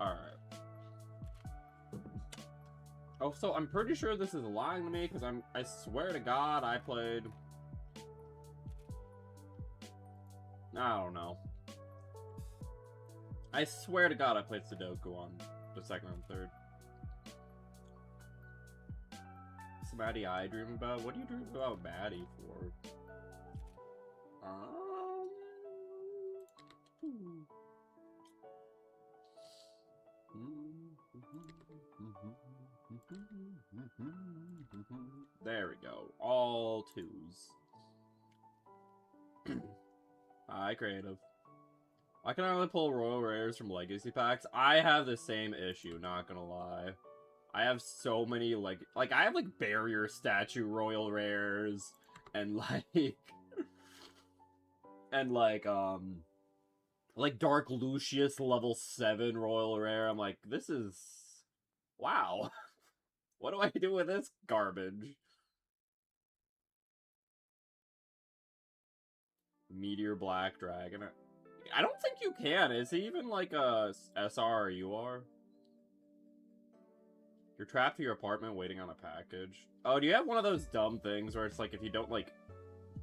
Alright. Oh, so I'm pretty sure this is lying to me, because I swear to God I played... I don't know. I swear to God I played Sudoku on the second and third. What's Maddie I dream about? What do you dream about Maddie for? There we go. All twos. Hi, creative. I can only pull royal rares from legacy packs. I have the same issue, not gonna lie. I have so many, like I have, like, barrier statue royal rares, and, like, and, like Dark Lucius level 7 royal rare. I'm like, this is... wow. What do I do with this garbage? Meteor Black Dragon. I don't think you can. Is he even like a SR or UR? You're trapped in your apartment waiting on a package. Oh, do you have one of those dumb things where it's like if you don't like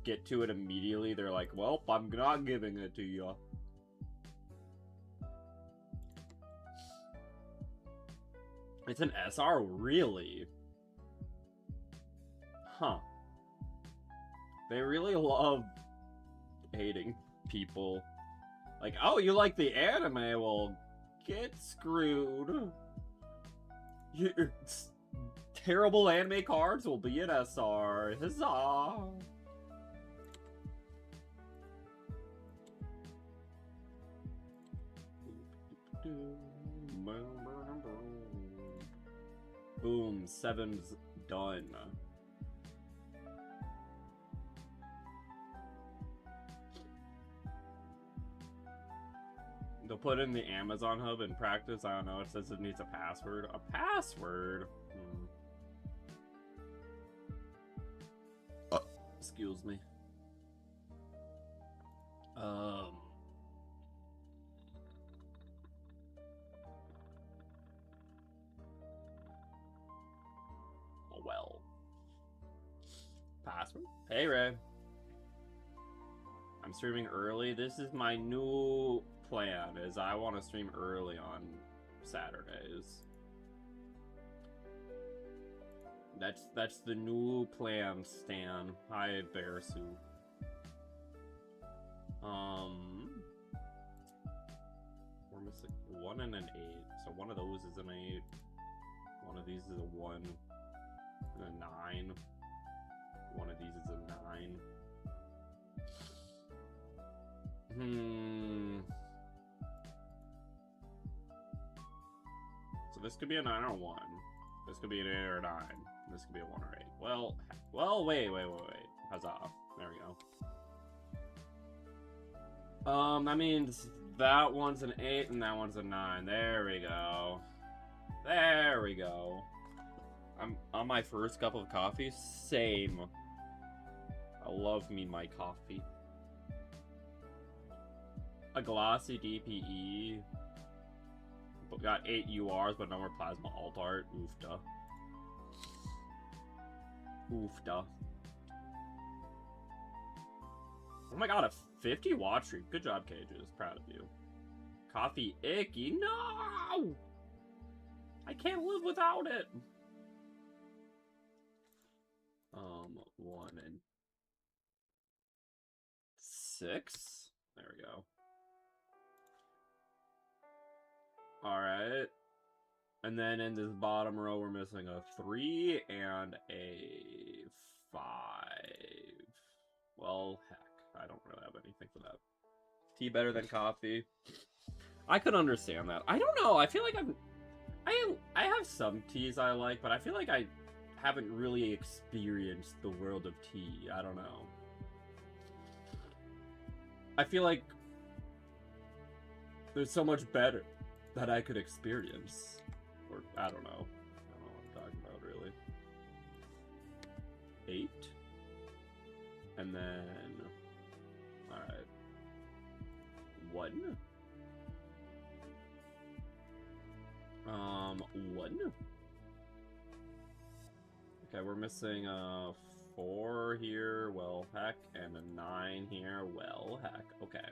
get to it immediately, they're like, well, I'm not giving it to you. It's an SR, really? Huh. They really love hating people. Like, oh, you like the anime? Well, get screwed. Your terrible anime cards will be an SR. Huzzah! Boom, 7's done. They'll put it in the Amazon hub in practice. I don't know. It says it needs a password. A password? Excuse me. Oh, well. Password? Hey, Ray. I'm streaming early. This is my new plan, is I want to stream early on Saturdays. That's the new plan, Stan. Hi, Bear Soup. We're missing 1 and an 8. So one of those is an 8. One of these is a 1 and a 9. One of these is a 9. So this could be a 9 or a 1. This could be an 8 or a 9. This could be a 1 or 8. Well, wait. Huzzah. There we go. That means that one's an 8 and that one's a 9. There we go. There we go. I'm on my first cup of coffee. Same. I love me my coffee. A glossy DPE. Got 8 URs, but no more plasma alt art. Oofda. Oofda. Oh my god, a 50 watch stream. Good job, Cages. Proud of you. Coffee icky. No! I can't live without it. 1 and 6. There we go. Alright. And then in this bottom row, we're missing a 3 and a 5. Well, heck. I don't really have anything for that. Tea better than coffee. I could understand that. I don't know. I feel like I have some teas I like, but I feel like I haven't really experienced the world of tea. I don't know. I feel like there's so much better that I could experience. Or, I don't know. I don't know what I'm talking about, really. 8. And then... Alright. 1. 1. Okay, we're missing 4 here, well heck, and a 9 here, well heck. Okay.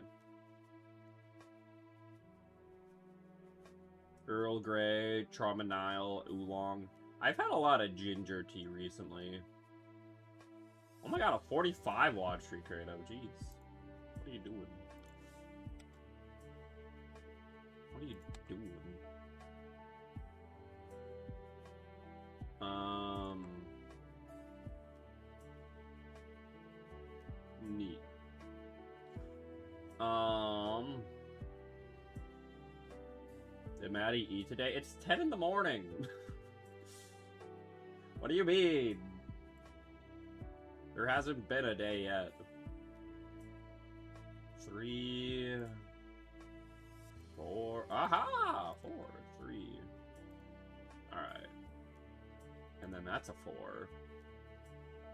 Earl Grey, Tramanile, Oolong. I've had a lot of ginger tea recently. Oh my god, a 45 watch tree creative. Jeez. What are you doing? What are you doing? Neat. Did Maddie eat today? It's 10 in the morning. What do you mean? There hasn't been a day yet. 3, 4. Aha! 4, 3. Alright. And then that's a 4.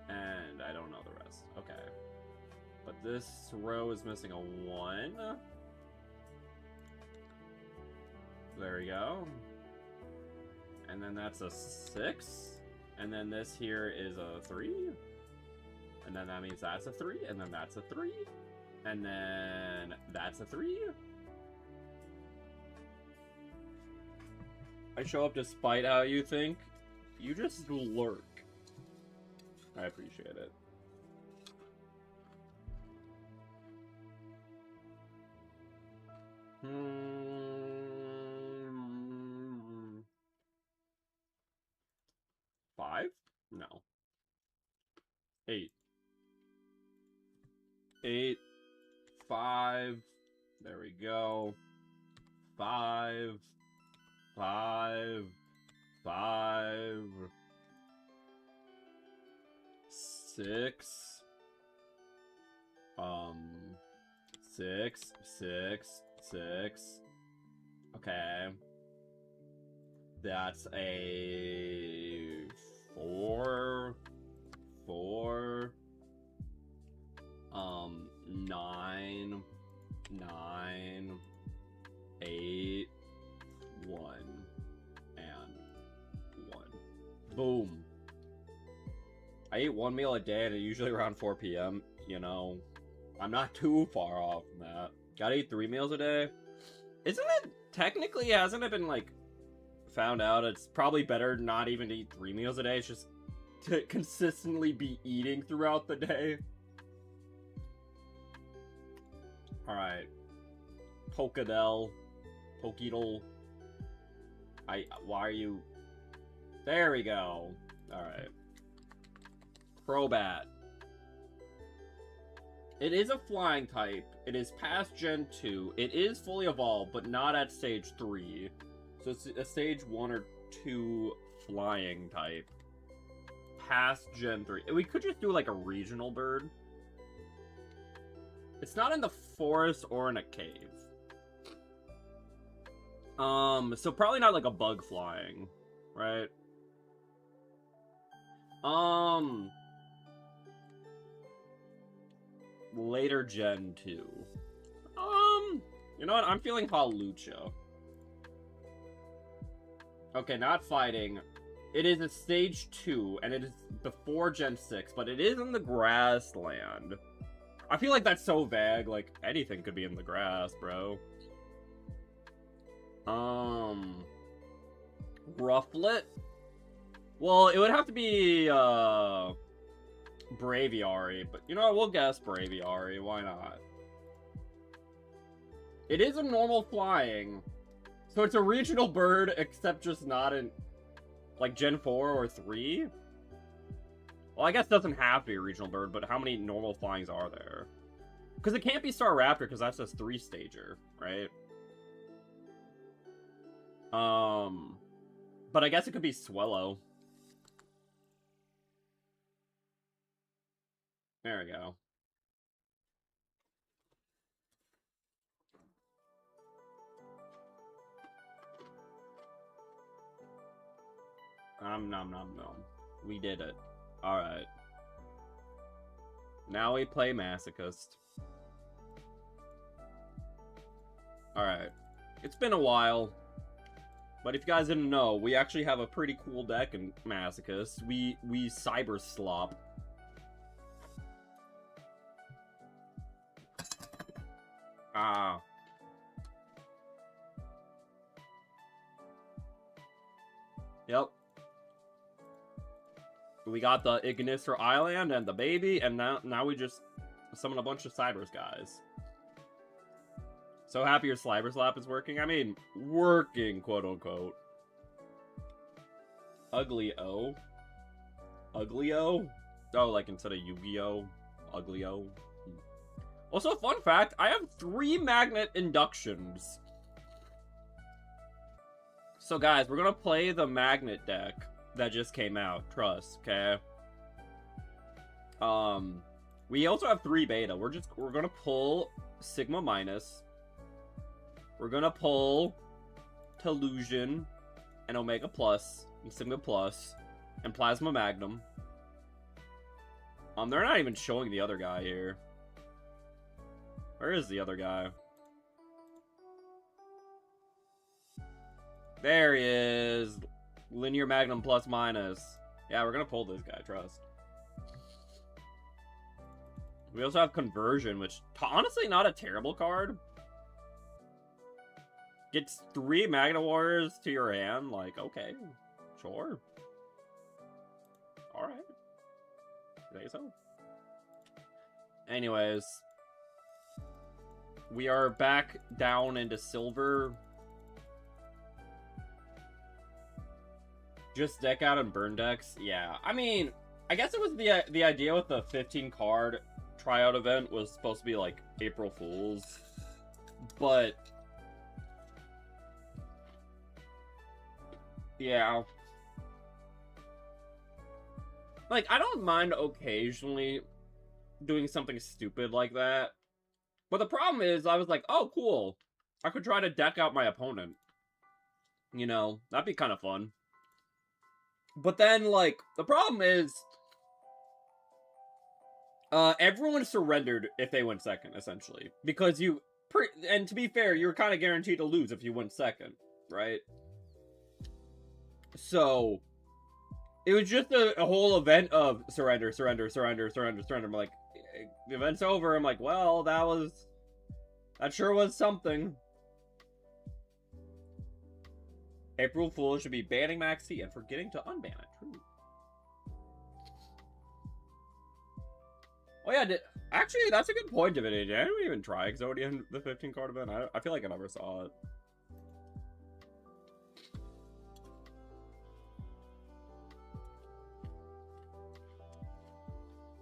And I don't know the rest. Okay. But this row is missing a 1. There we go. And then that's a 6. And then this here is a 3. And then that means that's a 3. And then that's a 3. And then that's a 3. I show up despite how you think. You just lurk. I appreciate it. Five? No. 8. 8. 5. There we go. 5. 5. 5. 6. 6. 6. 6. Okay. That's a 4. 4. 9. 9. 8. 1. And 1. Boom. I eat one meal a day and usually around 4 p.m. You know, I'm not too far off from that. Gotta eat 3 meals a day. Isn't it technically, hasn't it been like found out it's probably better not even to eat 3 meals a day? It's just to consistently be eating throughout the day. Alright. Pokedel. Pokedel. Why are you... There we go. Alright. Crobat. It is a flying type. It is past Gen 2. It is fully evolved, but not at Stage 3. So it's a Stage 1 or 2 flying type. Past Gen 3. We could just do like a regional bird. It's not in the forest or in a cave. So probably not like a bug flying, right? Later Gen 2. You know what? I'm feeling Hawlucha. Okay, not fighting. It is a Stage 2, and it is before Gen 6, but it is in the grassland. I feel like that's so vague, like, anything could be in the grass, bro. Rufflet? Well, it would have to be, Braviary, but you know what, we'll guess Braviary, why not? It is a normal flying, so it's a regional bird, except just not in, like, Gen 4 or 3? Well, I guess it doesn't have to be a regional bird, but how many normal flyings are there? Because it can't be Staraptor, because that's a 3-stager, right? But I guess it could be Swellow. There we go. Nom nom nom. We did it. Alright. Now we play Masochist. Alright. It's been a while. But if you guys didn't know, we actually have a pretty cool deck in Masochist. We cyber slop. Ah. Yep. We got the Ignister Island and the baby, and now we just summon a bunch of Cybers guys. So happy your Cyber Slap is working. I mean, working, quote unquote. Ugly-O? Ugly-O? Oh, like instead of Yu-gi-oh, Ugly-O. Also, fun fact, I have 3 magnet inductions. So guys, we're gonna play the magnet deck that just came out, trust, okay? We also have 3 beta. We're gonna pull Sigma Minus. We're gonna pull Tellusion and Omega Plus and Sigma Plus and Plasma Magnum. They're not even showing the other guy here. Where is the other guy? There he is. Linear Magnum plus minus. Yeah, we're gonna pull this guy, trust. We also have Conversion, which honestly not a terrible card. Gets 3 Magna Warriors to your hand. Like, okay, sure. Alright. Say so. Anyways. We are back down into silver. Just deck out and burn decks? Yeah. I mean, I guess it was the idea with the 15 card tryout event was supposed to be like April Fools. But yeah. Like, I don't mind occasionally doing something stupid like that. But the problem is, I was like, oh, cool. I could try to deck out my opponent. You know, that'd be kind of fun. But then, like, the problem is, everyone surrendered if they went second, essentially. Because and to be fair, you're kind of guaranteed to lose if you went second, right? So, it was just a whole event of surrender, surrender, surrender, surrender, surrender. I'm like, the event's over. I'm like, well, that sure was something. April Fool's should be banning Maxi and forgetting to unban it. True. Oh yeah, actually, that's a good point, Divinity. Did anyone even try Exodia in the 15 card event? I feel like I never saw it.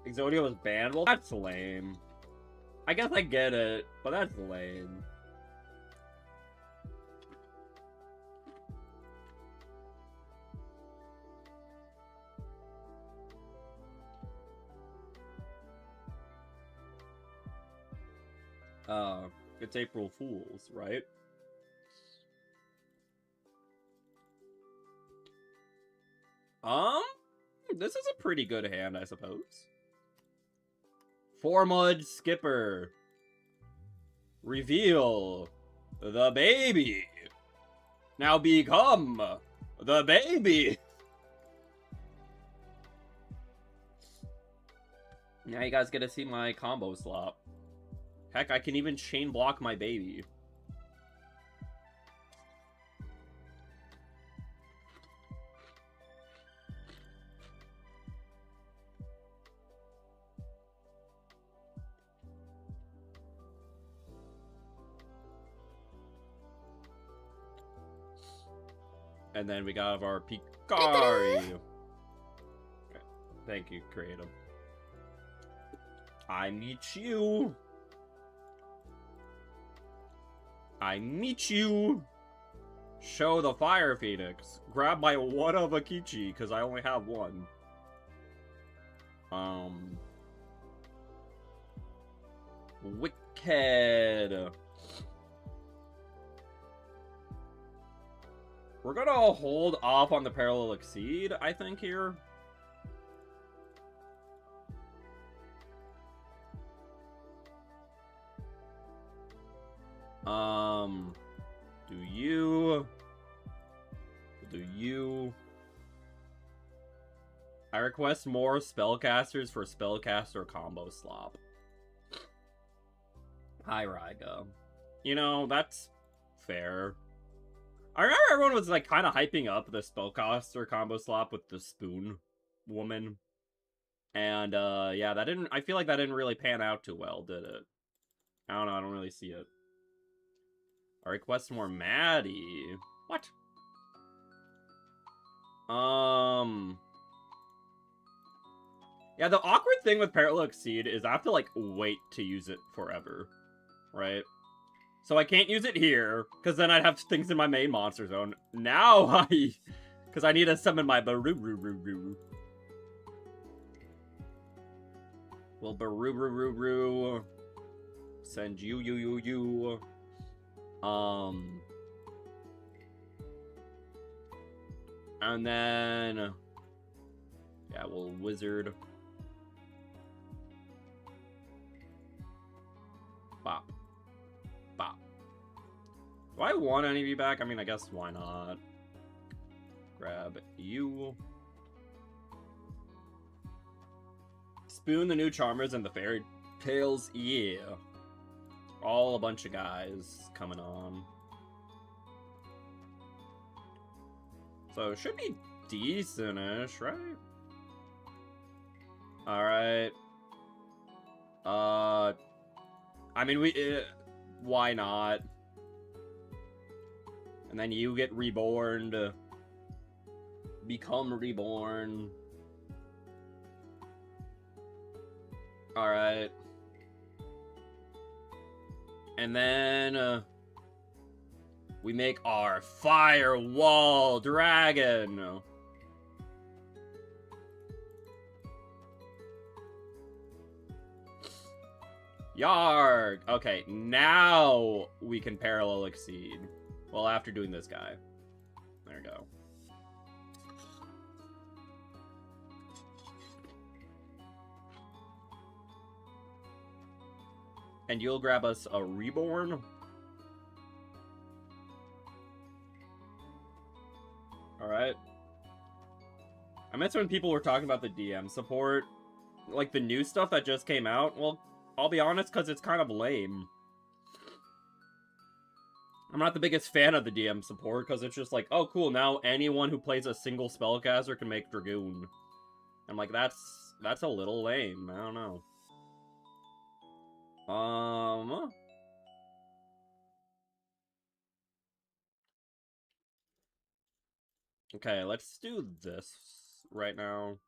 Exodia was banned? Well, that's lame. I guess I get it, but that's lame. It's April Fools, right? This is a pretty good hand, I suppose. 4-Mud Skipper. Reveal the baby. Now become the baby. Now you guys get to see my combo slop. Heck, I can even chain block my baby. And then we got our Picari. Okay. Thank you, Creative. I meet you. I meet you. Show the Fire Phoenix. Grab my one of Akichi, because I only have one. Wicked. We're gonna hold off on the Parallel Exceed, I think, here. Do you do you. I request more spellcasters for spellcaster combo slop. Hi, Ryga. You know, that's fair. I remember everyone was like kind of hyping up the spellcaster combo slop with the spoon woman. And yeah, that didn't, I feel like that didn't really pan out too well, did it? I don't know, I don't really see it. I request more Maddie. What? Yeah, the awkward thing with Parallel Exceed is I have to, like, wait to use it forever. Right? So I can't use it here, because then I'd have things in my main monster zone. Now because I need to summon my Baroo. Well, Baroo send you. And then, yeah, we'll wizard. Bop. Bop. Do I want any of you back? I mean, I guess why not? Grab you. Spoon, the new Charmers, and the Fairy Tales. Yeah. All a bunch of guys coming on. So it should be decent-ish, right? Alright. I mean, why not? And then you get reborn to become reborn. Alright. And then, we make our Firewall Dragon. Yarg! Okay, now we can Parallel Exceed. Well, after doing this guy. There we go. And you'll grab us a Reborn. Alright. I meant when people were talking about the DM support. Like, the new stuff that just came out. Well, I'll be honest, because it's kind of lame. I'm not the biggest fan of the DM support, because it's just like, oh, cool, now anyone who plays a single spellcaster can make Dragoon. I'm like, that's a little lame. I don't know. Okay, let's do this right now.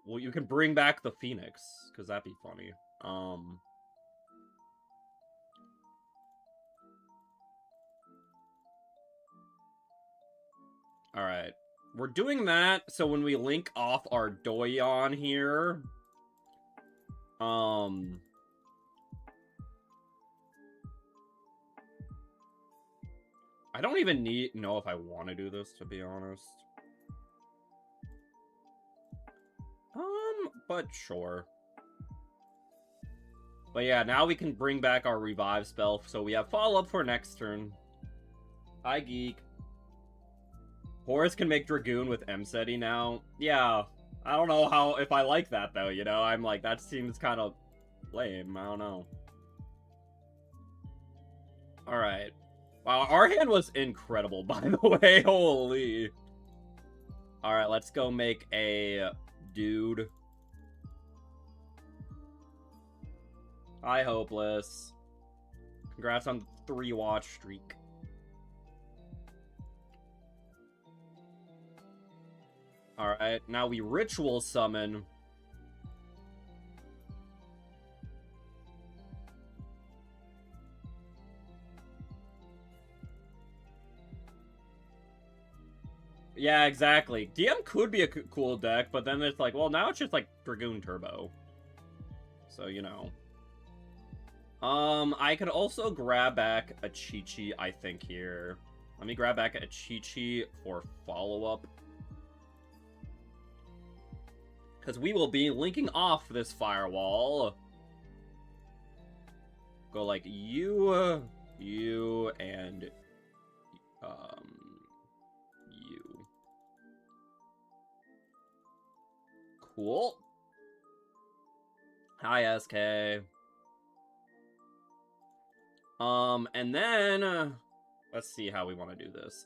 Well, you can bring back the Phoenix, because that'd be funny. Alright. We're doing that, so when we link off our Doyon here... I don't even know if I want to do this, to be honest. But sure. But yeah, now we can bring back our revive spell, so we have follow-up for next turn. Hi, Geek. Horus can make Dragoon with M-Seti now. Yeah, I don't know if I like that, though, you know? I'm like, that seems kind of lame. I don't know. Alright. Wow, our hand was incredible, by the way. Holy. Alright, let's go make a dude. Hi, Hopeless. Congrats on the 3-watch streak. Alright, now we ritual summon. Yeah, exactly. DM could be a cool deck, but then it's like, well, now it's just like Dragoon Turbo. So, you know. I could also grab back a Chi-Chi, I think, here. Let me grab back a Chi-Chi for follow-up. Because we will be linking off this firewall. Go like you, and You. Cool. Hi, SK. And then, let's see how we want to do this.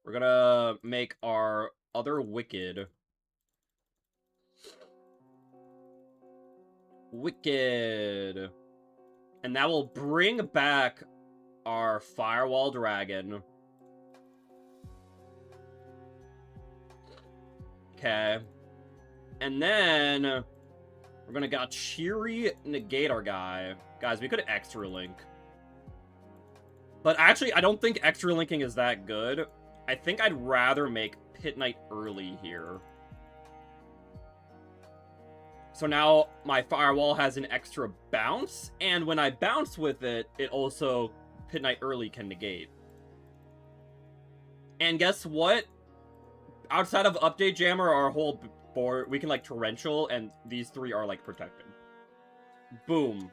We're gonna make our other Wicked. Wicked. And that will bring back our Firewall Dragon. Okay. And then we're gonna got Cheery negate our guy. Guys, we could extra link. But actually, I don't think extra linking is that good. I think I'd rather make Pit Knight early here. So now my Firewall has an extra bounce, and when I bounce with it, it also Pit Knight early can negate. And guess what? Outside of Update Jammer, our whole board, we can like Torrential, and these three are like protected. Boom.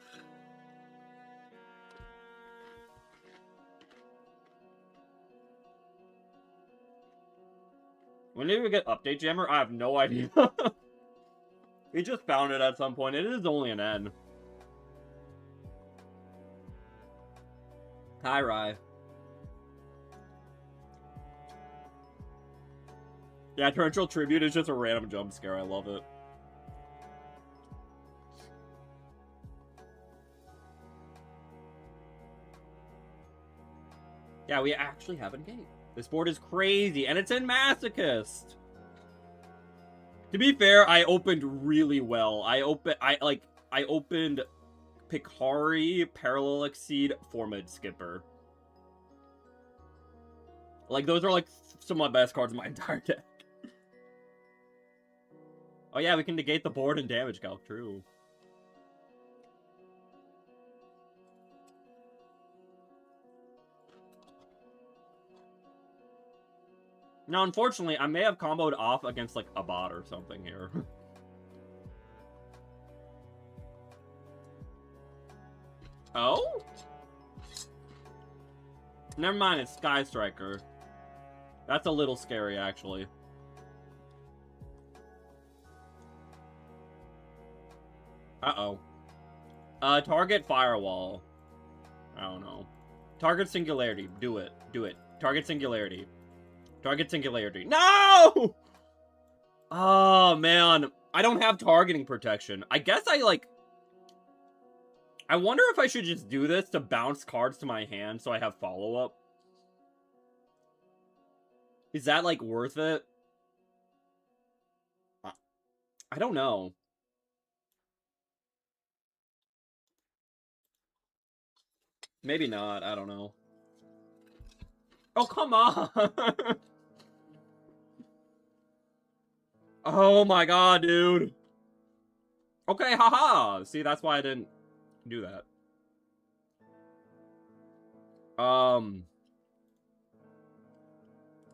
When did we get Update Jammer? I have no idea. We just found it at some point. It is only an N. Hi, Rye. Yeah, Torrential Tribute is just a random jump scare. I love it. Yeah, we actually have a gate. This board is crazy, and it's in Masochist. To be fair, I opened really well. I opened Picari, Parallel Exceed, Formid Skipper. Like, those are like some of my best cards in my entire deck. Oh yeah, we can negate the board and damage calc, true. Now, unfortunately, I may have comboed off against, like, a bot or something here. Oh? Never mind, it's Sky Striker. That's a little scary, actually. Uh-oh. Target Firewall. I don't know. Target Singularity. Do it. Do it. Target Singularity. Target Singularity. No! Oh, man. I don't have targeting protection. I guess I wonder if I should just do this to bounce cards to my hand so I have follow-up. Is that, like, worth it? I don't know. Maybe not. I don't know. Oh, come on! Oh my god, dude. Okay, haha. See, that's why I didn't do that.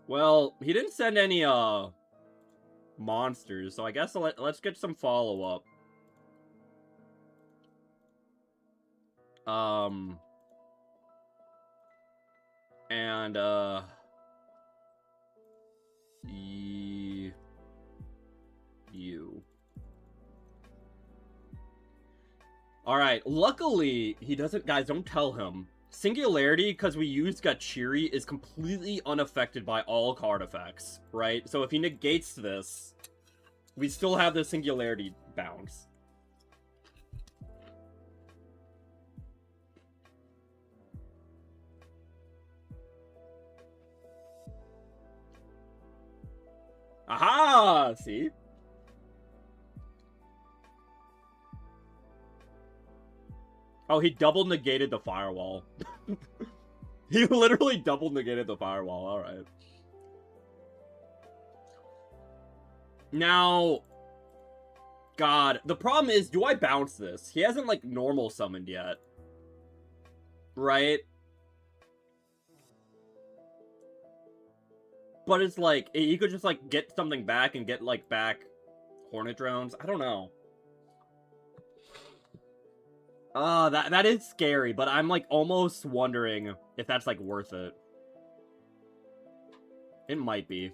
Well, he didn't send any, monsters, so I guess let's get some follow-up. And, you. Alright, luckily, he doesn't, guys, don't tell him. Singularity, because we used Gachiri, is completely unaffected by all card effects, right? So if he negates this, we still have the Singularity bounce. Aha! See? Oh, he double negated the Firewall. He literally double negated the Firewall. Alright. Now... God, the problem is, do I bounce this? He hasn't, like, normal summoned yet. Right? But it's like, he could just, like, get something back and get, like, back Hornet Drones. I don't know. That is scary, but I'm, like, almost wondering if that's, like, worth it. It might be.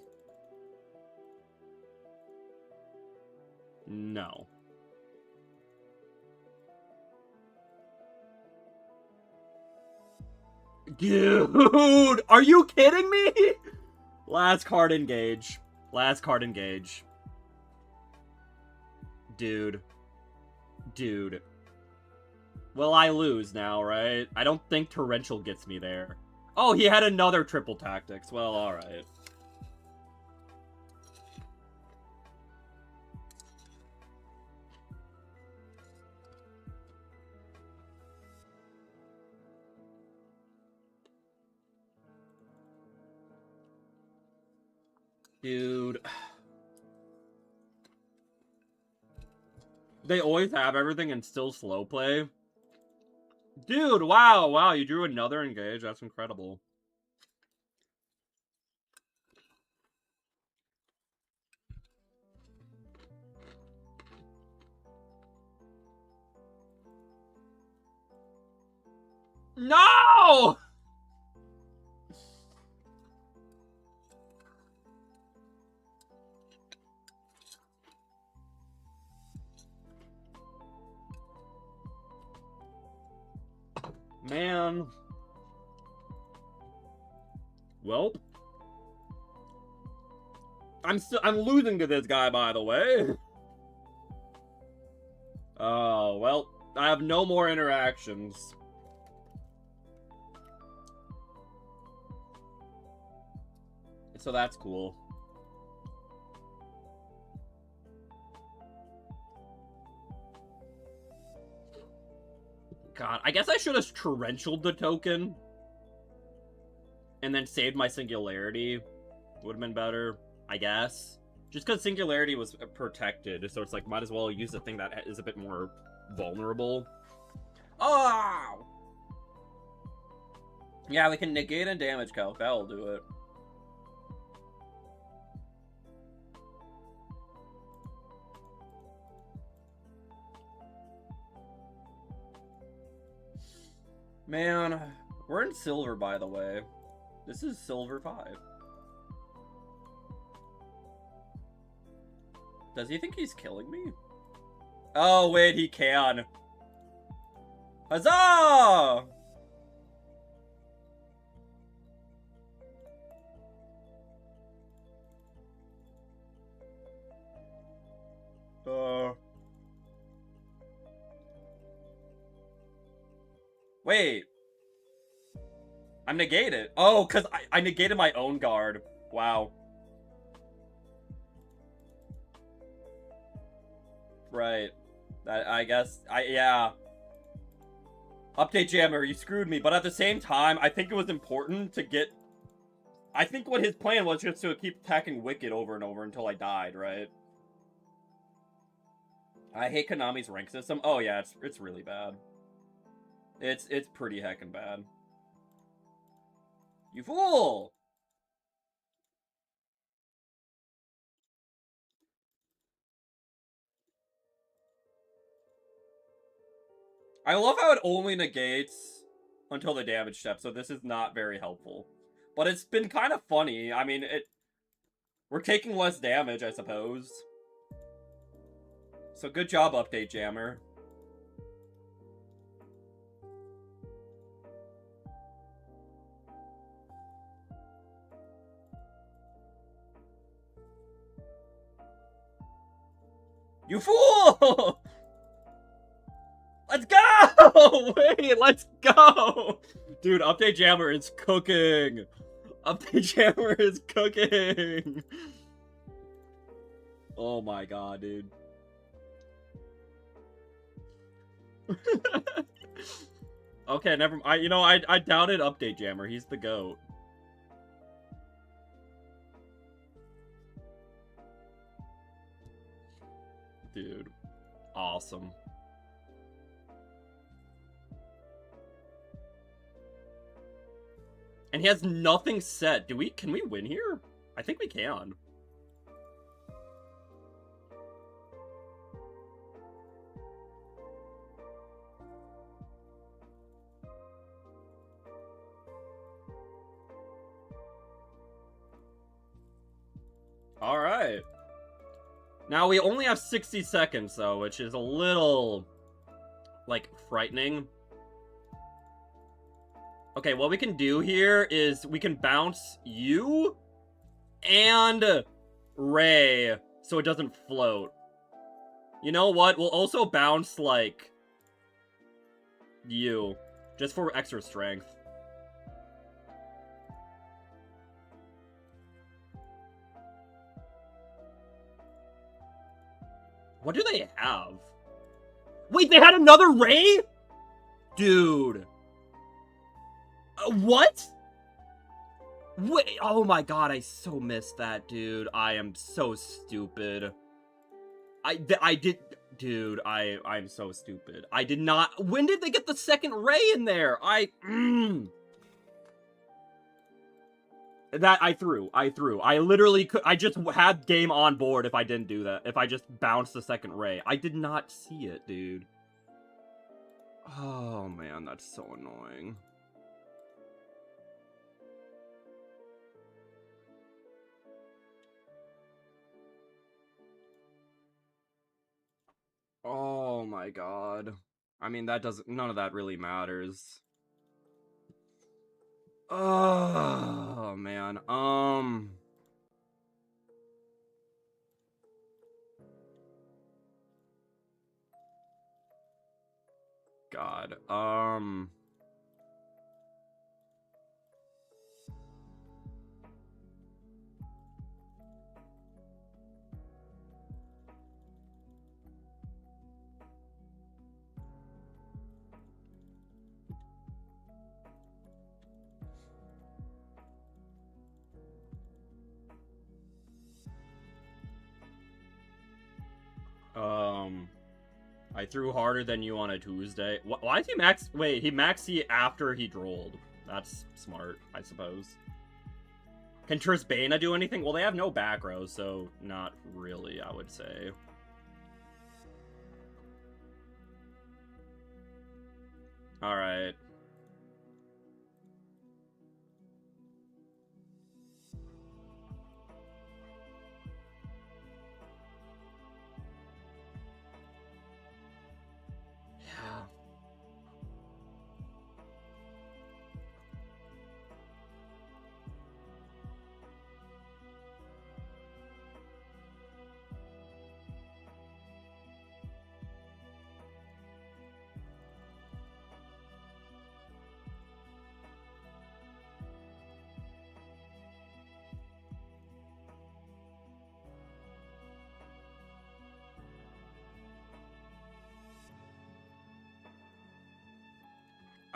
No. Dude! Are you kidding me? Last card engage. Last card engage. Dude. Dude. Well, I lose now, right? I don't think Torrential gets me there. Oh, he had another triple tactics. Well, alright. Dude. They always have everything and still slow play. Dude, wow, you drew another engage. That's incredible. No! Man. Well. I'm losing to this guy, by the way. Oh, well, I have no more interactions. So that's cool. God, I guess I should have torrentialed the token. And then saved my Singularity. Would have been better, I guess. Just because Singularity was protected, so it's like, might as well use the thing that is a bit more vulnerable. Oh! Yeah, we can negate and damage calc. That'll do it. Man, we're in silver, by the way. This is silver 5. Does he think he's killing me? Oh, wait, he can. Huzzah! Wait. I'm negated. Oh, because I negated my own guard. Wow. Right. I guess, yeah. Update Jammer, you screwed me, but at the same time, I think it was important to get... I think what his plan was just to keep attacking Wicked over and over until I died, right? I hate Konami's rank system. Oh yeah, it's really bad. It's pretty heckin' bad. You fool! I love how it only negates until the damage step, so this is not very helpful. But it's been kind of funny. I mean, we're taking less damage, I suppose. So good job, Update Jammer. You fool! Let's go! Wait, let's go! Dude, Update Jammer is cooking. Update Jammer is cooking. Oh my god, dude. Okay, never. I doubted Update Jammer. He's the GOAT. Dude, awesome. And he has nothing set. Can we win here? I think we can. Alright. Now, we only have 60 seconds, though, which is a little, like, frightening. Okay, what we can do here is we can bounce you and Ray so it doesn't float. You know what? We'll also bounce, like, you, just for extra strength. What do they have? Wait, they had another Ray? Dude. What? Wait, oh my god, I so missed that, dude. I am so stupid. Dude, I'm so stupid. I did not, when did they get the second Ray in there? That, I threw. I literally could, I just had game on board if I didn't do that. If I just bounced the second Ray. I did not see it, dude. Oh man, that's so annoying. Oh my god. I mean, that doesn't, none of that really matters. Oh man, God, I threw harder than you on a Tuesday. Why is he max? Wait, he maxi after he drolled. That's smart, I suppose. Can Trisbana do anything? Well, they have no back row, so not really, I would say. Alright. Yeah.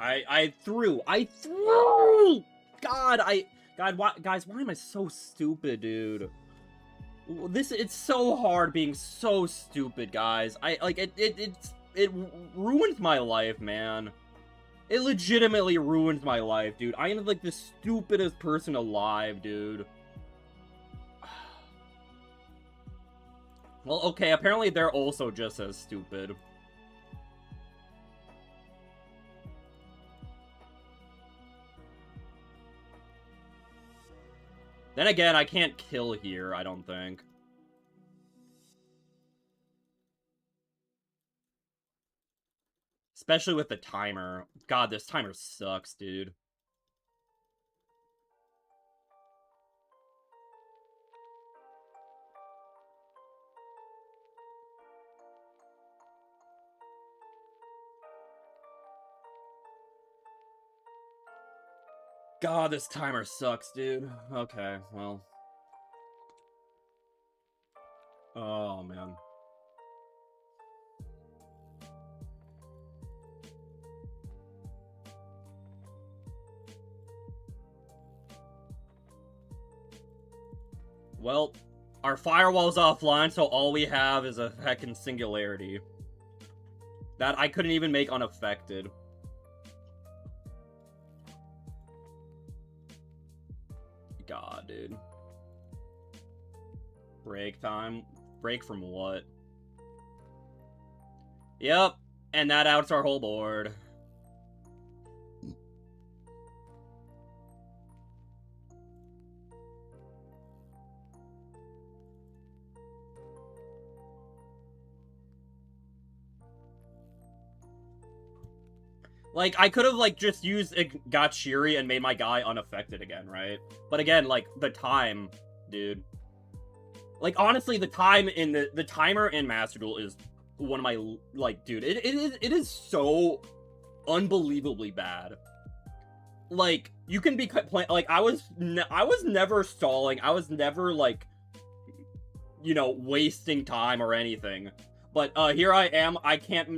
I threw! Guys, why am I so stupid, dude? It's so hard being so stupid, guys. It ruins my life, man. It legitimately ruins my life, dude. I am, like, the stupidest person alive, dude. Well, okay, apparently they're also just as stupid. Then again, I can't kill here, I don't think. Especially with the timer. God, this timer sucks, dude. God, this timer sucks, dude. Okay, well. Oh, man. Well, our firewall's offline, so all we have is a heckin' singularity. That I couldn't even make unaffected. God, dude. Break time? Break from what? Yep, and that outs our whole board. Like, I could have, like, just used Gachiri and made my guy unaffected again, right? But again, like, the time, dude. Like, honestly, the timer in Master Duel is one of my, like, dude, it is so unbelievably bad. Like, you can be playing, like, I was never stalling, I was never, like, you know, wasting time or anything. But, here I am, I can't,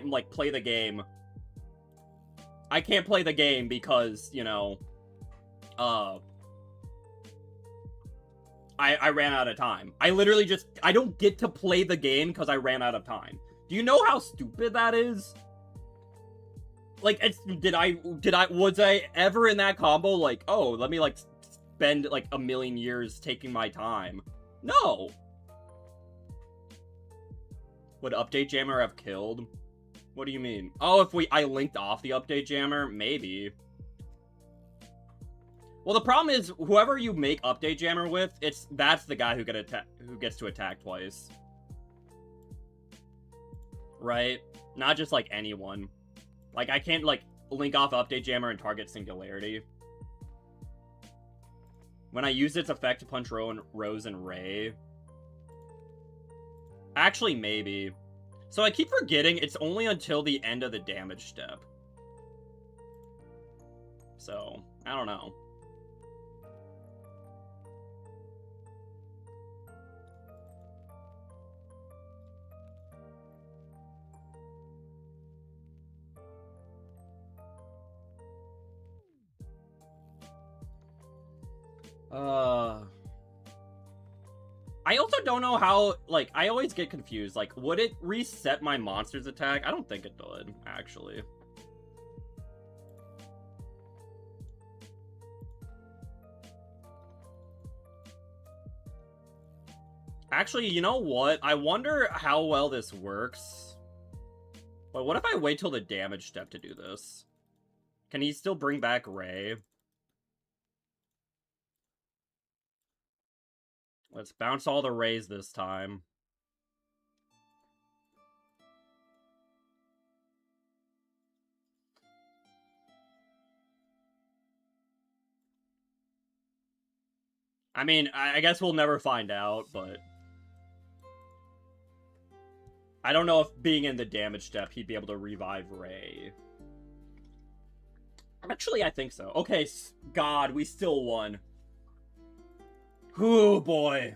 like, play the game. I can't play the game because, you know, I ran out of time. I literally I don't get to play the game because I ran out of time. Do you know how stupid that is? Like, was I ever in that combo, like, oh, let me, like, spend, like, a million years taking my time? No! Would Update Jammer have killed? What do you mean? Oh, if I linked off the Update Jammer? Maybe. Well, the problem is, whoever you make Update Jammer with, that's the guy who gets to attack twice. Right? Not just, like, anyone. Like, I can't, like, link off Update Jammer and target Singularity. When I use its effect to punch Rose and Ray. Actually, maybe. So I keep forgetting it's only until the end of the damage step. So, I don't know. I also don't know how, like, I always get confused. Like, would it reset my monster's attack? I don't think it would, actually. Actually, you know what? I wonder how well this works. But what if I wait till the damage step to do this? Can he still bring back Ray? Let's bounce all the Rays this time. I mean, I guess we'll never find out, but... I don't know if being in the damage step, he'd be able to revive Ray. Actually, I think so. Okay, God, we still won. Oh boy.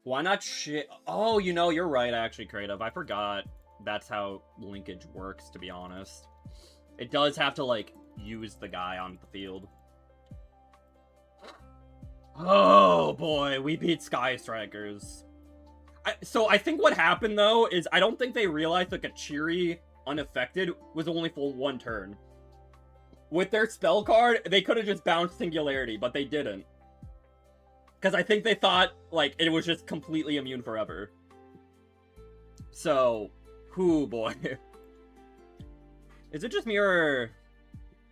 Why not shit? Oh, you know, you're right, actually, Creative. I forgot that's how linkage works, to be honest. It does have to, like, use the guy on the field. Oh boy, we beat Sky Strikers. So I think what happened, though, is I don't think they realized that Gachiri unaffected was only for one turn. With their spell card, they could have just bounced Singularity, but they didn't. Because I think they thought, like, it was just completely immune forever. So, whoo boy. Is it just me or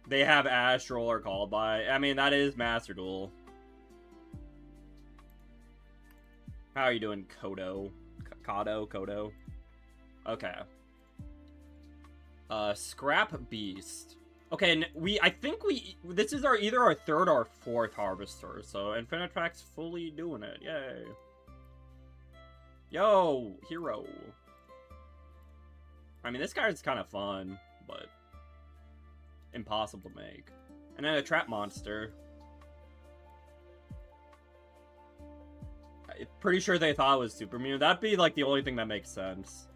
they have Astral or Called By? I mean, that is Master Duel. How are you doing, Kodo? Kodo? Okay. Scrap Beast. Okay, I think this is either our third or fourth Harvester, so Infinitrack's fully doing it, yay. Yo, hero. I mean, this guy's kind of fun, but impossible to make. And then a Trap Monster. I'm pretty sure they thought it was super immune. That'd be, like, the only thing that makes sense.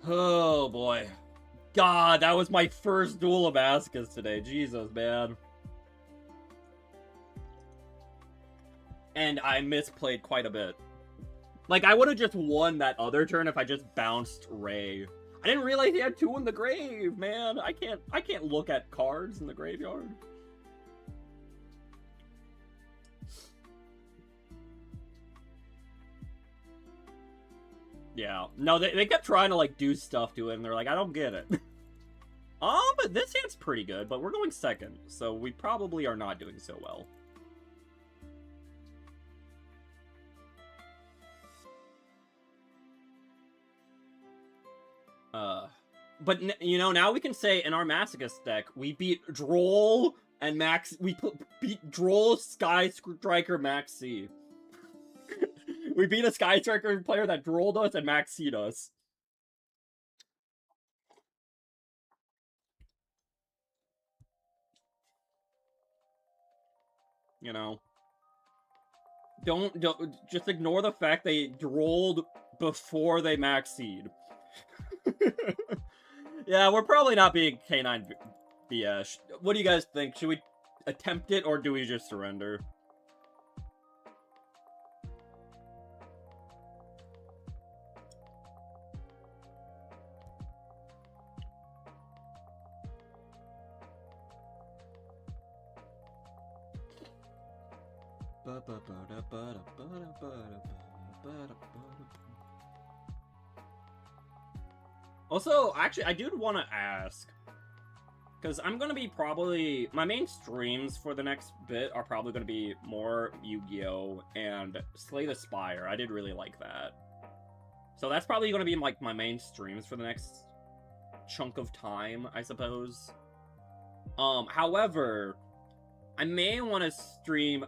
Oh, boy. God, that was my first duel of Askas today. Jesus, man. And I misplayed quite a bit. Like, I would have just won that other turn if I just bounced Ray. I didn't realize he had two in the grave, man. I can't look at cards in the graveyard. Yeah. No, they kept trying to, like, do stuff to it, and they're like, I don't get it. But this hand's pretty good, but we're going second, so we probably are not doing so well. but you know, now we can say in our Masochist deck, we beat Droll and Max. We beat Droll, Sky Striker, Max C. We beat a Sky Striker player that Drolled us and Max C'd us. You know, don't just ignore the fact they Drolled before they Max C'd. Yeah, we're probably not being K9 BS. What do you guys think? Should we attempt it, or do we just surrender? Also, actually, I do want to ask, because I'm going to be probably... My main streams for the next bit are probably going to be more Yu-Gi-Oh! And Slay the Spire. I did really like that. So that's probably going to be, like, my main streams for the next chunk of time, I suppose. However, I may want to stream...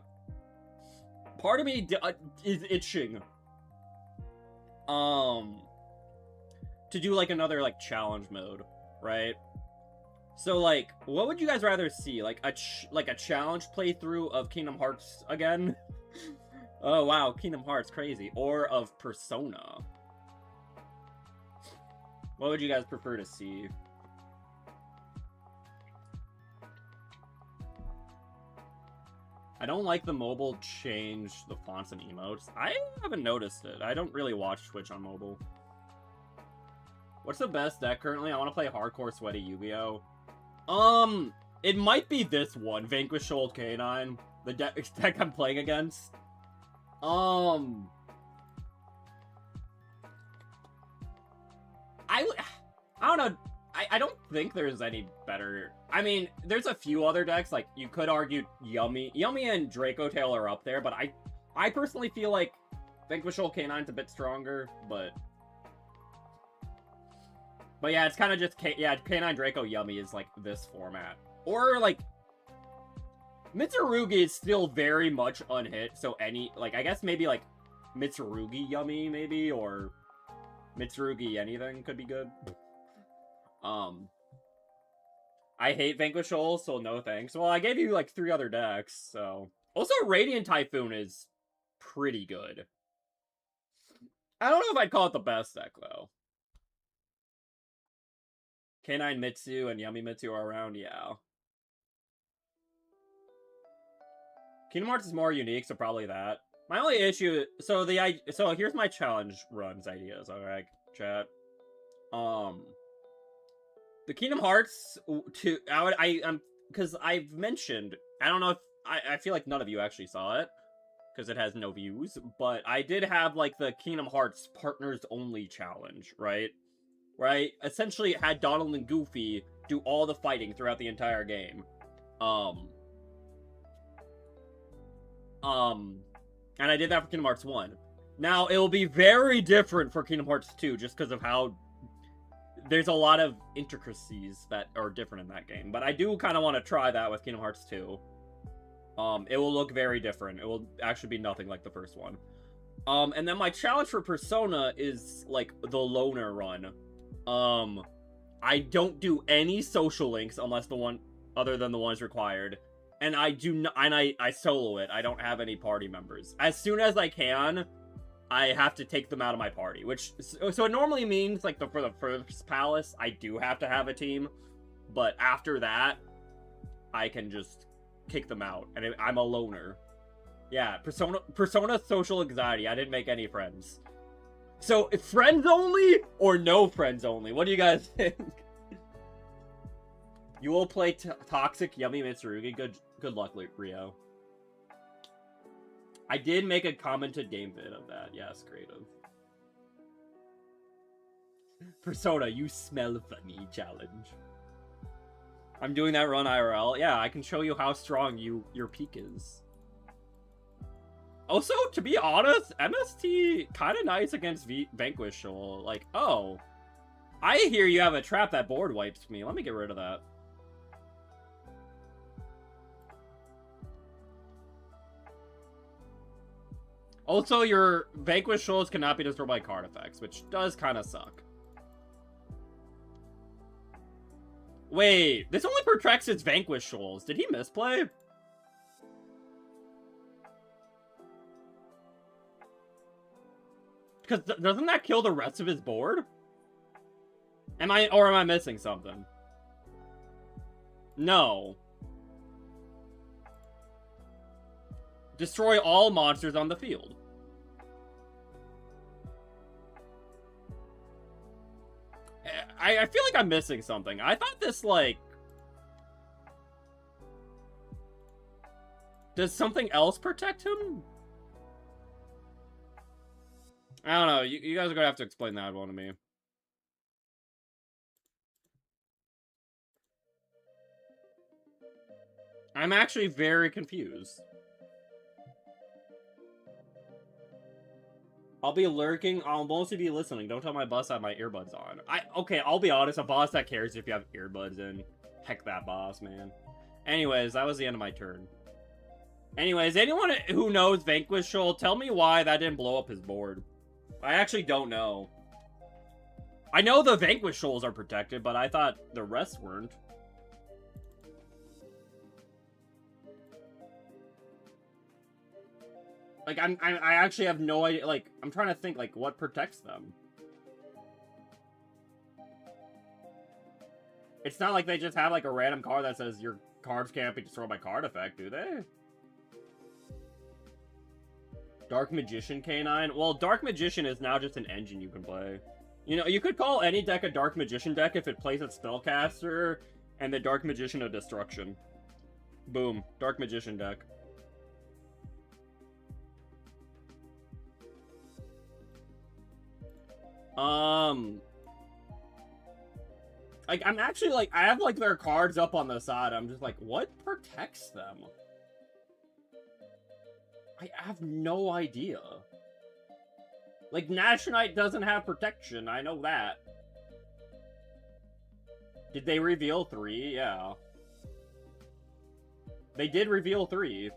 Part of me is itching. To do, like, another, like, challenge mode, right? So, like, what would you guys rather see? Like a challenge playthrough of Kingdom Hearts again? Oh, wow, Kingdom Hearts, crazy. Or of Persona? What would you guys prefer to see? I don't like the mobile change the fonts and emotes. I haven't noticed it. I don't really watch Twitch on mobile. What's the best deck currently? I want to play hardcore sweaty Yu-Gi-Oh! It might be this one, Vanquish Old K9, the deck I'm playing against. I don't know. I don't think there's any better. I mean, there's a few other decks, like, you could argue Yummy and Draco Tail are up there, but I personally feel like Vanquish Old K9's a bit stronger, but yeah, it's kind of just K9 Draco Yummy is, like, this format. Or, like, Mitsurugi is still very much unhit, so I guess maybe, like, Mitsurugi Yummy, maybe, or Mitsurugi anything could be good. I hate Vanquish Ol, so no thanks. Well, I gave you, like, 3 other decks, so... Also, Radiant Typhoon is pretty good. I don't know if I'd call it the best deck, though. K9 Mitsu and Yummy Mitsu are around, yeah. Kingdom Hearts is more unique, so probably that. My only issue... So here's my challenge runs ideas, alright, chat. The Kingdom Hearts because I've mentioned, I don't know if, I feel like none of you actually saw it, because it has no views, but I did have, like, the Kingdom Hearts Partners Only challenge, right? Where I essentially had Donald and Goofy do all the fighting throughout the entire game. And I did that for Kingdom Hearts 1. Now, it will be very different for Kingdom Hearts 2, just because of how there's a lot of intricacies that are different in that game. But I do kind of want to try that with Kingdom Hearts 2. It will look very different. It will actually be nothing like the first one. And then my challenge for Persona is, like, the loner run. I don't do any social links unless other than the ones required. And I solo it. I don't have any party members. As soon as I can, I have to take them out of my party, so it normally means, like, for the first palace, I do have to have a team, but after that, I can just kick them out, and I'm a loner. Yeah, Persona social anxiety. I didn't make any friends. So, friends only, or no friends only? What do you guys think? You will play Toxic Yummy Mitsurugi. Good luck, Rio. I did make a commented game vid of that. Yes, creative. Persona, you smell funny challenge. I'm doing that run IRL. Yeah, I can show you how strong your peak is. Also, to be honest, MST kind of nice against Vanquish. Like, oh. I hear you have a trap that board wipes me. Let me get rid of that. Also, your Vanquish Shoals cannot be destroyed by card effects, which does kind of suck. Wait, this only protects its Vanquish Shoals. Did he misplay? Because doesn't that kill the rest of his board? Am I missing something? No. Destroy all monsters on the field. I feel like I'm missing something. I thought this, like... Does something else protect him? I don't know. You guys are going to have to explain that one to me. I'm actually very confused. I'll be lurking. I'll mostly be listening. Don't tell my boss I have my earbuds on. Okay, I'll be honest. A boss that cares if you have earbuds in. Heck that boss, man. Anyways, that was the end of my turn. Anyways, anyone who knows Vanquish Shoal, tell me why that didn't blow up his board. I actually don't know. I know the Vanquish Shoals are protected, but I thought the rest weren't. Like, I actually have no idea. Like, I'm trying to think, like, what protects them. It's not like they just have, like, a random card that says your cards can't be destroyed by card effect, do they? Dark Magician Canine? Well, Dark Magician is now just an engine you can play. You know, you could call any deck a Dark Magician deck if it plays a Spellcaster and the Dark Magician of Destruction. Boom. Dark Magician deck. Like, I'm actually, like, I have, like, their cards up on the side. I'm just like, what protects them? I have no idea. Like, Nashonite doesn't have protection. I know that. Did they reveal 3? Yeah. They did reveal 3.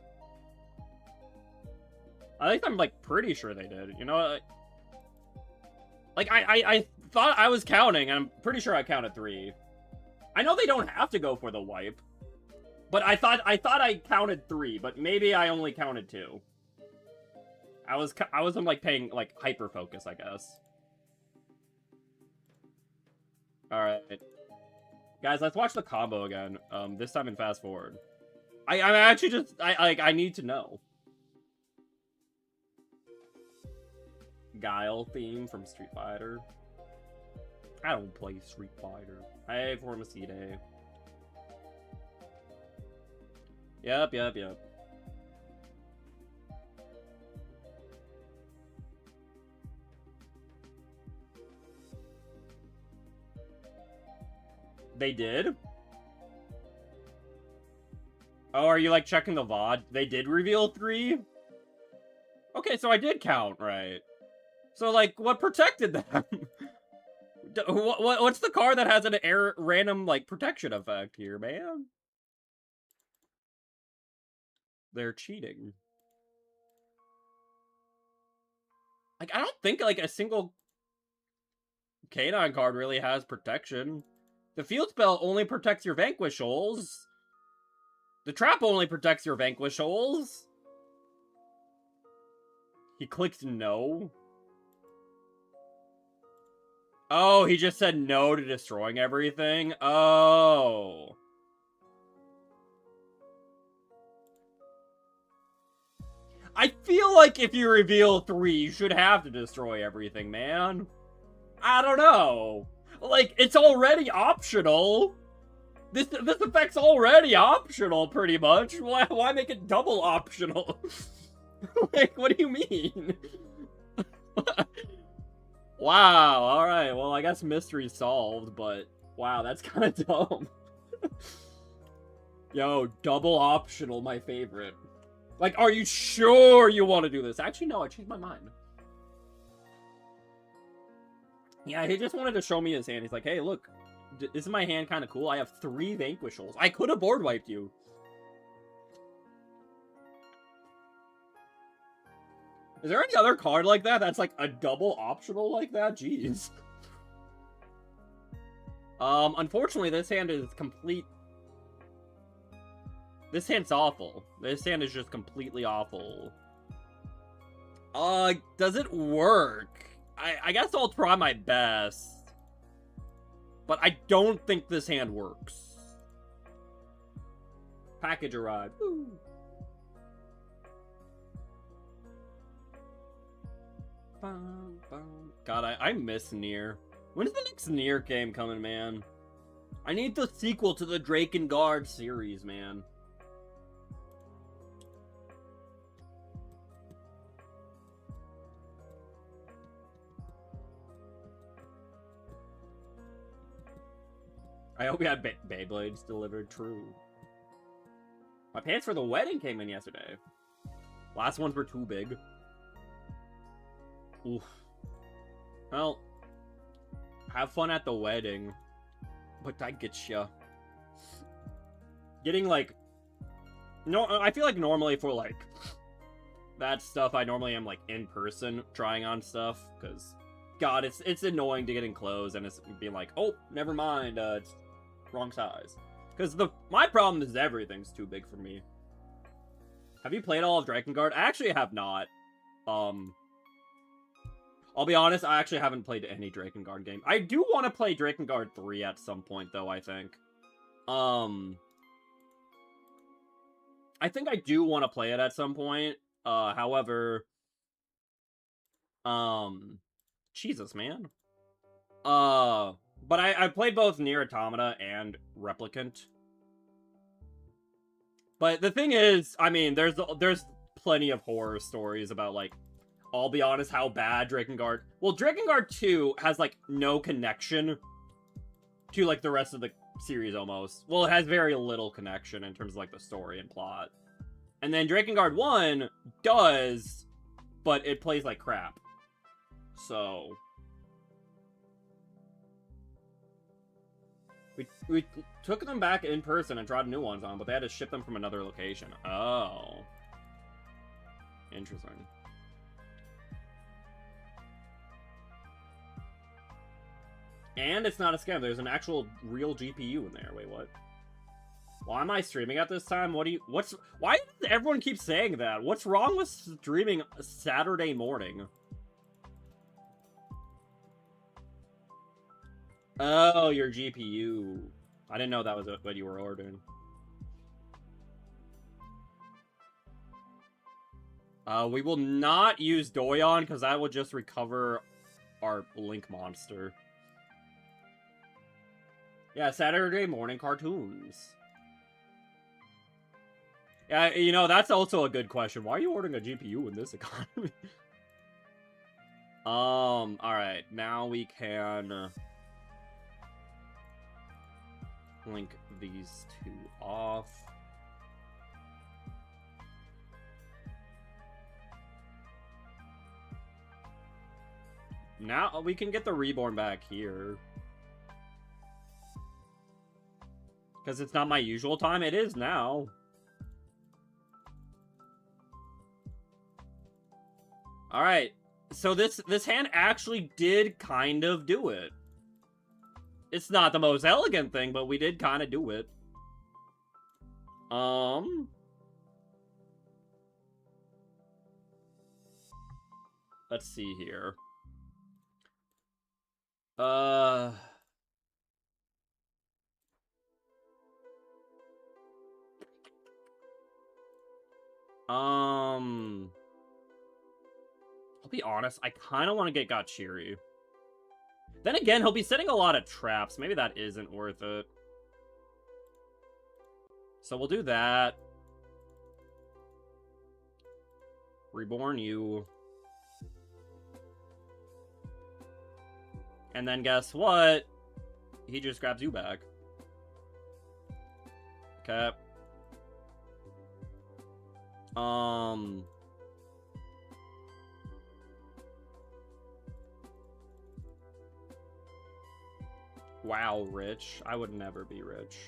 I think I'm, like, pretty sure they did. You know, like, I thought I was counting, and I'm pretty sure I counted 3. I know they don't have to go for the wipe. But I thought I counted 3, but maybe I only counted 2. I was like, paying, like, hyper-focus, I guess. Alright. Guys, let's watch the combo again. This time in fast forward. I'm actually just, I need to know. Guile theme from Street Fighter. I don't play Street Fighter. Hey, Formicide. Yep. They did? Oh, are you, like, checking the VOD? They did reveal 3? Okay, so I did count, right? So, like, what protected them? What's the card that has an random, like, protection effect here, man? They're cheating. Like, I don't think, like, a single Canine card really has protection. The field spell only protects your Vanquish Shoals. The trap only protects your Vanquish Shoals. He clicked no. Oh, he just said no to destroying everything? Oh. I feel like if you reveal 3, you should have to destroy everything, man. I don't know. Like, it's already optional. This effect's already optional, pretty much. Why make it double optional? Like, what do you mean? Wow, alright. Well, I guess mystery solved, but wow, that's kind of dumb. Yo, double optional, my favorite. Like, are you sure you want to do this? Actually, no, I changed my mind. Yeah, he just wanted to show me his hand. He's like, hey, look, isn't my hand kind of cool? I have 3 Vanquishals. I could have board wiped you. Is there any other card like that that's like a double optional like that? Jeez. Unfortunately, this hand is complete. This hand's awful. This hand is just completely awful. Does it work? I guess I'll try my best. But I don't think this hand works. Package arrived. Woo. God, I miss Nier. When's the next Nier game coming, man? I need the sequel to the Drakengard series, man. I hope we had Beyblades delivered. True. My pants for the wedding came in yesterday. Last ones were too big. Oof. Well, have fun at the wedding. But I get ya. Getting, like... No, I feel like normally for, like... that stuff, I normally am, like, in person trying on stuff. Because, God, it's annoying to get in clothes and it's being like, oh, never mind, it's wrong size. Because my problem is everything's too big for me. Have you played all of Drakengard? I actually have not. I'll be honest, I actually haven't played any Drakengard game. I do want to play Drakengard 3 at some point, though, I think. I think I do want to play it at some point. However... Jesus, man. But I played both Nier Automata and Replicant. But the thing is, I mean, there's plenty of horror stories about, like, I'll be honest, how bad Drakengard... Well, Drakengard 2 has, like, no connection to, like, the rest of the series, almost. Well, it has very little connection in terms of, like, the story and plot. And then Drakengard 1 does, but it plays like crap. So... We took them back in person and tried new ones on, but they had to ship them from another location. Oh. Interesting. And it's not a scam. There's an actual real GPU in there. Wait, what? Why am I streaming at this time? Why does everyone keep saying that? What's wrong with streaming Saturday morning? Oh, your GPU. I didn't know that was what you were ordering. We will not use Doyon, because that will just recover our Link monster. Yeah, Saturday morning cartoons. Yeah, you know, that's also a good question. Why are you ordering a GPU in this economy? Alright, now we can... link these two off. Now we can get the Reborn back here. Because it's not my usual time. It is now. Alright. So this hand actually did kind of do it. It's not the most elegant thing, but we did kind of do it. Let's see here. I'll be honest, I kind of want to get Gachiri. Then again, he'll be setting a lot of traps. Maybe that isn't worth it. So we'll do that. Reborn you. And then guess what? He just grabs you back. Okay. Wow, rich. I would never be rich.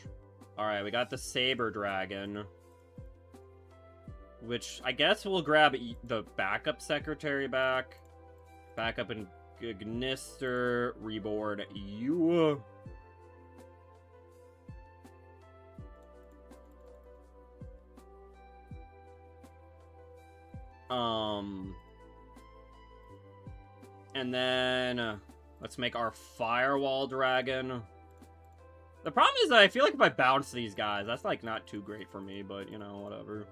Alright, we got the Saber Dragon. Which, I guess we'll grab the backup secretary back. Backup and Gnister. Reborn you. And then let's make our Firewall Dragon. The problem is that I feel like if I bounce these guys, that's like not too great for me, but you know, whatever.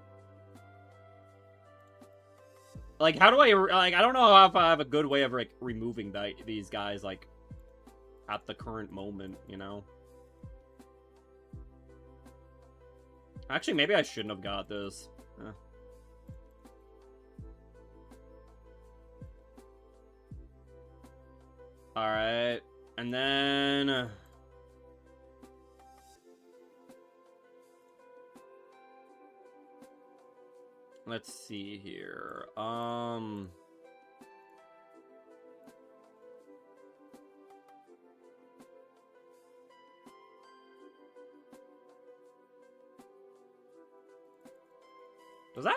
Like, how do I, like, I don't know if I have a good way of, like, removing these guys, like, at the current moment, you know? Actually, maybe I shouldn't have got this. Alright, and then... let's see here. Does that...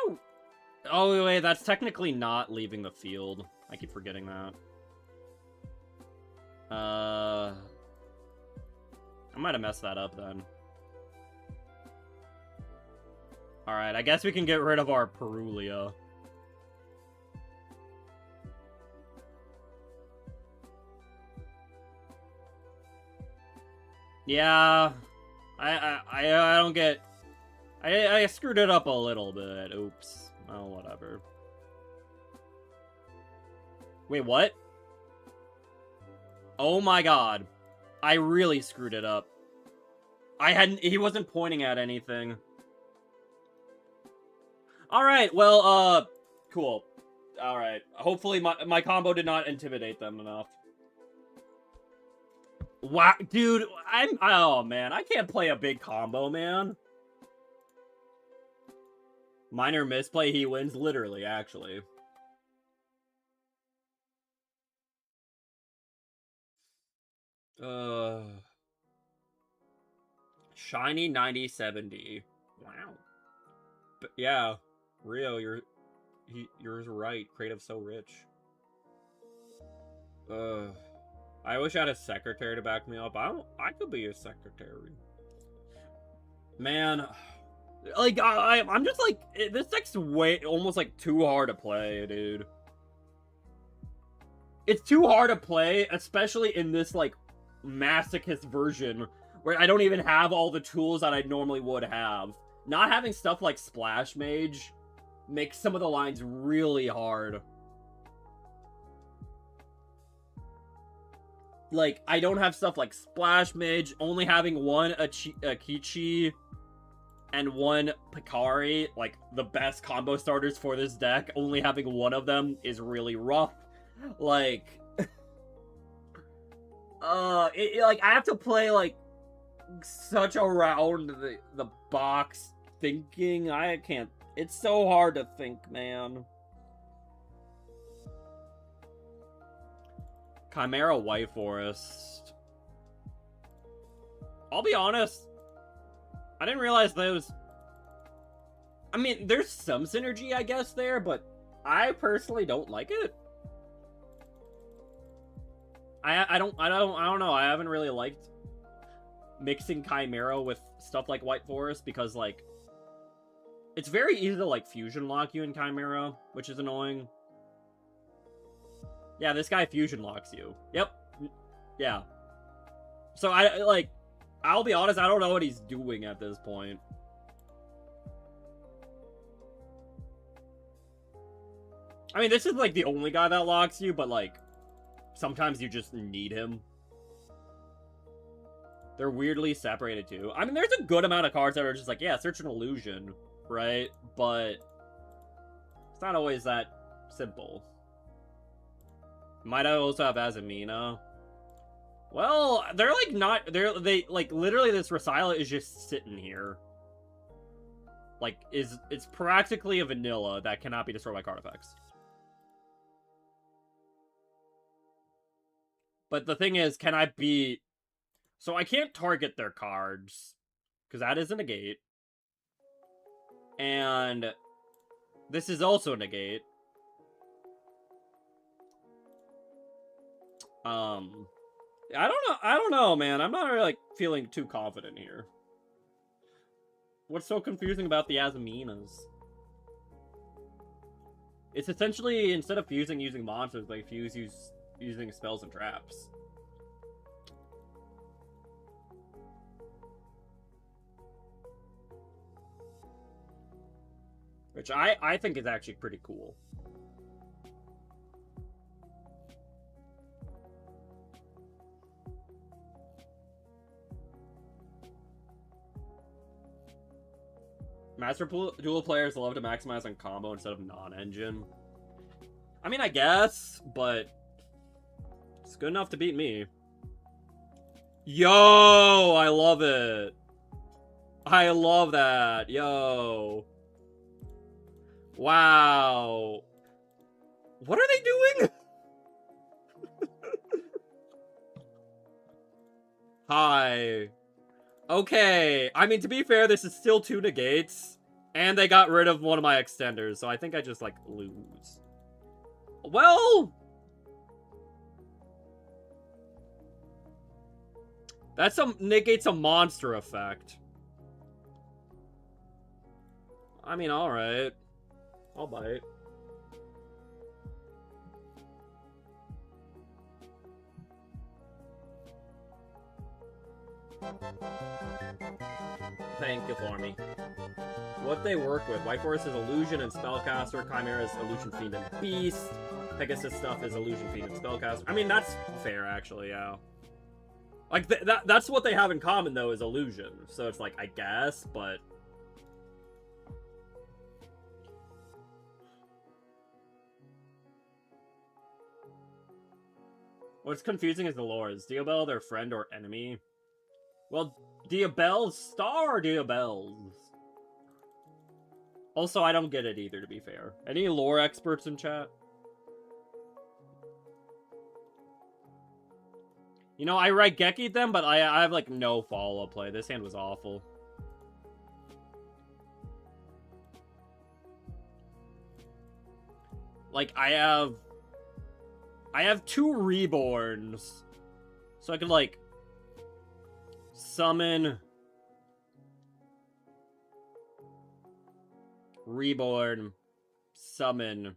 oh, wait, that's technically not leaving the field. I keep forgetting that. I might have messed that up then. Alright, I guess we can get rid of our Perulia. Yeah, I don't get... I screwed it up a little bit. Oops. Oh, whatever. Wait, what? Oh my god. I really screwed it up. He wasn't pointing at anything. Alright, well, cool. Alright. Hopefully my combo did not intimidate them enough. Wow, dude, oh man, I can't play a big combo, man. Minor misplay, he wins, literally, actually. Shiny 9070. Wow. But yeah, Rio, you're right. Creative's so rich. I wish I had a secretary to back me up. I could be a secretary. Man, like I'm just like, this deck's almost like too hard to play, dude. It's too hard to play, especially in this like masochist version where I don't even have all the tools that I normally would have. Not having stuff like Splash Mage makes some of the lines really hard. Like, I don't have stuff like Splash Mage, only having one Akichi and one Picari, like, the best combo starters for this deck, only having one of them is really rough. Like, like, I have to play, like, such around the box thinking. I can't, it's so hard to think, man. Chimera White Forest. I'll be honest, I didn't realize those... I mean, there's some synergy, I guess, there, but I personally don't like it. I don't know. I haven't really liked mixing Chimera with stuff like White Forest because, like, it's very easy to, like, fusion lock you in Chimera, which is annoying. Yeah, this guy fusion locks you. Yep. Yeah. So, I'll be honest, I don't know what he's doing at this point. I mean, this is, like, the only guy that locks you, but, like, sometimes you just need him. They're weirdly separated, too. I mean, there's a good amount of cards that are just like, yeah, search an illusion, right? But it's not always that simple. Might I also have Azamina? Well, they're, like, not... They like, literally, this Reciala is just sitting here. Like, it's practically a vanilla that cannot be destroyed by card effects. But the thing is, can I be... So I can't target their cards, because that is a negate. And this is also a negate. I don't know, man. I'm not really, like, feeling too confident here. What's so confusing about the Azaminas? It's essentially, instead of fusing using monsters, they fuse using spells and traps. Which I think is actually pretty cool. Master Duel players love to maximize on combo instead of non-engine. I mean, I guess, but it's good enough to beat me. Yo, I love it. I love that. Yo. Wow. What are they doing? Hi. Okay. I mean, to be fair, this is still 2 negates. And they got rid of one of my extenders, so I think I just, like, lose. Well... That negates a monster effect. I mean, alright. I'll bite. Thank you for me. What they work with. White Forest is Illusion and Spellcaster. Chimera is Illusion Fiend and Beast. Pegasus stuff is Illusion Fiend and Spellcaster. I mean, that's fair, actually, yeah. Like, that's what they have in common, though, is Illusion. So it's like, I guess, but... What's confusing is the lore. Is Diabell their friend or enemy? Well, Diabell's star Diabells. Also, I don't get it either, to be fair. Any lore experts in chat? You know, I Raigeki'd them, but I have, like, no follow-up play. This hand was awful. Like, I have 2 Reborns. So I could, like, summon... Reborn. Summon.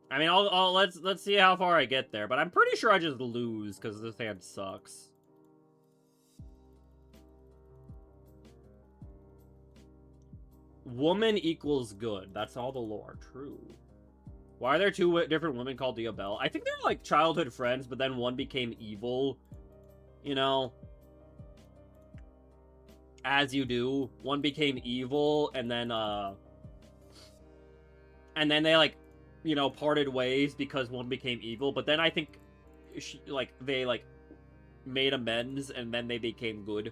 I mean, let's see how far I get there, but I'm pretty sure I just lose because this hand sucks. Woman equals good. That's all the lore. True. Why are there 2 different women called Diabell? I think they're like childhood friends, but then one became evil. You know? As you do. One became evil, and then they, like, you know, parted ways because one became evil. But then I think, they, like, made amends, and then they became good.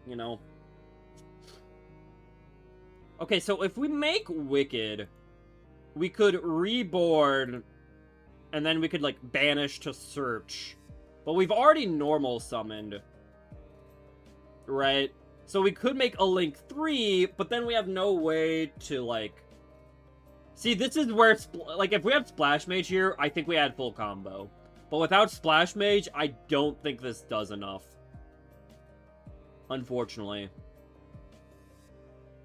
You know? Okay, so if we make Wicked, we could Reborn, and then we could, like, banish to search. But we've already normal summoned. Right? So we could make a Link 3, but then we have no way to, like... See, this is where, like, if we have Splash Mage here, I think we had full combo. But without Splash Mage, I don't think this does enough. Unfortunately.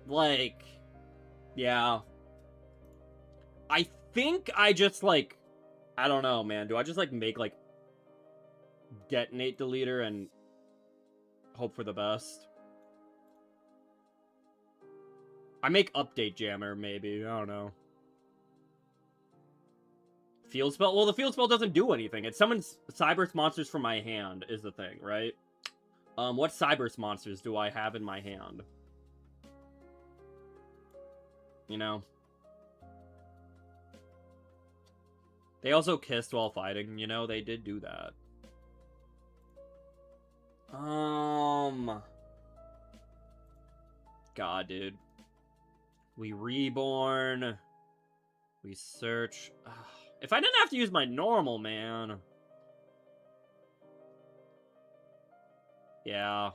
Like... Yeah. I think I just, like... I don't know, man. Do I just, like, make, like... Detonate Deleter and... hope for the best? I make Update Jammer, maybe. I don't know. Field Spell? Well, the Field Spell doesn't do anything. It summons Cyberse monsters from my hand, is the thing, right? What Cyberse monsters do I have in my hand? You know? They also kissed while fighting, you know? They did do that. God, dude. We Reborn. We search. If I didn't have to use my normal, man. Yeah.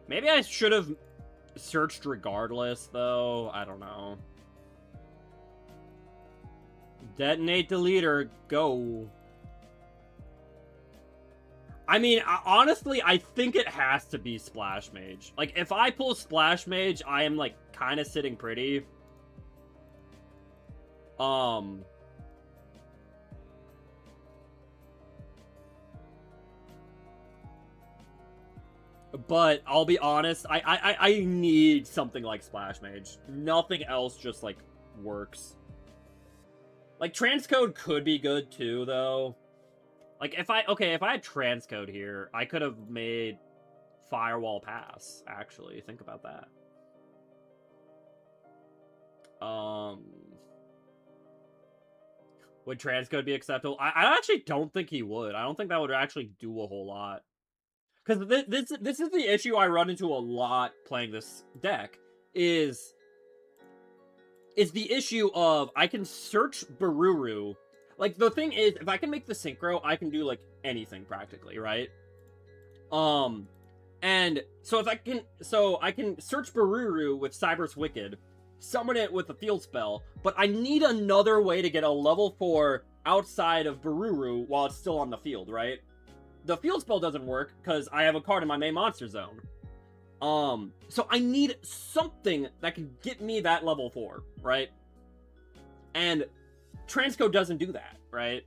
Maybe I should have searched regardless, though. I don't know. Detonate the leader. Go. I mean, honestly, I think it has to be Splash Mage. Like, if I pull Splash Mage, I am, like, kind of sitting pretty. But I'll be honest, I need something like Splash Mage. Nothing else just, like, works. Like, Transcode could be good, too, though. Like, if I had Transcode here, I could have made Firewall pass, actually. Think about that. Would Transcode be acceptable? I actually don't think he would. I don't think that would actually do a whole lot. Because this is the issue I run into a lot playing this deck, is the issue of I can search Bururu. Like, the thing is, if I can make the Synchro, I can do, like, anything, practically, right? And so if I can... So I can search Bururu with Cyber's Wicked, summon it with a field spell, but I need another way to get a level 4 outside of Bururu while it's still on the field, right? The field spell doesn't work, because I have a card in my main monster zone. So I need something that can get me that level 4, right? And Transcode doesn't do that, right?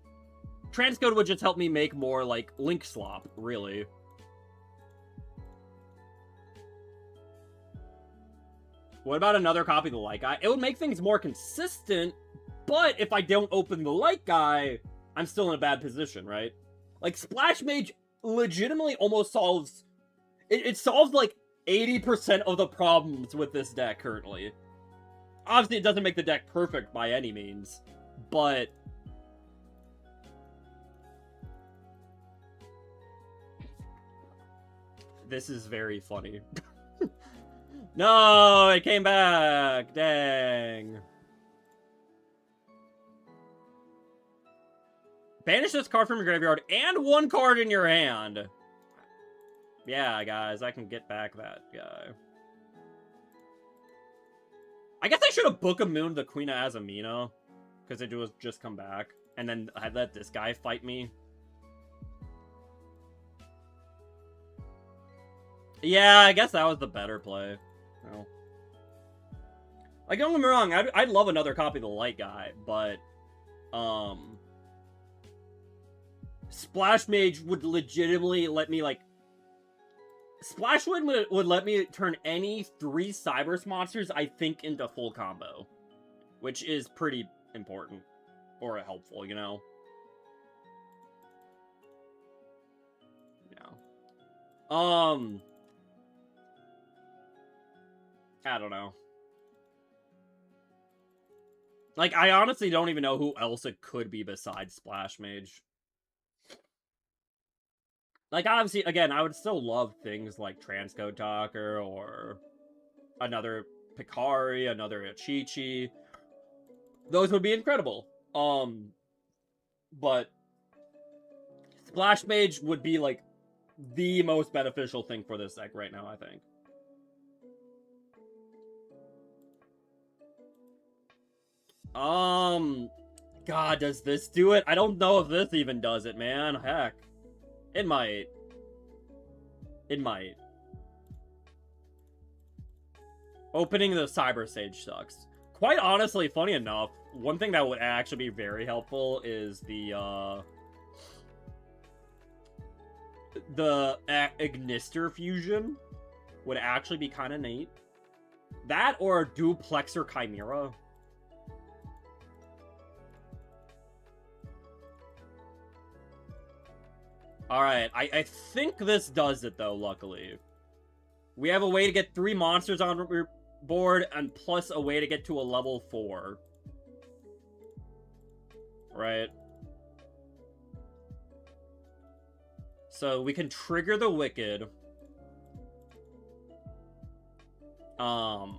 Transcode would just help me make more, like, Link Slop, really. What about another copy of the Light Guy? It would make things more consistent, but if I don't open the Light Guy, I'm still in a bad position, right? Like, Splash Mage legitimately almost solves... It solves, like, 80% of the problems with this deck currently. Obviously, it doesn't make the deck perfect by any means, but... This is very funny. No, it came back! Dang. Banish this card from your graveyard and one card in your hand. Yeah, guys, I can get back that guy. I guess I should have Book of Moon the Queen of Azamina, because it was just come back. And then I let this guy fight me. Yeah, I guess that was the better play. No. Like, don't get me wrong, I'd love another copy of the Light Guy, but... Splash Mage would legitimately let me, like... Splash would let me turn any 3 Cybers monsters, I think, into full combo. Which is pretty important. Or helpful, you know? Yeah. I don't know. Like, I honestly don't even know who else it could be besides Splash Mage. Like, obviously, again, I would still love things like Transcode Talker, or another Picari, another Achichi. Those would be incredible. But Splash Mage would be, like, the most beneficial thing for this deck right now, I think. God, does this do it? I don't know if this even does it, man. Heck. It might. It might. Opening the Cyber Sage sucks. Quite honestly, funny enough, one thing that would actually be very helpful is the Ignister fusion would actually be kind of neat. That or Duplexer Chimera. Alright, I think this does it, though, luckily. We have a way to get 3 monsters on your board, and plus a way to get to a level 4. Right? So we can trigger the Wicked. So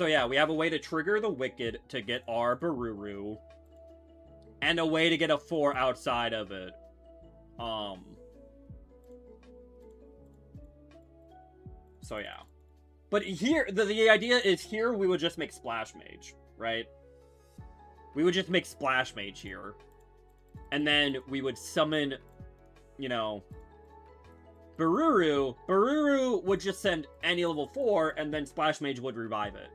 yeah, we have a way to trigger the Wicked to get our Bururu. And a way to get a 4 outside of it. So yeah. But here, the idea is here we would just make Splash Mage, right? We would just make Splash Mage here. And then we would summon, you know, Bururu. Bururu would just send any level 4, and then Splash Mage would revive it.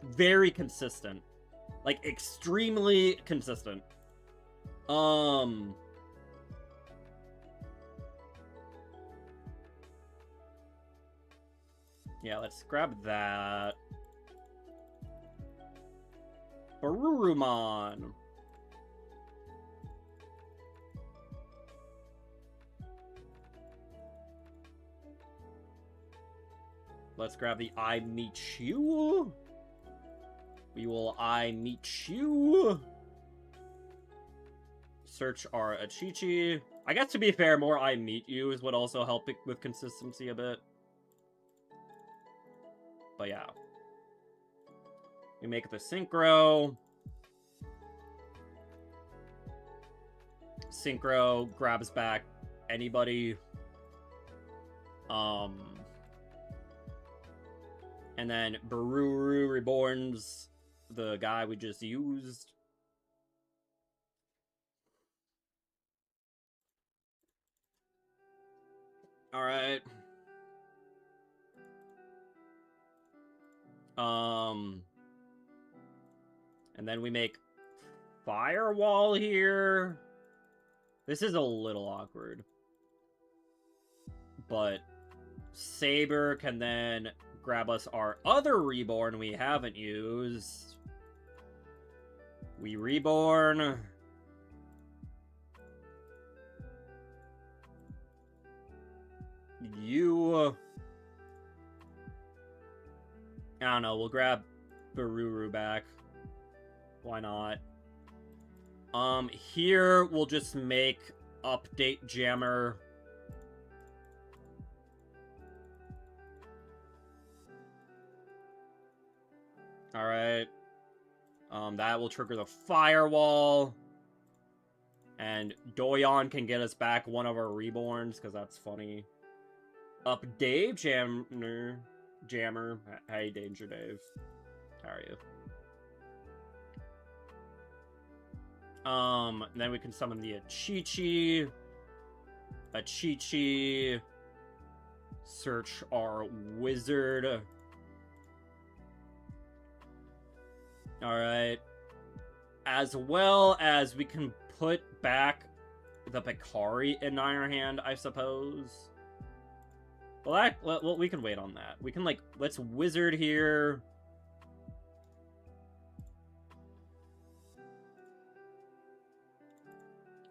Very consistent. Like, extremely consistent. Yeah, let's grab that. Bururumon. Let's grab the I Meet You. We will I Meet You. Search our Achichi. I guess to be fair, more I Meet Yous would also help it with consistency a bit. But yeah. We make the Synchro. Synchro grabs back anybody. And then Bururu reborns the guy we just used. Alright. And then we make Firewall here. This is a little awkward. But Saber can then grab us our other Reborn we haven't used. We Reborn. You... I don't know, we'll grab Bururu back. Why not? Here we'll just make Update Jammer. Alright. That will trigger the Firewall. And Doyon can get us back one of our Reborns, because that's funny. Update Jammer. Hey, Danger Dave. How are you? Then we can summon the Achichi. Achichi. Search our wizard. Alright. As well as we can put back the Picari in our hand, I suppose. Well, we can wait on that. We can, like, let's wizard here.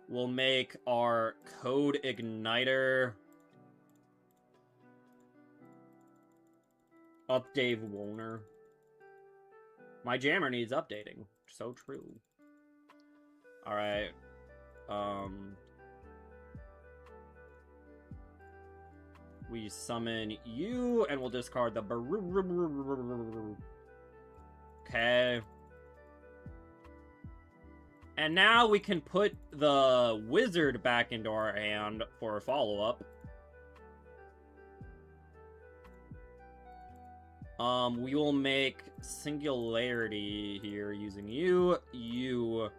We'll make our Code Igniter. Update Woner. My Jammer needs updating. So true. Alright. We summon you, and we'll discard the... Okay. And now we can put the wizard back into our hand for a follow-up. We will make Singularity here using you. You.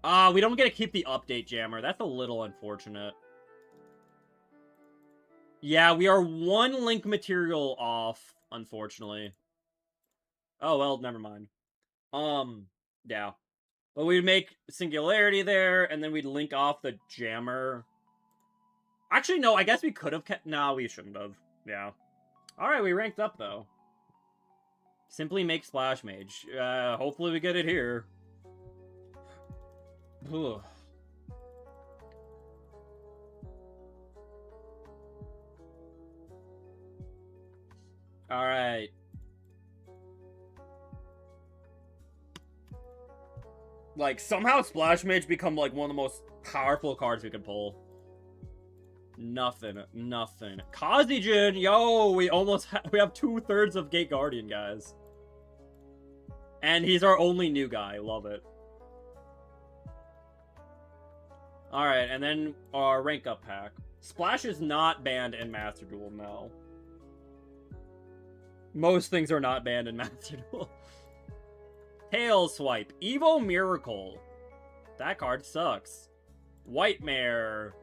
We don't get to keep the Update Jammer. That's a little unfortunate. Yeah, we are one link material off, unfortunately. Oh, well, never mind. Yeah. But we'd make Singularity there, and then we'd link off the Jammer. Actually, no, I guess we could have kept... No, we shouldn't have. Yeah. Alright, we ranked up, though. Simply make Splash Mage. Hopefully we get it here. Ugh. Alright. Like, somehow Splash Mage become, like, one of the most powerful cards we could pull. Nothing. Nothing. Kazijin! Yo, we have 2/3 of Gate Guardian, guys. And he's our only new guy. Love it. Alright, and then our rank up pack. Splash is not banned in Master Duel, no. Most things are not banned in Master Duel. Tail Swipe. Evo Miracle. That card sucks. White Mare.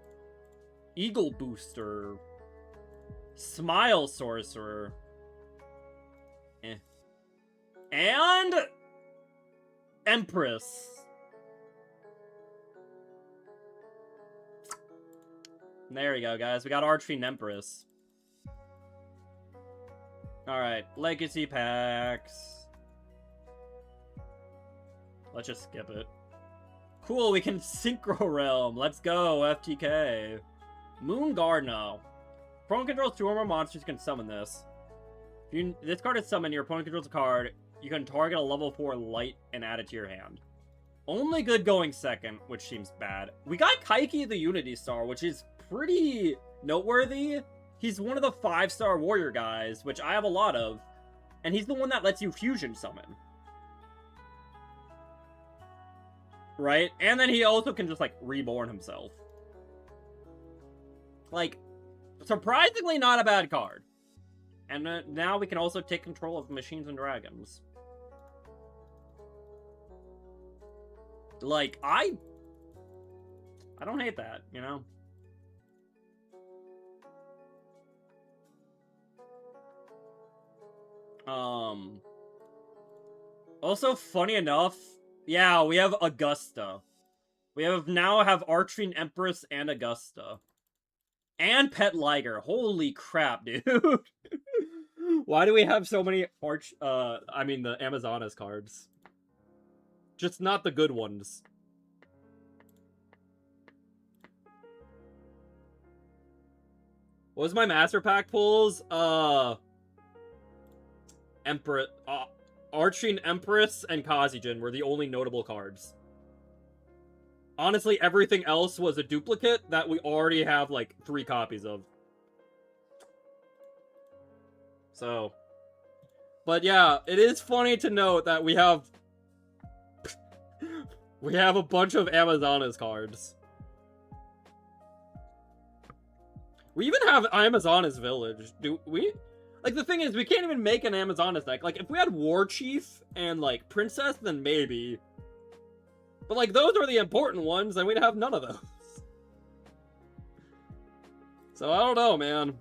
Eagle Booster. Smile Sorcerer. And Empress. There we go, guys. We got Archfiend Empress. Alright, Legacy Packs. Let's just skip it. Cool, we can Synchro Realm. Let's go, FTK. Moon Gardener. Opponent controls 2 or more monsters, can summon this. This card is summoned, your opponent controls a card. You can target a level 4 light and add it to your hand. Only good going second, which seems bad. We got Kaiki the Unity Star, which is pretty noteworthy. He's one of the 5-star warrior guys, which I have a lot of. And he's the one that lets you fusion summon. Right? And then he also can just, like, reborn himself. Like, surprisingly not a bad card. And now we can also take control of Machines and Dragons. Like, I don't hate that, you know? Also, funny enough, yeah, we have Augusta. We now have Archfiend Empress and Augusta. And Pet Liger. Holy crap, dude. Why do we have so many the Amazonas cards? Just not the good ones. What was my Master Pack pulls? Empress, Archfiend Empress and Kazijin were the only notable cards. Honestly, everything else was a duplicate that we already have, like, 3 copies of. So. But yeah, it is funny to note that we have... we have a bunch of Amazonas cards. We even have Amazonas Village. Do we? Like, the thing is, we can't even make an Amazonas deck. Like, if we had War Chief and, like, Princess, then maybe. But, like, those are the important ones, and we'd have none of those. So, I don't know, man.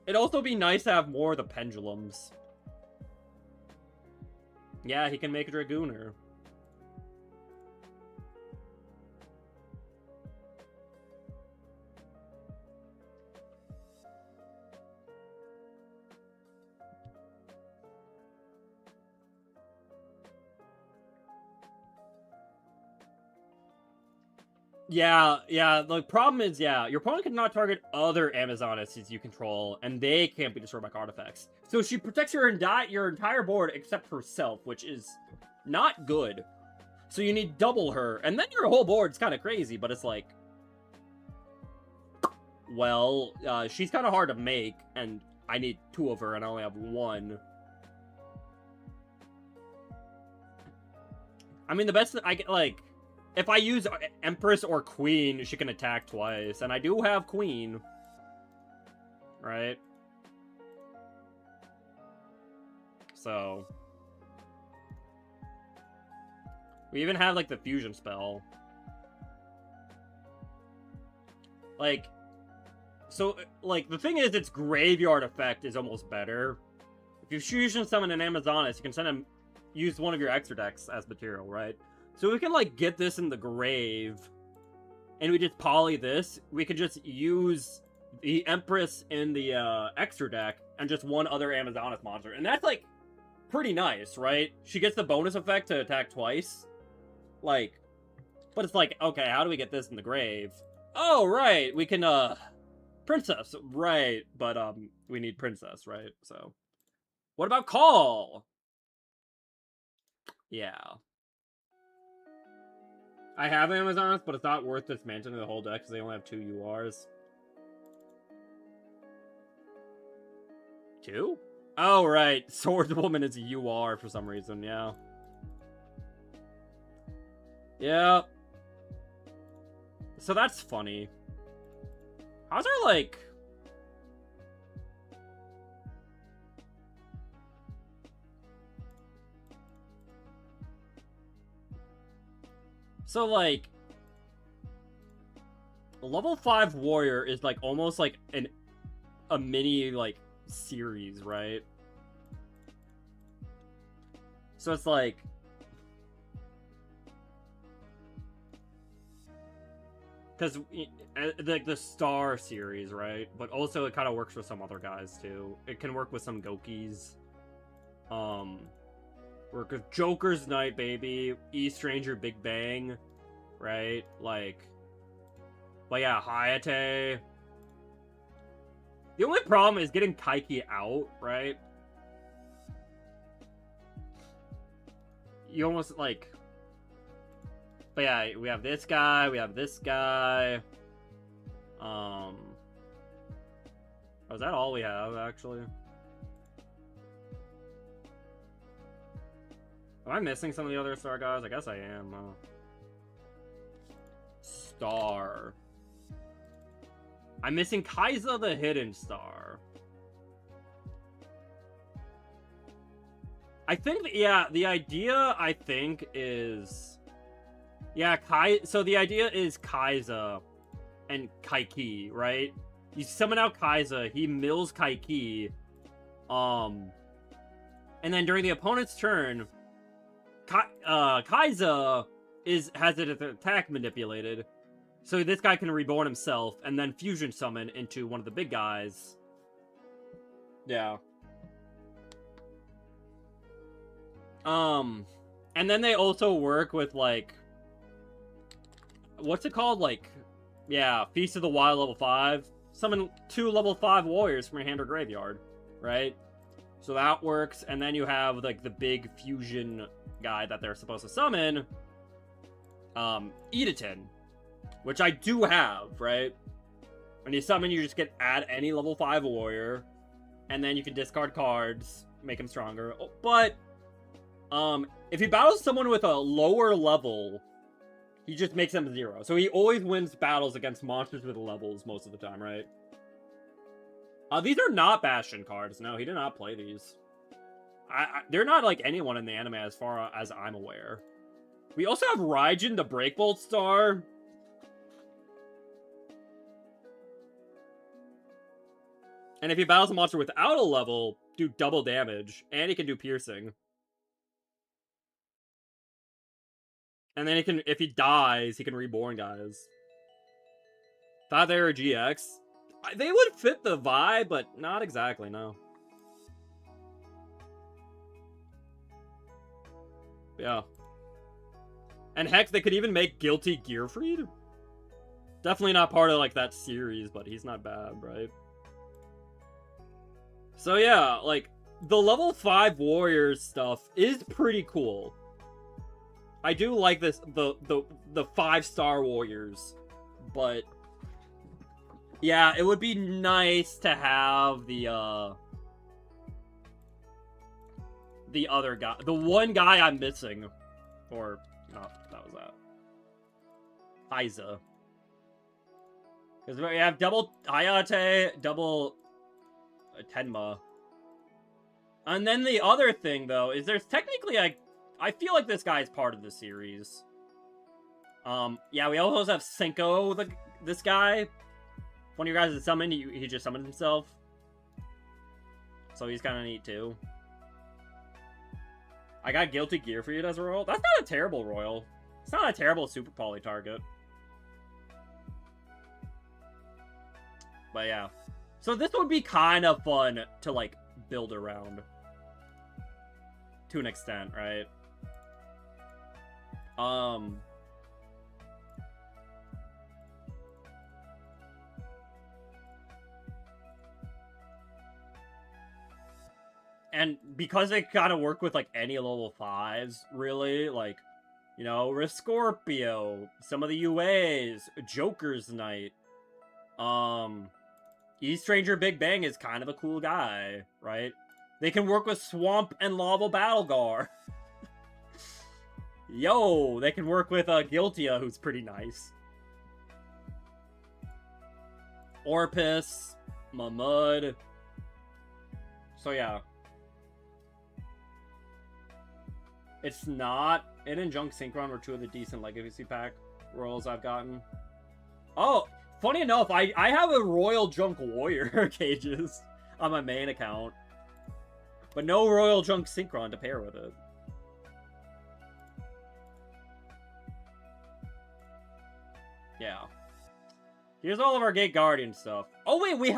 It'd also be nice to have more of the Pendulums. Yeah, he can make a Dragooner. Yeah, the problem is, yeah, your opponent cannot target other Amazonas you control, and they can't be destroyed by card effects. So she protects your entire board except herself, which is not good. So you need double her, and then your whole board's kind of crazy, but it's like... Well, she's kind of hard to make, and I need 2 of her, and I only have 1. I mean, the best that I get, like... If I use Empress or Queen, she can attack twice. And I do have Queen. Right? So. We even have, like, the fusion spell. Like. So, like, the thing is, its graveyard effect is almost better. If you fusion summon an Amazonas, you can send him... Use one of your extra decks as material, right? So we can, like, get this in the grave, and we just poly this. We could just use the Empress in the extra deck, and just one other Amazonas monster. And that's, like, pretty nice, right? She gets the bonus effect to attack twice. Like, but it's like, okay, how do we get this in the grave? Oh, right, we can, Princess, right, but, we need Princess, right? So, what about Call? Yeah. I have Amazons, but it's not worth dismantling the whole deck because they only have 2 URs. 2? Oh, right. Swordswoman is a UR for some reason, yeah. Yeah. So that's funny. How's there, like... So, like... A level 5 warrior is, like, almost like a mini, like, series, right? So it's like... Because, like, the Star series, right? But also it kind of works for some other guys, too. It can work with some Gokis. Work with Joker's Night, baby. E-Stranger Big Bang, right? Like... But yeah, Hayate. The only problem is getting Kaiki out, right? You almost, like... But yeah, we have this guy, we have this guy. Oh, is that all we have, actually? Am I missing some of the other Star guys? I guess I am, Star. I'm missing Kaiza the Hidden Star. I think, yeah, the idea, I think, is... Yeah, so the idea is Kaiza and Kaiki, right? You summon out Kaiza, he mills Kaiki, and then during the opponent's turn, Kaiza has its attack manipulated, so this guy can reborn himself and then fusion summon into one of the big guys. Yeah. And then they also work with, like... What's it called? Like, yeah, Feast of the Wild level 5. Summon 2 level 5 warriors from your hand or graveyard, right? So that works, and then you have, like, the big fusion guy that they're supposed to summon. Edatin. Which I do have, right? When you summon, you just add any level 5 warrior, and then you can discard cards, make him stronger. But, if he battles someone with a lower level... He just makes them 0. So he always wins battles against monsters with levels most of the time, right? These are not Bastion cards. No, he did not play these. They're not like anyone in the anime as far as I'm aware. We also have Raijin, the Breakbolt Star. And if he battles a monster without a level, do double damage. And he can do piercing. And then he can, if he dies, he can reborn guys. Thought they were GX. They would fit the vibe, but not exactly, no. Yeah. And heck, they could even make Guilty Gearfried. Definitely not part of, like, that series, but he's not bad, right? So yeah, like, the level 5 warriors stuff is pretty cool. I do like this, the 5-star warriors, but yeah, it would be nice to have the other guy, the one guy I'm missing, or no, that was that, Kaiza, because we have double Hayate, double Tenma, and then the other thing though is there's technically I feel like this guy is part of the series. Yeah, we also have Senko, this guy. One of your guys is summoned, he just summoned himself. So he's kind of neat, too. I got Guilty Gearfried as a royal. That's not a terrible royal. It's not a terrible Super Poly target. But yeah. So this would be kind of fun to, like, build around. To an extent, right? And because they kind of work with, like, any level 5s, really, like, You know, Scorpio, some of the UAs, Joker's Knight. East Ranger Big Bang is kind of a cool guy, right? They can work with Swamp and Lava Battlegar. Yo, they can work with Guiltia, who's pretty nice. Orpus, Mahmud. So yeah. It's not... It and Junk Synchron were two of the decent Legacy Pack rolls I've gotten. Oh, funny enough, I have a Royal Junk Warrior cages on my main account. But no Royal Junk Synchron to pair with it. Yeah. Here's all of our Gate Guardian stuff. Oh wait, we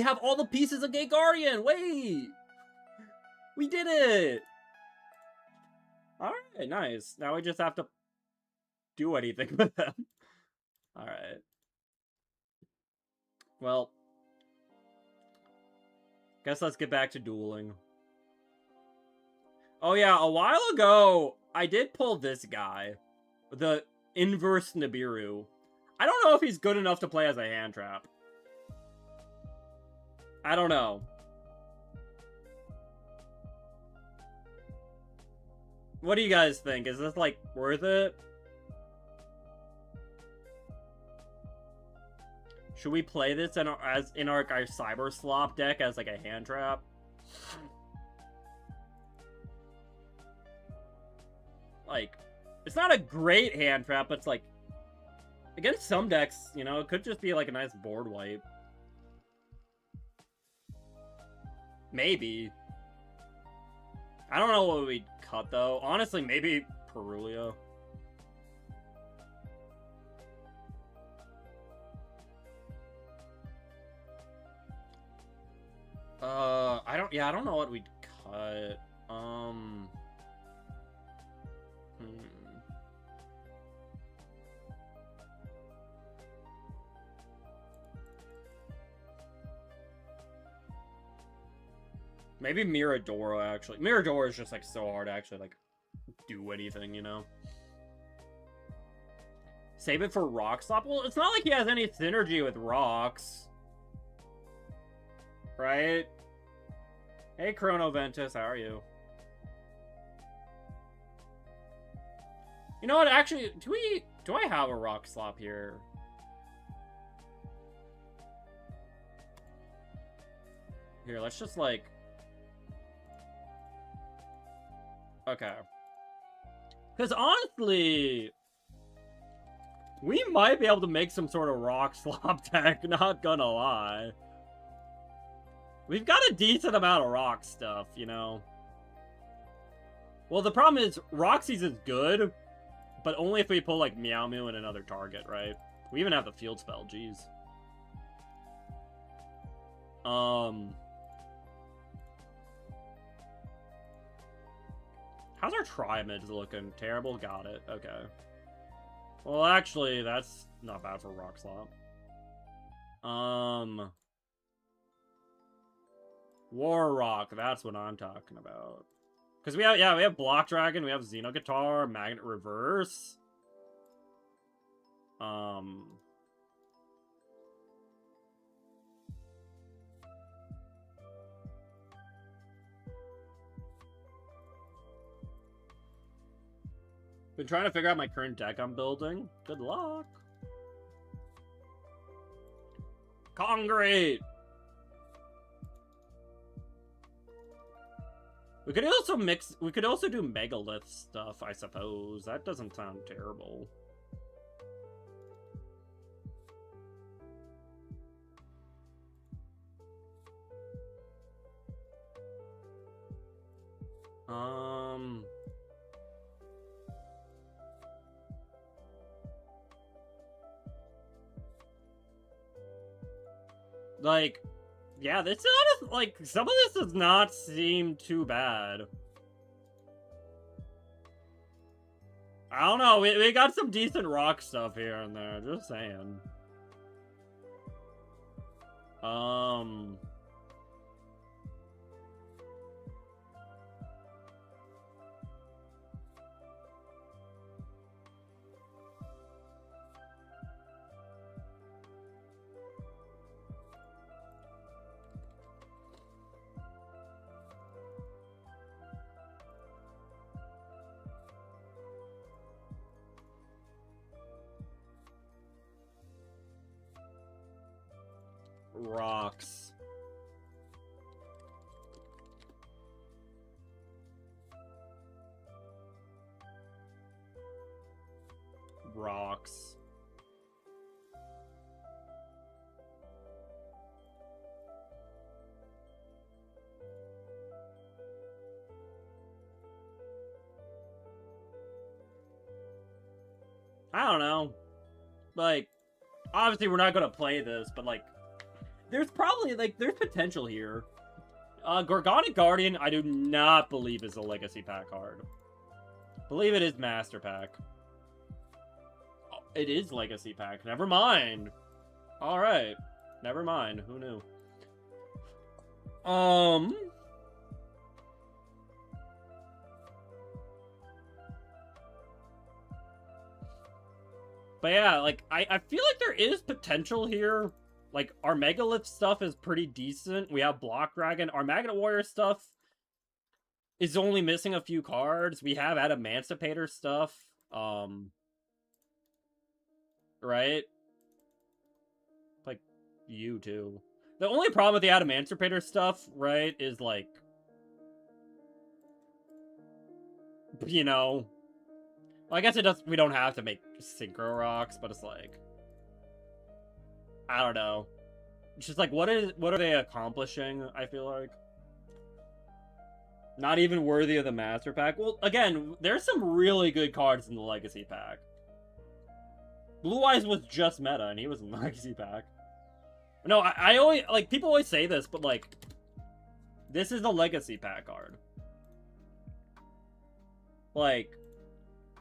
have all the pieces of Gate Guardian. Wait, we did it. All right, nice. Now we just have to do anything with them. All right. Well, guess let's get back to dueling. Oh yeah, a while ago I did pull this guy, the inverse Nibiru. I don't know if he's good enough to play as a hand trap. I don't know. What do you guys think? Is this, like, worth it? Should we play this in our Cyber Slop deck as, like, a hand trap? Like, it's not a great hand trap, but it's, like, against some decks, you know, it could just be, like, a nice board wipe. Maybe. I don't know what we'd cut, though. Honestly, maybe Perulio. I don't know what we'd cut. Maybe Miradoro, actually. Miradoro is just, like, so hard to actually, like, do anything, you know? Save it for Rock Slop? Well, it's not like he has any synergy with Rocks. Right? Hey, Chrono Ventus, how are you? You know what, actually, do I have a Rock Slop here? Here, let's just, like... Okay. Because honestly, we might be able to make some sort of Rock Slop deck, not gonna lie. We've got a decent amount of rock stuff, you know? Well, the problem is, Roxy's is good, but only if we pull, like, Meow Mew and another target, right? We even have the field spell, jeez. How's our Tri-Mids looking? Terrible? Got it. Okay. Well, actually, that's not bad for Rock Slop. War Rock, that's what I'm talking about. Because we have Block Dragon, we have Xeno Guitar, Magnet Reverse. Been trying to figure out my current deck I'm building. Good luck. Concrete! We could also do Megalith stuff, I suppose. That doesn't sound terrible. Like, yeah, this is like, some of this does not seem too bad. I don't know, we got some decent rock stuff here and there, just saying. Rocks. Rocks. I don't know. Like, obviously we're not gonna play this, but like, there's probably, like, there's potential here. Gorgonic Guardian, I do not believe is a Legacy Pack card. I believe it is Master Pack. Oh, it is Legacy Pack. Never mind. Alright. Never mind. Who knew? But yeah, like, I feel like there is potential here. Like, our Megalith stuff is pretty decent. We have Block Dragon. Our Magnet Warrior stuff is only missing a few cards. We have Adamantipator stuff. Right? Like, you too. The only problem with the Adamantipator stuff, right, is like, you know, I guess it does. We don't have to make Synchro Rocks, but it's like, I don't know. It's just like, what are they accomplishing? I feel like not even worthy of the Master Pack. Well, again, there's some really good cards in the Legacy Pack. Blue Eyes was just meta, and he was in the Legacy Pack. No, I always, like, people always say this, but like, this is the Legacy Pack card. Like,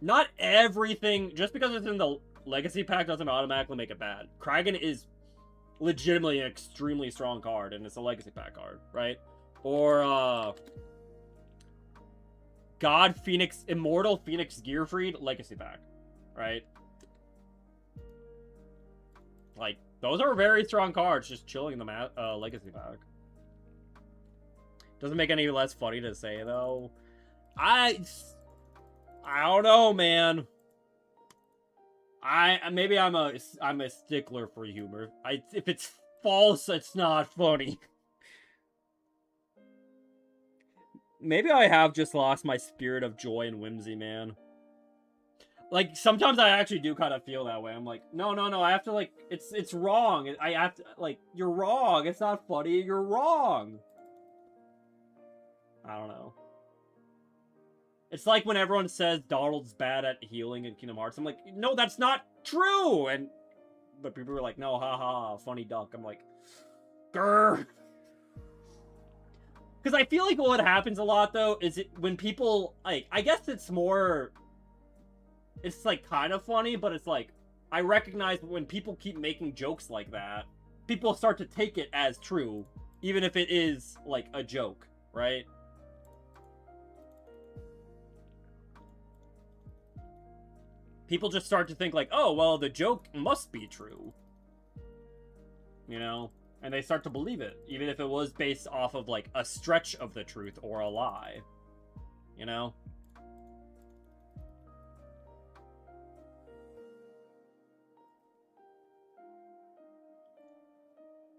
not everything, just because it's in the Legacy Pack doesn't automatically make it bad. Kragan is legitimately an extremely strong card, and it's a Legacy Pack card, right? Or, God Phoenix, Immortal Phoenix Gearfried, Legacy Pack, right? Like, those are very strong cards, just chilling in the Legacy Pack. Doesn't make any less funny to say, though. I don't know, man. Maybe I'm a stickler for humor. If it's false, it's not funny. Maybe I have just lost my spirit of joy and whimsy, man. Like, sometimes I actually do kind of feel that way. I'm like, no, I have to, like, it's wrong. I have to, like, you're wrong. It's not funny. You're wrong. I don't know. It's like when everyone says Donald's bad at healing in Kingdom Hearts. I'm like, no, that's not true. But people were like, no, haha, funny duck. I'm like, grr. Because I feel like what happens a lot, though, is when people, like, I guess it's more, it's, like, kind of funny, but it's like, I recognize when people keep making jokes like that, people start to take it as true, even if it is, like, a joke, right? People just start to think like, oh, well, the joke must be true. You know? And they start to believe it, even if it was based off of, like, a stretch of the truth or a lie. You know?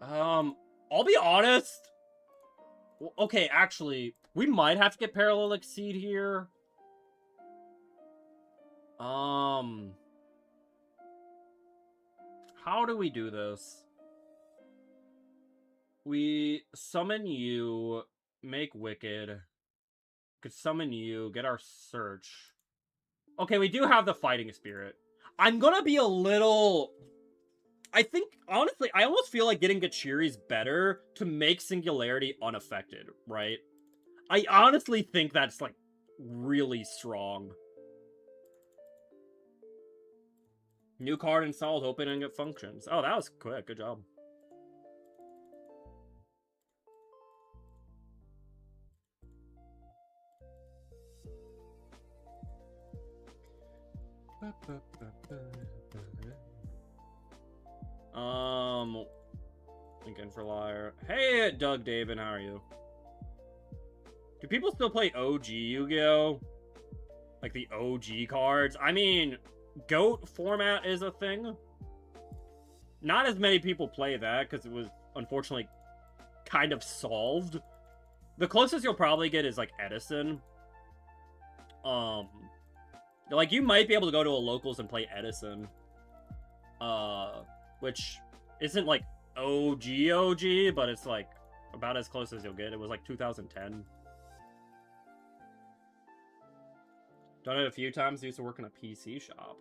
I'll be honest. Well, okay, actually, we might have to get Parallel Exceed here. How do we do this? We summon you, make Wicked. Could summon you, get our search. Okay, we do have the Fighting Spirit. I'm gonna be a little... I think, honestly, I almost feel like getting Gachiri's better to make Singularity unaffected, right? I honestly think that's, like, really strong. New card installed, opening it functions. Oh, that was quick. Good job. Lincoln for Liar. Hey, Doug David, how are you? Do people still play OG Yu-gi-Oh? Like the OG cards? I mean, GOAT format is a thing. Not as many people play that because it was unfortunately kind of solved. The closest you'll probably get is like Edison. Like you might be able to go to a locals and play Edison. Which isn't like OG, but it's like about as close as you'll get. It was like 2010. Done it a few times. Used to work in a PC shop.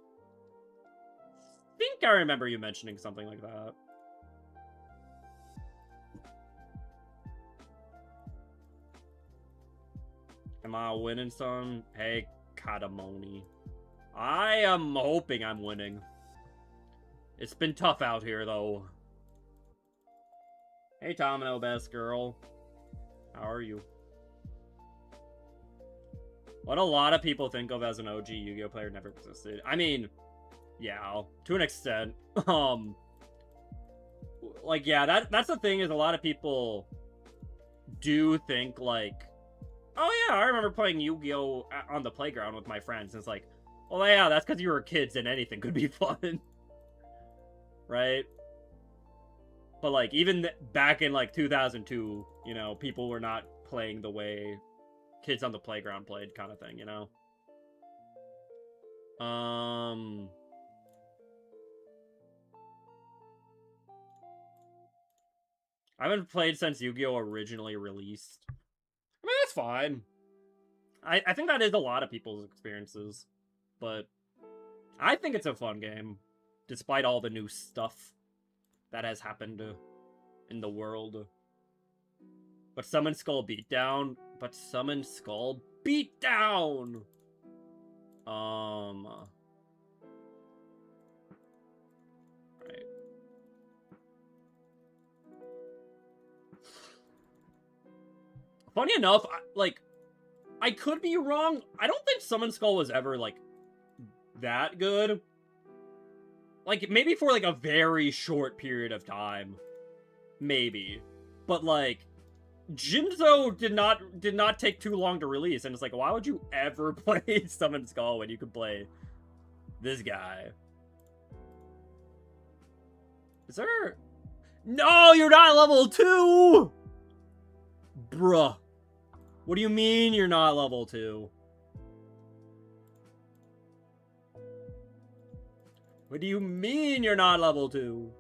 Think I remember you mentioning something like that. Am I winning some? Hey, Katamoni. I am hoping I'm winning. It's been tough out here, though. Hey, Domino Best Girl. How are you? What a lot of people think of as an OG Yu-Gi-Oh player never existed. I mean, yeah, to an extent. Like, yeah, that's the thing is a lot of people do think, like, oh yeah, I remember playing Yu-Gi-Oh on the playground with my friends. And it's like, well, yeah, that's because you were kids and anything could be fun. Right? But, like, even back in, like, 2002, you know, people were not playing the way kids on the playground played, kind of thing, you know? I haven't played since Yu-Gi-Oh originally released. I mean, that's fine. I think that is a lot of people's experiences. But I think it's a fun game, despite all the new stuff that has happened in the world. But Summon Skull Beatdown. But Summon Skull Beatdown! Right. Funny enough, I could be wrong. I don't think Summon Skull was ever, like, that good. Like, maybe for, like, a very short period of time. Maybe. But, like, Jinzo did not take too long to release, and it's like, why would you ever play Summon Skull when you could play this guy? Is there... No, you're not level 2! Bruh. What do you mean you're not level 2? What do you mean you're not level 2?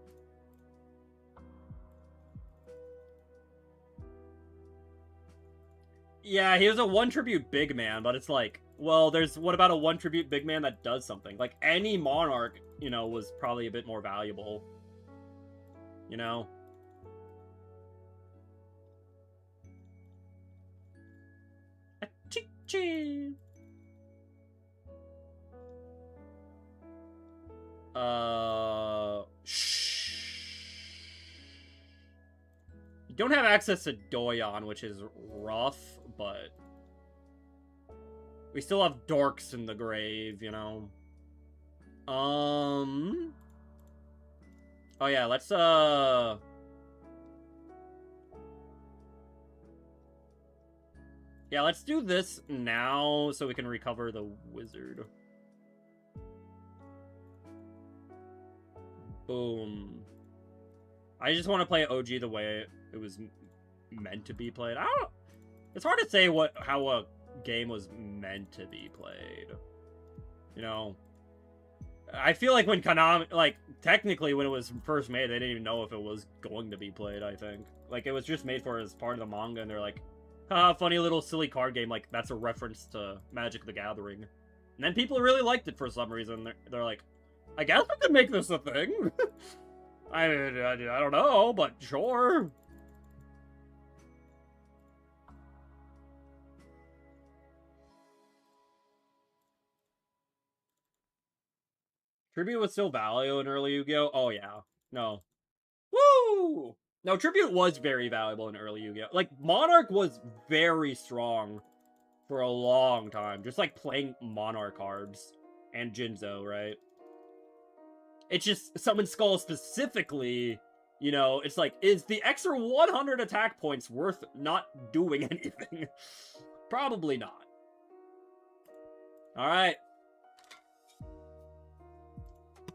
Yeah, he was a 1 tribute big man, but it's like, well, what about a 1 tribute big man that does something? Like, any Monarch, you know, was probably a bit more valuable. You know? Chee. You don't have access to Doyon, which is rough, but we still have dorks in the grave, you know. Oh yeah, let's yeah, let's do this now so we can recover the wizard. Boom. I just want to play OG the way it was meant to be played. It's hard to say how a game was meant to be played. You know? I feel like when Konami, like, technically when it was first made, they didn't even know if it was going to be played, I think. Like, it was just made for as part of the manga, and they're like, haha, funny little silly card game, like, that's a reference to Magic the Gathering. And then people really liked it for some reason. They're like, I guess we could make this a thing. I don't know, but sure. Tribute was still valuable in early Yu-Gi-Oh! Oh, yeah. No. Woo! No, Tribute was very valuable in early Yu-Gi-Oh! Like, Monarch was very strong for a long time. Just, like, playing Monarch cards. And Jinzo, right? It's just, Summon Skull specifically, you know, it's like, is the extra 100 attack points worth not doing anything? Probably not. Alright.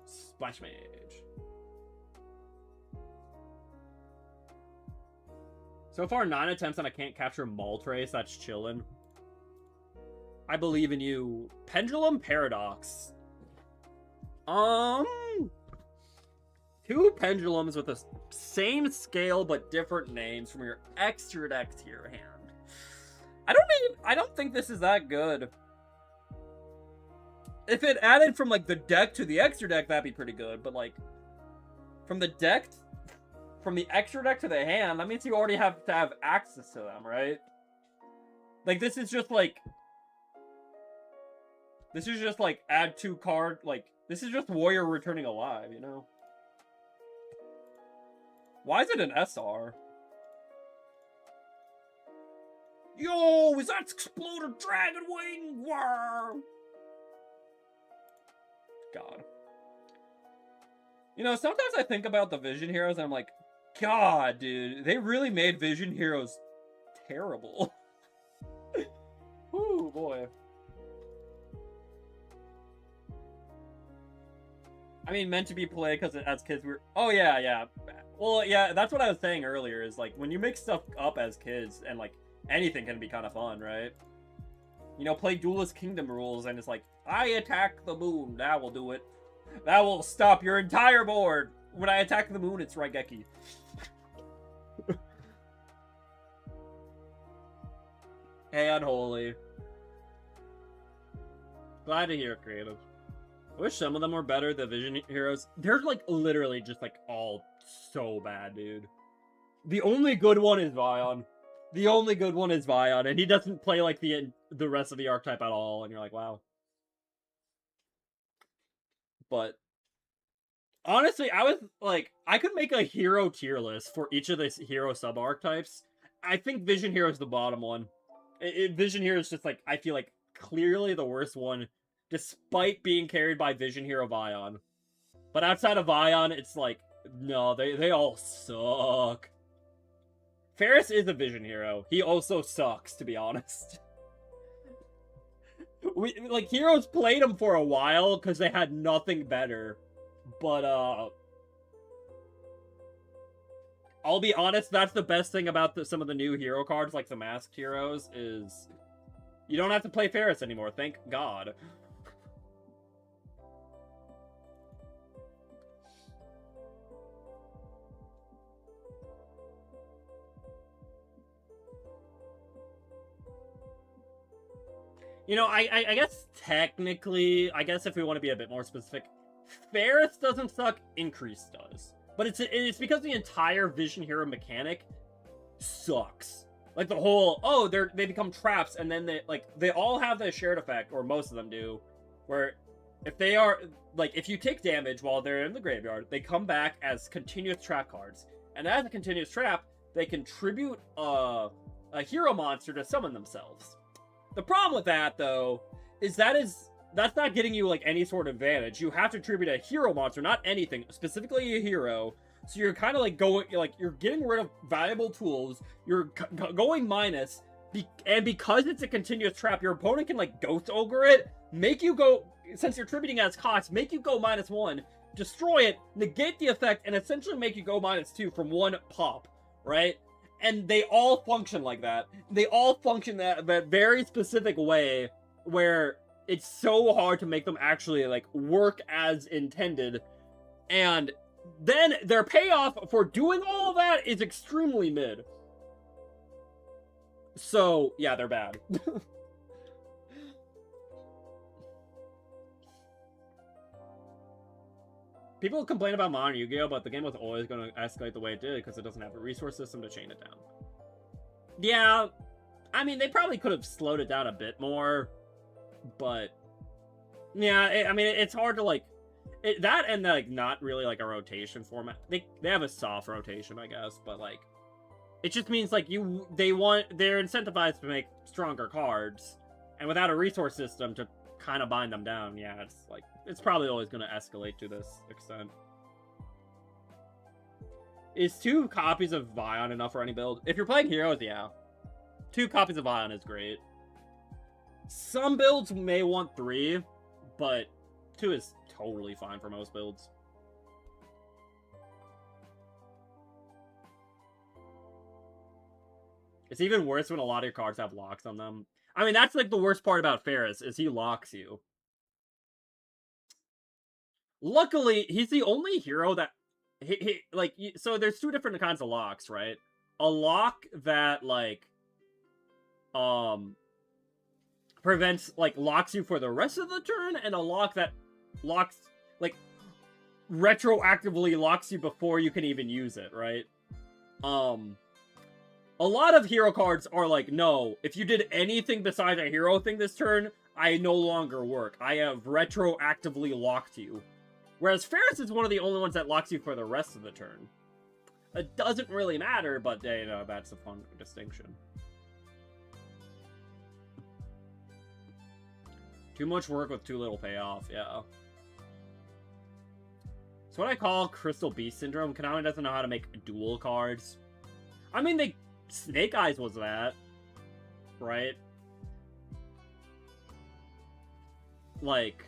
Splash Mage. So far, 9 attempts and I can't capture Moltres. That's chillin'. I believe in you. Pendulum Paradox. 2 pendulums with the same scale but different names from your extra deck to your hand. I don't think this is that good. If it added from like the deck to the extra deck, that'd be pretty good. But like from the extra deck to the hand, that means you already have to have access to them, right? Like this is just like add 2 card, like this is just Warrior returning alive, you know? Why is it an SR? Yo, is that Exploder Dragon Wing? Wow. God. You know, sometimes I think about the Vision Heroes and I'm like, God, dude, they really made Vision Heroes terrible. Ooh, boy. I mean, meant to be played because as kids we're... Oh, yeah. Well, yeah, that's what I was saying earlier, is like, when you make stuff up as kids, and like, anything can be kind of fun, right? You know, play Duelist Kingdom rules, and it's like, I attack the moon, that will do it. That will stop your entire board. When I attack the moon, it's Raigeki. Hey, Unholy. Glad to hear it, Creative. I wish some of them were better, the Vision Heroes. They're, like, literally just, like, all so bad, dude. The only good one is Vion. The only good one is Vion, and he doesn't play, like, the rest of the archetype at all, and you're like, wow. But, honestly, I was, like, I could make a hero tier list for each of the hero sub-archetypes. I think Vision Hero is the bottom one. Vision Hero is just, like, I feel like, clearly the worst one, despite being carried by Vision Hero Vion. But outside of Vion, it's like, no, they all suck. Ferris is a Vision Hero. He also sucks, to be honest. Heroes played him for a while because they had nothing better. But, I'll be honest, that's the best thing about some of the new hero cards, like the Masked Heroes, is you don't have to play Ferris anymore, thank God. You know, I guess technically, I guess if we want to be a bit more specific, Ferris doesn't suck, Increase does. But it's because the entire Vision Hero mechanic sucks. Like the whole, oh, they become traps, and then they all have the shared effect, or most of them do, where if they are, like, if you take damage while they're in the graveyard, they come back as continuous trap cards. And as a continuous trap, they contribute a hero monster to summon themselves. The problem with that, though, is that's not getting you, like, any sort of advantage. You have to attribute a hero monster, not anything, specifically a hero. So you're kind of, like, you're getting rid of valuable tools. You're going minus. And because it's a continuous trap, your opponent can, like, Ghost Ogre it, make you go, since you're attributing as cost, make you go -1, destroy it, negate the effect, and essentially make you go -2 from one pop, right? And they all function like that. They all function that very specific way where it's so hard to make them actually, like, work as intended. And then their payoff for doing all of that is extremely mid. So, yeah, they're bad. People complain about modern Yu-Gi-Oh, but the game was always going to escalate the way it did because it doesn't have a resource system to chain it down. Yeah, I mean, they probably could have slowed it down a bit more, but yeah, I mean, it's hard to, like, that and, like, not really, like, a rotation format. They have a soft rotation, I guess, but, like, it just means, like, they're incentivized to make stronger cards, and without a resource system to kind of bind them down, yeah, it's, like, it's probably always going to escalate to this extent. Is 2 copies of Vion enough for any build? If you're playing heroes, yeah. 2 copies of Vion is great. Some builds may want 3, but 2 is totally fine for most builds. It's even worse when a lot of your cards have locks on them. I mean, that's like the worst part about Ferris, is he locks you. Luckily, he's the only hero that... like, so there's two different kinds of locks, right? A lock that, like, prevents, like, locks you for the rest of the turn, and a lock that locks, like, retroactively locks you before you can even use it, right? A lot of hero cards are like, no, if you did anything besides a hero thing this turn, I no longer work. I have retroactively locked you. Whereas Ferris is one of the only ones that locks you for the rest of the turn. It doesn't really matter, but, you know, that's a fun distinction. Too much work with too little payoff, yeah. It's what I call Crystal Beast Syndrome. Konami doesn't know how to make dual cards. I mean, Snake Eyes was that, right? Like...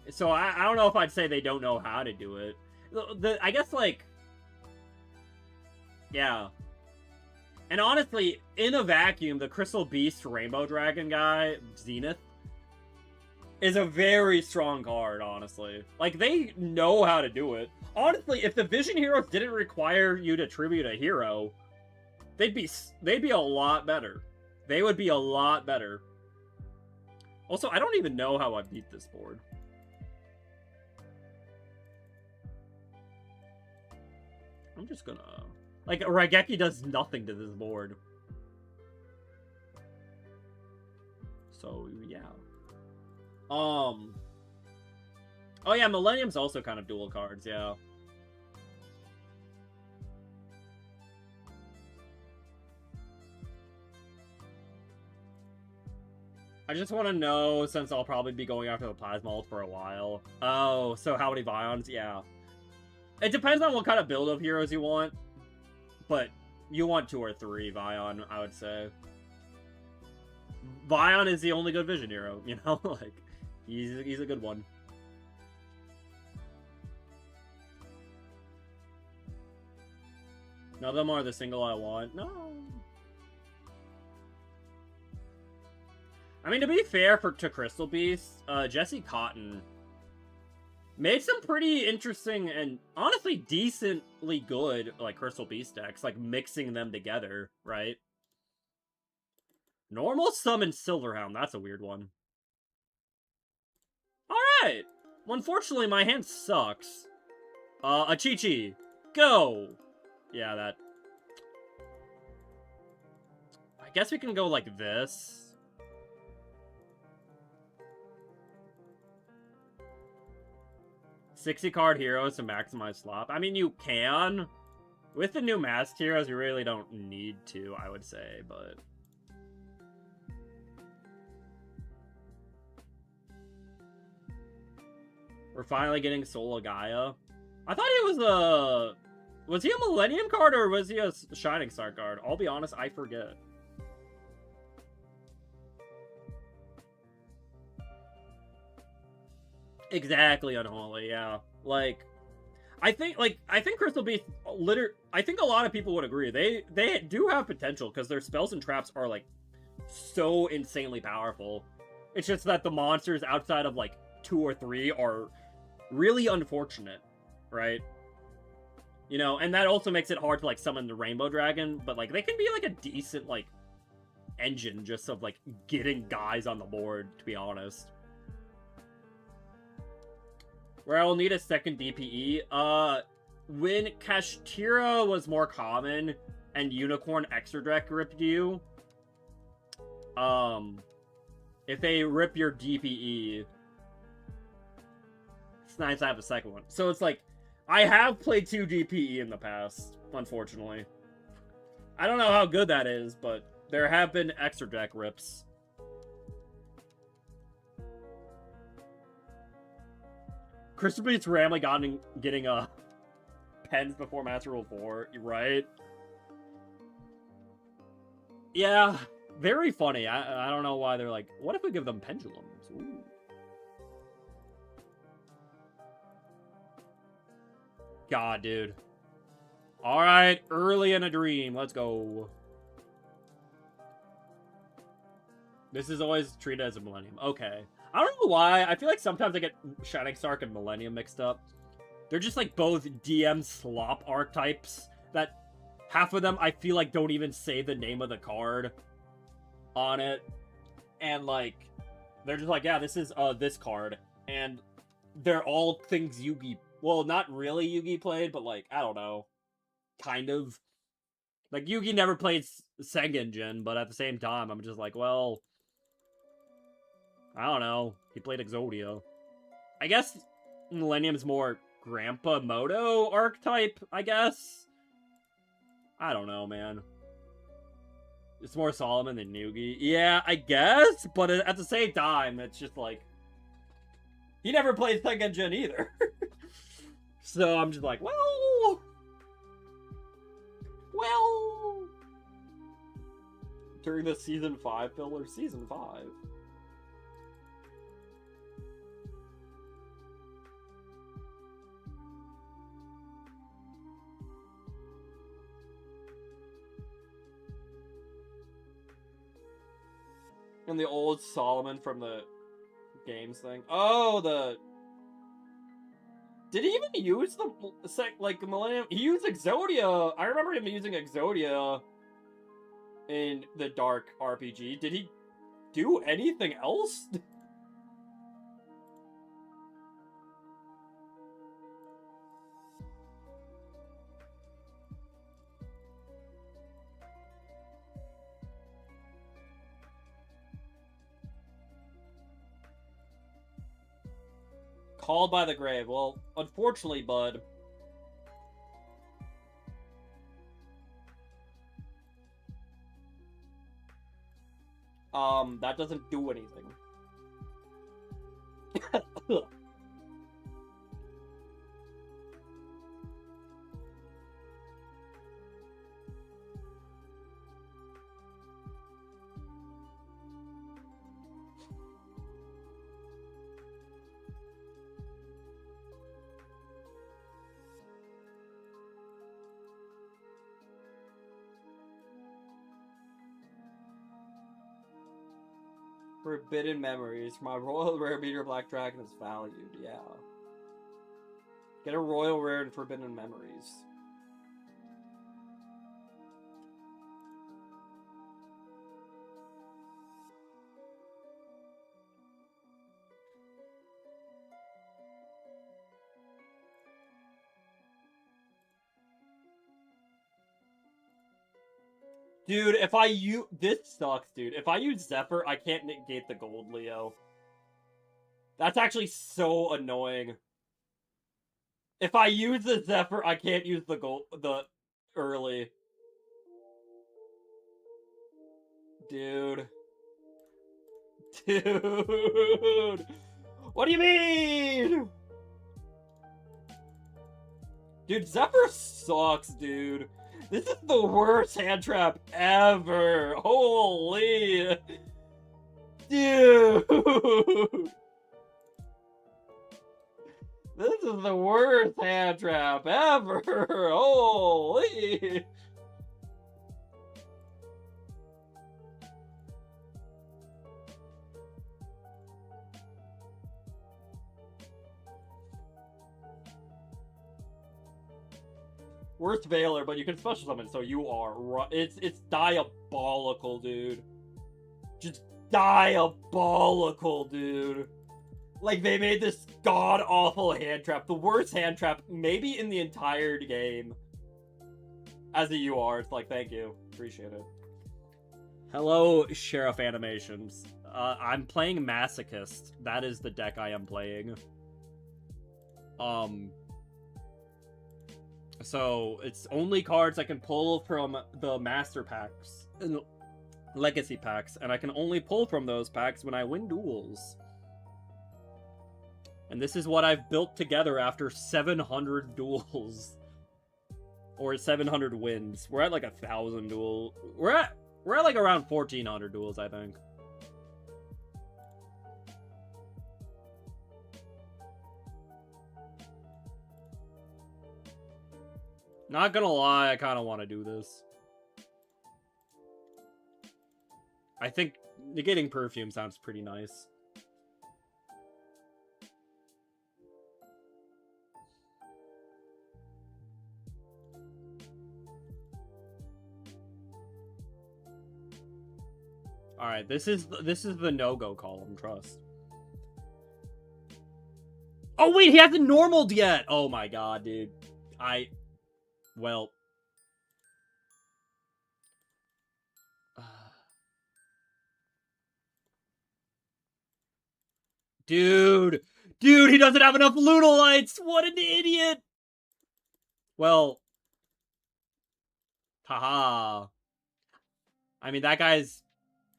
So, I don't know if I'd say they don't know how to do it. I guess, like... Yeah. And honestly, in a vacuum, the Crystal Beast Rainbow Dragon guy, Zenith, is a very strong card, honestly. Like, they know how to do it. Honestly, if the Vision Heroes didn't require you to tribute a hero, they'd be a lot better. They would be a lot better. Also, I don't even know how I beat this board. I'm just gonna... Like, Raigeki does nothing to this board. So, yeah. Oh yeah, Millennium's also kind of dual cards, yeah. I just want to know, since I'll probably be going after the Plasma Ult for a while. Oh, so how many Vions? Yeah. It depends on what kind of build of heroes you want. But you want 2 or 3 Vion, I would say. Vion is the only good Vision hero, you know? Like, he's a good one. None of them are the single I want. No. I mean, to be fair to Crystal Beast, Jesse Cotton made some pretty interesting and honestly decently good, like, Crystal Beast decks, like, mixing them together, right? Normal summon Silverhound, that's a weird one. Alright! Well, unfortunately, my hand sucks. A Chi-Chi. Go! Yeah, that... I guess we can go like this. $60-card heroes to maximize slop. I mean, you can. With the new masked heroes, you really don't need to, I would say, but... We're finally getting Soul of Gaia. I thought he was a... Was he a Millennium card, or was he a Shining Star card? I'll be honest, I forget. Exactly, Unholy, yeah. Like, I think Crystal Beast, I think a lot of people would agree. They do have potential, because their spells and traps are, like, so insanely powerful. It's just that the monsters outside of, like, 2 or 3 are really unfortunate, right? You know, and that also makes it hard to, like, summon the Rainbow Dragon, but, like, they can be, like, a decent, like, engine just of, like, getting guys on the board, to be honest. Where I will need a second DPE. When Kashtira was more common and Unicorn Extra Deck ripped you, if they rip your DPE, it's nice to have a second one. So it's like, I have played 2 DPE in the past, unfortunately. I don't know how good that is, but there have been Extra Deck rips. Crystal Beast randomly getting pens before Master Duel 4, right? Yeah, very funny. I don't know why they're like, what if we give them pendulums? Ooh. God, dude. Alright, early in a dream. Let's go. This is always treated as a Millennium. Okay. I don't know why. I feel like sometimes I get Shining Star and Millennium mixed up. They're just like both DM slop archetypes that half of them I feel like don't even say the name of the card on it. And like, they're just like, yeah, this is this card. And they're all things Yugi. Well, not really Yugi played, but like, I don't know. Kind of. Like, Yugi never played Sengenjin, but at the same time, I'm just like, well, I don't know. He played Exodia. I guess Millennium's more Grandpa Moto archetype, I guess? I don't know, man. It's more Solomon than Yugi. Yeah, I guess, but at the same time, it's just like... He never played Sengenjin either. So I'm just like, well... Well... During the Season 5 filler, Season 5... And the old Solomon from the games thing. Oh, the... Did he even use the, like, Millennium? He used Exodia. I remember him using Exodia in the Dark RPG. Did he do anything else? Called by the grave. Well, unfortunately, bud. That doesn't do anything. Forbidden Memories. My Royal Rare Meteor Black Dragon is valued, yeah. Get a Royal Rare and Forbidden Memories. Dude, if I use... This sucks, dude. If I use Zephyr, I can't negate the gold, Leo. That's actually so annoying. If I use the Zephyr, I can't use the gold... The... Early. Dude. Dude! What do you mean? Dude, Zephyr sucks, dude. This is the worst hand trap ever. Holy. Dude. This is the worst hand trap ever. Holy. Worst Veiler, but you can special summon, so you are right. It's diabolical, dude. Just diabolical, dude. Like, they made this god-awful hand trap. The worst hand trap, maybe in the entire game. As a UR, it's like, thank you. Appreciate it. Hello, Sheriff Animations. I'm playing Masochist. That is the deck I am playing. So, it's only cards I can pull from the Master Packs, Legacy Packs, and I can only pull from those packs when I win duels. And this is what I've built together after 700 duels. Or 700 wins. We're at like 1,000 duels. We're at like around 1,400 duels, I think. Not gonna lie, I kind of want to do this. I think negating perfume sounds pretty nice. Alright, this is the no-go column, trust. Oh wait, he hasn't normaled yet! Oh my god, dude. Well... Dude! Dude, he doesn't have enough Lunalights! What an idiot! Well... Haha. I mean, that guy's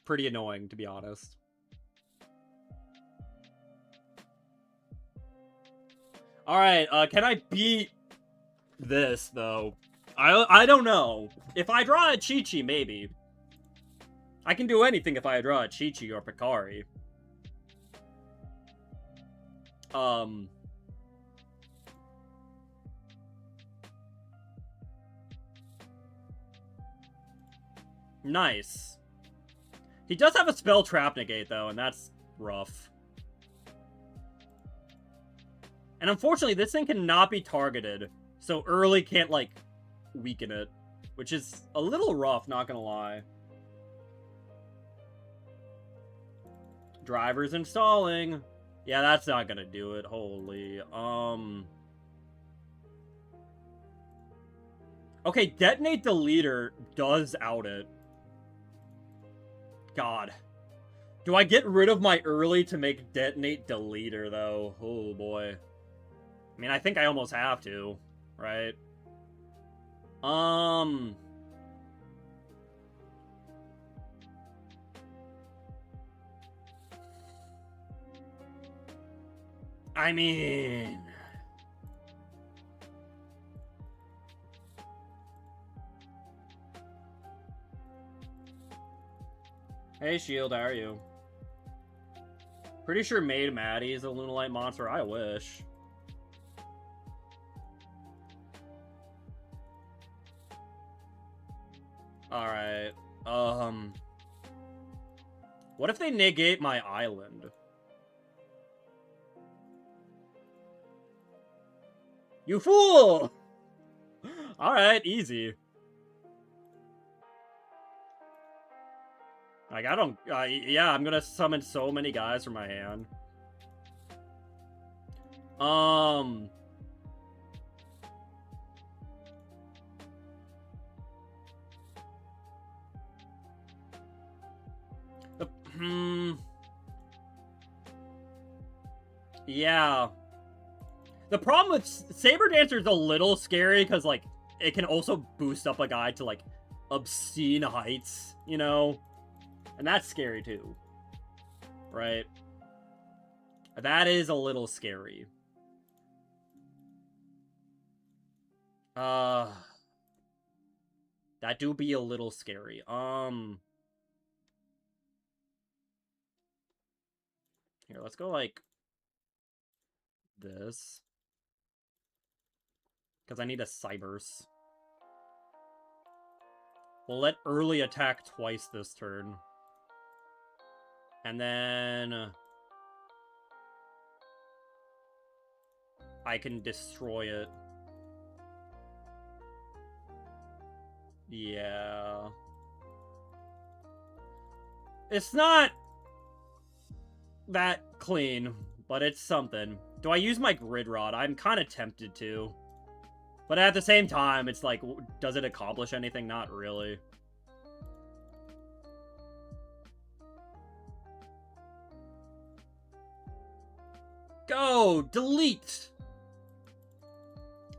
pretty annoying, to be honest. Alright, can I beat this, though? I don't know. If I draw a Chi-Chi, maybe. I can do anything if I draw a Chi-Chi or Picari. Nice. He does have a spell trap negate, though, and that's rough. And unfortunately, this thing cannot be targeted, so early can't, like, weaken it. Which is a little rough, not gonna lie. Driver's installing. Yeah, that's not gonna do it. Holy. Okay, detonate the leader does out it. God. Do I get rid of my early to make detonate the leader, though? Oh, boy. I mean, I think I almost have to, right? I mean... Hey, Shield, how are you? Pretty sure Maid Maddie is a Lunalight monster. I wish. Alright. What if they negate my island? You fool! Alright, easy. Like, I don't... yeah, I'm gonna summon so many guys from my hand. Yeah. The problem with Saber Dancer is a little scary because, like, it can also boost up a guy to, like, obscene heights, you know? And that's scary, too. Right? That is a little scary. That do be a little scary. Here, let's go, like, this. Because I need a Cybers. We'll let early attack twice this turn. And then... I can destroy it. Yeah. It's not that clean, but it's something. Do I use my Grid Rod? I'm kind of tempted to. But at the same time, it's like, does it accomplish anything? Not really. Go! Delete!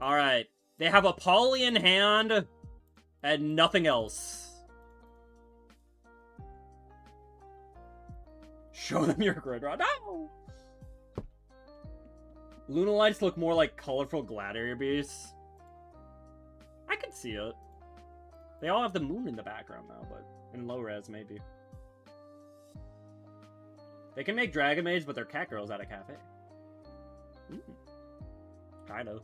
Alright. They have a Poly in hand and nothing else. Show them your Grid Rod. No! Lunalights look more like colorful gladiator beasts. I can see it. They all have the moon in the background now, but in low res, maybe. They can make Dragon Maids, but they're cat girls at a cafe. Kind of.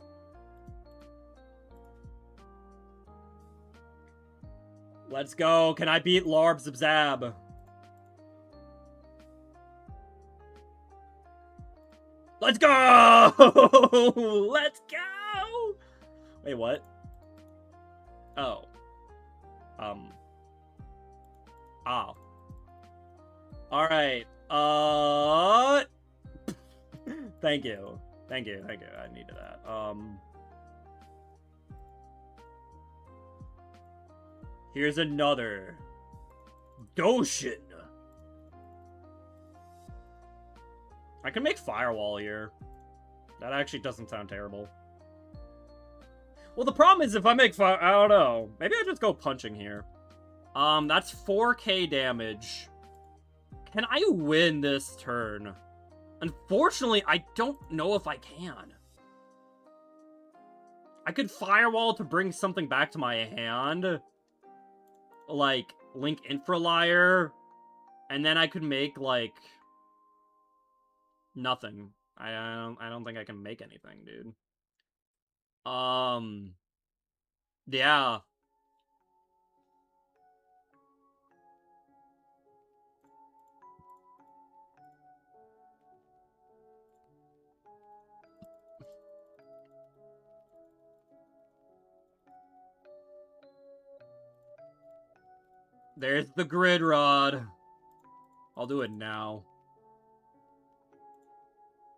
Let's go. Can I beat Larb Zab? Let's go! Let's go! Wait, what? Oh. Alright. Thank you. Thank you. I needed that. Here's another. Doshin. I can make Firewall here. That actually doesn't sound terrible. Well, the problem is if I make fire, I don't know. Maybe I just go punching here. That's 4k damage. Can I win this turn? Unfortunately, I don't know if I can. I could Firewall to bring something back to my hand. Like, Link Infralier. And then I could make, like... nothing. I don't think I can make anything, dude. Yeah. There's the Grid Rod. I'll do it now.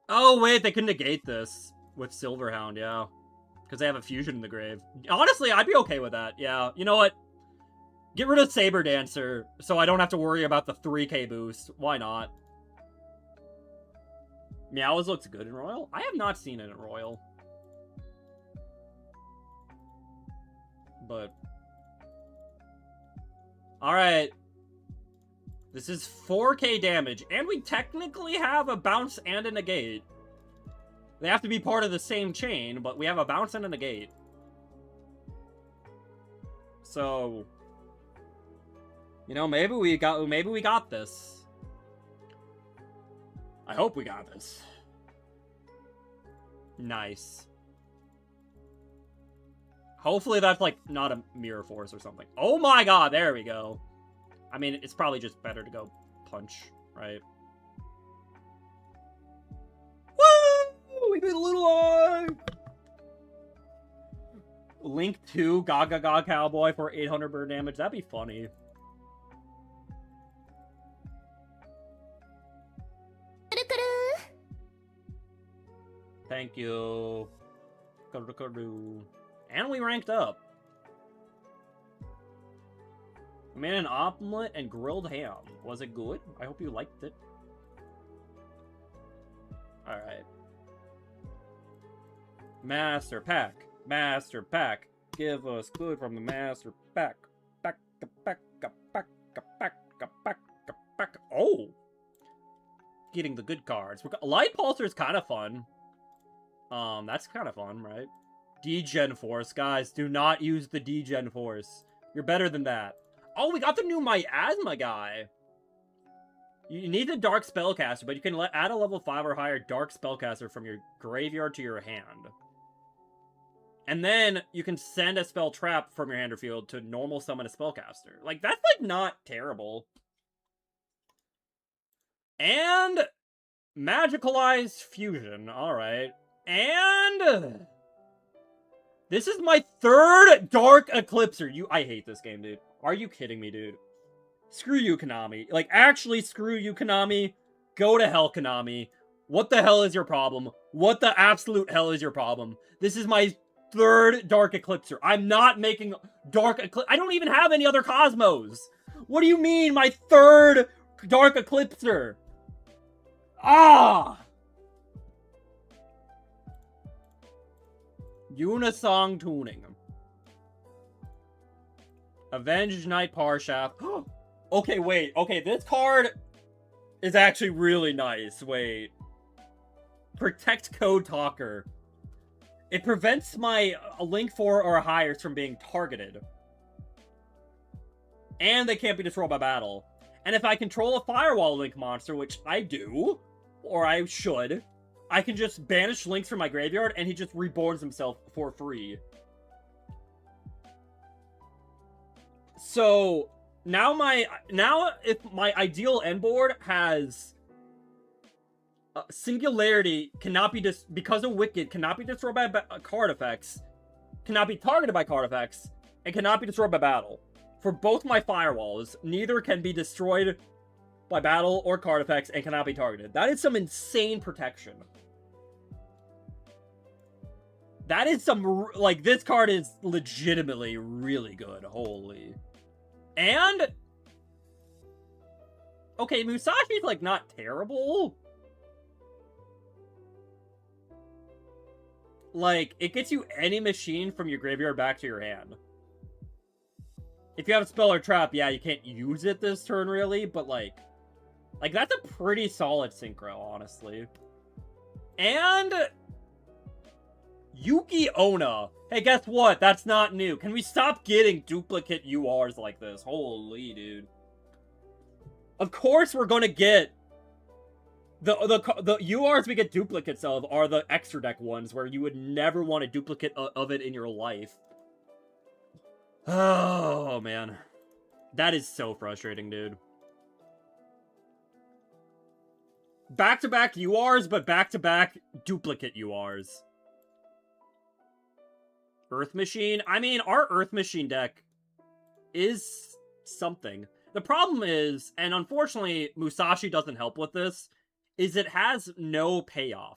Oh, wait, they can negate this with Silverhound, yeah. Because they have a fusion in the grave. Honestly, I'd be okay with that, yeah. You know what? Get rid of Saber Dancer, so I don't have to worry about the 3k boost. Why not? Meows looks good in Royal? I have not seen it in Royal. But... alright. This is 4k damage, and we technically have a bounce and a negate. They have to be part of the same chain, but we have a bounce and a negate. So, you know, maybe we got this. I hope we got this. Nice. Hopefully that's, like, not a Mirror Force or something. Oh my god, there we go. I mean, it's probably just better to go punch, right? Woo! We did a little eye! Link 2 Gaga Gaga Cowboy for 800 bird damage. That'd be funny. Thank you. And we ranked up. I made an omelet and grilled ham. Was it good? I hope you liked it. Alright. Master Pack. Master Pack. Give us good from the Master Pack. Pack. Oh! Getting the good cards. Light Pulsar is kind of fun. That's kind of fun, right? Degen Force. Guys, do not use the Degen Force. You're better than that. Oh, we got the new Miasma guy. You need the Dark Spellcaster, but you can add a level 5 or higher Dark Spellcaster from your graveyard to your hand. And then you can send a spell trap from your hand or field to normal summon a Spellcaster. Like, that's, like, not terrible. And Magicalized Fusion. Alright. And this is my third Dark Eclipser. I hate this game, dude. Are you kidding me, dude? Screw you, Konami. Like, actually, screw you, Konami. Go to hell, Konami. What the hell is your problem? What the absolute hell is your problem? This is my third Dark Eclipser. I'm not making Dark Eclipser. I don't even have any other Cosmos. What do you mean, my third Dark Eclipser? Ah! Unisong Tuning. Avenged Knight Parshaft. Okay, wait. Okay, this card is actually really nice. Wait. Protect Code Talker. It prevents my Link 4 or higher from being targeted. And they can't be destroyed by battle. And if I control a Firewall Link monster, which I do, or I should, I can just banish Links from my graveyard and he just reborns himself for free. So now if my ideal end board has Singularity cannot be because of Wicked cannot be destroyed by card effects, cannot be targeted by card effects, and cannot be destroyed by battle. For both my firewalls, neither can be destroyed by battle or card effects and cannot be targeted. That is some insane protection. That is some, like, this card is legitimately really good. Holy. And, okay, Musashi's, like, not terrible. Like, it gets you any machine from your graveyard back to your hand. If you have a spell or trap, yeah, you can't use it this turn, really, but, like, that's a pretty solid synchro, honestly. And Yu-gi-oh! Hey, guess what? That's not new. Can we stop getting duplicate URs like this? Holy, dude. Of course we're gonna get... The URs we get duplicates of are the extra deck ones, where you would never want a duplicate of it in your life. Oh, man. That is so frustrating, dude. Back-to-back URs, but back-to-back duplicate URs. Earth Machine? I mean, our Earth Machine deck is something. The problem is, and unfortunately Musashi doesn't help with this, is it has no payoff.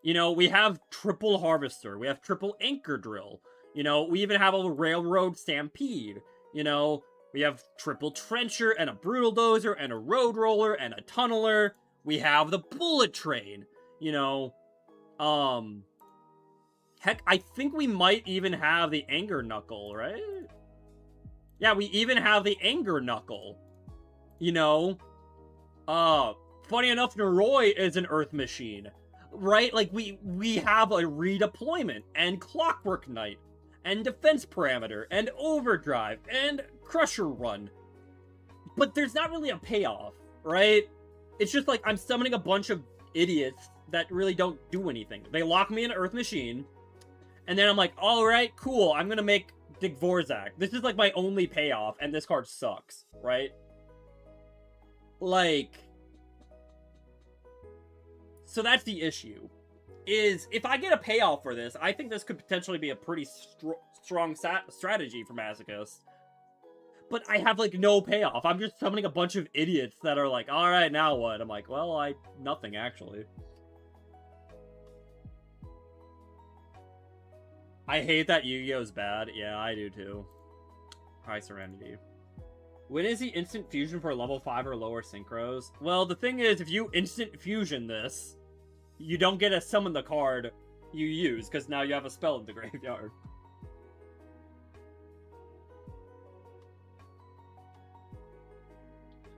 You know, we have triple Harvester, we have triple Anchor Drill, you know, we even have a Railroad Stampede, you know, we have triple Trencher and a Brutal Dozer and a Road Roller and a Tunneler, we have the Bullet Train, you know, heck, I think we might even have the Anger Knuckle, right? Yeah, we even have the Anger Knuckle, you know. Funny enough, Noroi is an Earth Machine, right? Like, we have a Redeployment, and Clockwork Knight, and Defense Parameter, and Overdrive, and Crusher Run. But there's not really a payoff, right? It's just like, I'm summoning a bunch of idiots that really don't do anything. They lock me in Earth Machine, and then I'm like, alright, cool, I'm gonna make Dvorak. This is like my only payoff, and this card sucks, right? Like, so that's the issue, is if I get a payoff for this, I think this could potentially be a pretty strong strategy for Masochist. But I have, like, no payoff. I'm just summoning a bunch of idiots that are like, alright, now what? I'm like, well, nothing, actually. I hate that Yu-Gi-Oh's bad. Yeah, I do too. High Serenity. When is the instant fusion for level 5 or lower synchros? Well, the thing is, if you instant fusion this, you don't get to summon the card you use, because now you have a spell in the graveyard.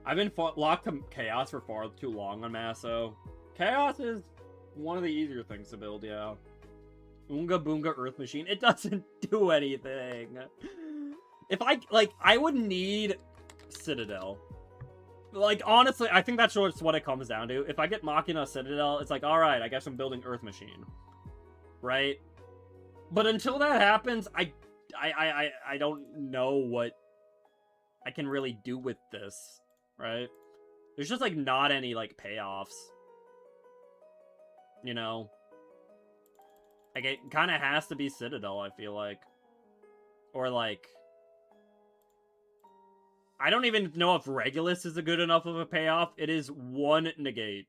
I've been locked to Chaos for far too long on Maso. Chaos is one of the easier things to build, yeah. Oonga Boonga Earth Machine. It doesn't do anything. If I would need Citadel. Like, honestly, I think that's just what it comes down to. If I get Machina Citadel, it's like, alright, I guess I'm building Earth Machine. Right? But until that happens, I don't know what I can really do with this. Right? There's just, like, not any, like, payoffs. You know? Like, it kind of has to be Citadel, I feel like. Or, like... I don't even know if Regulus is a good enough of a payoff. It is 1 negate.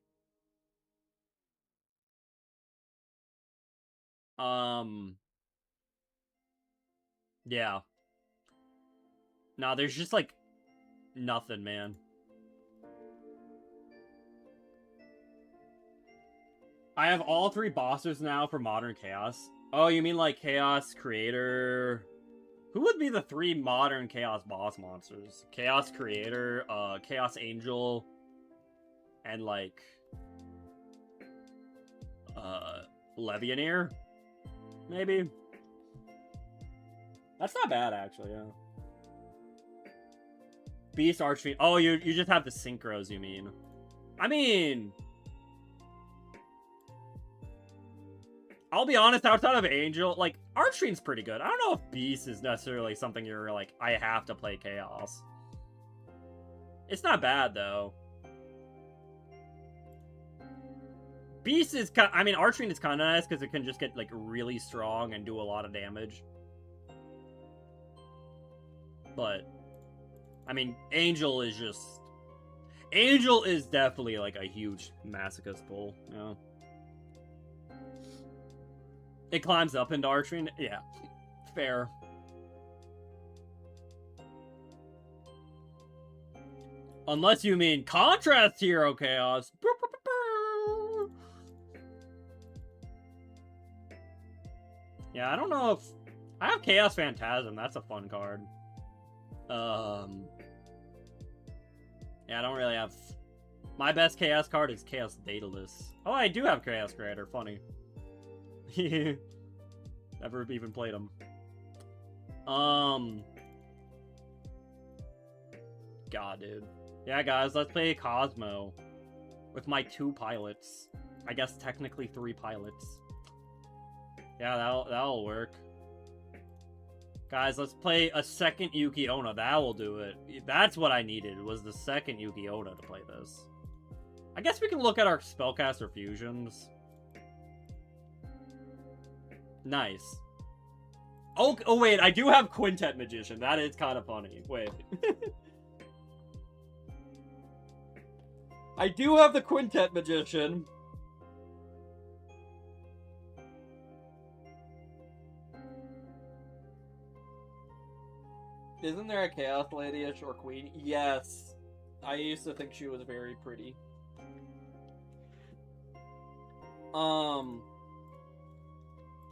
Yeah. Nah, there's just, like, nothing, man. I have all 3 bosses now for Modern Chaos. Oh, you mean, like, Chaos Creator... Who would be the 3 modern Chaos boss monsters? Chaos Creator, Chaos Angel, and, like, Levianeer? Maybe? That's not bad, actually, yeah. Beast Archfiend. Oh, you just have the synchros, you mean? I mean... I'll be honest, outside of Angel, like, Archfiend's pretty good. I don't know if Beast is necessarily something you're like, I have to play Chaos. It's not bad, though. Beast is kind. I mean, Archfiend is kind of nice because it can just get like really strong and do a lot of damage. But I mean, Angel is definitely like a huge Masochist pull. You know? It climbs up into Archfiend. Yeah, fair. Unless you mean Contrast Hero Chaos. Yeah, I don't know if... I have Chaos Phantasm. That's a fun card. Yeah, I don't really have... My best Chaos card is Chaos Daedalus. Oh, I do have Chaos Creator. Funny. Never even played him. God, dude. Yeah, guys, let's play Cosmo. With my 2 pilots. I guess technically 3 pilots. Yeah, that'll work. Guys, let's play a second Yu-gi-oh! That will do it. That's what I needed, was the second Yu-gi-oh! To play this. I guess we can look at our Spellcaster Fusions. Nice. Oh, wait, I do have Quintet Magician. That is kind of funny. Wait. I do have the Quintet Magician. Isn't there a Chaos Lady-ish or Queen? Yes. I used to think she was very pretty.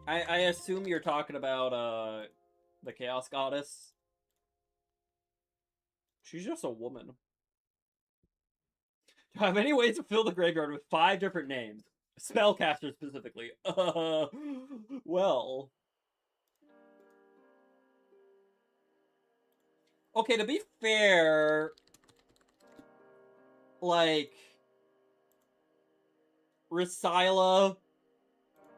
I assume you're talking about, the Chaos Goddess. She's just a woman. Do I have any ways to fill the graveyard with 5 different names? Spellcaster specifically. Well... Okay, to be fair, like, Rysila,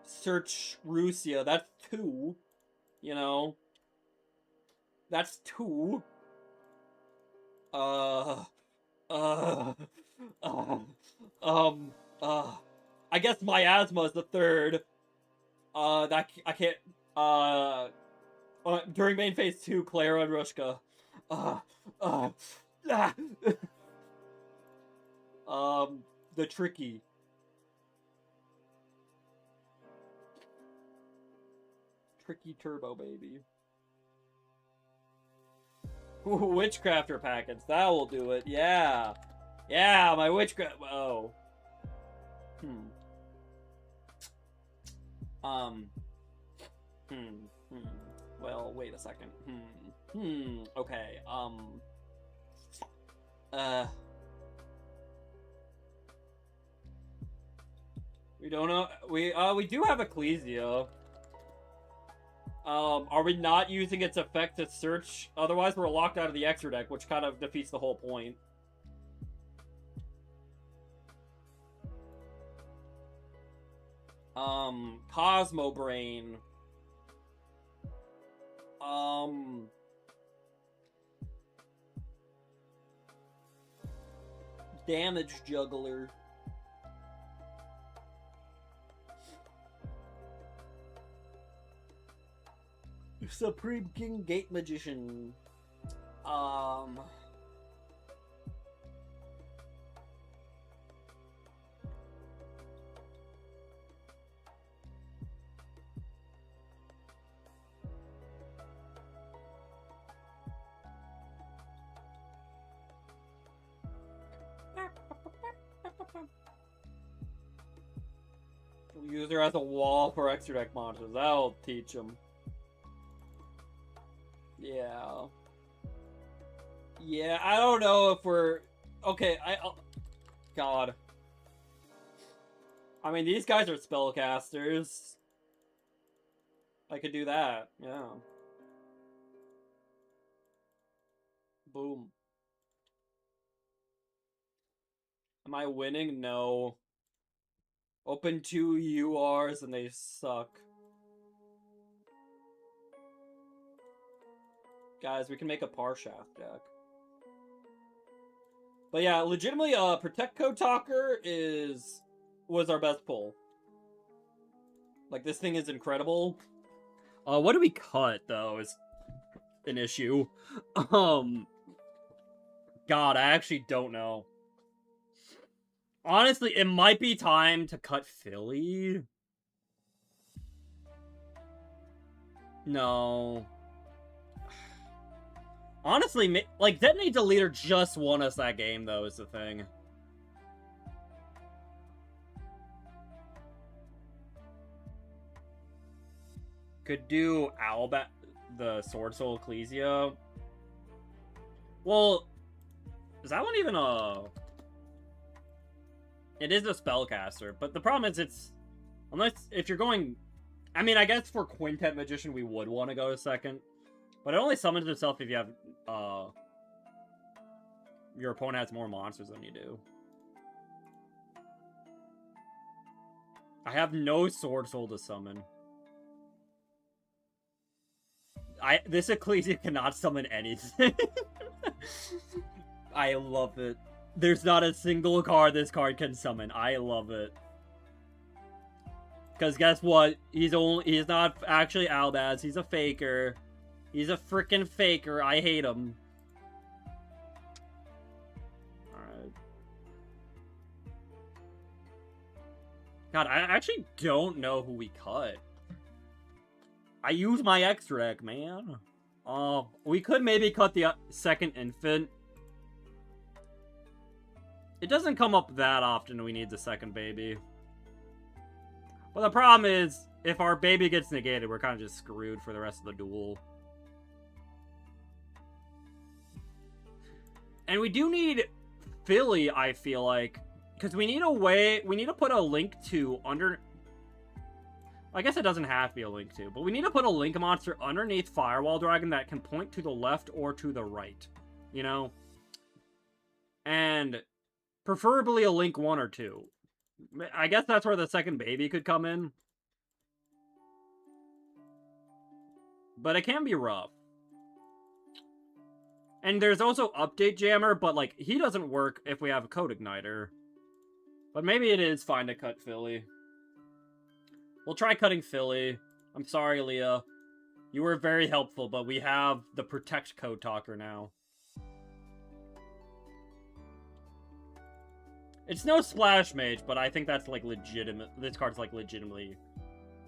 Search Rusia, that's 2, you know? That's 2. I guess Miasma is the 3rd. That, I can't, during main phase 2, Clara and Rushka. The Tricky. Tricky Turbo, baby. Ooh, Witchcrafter packets. That will do it. Yeah. Yeah, my Witchcraft. Oh. Well, wait a second. Okay, we don't know. We do have Ecclesia. Are we not using its effect to search? Otherwise, we're locked out of the extra deck, which kind of defeats the whole point. Cosmo Brain. Damage Juggler. Supreme King Gate Magician. User has a wall for extra deck monsters. That'll teach him. Yeah. Yeah, I don't know if we're... Okay, God. I mean, these guys are spellcasters. I could do that, yeah. Boom. Am I winning? No. Open 2 URs and they suck. Guys, we can make a Parshaft deck. But yeah, legitimately, Protect Code Talker was our best pull. Like, this thing is incredible. What do we cut, though, is an issue. God, I actually don't know. Honestly, it might be time to cut Philly. No. Honestly, like, Detonate Deleter just won us that game, though, is the thing. Could do the Sword Soul Ecclesia. Well, is that one even a... It is a spellcaster, but the problem is it's... Unless, if you're going... I mean, I guess for Quintet Magician we would want to go to second. But it only summons itself if you have, your opponent has more monsters than you do. I have no Sword Soul to summon. This Ecclesia cannot summon anything. I love it. There's not a single card this card can summon. I love it. Because guess what? He's not actually Albaz. He's a faker. He's a freaking faker. I hate him. Alright. God, I actually don't know who we cut. I use my extra deck, man. We could maybe cut the second infant. It doesn't come up that often we need the second baby. But the problem is, if our baby gets negated, we're kind of just screwed for the rest of the duel. And we do need Philly, I feel like. Because we need to put a link to I guess it doesn't have to be a link to, but we need to put a link monster underneath Firewall Dragon that can point to the left or to the right. You know? And preferably a link 1 or 2. I guess that's where the second baby could come in. But it can be rough. And there's also Update Jammer, but, like, he doesn't work if we have a Code Igniter. But maybe it is fine to cut Philly. We'll try cutting Philly. I'm sorry, Leah. You were very helpful, but we have the Protect Code Talker now. It's no Splash Mage, but I think that's, like, legitimate. This card's, like, legitimately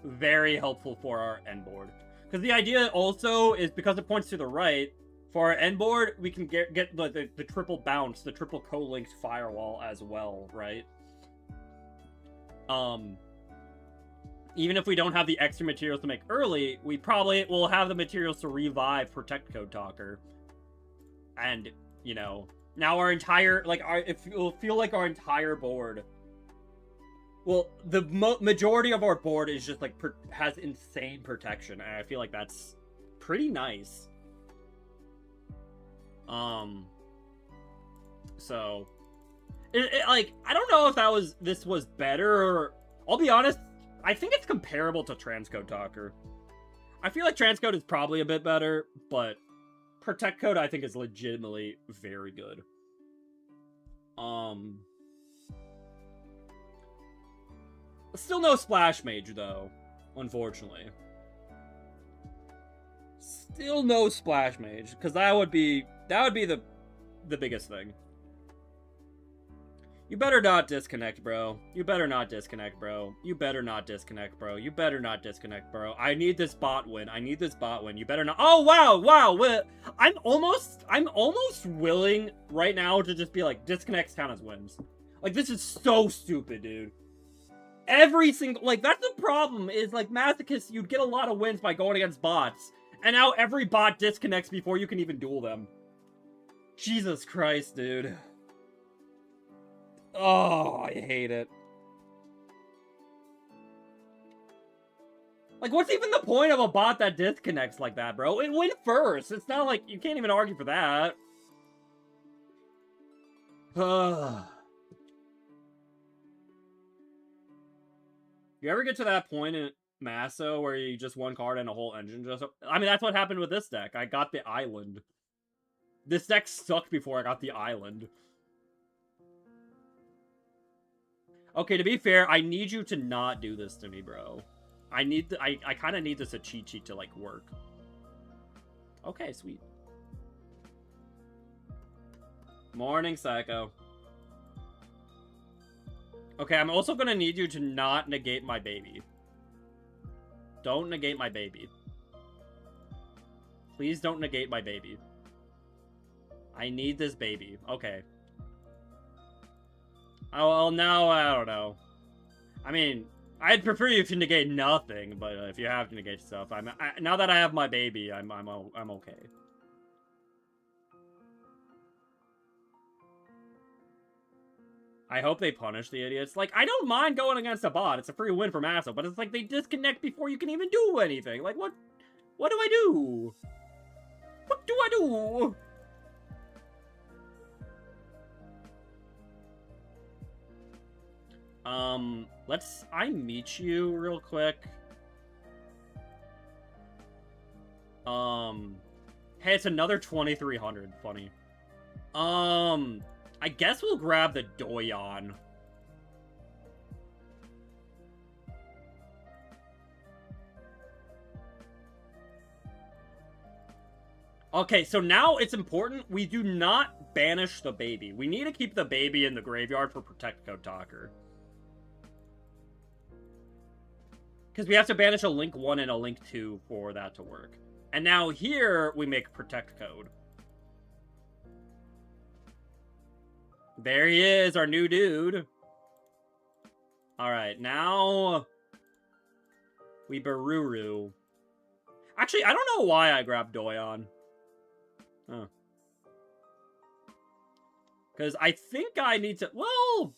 very helpful for our end board. Because the idea also is, because it points to the right, for our end board, we can get the triple bounce, the triple co-linked firewall as well, right? Even if we don't have the extra materials to make early, we probably will have the materials to revive Protect Code Talker. And, you know, now our entire, like, it will feel like our entire board. Well, the majority of our board is just, like, has insane protection, and I feel like that's pretty nice. So, like, I don't know if this was better, or, I'll be honest, I think it's comparable to Transcode Talker. I feel like Transcode is probably a bit better, but Protect Code I think is legitimately very good. Still no Splash Mage, though, unfortunately. Still no Splash Mage, because that would be the biggest thing. You better not disconnect, bro. You better not disconnect, bro. You better not disconnect, bro. You better not disconnect, bro. I need this bot win. I need this bot win. You better not. Oh, wow. I'm almost willing right now to just be like, disconnects count as wins. Like, this is so stupid, dude. Every single, like, that's the problem, is, like, Masochist, you'd get a lot of wins by going against bots. And now every bot disconnects before you can even duel them. Jesus Christ, dude. Oh, I hate it. Like, what's even the point of a bot that disconnects like that, bro? It went first. It's not like, you can't even argue for that. You ever get to that point in Maso where you just one card and a whole engine just... I mean, that's what happened with this deck. I got the island. This deck sucked before I got the island. Okay, to be fair, I need you to not do this to me, bro. I kind of need this Achichi to, like, work. Okay, sweet. Morning, Psycho. Okay, I'm also gonna need you to not negate my baby. Don't negate my baby. Please don't negate my baby. I need this baby. Okay. Oh, well, now, I don't know. I mean, I'd prefer you to negate nothing, but if you have to negate stuff, now that I have my baby, I'm okay. I hope they punish the idiots. Like, I don't mind going against a bot. It's a free win for Maso, but it's like they disconnect before you can even do anything. Like, what do I do? What do I do? I meet you real quick. Hey, it's another 2300. Funny. I guess we'll grab the Doyon. Okay, so now it's important we do not banish the baby. We need to keep the baby in the graveyard for Protect Code Talker. Because we have to banish a Link 1 and a Link 2 for that to work. And now here, we make Protect Code. There he is, our new dude. Alright, now... we Baruru. Actually, I don't know why I grabbed Doyon. Huh. Because I think I need to... well...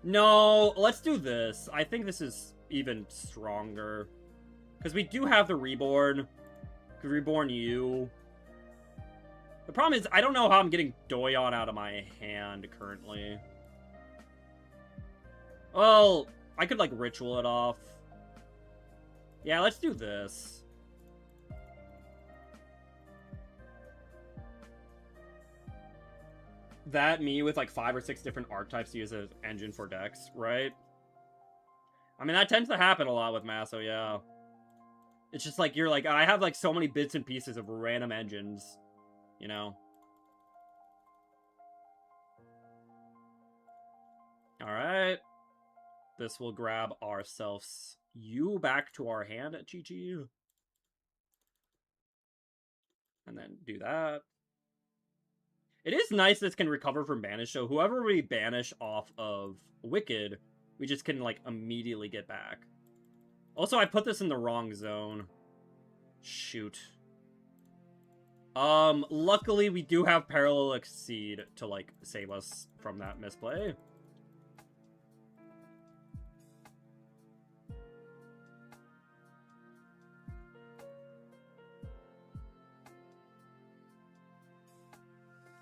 no, let's do this. I think this is even stronger. Because we do have the Reborn. Reborn you. The problem is, I don't know how I'm getting Doyon out of my hand currently. Well, I could, like, Ritual it off. Yeah, let's do this. That me with, like, 5 or 6 different archetypes to use as engine for decks, right? I mean, that tends to happen a lot with Maso, yeah. It's just like, you're like, I have, like, so many bits and pieces of random engines. You know? Alright. This will grab ourselves you back to our hand at Chi-Chi. And then do that. It is nice this can recover from banish, so whoever we banish off of Wicked, we just can, like, immediately get back. Also, I put this in the wrong zone. Shoot. Luckily we do have Parallel Exceed to, like, save us from that misplay.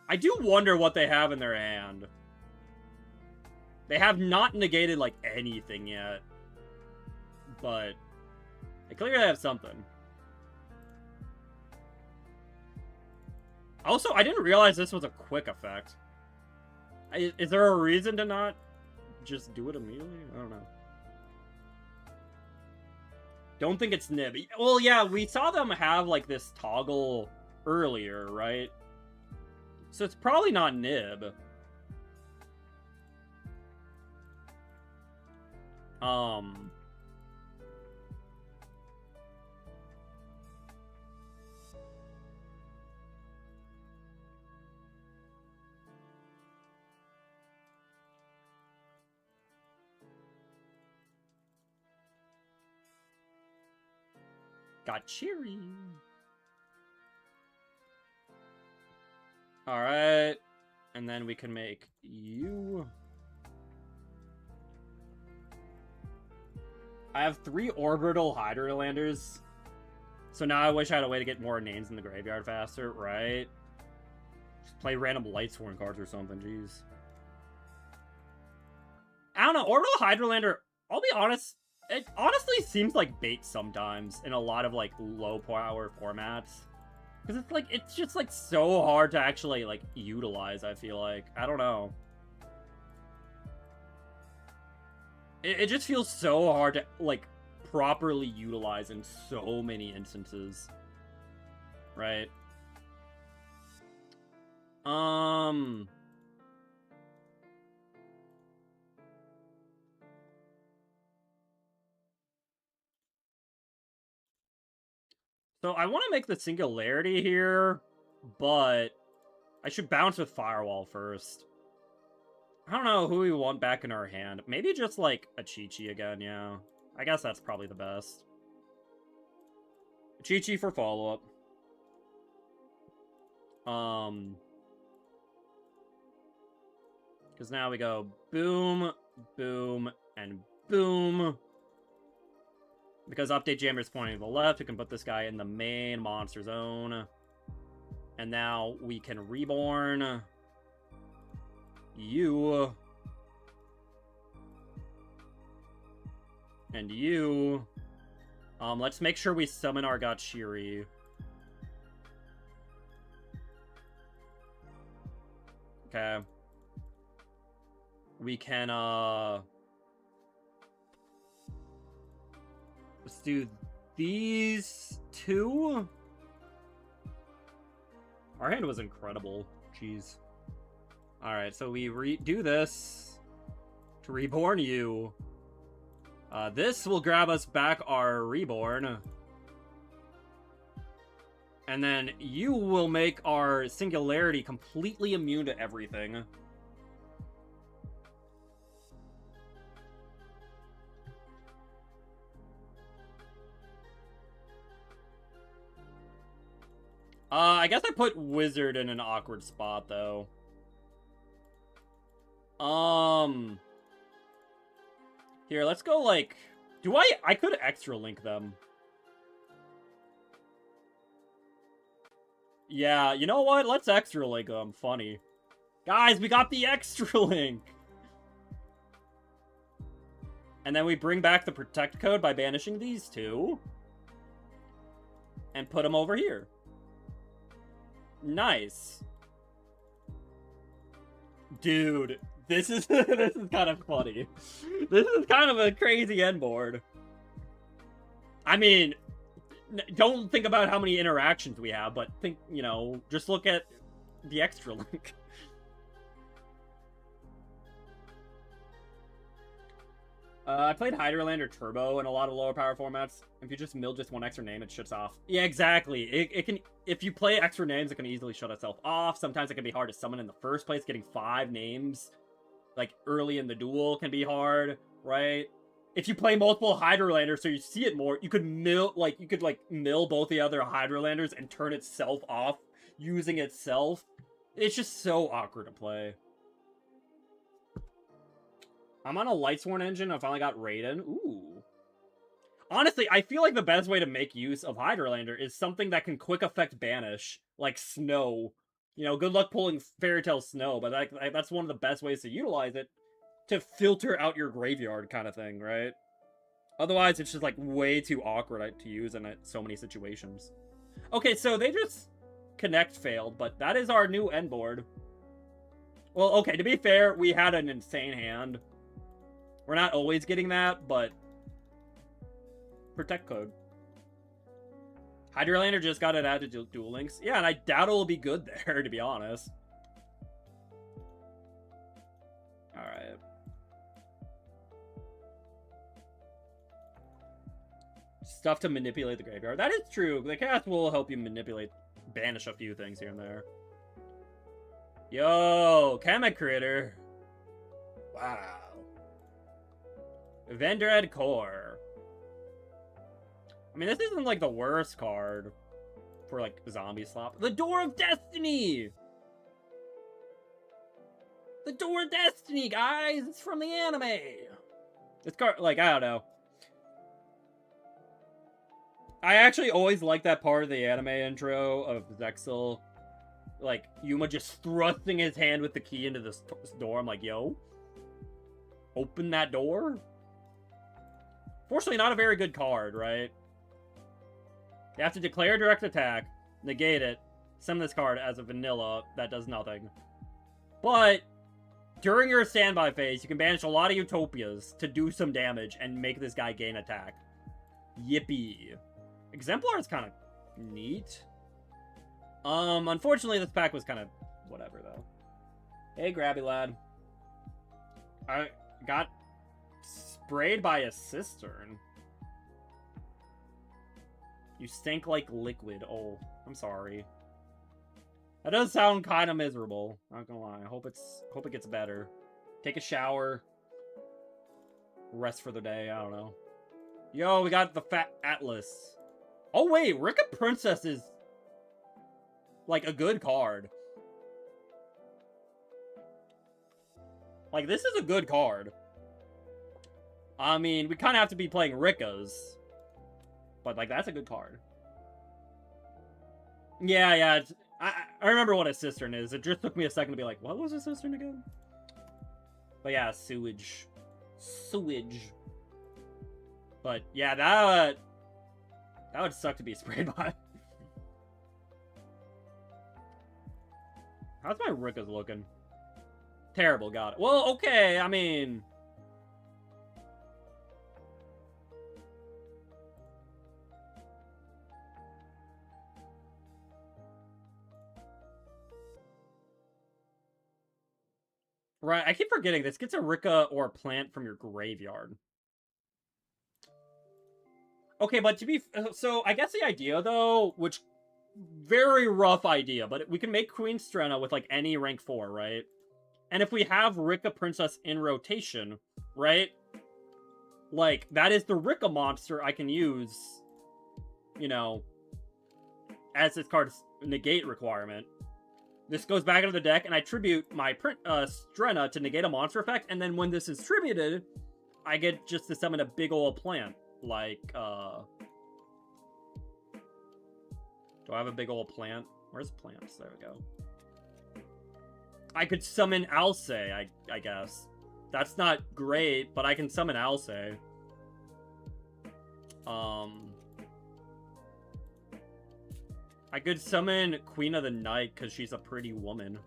I do wonder what they have in their hand. They have not negated, like, anything yet. But they clearly have something. Also, I didn't realize this was a quick effect. Is there a reason to not just do it immediately? I don't know. Don't think it's Nib. Well, yeah, we saw them have, like, this toggle earlier, right? So it's probably not Nib. Got cheery. Alright. And then we can make you. I have 3 Orbital Hydrolanders. So now I wish I had a way to get more names in the graveyard faster, right? Just play random Lightsworn cards or something, jeez. don't know. Orbital Hydrolander, I'll be honest, it honestly seems like bait sometimes in a lot of, like, low-power formats. Because it's, like, it's just, like, so hard to actually, like, utilize, I feel like. I don't know. It just feels so hard to, like, properly utilize in so many instances. Right? So I want to make the Singularity here, but I should bounce with Firewall first. I don't know who we want back in our hand. Maybe just, like, a Chi-Chi again, yeah. I guess that's probably the best. Chi-Chi for follow-up. Because now we go boom, boom, and boom. Because Update Jammer is pointing to the left, we can put this guy in the main monster zone. And now we can reborn you. And you. Let's make sure we summon our Gachiri. Okay. We can, let's do these two. Our hand was incredible. Jeez. Alright, so we do this to reborn you. This will grab us back our reborn. And then you will make our Singularity completely immune to everything. I guess I put Wizard in an awkward spot, though. Here, let's go, like... I could extra link them. Yeah, you know what? Let's extra link them. Funny. Guys, we got the extra link! And then we bring back the Protect code by banishing these two. And put them over here. Nice. Dude, this is this is kind of funny. This is kind of a crazy end board. I mean, don't think about how many interactions we have, but think, you know, just look at the extra link. I played Hydrolander Turbo in a lot of lower power formats. If you just mill just one extra name, it shuts off. Yeah, exactly. It can, if you play extra names, it can easily shut itself off. Sometimes it can be hard to summon in the first place. Getting 5 names, like, early in the duel can be hard, right? If you play multiple Hydrolanders, so you see it more, you could mill, like, mill both the other Hydrolanders and turn itself off using itself. It's just so awkward to play. I'm on a Lightsworn engine. I finally got Raiden. Ooh. Honestly, I feel like the best way to make use of Hydrolander is something that can quick effect banish, like Snow. You know, good luck pulling Fairy Tail Snow, but that's one of the best ways to utilize it, to filter out your graveyard kind of thing, right? Otherwise, it's just, like, way too awkward to use in so many situations. Okay, so they just Connect failed, but that is our new end board. Well, okay, to be fair, we had an insane hand. We're not always getting that, but... Protect code. Hydrolander just got it added to Duel Links. Yeah, and I doubt it'll be good there, to be honest. Alright. Stuff to manipulate the graveyard. That is true. The cast will help you manipulate, banish a few things here and there. Yo, Kamek Critter. Wow. Vendread Core. I mean, this isn't, like, the worst card for, like, zombie slop. The Door of Destiny! The Door of Destiny, guys! It's from the anime! This card, like, I don't know. I actually always like that part of the anime intro of Zexal. Like, Yuma just thrusting his hand with the key into this door. I'm like, yo. open that door? Fortunately, not a very good card, right? You have to declare direct attack, negate it, summon this card as a vanilla that does nothing. But during your standby phase, you can banish a lot of Utopias to do some damage and make this guy gain attack. Yippee. Exemplar is kind of neat. Unfortunately, this pack was kind of whatever, though. Hey, Grabby Lad. I got sprayed by a cistern. You stink like liquid. Oh, I'm sorry. That does sound kind of miserable. Not gonna lie. I hope it gets better. Take a shower. Rest for the day. I don't know. Yo, we got the Fat Atlas. Oh wait, Rika Princess is like a good card. Like, this is a good card. I mean, we kind of have to be playing Rikas. But, like, that's a good card. Yeah. I remember what a cistern is. It just took me a second to be like, what was a cistern again? But yeah, sewage. But yeah, that would suck to be sprayed by. How's my Rikas looking? Terrible, got it. Well, okay, I mean... Right, I keep forgetting this gets a Rika or a plant from your graveyard. Okay, but to be... So, I guess the idea, though, which... Very rough idea, but we can make Queen Strenna with, like, any rank 4, right? And if we have Rika Princess in rotation, right? Like, that is the Rika monster I can use, you know, as this card's negate requirement. This goes back into the deck, and I tribute my Strenna to negate a monster effect, and then when this is tributed, I get just to summon a big ol' plant. Like, do I have a big ol' plant? Where's plants? There we go. I could summon Alce, I guess. That's not great, but I can summon Alce. I could summon Queen of the Night because she's a pretty woman.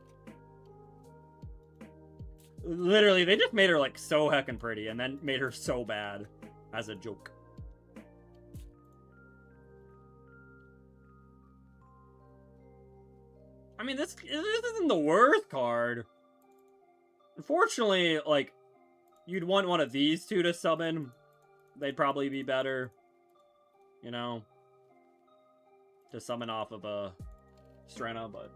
Literally, they just made her, like, so heckin' pretty and then made her so bad as a joke. I mean, this isn't the worst card. Unfortunately, like, you'd want one of these two to summon. They'd probably be better. You know? To summon off of a Strenna, but...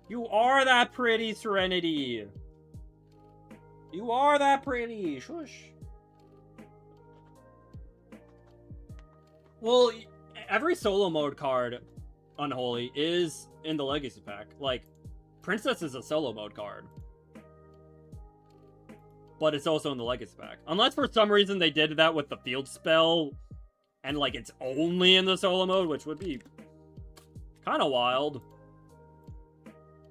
You are that pretty, Serenity! You are that pretty! Shush! Well, every solo mode card, Unholy, is in the Legacy Pack. Like, Princess is a solo mode card. But it's also in the Legacy Pack. Unless for some reason they did that with the field spell, and, like, it's only in the solo mode, which would be kind of wild.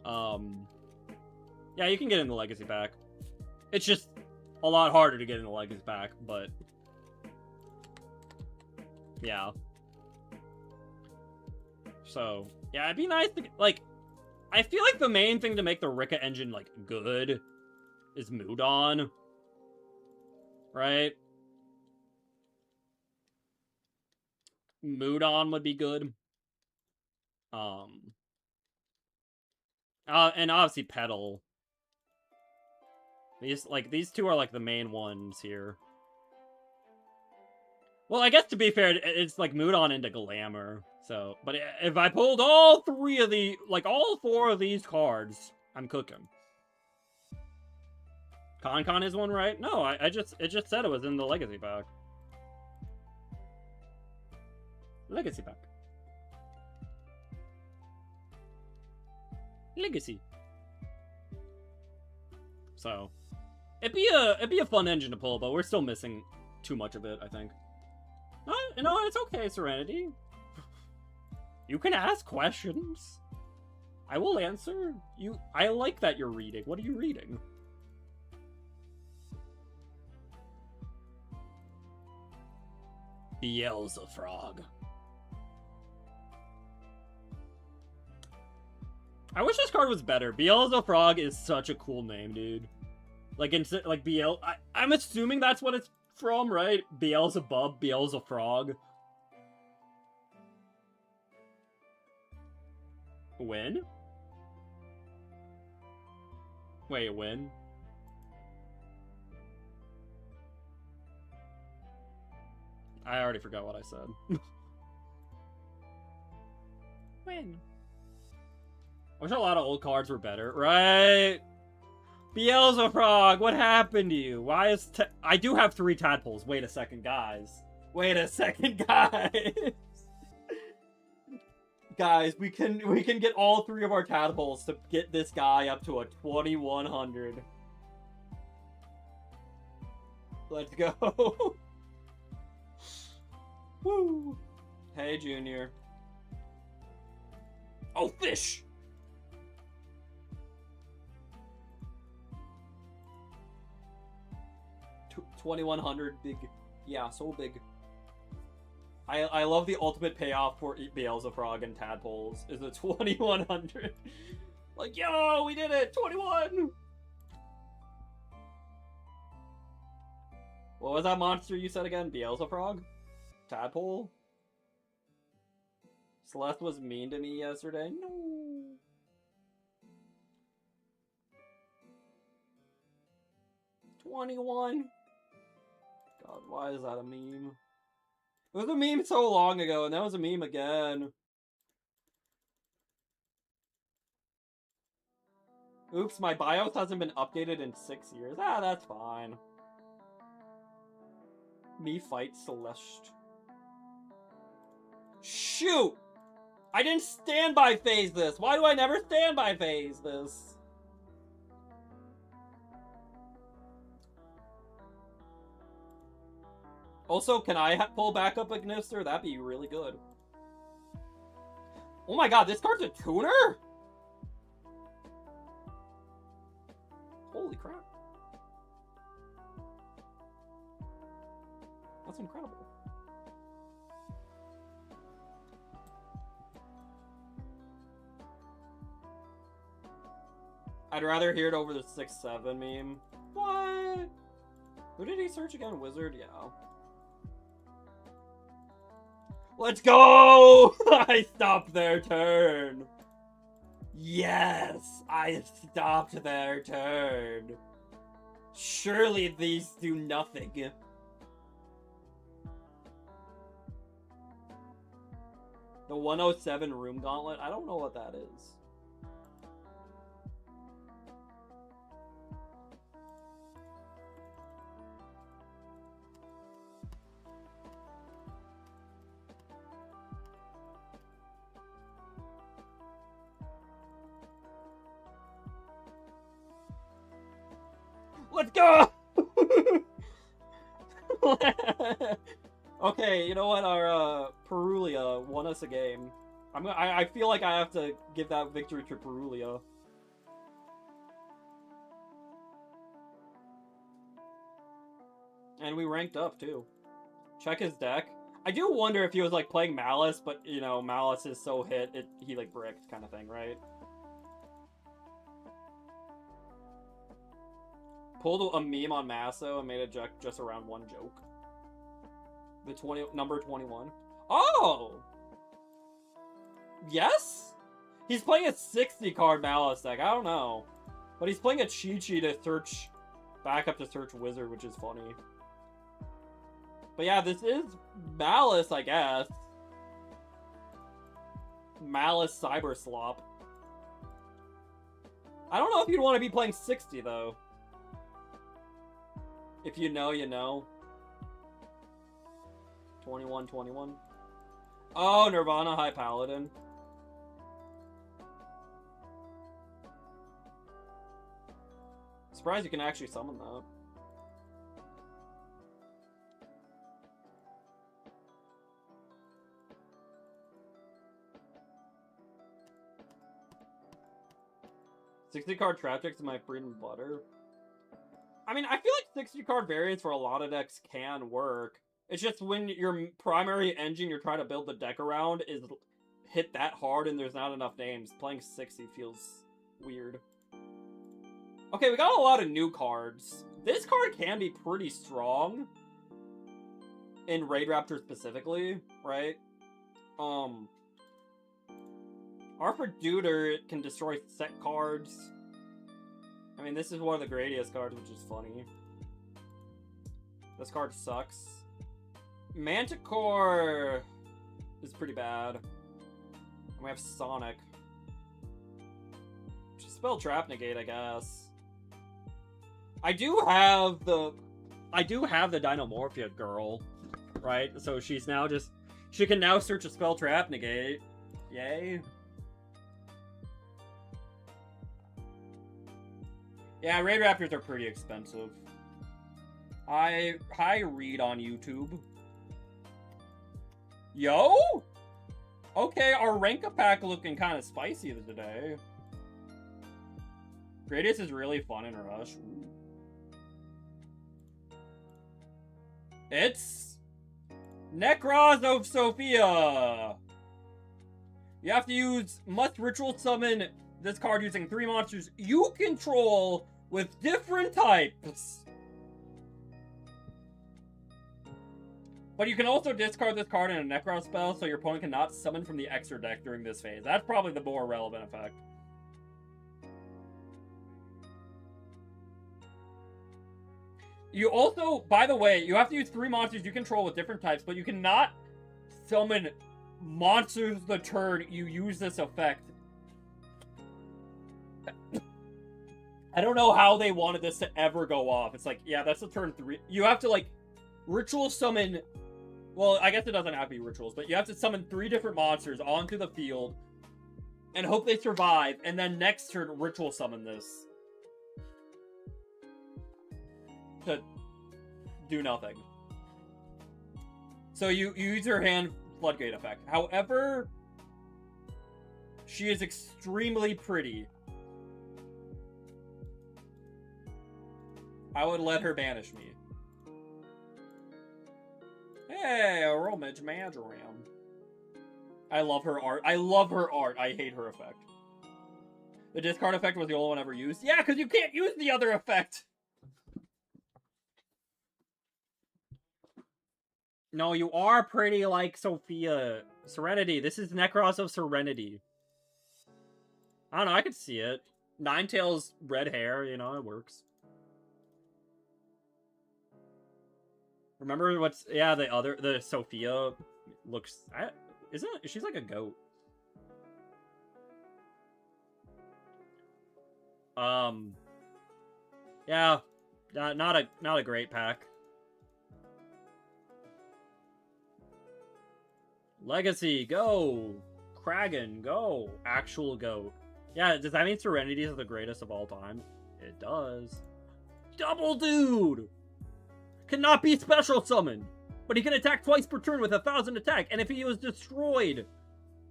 Yeah, you can get in the Legacy Pack. It's just a lot harder to get in the Legacy Pack, but... Yeah. So, yeah, it'd be nice to, like... I feel like the main thing to make the Rika engine, like, good is Mudon. Right? Mudon would be good. And obviously Petal. These two are, like, the main ones here. Well, I guess to be fair, it's, like, Mudon into Glamour. So, but if I pulled all three of the, like, all four of these cards, I'm cooking. Con is one, right? No, it just said it was in the Legacy Pack. Legacy Pack. Legacy. So, it'd be a fun engine to pull, but we're still missing too much of it, I think. No, it's okay, Serenity. You can ask questions. I will answer. I like that you're reading. What are you reading? Beelzefrog. I wish this card was better. Beelzefrog is such a cool name, dude. Like, I'm assuming that's what it's from, right? Beelzebub, Beelzefrog. Win? Wait, win? I already forgot what I said. Win. I wish a lot of old cards were better. Right? Beelzefrog, what happened to you? Why is I do have 3 tadpoles. Wait a second, guys. Wait a second, guys. Guys, we can get all 3 of our tadpoles to get this guy up to a 2100. Let's go. Woo. Hey, Junior. Oh, fish! 2100, big. Yeah, so big. I love the ultimate payoff for Beelzefrog and tadpoles is the 2100. Like, yo, we did it! 21! What was that monster you said again? Beelzefrog? Tadpole? Celeste was mean to me yesterday. No. $21. God, why is that a meme? It was a meme so long ago, and that was a meme again. Oops, my BIOS hasn't been updated in 6 years. Ah, that's fine. Me fight Celeste. Shoot! I didn't standby phase this! Why do I never standby phase this? Also, can I pull back up Ignister? That'd be really good. Oh my god, this card's a tuner? Holy crap. That's incredible. I'd rather hear it over the 6-7 meme. What? Who did he search again? Wizard? Yeah. Let's go! I stopped their turn. Yes, I stopped their turn. Surely these do nothing. The 107 Room Gauntlet? I don't know what that is. Let's go! Okay, you know what? Our Perulia won us a game. I feel like I have to give that victory to Perulia. And we ranked up too. Check his deck. I do wonder if he was like playing Malice, but you know, Malice is so hit he like bricked kind of thing, right? Pulled a meme on Maso and made a deck just around one joke. The number 21. Oh! Yes? He's playing a 60 card Malice deck. I don't know. But he's playing a Chi-Chi to search back up to search Wizard, which is funny. But yeah, this is Malice, I guess. Malice Cyber Slop. I don't know if you'd want to be playing 60 though. If you know, you know. 21. Oh, Nirvana High Paladin. Surprised you can actually summon that. $60-card trap decks is my bread and butter. I mean, I feel like 60-card variants for a lot of decks can work. It's just when your primary engine you're trying to build the deck around is hit that hard and there's not enough names. Playing 60 feels weird. Okay, we got a lot of new cards. This card can be pretty strong. In Raid Raptor specifically, right? Our Producer can destroy set cards. I mean, this is one of the Gradius cards, which is funny. This card sucks. Manticore is pretty bad. And we have Sonic. Just spell Trap Negate, I guess. I do have the Dynamorphia girl, right? So she's now just... She can now search a spell Trap Negate. Yay. Yeah, Raid Raptors are pretty expensive. Hi, Reed on YouTube. Yo? Okay, our Renka pack looking kind of spicy today. Gradius is really fun in Rush. Ooh. It's Necros of Sophia. You have to must ritual summon this card using 3 monsters you control with different types. But you can also discard this card in a Necro spell, so your opponent cannot summon from the extra deck during this phase. That's probably the more relevant effect. You also, by the way, you have to use 3 monsters you control with different types, but you cannot summon monsters the turn you use this effect. I don't know how they wanted this to ever go off. It's like, yeah, that's a turn 3. You have to, like, ritual summon... Well, I guess it doesn't have to be rituals, but you have to summon 3 different monsters onto the field and hope they survive, and then next turn ritual summon this to do nothing. So you use your hand floodgate effect. However, she is extremely pretty. I would let her banish me. Hey, a Romage Majoram. I love her art. I love her art. I hate her effect. The discard effect was the only one ever used. Yeah, because you can't use the other effect. No, you are pretty like Sophia. Serenity. This is Necros of Serenity. I don't know. I could see it. Ninetales, red hair. You know, it works. Remember what's... Yeah, the Sophia looks... She's like a goat. Yeah. Not a great pack. Legacy, go! Kragan, go! Actual goat. Yeah, does that mean Serenity is the greatest of all time? It does. Double Dude! Cannot be special summoned, but he can attack twice per turn with 1,000 attack, and if he was destroyed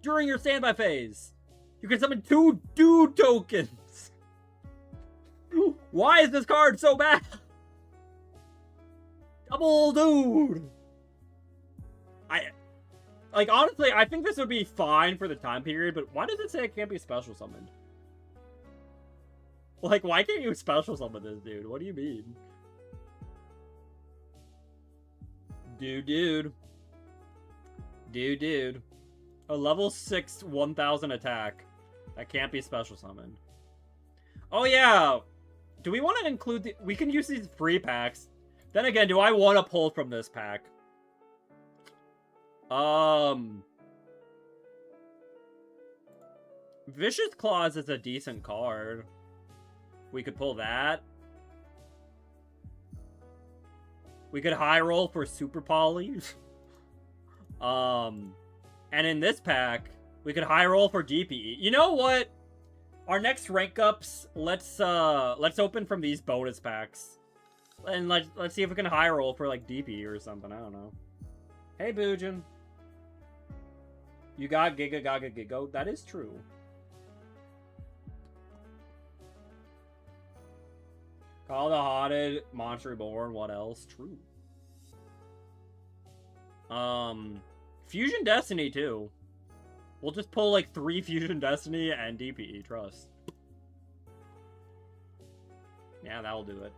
during your standby phase, you can summon 2 Dude tokens. Why is this card so bad? Double Dude. Honestly, I think this would be fine for the time period, but why does it say it can't be special summoned? Like, why can't you special summon this dude? What do you mean? Dude. A level 6, 1,000 attack. That can't be special summoned. Oh, yeah. Do we want to include we can use these free packs. Then again, do I want to pull from this pack? Vicious Claws is a decent card. We could pull that. We could high roll for Super Poly. And in this pack, we could high roll for DPE. You know what? Our next rank ups, let's open from these bonus packs. And let's see if we can high roll for like DPE or something. I don't know. Hey Boojin. You got Giga Gaga Gigo. That is true. Call the Haunted, Monster Reborn, what else? True. Fusion Destiny too. We'll just pull like 3 Fusion Destiny and DPE, trust. Yeah, that'll do it.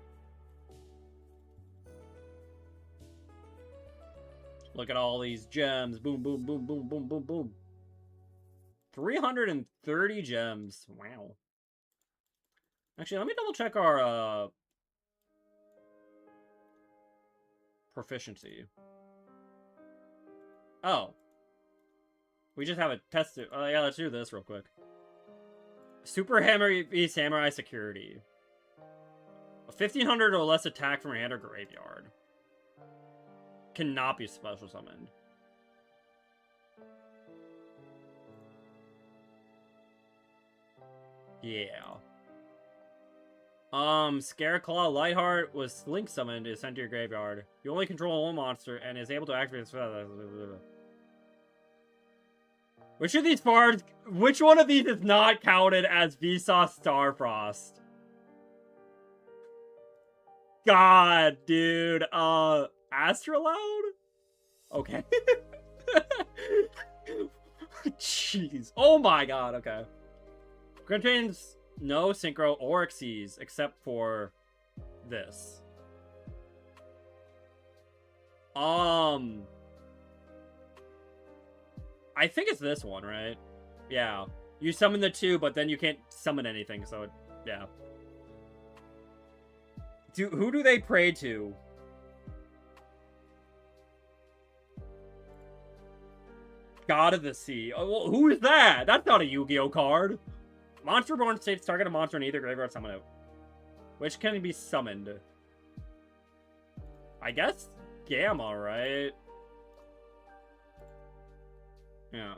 Look at all these gems. Boom, boom, boom, boom, boom, boom, boom. 330 gems. Wow. Actually, let me double check our proficiency. Oh. We just have a test. Oh, yeah, let's do this real quick. Super Hammer v Samurai Security. A 1500 or less attack from your hand or graveyard. Cannot be special summoned. Yeah. Scareclaw Lightheart was Link summoned is sent to your graveyard. You only control one monster and is able to activate. Which of these cards? Which one of these is not counted as Vsauce Starfrost? God, dude. Astrolaud? Okay. Jeez. Oh my god, okay. Contains no Synchro or Xyz except for this. I think it's this one, right? Yeah. You summon the 2, but then you can't summon anything, so yeah. Who do they pray to? God of the Sea. Oh, well, who is that? That's not a Yu-Gi-Oh card. Monster Born states target a monster in either graveyard summon it. Which can be summoned? I guess Gamma, right? Yeah.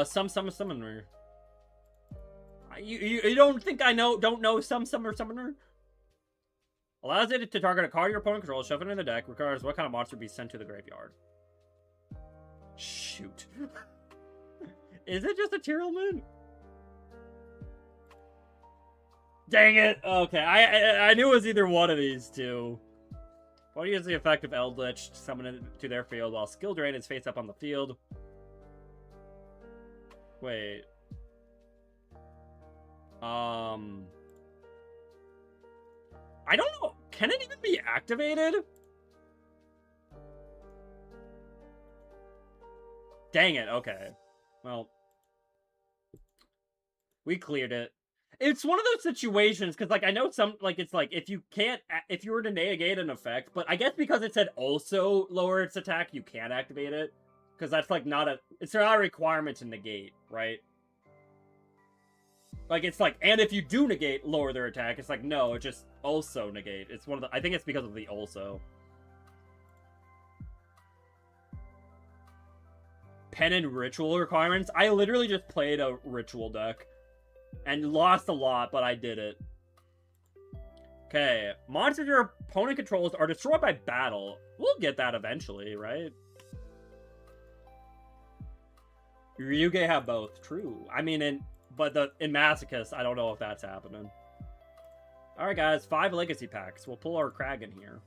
Some summoner. You don't think I don't know some summoner? Allows it to target a card your opponent controls, shove it in the deck, regardless what kind of monster be sent to the graveyard. Shoot. Is it just a Tyrellman? Dang it! Okay, I knew it was either one of these two. What is the effect of Eldritch to summon it to their field while Skill Drain is face up on the field? Wait. I don't know. Can it even be activated? Dang it. Okay. Well. We cleared it. It's one of those situations, because, like, I know some, like, it's like, if you were to negate an effect, but I guess because it said also lower its attack, you can't activate it. Because that's, like, it's not a requirement to negate, right? Like, it's like, and if you do negate, lower their attack, it's like, no, it just also negate. It's one of the, I think it's because of the also. Pen and ritual requirements? I literally just played a ritual deck. And lost a lot, but I did it. Okay. Monsters your opponent controls are destroyed by battle. We'll get that eventually, right? Ryuge have both. True. I mean, in Masochist, I don't know if that's happening. Alright, guys. 5 legacy packs. We'll pull our Kraken here.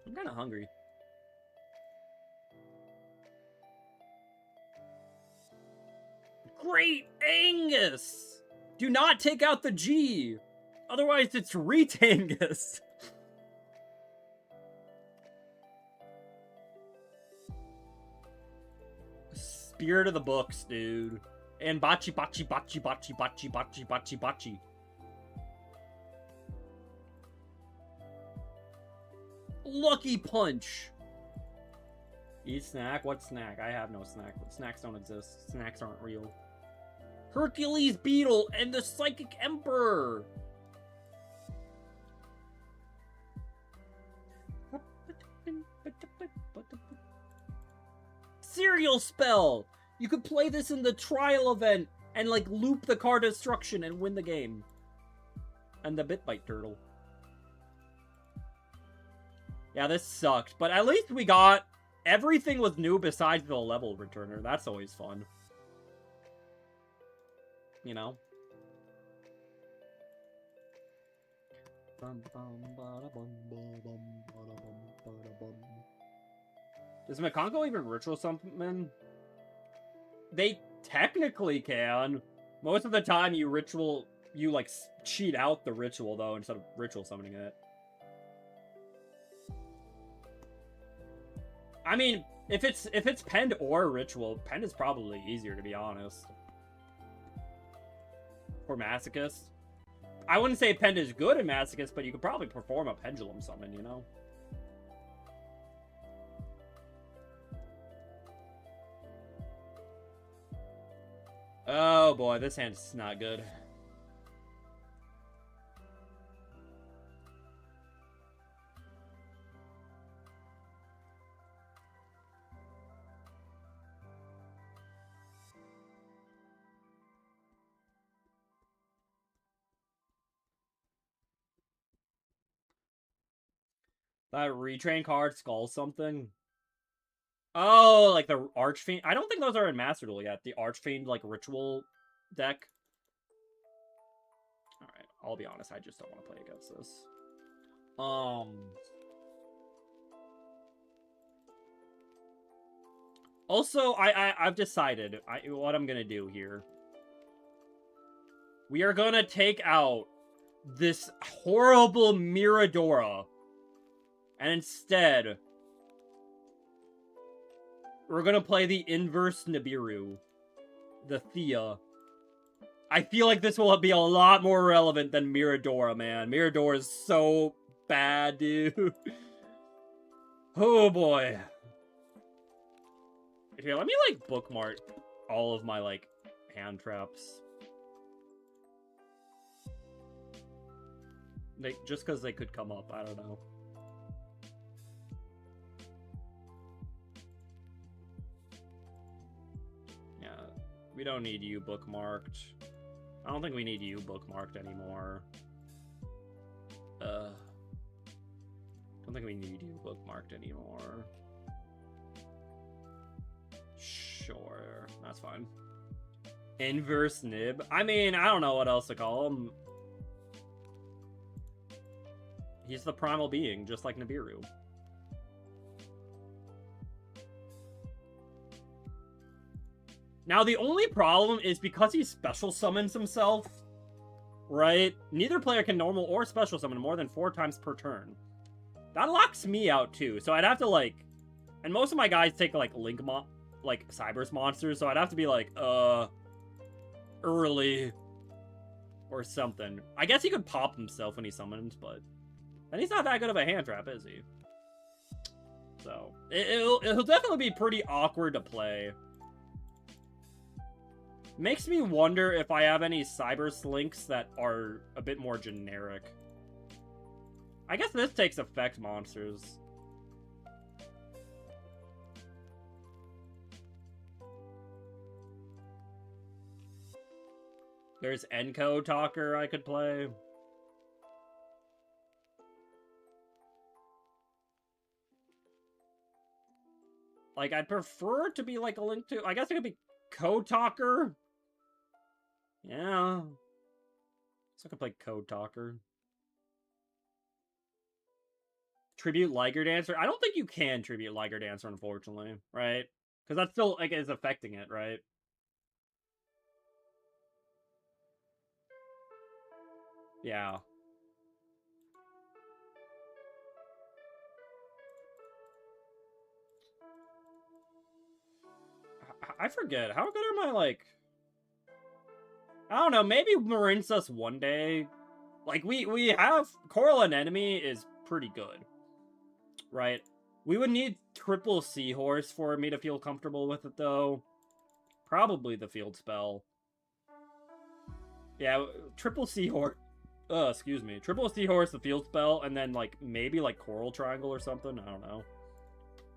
I'm kind of hungry. Great Angus! Do not take out the G! Otherwise, it's Retangus. Spirit of the books, dude. And Bachi, Bachi, Bachi, Bachi, Bachi, Bachi, Bachi, Bachi. Lucky Punch! Eat snack? What snack? I have no snack. Snacks don't exist. Snacks aren't real. Hercules Beetle and the Psychic Emperor! Serial Spell! You could play this in the trial event and, like, loop the card destruction and win the game. And the Bitbite Turtle. Yeah, this sucked. But at least we got... Everything was new besides the level returner. That's always fun. you know? Does McConaughey even ritual summon? They technically can. Most of the time you like cheat out the ritual though instead of ritual summoning it. I mean, if it's penned or ritual, penned is probably easier to be honest. For Masochist. I wouldn't say penned is good in Masochist, but you could probably perform a pendulum summon, you know? Oh boy, this hand's not good. That retrain card skulls something. Oh, like the Archfiend. I don't think those are in Master Duel yet. The Archfiend, like, ritual deck. Alright, I'll be honest. I just don't want to play against this. Also, I've decided what I'm going to do here. We are going to take out this horrible Miradora. And instead, we're gonna play the inverse Nibiru. The Thea. I feel like this will be a lot more relevant than Miradora, man. Miradora is so bad, dude. Oh, boy. Here, let me, like, bookmark all of my, like, hand traps. Just because they could come up, I don't know. We don't need you bookmarked. I don't think we need you bookmarked anymore. Don't think we need you bookmarked anymore. Sure, that's fine. Inverse Nib. I mean, I don't know what else to call him. He's the primal being, just like Nibiru. Now, the only problem is because he special summons himself, right? Neither player can normal or special summon more than 4 times per turn. That locks me out, too. So I'd have to, like... And most of my guys take, like, Cyber's monsters, so I'd have to be, like, early or something. I guess he could pop himself when he summons, but... And he's not that good of a hand trap, is he? So, it'll definitely be pretty awkward to play. Makes me wonder if I have any Cyber Slinks that are a bit more generic. I guess this takes effect monsters. There's Enko Talker I could play. Like, I'd prefer it to be like a link to... I guess it could be Code Talker. Yeah. So I could play Code Talker. Tribute Liger Dancer. I don't think you can tribute Liger Dancer, unfortunately, right? Because that still, like, is affecting it, right? Yeah. I forget. How good are my, like... I don't know, maybe Marinsas one day. Like, we have... Coral Anemone is pretty good. Right? We would need triple Seahorse for me to feel comfortable with it, though. Probably the field spell. Yeah, triple Seahorse... excuse me. Triple Seahorse, the field spell, and then, like, maybe, like, Coral Triangle or something. I don't know.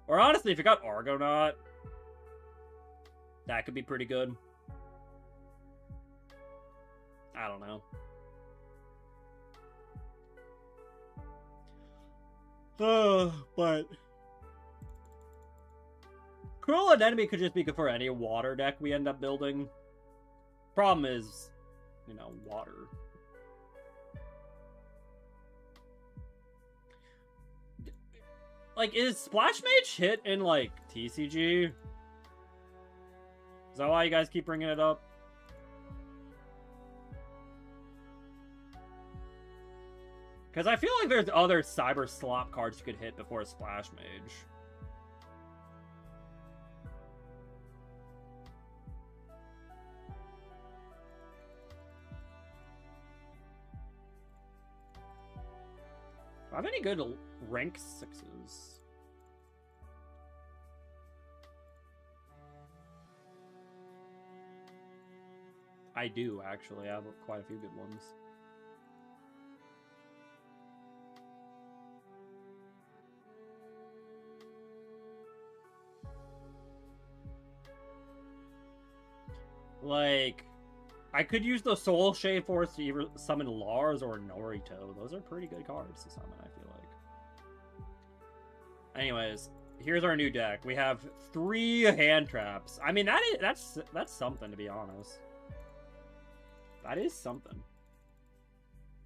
Or, honestly, if you got Argonaut... That could be pretty good. I don't know. But... Coral Anemone could just be good for any water deck we end up building. Problem is, you know, water. Like, is Splash Mage hit in, like, TCG? Is that why you guys keep bringing it up? Because I feel like there's other Cyber Slop cards you could hit before a Splash Mage. Do I have any good rank 6s? I do, actually. I have quite a few good ones. Like, I could use the Soul Shade Force to either summon Lars or Norito. Those are pretty good cards to summon, I feel like. Anyways, here's our new deck. We have 3 hand traps. I mean, that's something, to be honest. That is something.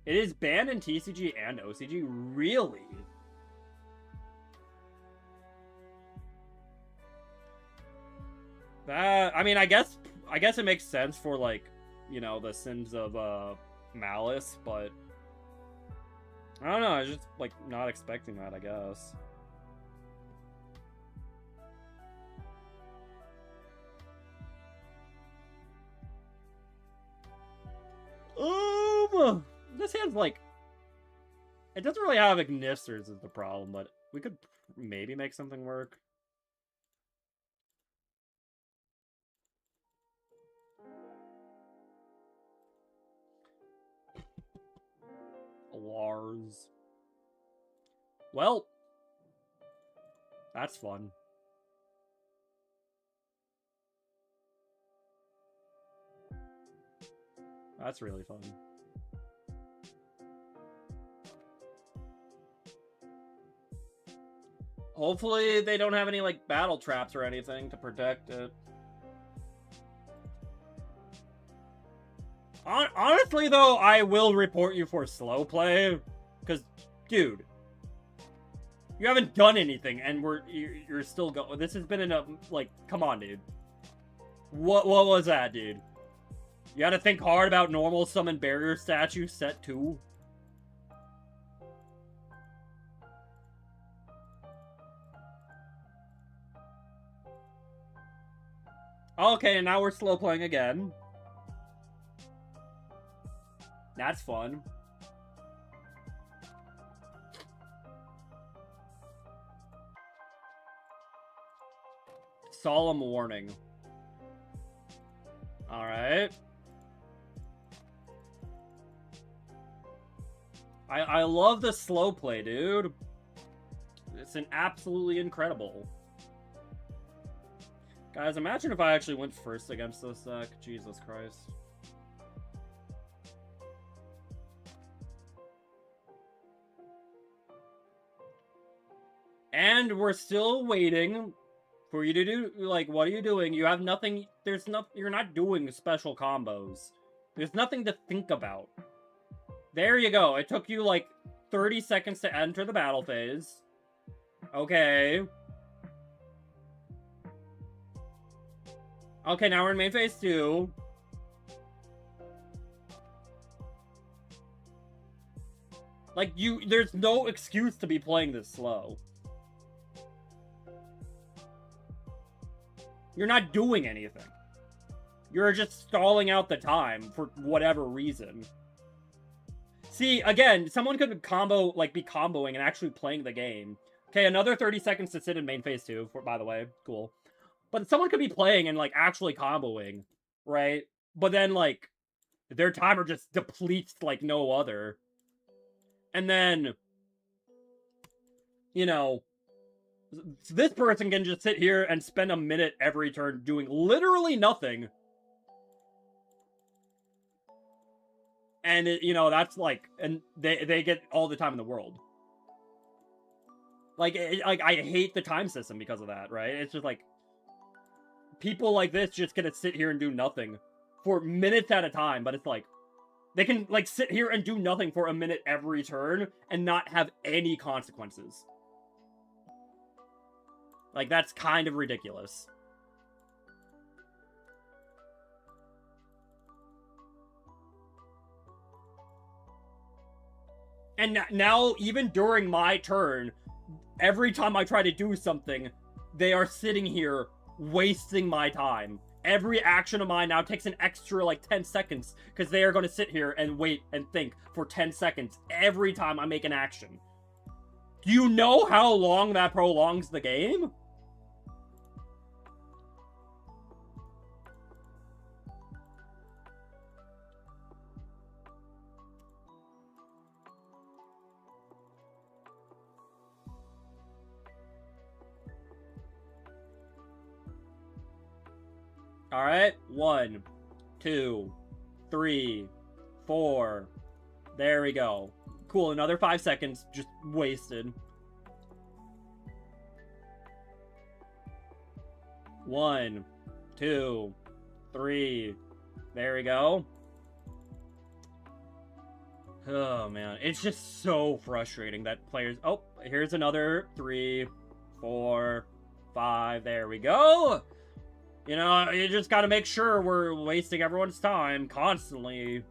It is banned in TCG and OCG? Really? That, I mean, I guess it makes sense for, like, you know, the Sins of Malice, but I don't know, I was just, like, not expecting that, I guess. This hand's, like, it doesn't really have Ignisters is the problem, but we could maybe make something work. Lars. Well, that's fun. That's really fun. Hopefully they don't have any, like, battle traps or anything to protect it. Honestly, though, I will report you for slow play. Because, dude, you haven't done anything, and you're still going. This has been enough. Like, come on, dude. What was that, dude? You gotta think hard about normal summon barrier statue set 2. Okay, now we're slow playing again. That's fun. Solemn warning. Alright. I love the slow play, dude. It's an absolutely incredible. Guys, imagine if I actually went first against this deck. Jesus Christ. And we're still waiting for you to do, like, what are you doing? You have nothing, you're not doing special combos. There's nothing to think about. There you go. It took you, like, 30 seconds to enter the battle phase. Okay. Okay, now we're in main phase 2. Like, there's no excuse to be playing this slow. You're not doing anything. You're just stalling out the time for whatever reason. See, again, someone could combo, like, be comboing and actually playing the game. Okay, another 30 seconds to sit in main phase 2, by the way. Cool. But someone could be playing and, like, actually comboing, right? But then, like, their timer just depletes like no other. And then, you know, this person can just sit here and spend a minute every turn doing literally nothing. And, you know, that's like, and they get all the time in the world. Like, I hate the time system because of that, right? It's just like, people like this just gonna sit here and do nothing for minutes at a time, but it's like, They can, like, sit here and do nothing for a minute every turn and not have any consequences. Like, that's kind of ridiculous. And now, even during my turn, every time I try to do something, they are sitting here wasting my time. Every action of mine now takes an extra, like, 10 seconds, because they are going to sit here and wait and think for 10 seconds every time I make an action. Do you know how long that prolongs the game? Alright, 1, 2, 3, 4. There we go. Cool, another 5 seconds just wasted. 1, 2, 3. There we go. Oh, man. It's just so frustrating that players... Oh, here's another 3, 4, 5. There we go. You know, you just gotta make sure we're wasting everyone's time constantly.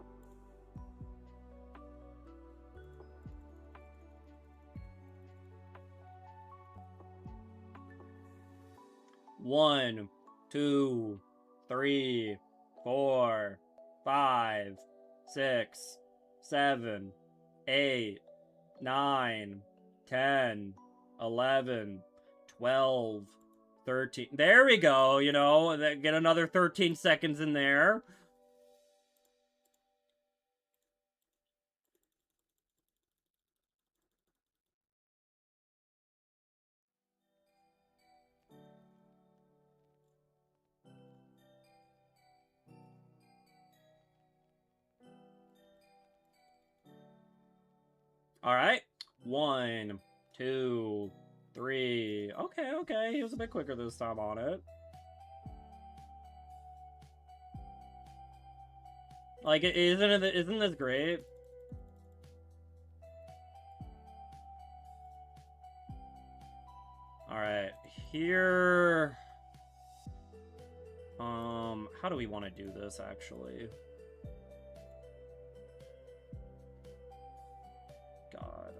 One, 2, 3, 4, 5, 6, 7, 8, 9, 10, 11, 12, 13. There we go, you know, get another 13 seconds in there. All right. 1, 2, 3. Okay. He was a bit quicker this time on it. Like, isn't this great? All right. Here. How do we want to do this actually? God.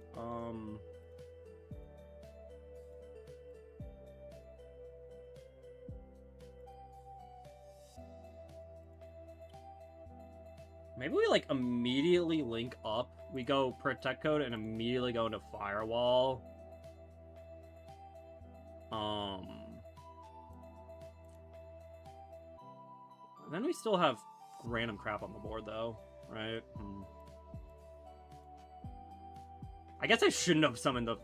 Maybe we, like, immediately link up. We go Protect Code and immediately go into Firewall. Then we still have random crap on the board, though, right? I guess I shouldn't have summoned the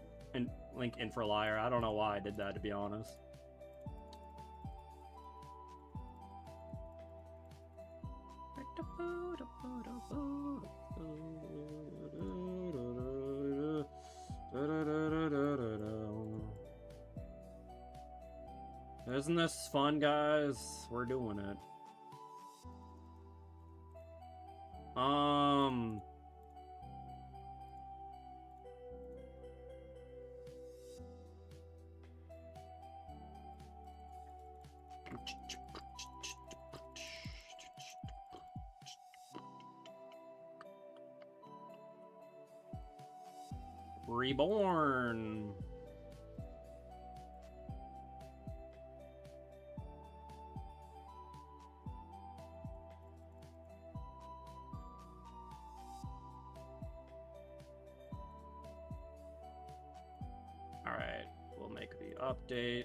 link in for Liar. I don't know why I did that, to be honest. Isn't this fun, guys? We're doing it. Reborn. Alright, we'll make the update.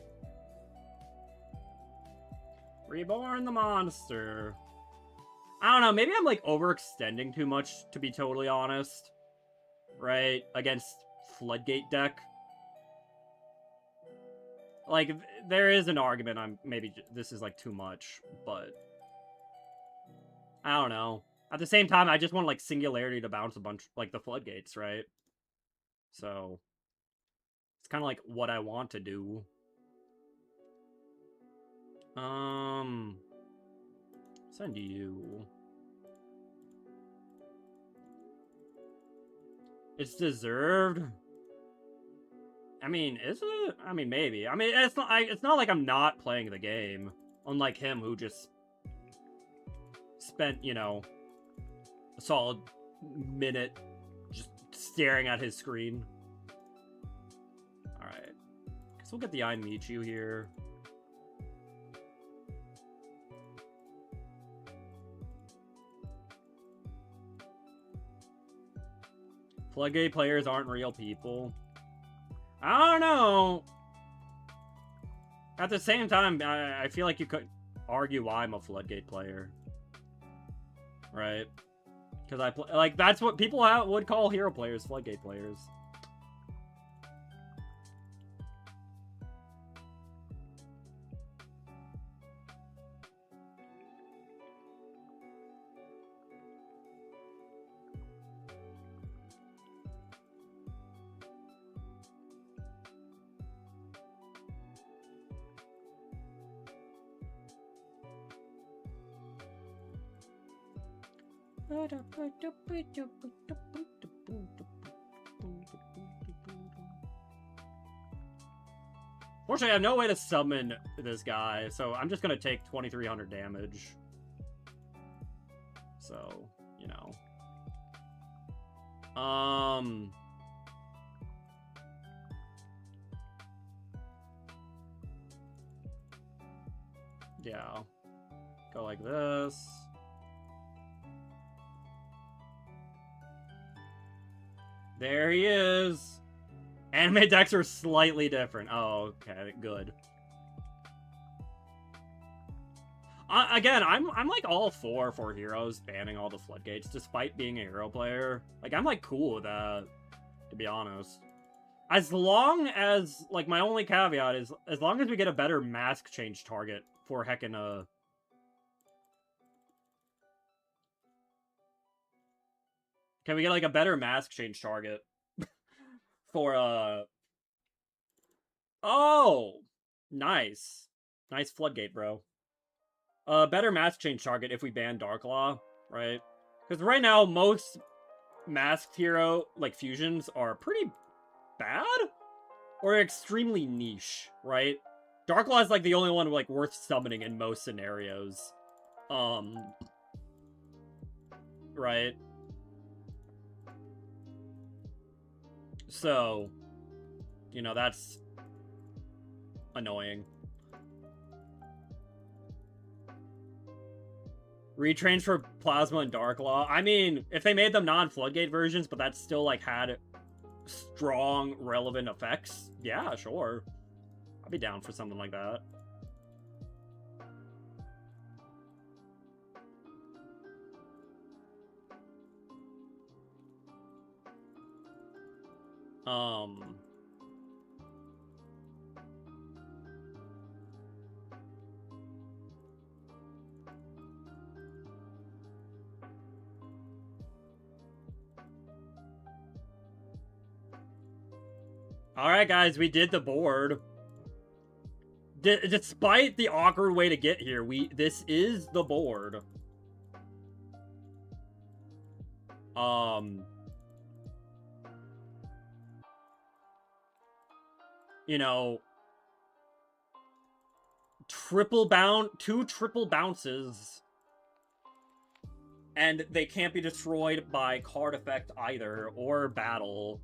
Reborn the monster. I don't know, maybe I'm, like, overextending too much, to be totally honest. Right? Against Floodgate deck. Like, there is an argument maybe this is, like, too much, but I don't know. At the same time, I just want, like, Singularity to bounce a bunch, like, the Floodgates, right? So, it's kind of like what I want to do. Send you. It's deserved. I mean, is it? I mean, maybe. I mean, it's not like I'm not playing the game. Unlike him, who just spent, you know, a solid minute just staring at his screen. Alright. Guess we'll get the I Meet You here. Floodgate players aren't real people. I don't know. At the same time, I feel like you could argue why I'm a Floodgate player. Right? Because I play, like, that's what people would call hero players, Floodgate players. Fortunately, I have no way to summon this guy, so I'm just gonna take 2,300 damage. So, you know. Yeah. Go like this. There he is. Anime decks are slightly different. Oh, okay, good. Again, I'm like all for heroes banning all the floodgates, despite being a hero player. Like, I'm like cool with that, to be honest. As long as, like, my only caveat is, as long as we get a better mask change target for heckin' Can we get, like, a better mask change target for, Oh! Nice. Nice floodgate, bro. Better mask change target if we ban Darklaw, right? Because right now, most masked hero, like, fusions are pretty bad? Or extremely niche, right? Darklaw is, like, the only one, like, worth summoning in most scenarios. Right? So, you know, that's annoying. Retrains for Plasma and Darklaw. I mean, if they made them non-Floodgate versions, but that still, like, had strong, relevant effects, yeah, sure. I'd be down for something like that. Alright, guys, we did the board. Despite the awkward way to get here, this is the board. You know, two triple bounces, and they can't be destroyed by card effect either, or battle.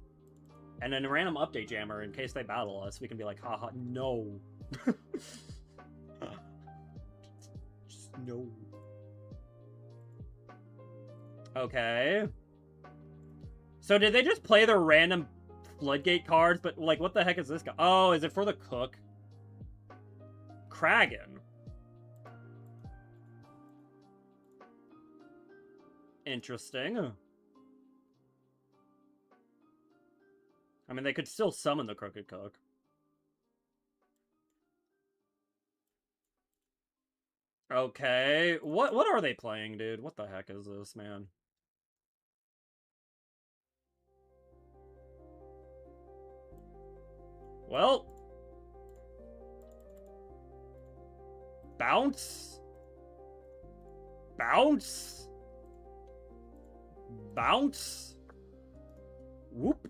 And then a random update jammer in case they battle us. We can be like, haha, no. Just no. Okay. So did they just play the random Floodgate cards? But, like, what the heck is this guy? Oh, is it for the cook? Kragan. Interesting. I mean, they could still summon the Crooked Cook. Okay. What are they playing, dude? What the heck is this, man? Well. Bounce. Bounce. Bounce. Whoop.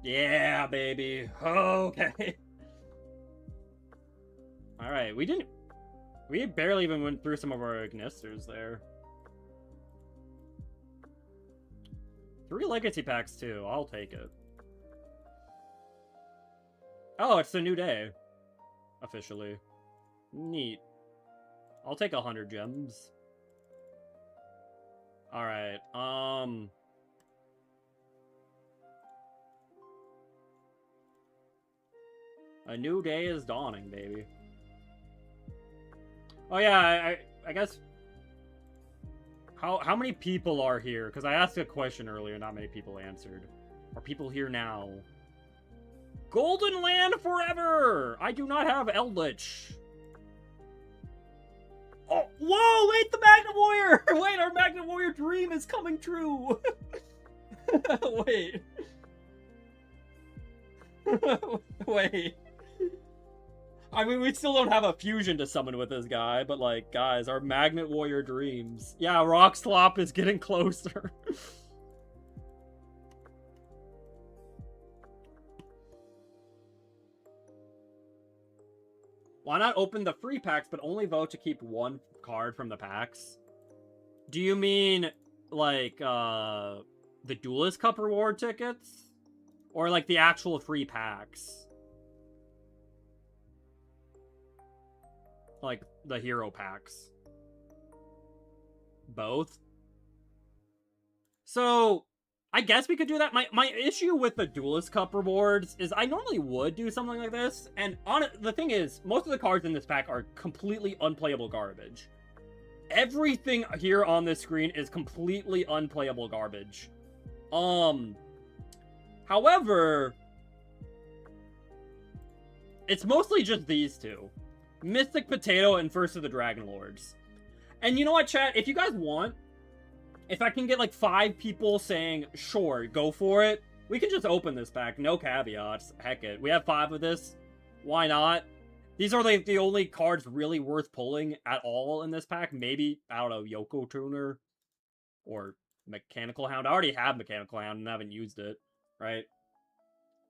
Yeah, baby. Okay. Alright, we barely even went through some of our Ignisters there. 3 legacy packs too. I'll take it. Oh, it's a new day. Officially. Neat. I'll take 100 gems. Alright, a new day is dawning, baby. Oh yeah, I guess... How many people are here? Because I asked a question earlier, not many people answered. Are people here now? Golden Land forever! I do not have Eldritch. Oh, whoa, wait, the Magnet Warrior! Wait, our Magnet Warrior dream is coming true! Wait. Wait. I mean, we still don't have a fusion to summon with this guy, but, like, guys, our Magnet Warrior dreams. Yeah, Rock Slop is getting closer. Why not open the free packs, but only vote to keep 1 card from the packs? Do you mean, like, the Duelist Cup reward tickets? Or, like, the actual free packs? Like, the hero packs. Both? So, I guess we could do that. My issue with the Duelist Cup rewards is I normally would do something like this, and the thing is, most of the cards in this pack are completely unplayable garbage. Everything here on this screen is completely unplayable garbage. However, it's mostly just these two. Mystic Potato and First of the Dragon Lords. And you know what, chat? If you guys want, if I can get like 5 people saying, sure, go for it, we can just open this pack. No caveats. Heck it. We have 5 of this. Why not? These are like the only cards really worth pulling at all in this pack. Maybe, I don't know, Yoko Tuner or Mechanical Hound. I already have Mechanical Hound and haven't used it, right?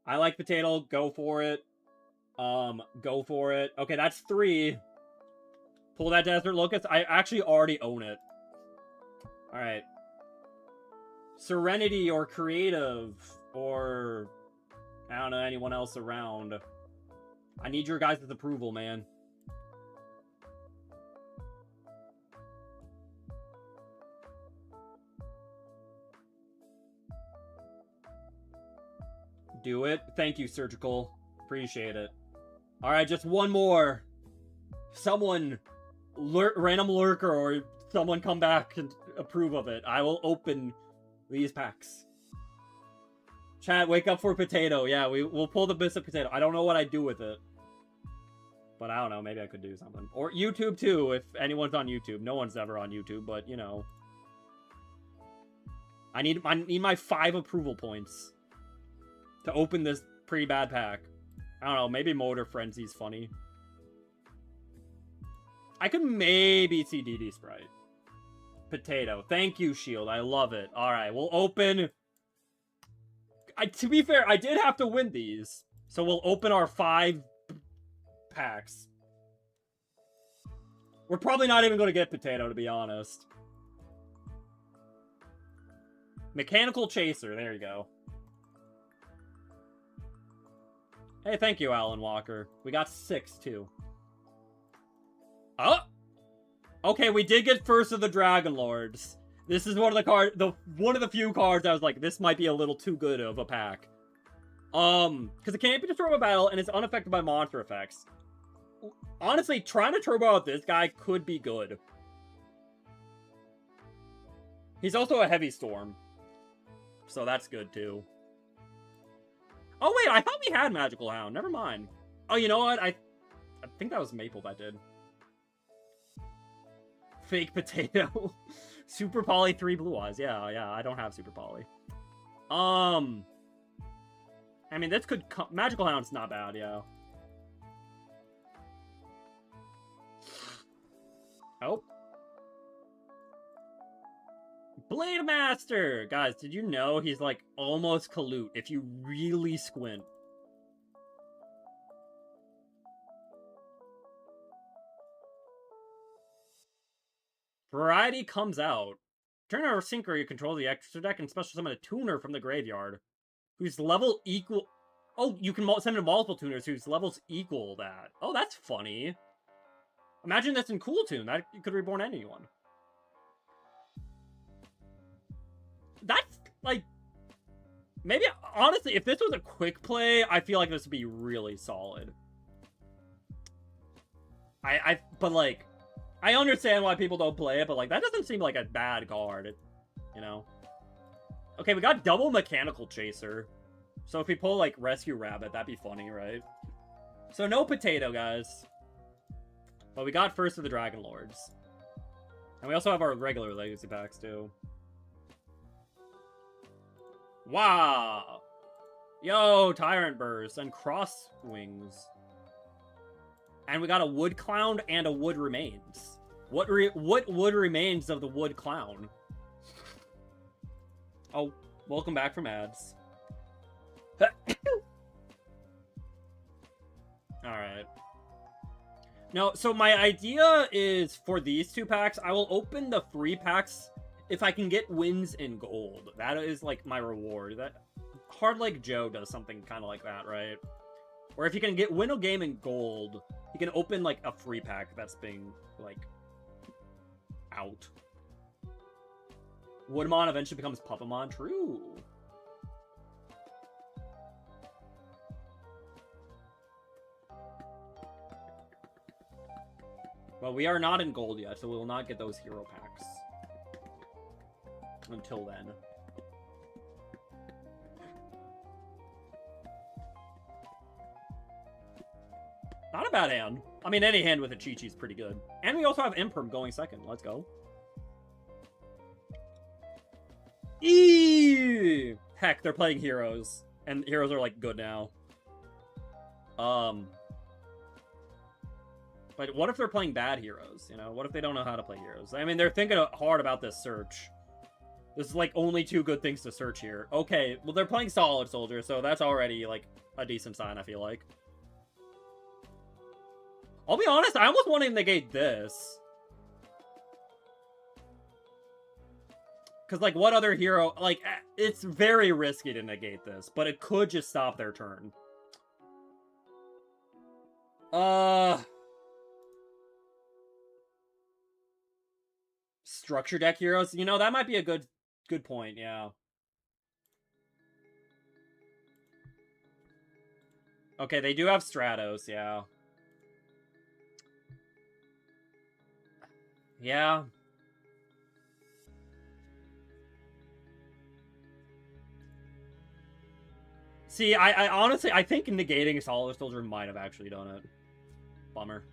I like Potato. Go for it. Go for it. Okay, that's 3. Pull that Desert Locust. I actually already own it. Alright. Serenity or Creative or I don't know, anyone else around. I need your guys' approval, man. Do it. Thank you, Surgical. Appreciate it. Alright, just one more. Someone, random lurker or someone come back and approve of it. I will open these packs. Chat, wake up for Potato. Yeah, we'll pull the Mystic Potato. I don't know what I'd do with it. But I don't know, maybe I could do something. Or YouTube too, if anyone's on YouTube. No one's ever on YouTube, but you know. I need my 5 approval points to open this pretty bad pack. I don't know, maybe Motor Frenzy's funny. I could maybe see DD Sprite. Potato. Thank you, Shield. I love it. Alright, we'll open... to be fair, I did have to win these. So we'll open our 5 packs. We're probably not even going to get Potato, to be honest. Mechanical Chaser. There you go. Hey, thank you, Alan Walker. We got 6, too. Oh! Okay, we did get First of the Dragon Lords. This is one of the cards, one of the few cards I was like, this might be a little too good of a pack. Because it can't be destroyed by battle, and it's unaffected by monster effects. Honestly, trying to turbo out this guy could be good. He's also a Heavy Storm. So that's good, too. Oh, wait, I thought we had Magical Hound. Never mind. Oh, you know what? I think that was Maple that did. Fake Potato. Super Poly 3 Blue Eyes. Yeah, I don't have Super Poly. I mean, this could... Magical Hound's not bad, yeah. Oh. Blade Master! Guys, did you know he's like almost Kalute if you really squint? Variety comes out. Turn our Synchro, you control the extra deck and special summon a tuner from the graveyard. Whose level equal... Oh, you can send in multiple tuners whose levels equal that. Oh, that's funny. Imagine that's in Cool Tune. That you could reborn anyone. That's, like... Maybe, honestly, if this was a quick play, I feel like this would be really solid. But, like... I understand why people don't play it, but, like, that doesn't seem like a bad card. You know? Okay, we got double Mechanical Chaser. So if we pull, like, Rescue Rabbit, that'd be funny, right? So no potato, guys. But we got First of the Dragon Lords. And we also have our regular Legacy packs, too. Wow! Yo, Tyrant Burst and Cross Wings. And we got a Wood Clown and a Wood Remains. What Wood Remains of the Wood Clown? Oh, welcome back from ads. Alright. No, so my idea is for these two packs, I will open the free packs if I can get wins in gold. That is like my reward. That Hard Like Joe does something kind of like that, right? Or if you can win a game in gold, you can open like a free pack that's being like out. Woodmon eventually becomes Puppamon. True. Well, we are not in gold yet, so we will not get those hero packs until then. Not a bad hand. I mean, any hand with a Chi-Chi is pretty good. And we also have Imperm going second. Let's go. Eee! Heck, they're playing heroes. And heroes are, like, good now. But what if they're playing bad heroes, you know? What if they don't know how to play heroes? I mean, they're thinking hard about this search. There's, like, only two good things to search here. Okay, well, they're playing Solid Soldier, so that's already, like, a decent sign, I feel like. I'll be honest, I almost want to negate this. Because, like, what other hero... Like, it's very risky to negate this, but it could just stop their turn. Structure deck heroes? You know, that might be a good point, yeah. Okay, they do have Stratos, yeah. Yeah. See, I honestly, I think negating Solid Soldier might have actually done it. Bummer.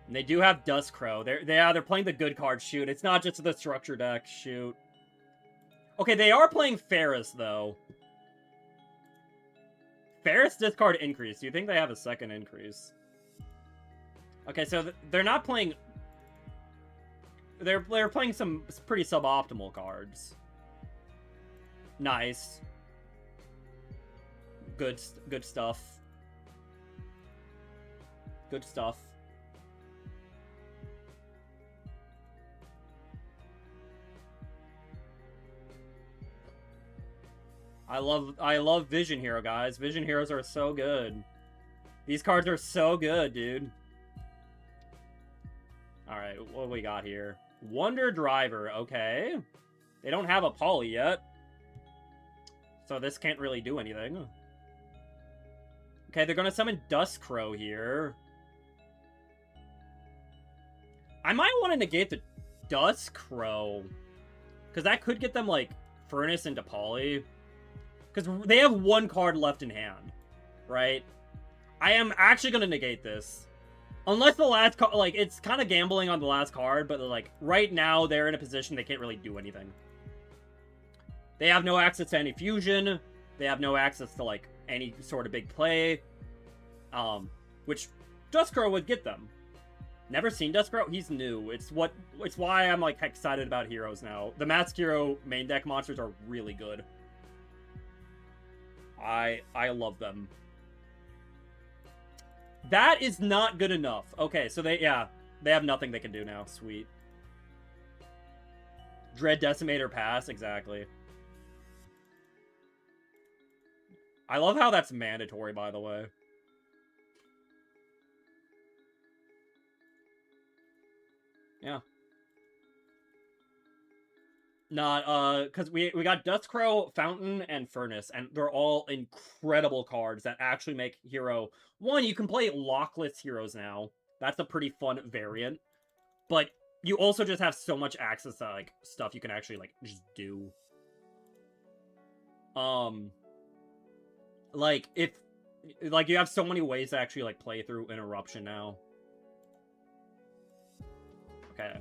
And they do have Duskcrow. They're playing the good card. Shoot, it's not just the structure deck. Shoot. Okay, they are playing Ferris, though. Ferris discard increase. Do you think they have a second increase? Okay, so they're not playing... They're playing some pretty suboptimal cards. Nice. Good stuff. Good stuff. I love Vision Hero, guys. Vision Heroes are so good. These cards are so good, dude. Alright, what do we got here? Wonder Driver, okay. They don't have a Poly yet. So this can't really do anything. Okay, they're gonna summon Duskcrow here. I might want to negate the Duskcrow. Because that could get them, like, Furnace into Poly. Because they have one card left in hand. Right? I am actually gonna negate this. Unless the last card, like, it's kind of gambling on the last card, but, like, right now they're in a position they can't really do anything. They have no access to any fusion. They have no access to, like, any sort of big play. Which Duskcrow would get them. Never seen Duskrow? He's new. It's why I'm like excited about heroes now. The Masked Hero main deck monsters are really good. I love them. That is not good enough. Okay, so they have nothing they can do now. Sweet. Dread Decimator pass, exactly. I love how that's mandatory, by the way. Yeah. Not, because we got Duskrow, Fountain, and Furnace, and they're all incredible cards that actually make Hero... One, you can play lockless heroes now. That's a pretty fun variant. But you also just have so much access to, like, stuff you can actually, like, just do. Like, if... Like, you have so many ways to actually, like, play through Interruption now. Okay.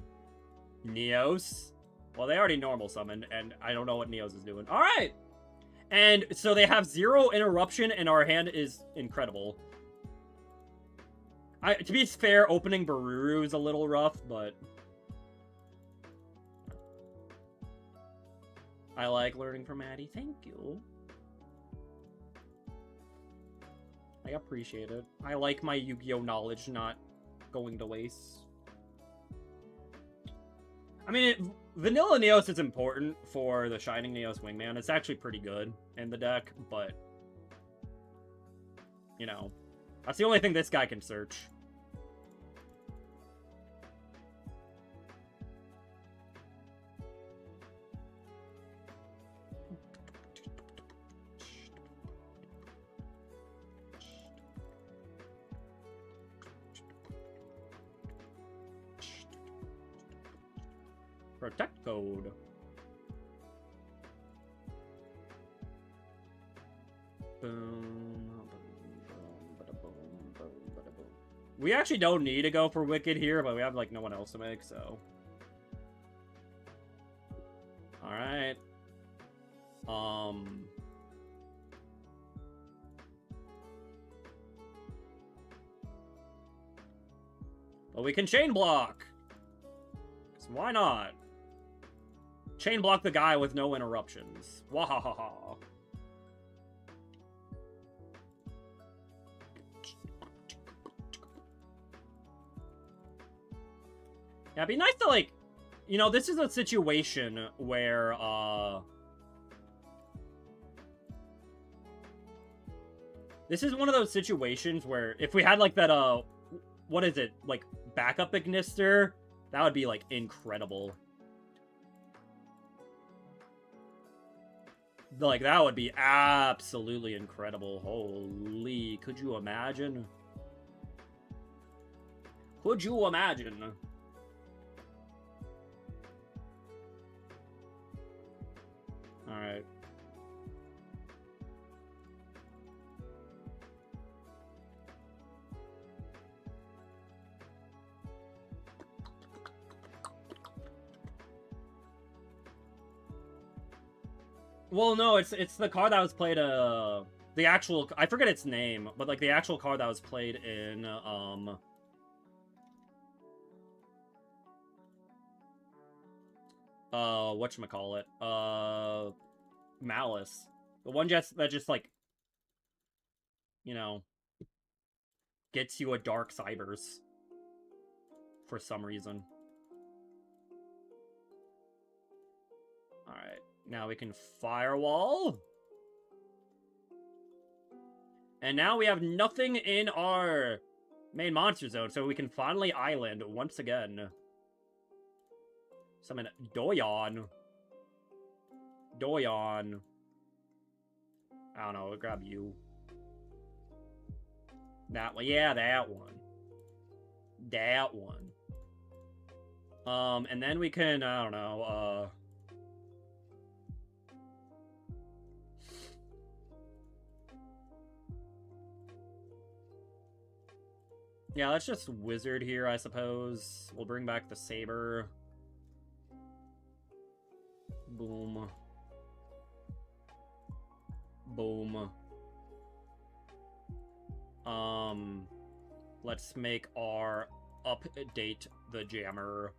Neos. Well, they already normal summoned, and I don't know what Neos is doing. Alright! And so they have 0 Interruption, and our hand is incredible. To be fair, opening Bururu is a little rough, but... I like learning from Maddie. Thank you. I appreciate it. I like my Yu-Gi-Oh knowledge not going to waste. I mean, Vanilla Neos is important for the Shining Neos Wingman. It's actually pretty good in the deck, but... You know. That's the only thing this guy can search. Protect code. We actually don't need to go for Wicked here, but we have, like, no one else to make, so... Alright. But we can chain block! So why not? Chain block the guy with no interruptions. Wahahaha. Yeah, it'd be nice to, like... You know, this is a situation where, This is one of those situations where if we had, like, that, what is it? Like, backup Ignister? That would be, like, incredible. Like, that would be absolutely incredible. Holy, could you imagine? Could you imagine? Alright. Well, no, it's the card that was played, the actual, I forget its name, but, like, the actual card that was played in, whatchamacallit, Malice. The one that just, like, you know, gets you a Dark Cybers. For some reason. Alright. Now we can Firewall. And now we have nothing in our main monster zone, so we can finally island once again. Summon Doyon. Doyon. I don't know, I'll grab you. That one. Yeah, that one. That one. And then we can, I don't know, yeah, let's just Wizard here, I suppose. We'll bring back the Saber. Boom. Boom. Let's make our update the jammer.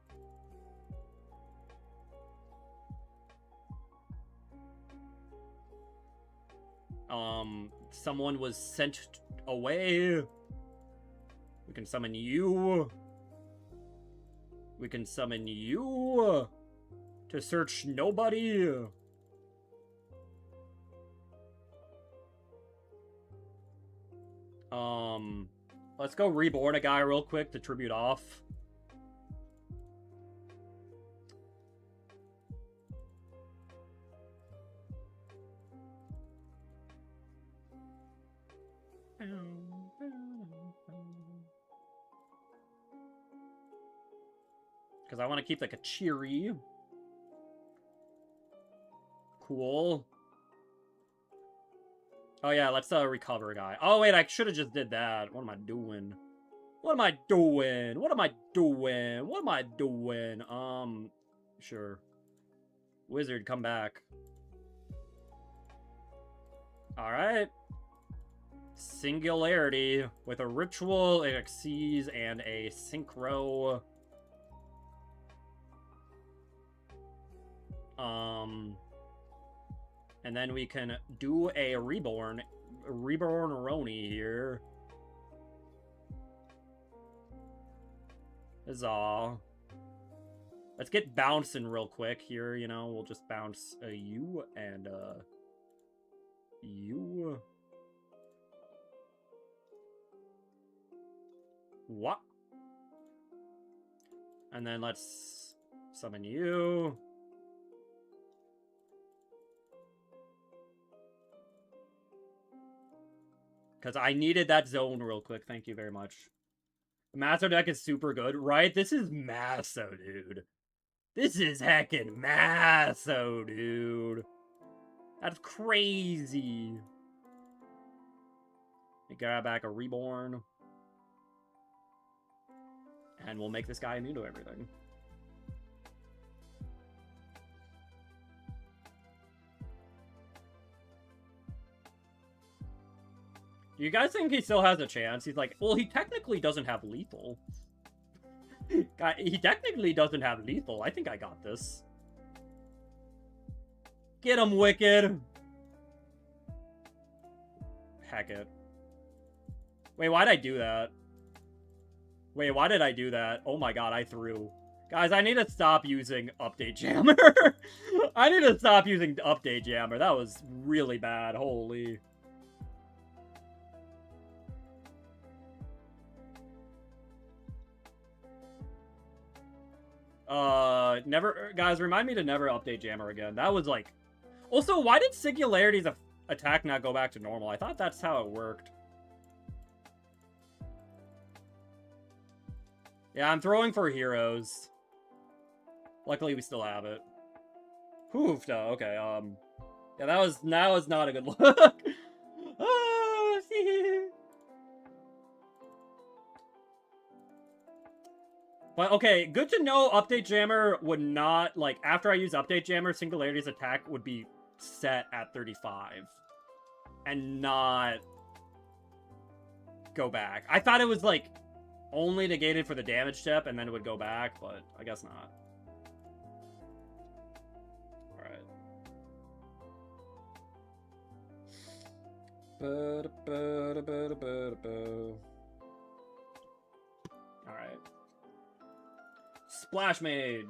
Someone was sent away. We can summon you. We can summon you to search nobody. Let's go reborn a guy real quick to tribute off. Because I want to keep like a cheery. Cool. Oh yeah, let's recover a guy. Oh wait, I should have just did that. What am I doing? What am I doing? What am I doing? What am I doing? Sure. Wizard, come back. Alright. Singularity with a ritual, an Xyz, and a synchro. And then we can do a reborn Roni here. Huzzah. Let's get bouncing real quick here, you know. We'll just bounce a you and you. What? And then let's summon you. Because I needed that zone real quick. Thank you very much. The Master deck is super good, right? This is Maso, dude. This is heckin' Maso, dude. That's crazy. We grab back a reborn. And we'll make this guy immune to everything. Do you guys think he still has a chance? He's like, well, he technically doesn't have lethal. He technically doesn't have lethal. I think I got this. Get him, Wicked. Heck it. Wait, why'd I do that? Wait, why did I do that? Oh my god, I threw. Guys, I need to stop using Update Jammer. I need to stop using Update Jammer. That was really bad. Holy. Never, guys, remind me to never update Jammer again. That was like... Also, why did Singularity's attack not go back to normal? I thought that's how it worked. Yeah, I'm throwing for heroes. Luckily, we still have it. Poofed, oh, okay, yeah, that was not a good look. Oh, but, okay, good to know Update Jammer would not, like, after I use Update Jammer, Singularity's attack would be set at 35. And not go back. I thought it was, like, only negated for the damage step, and then it would go back, but I guess not. Alright. Splash Mage.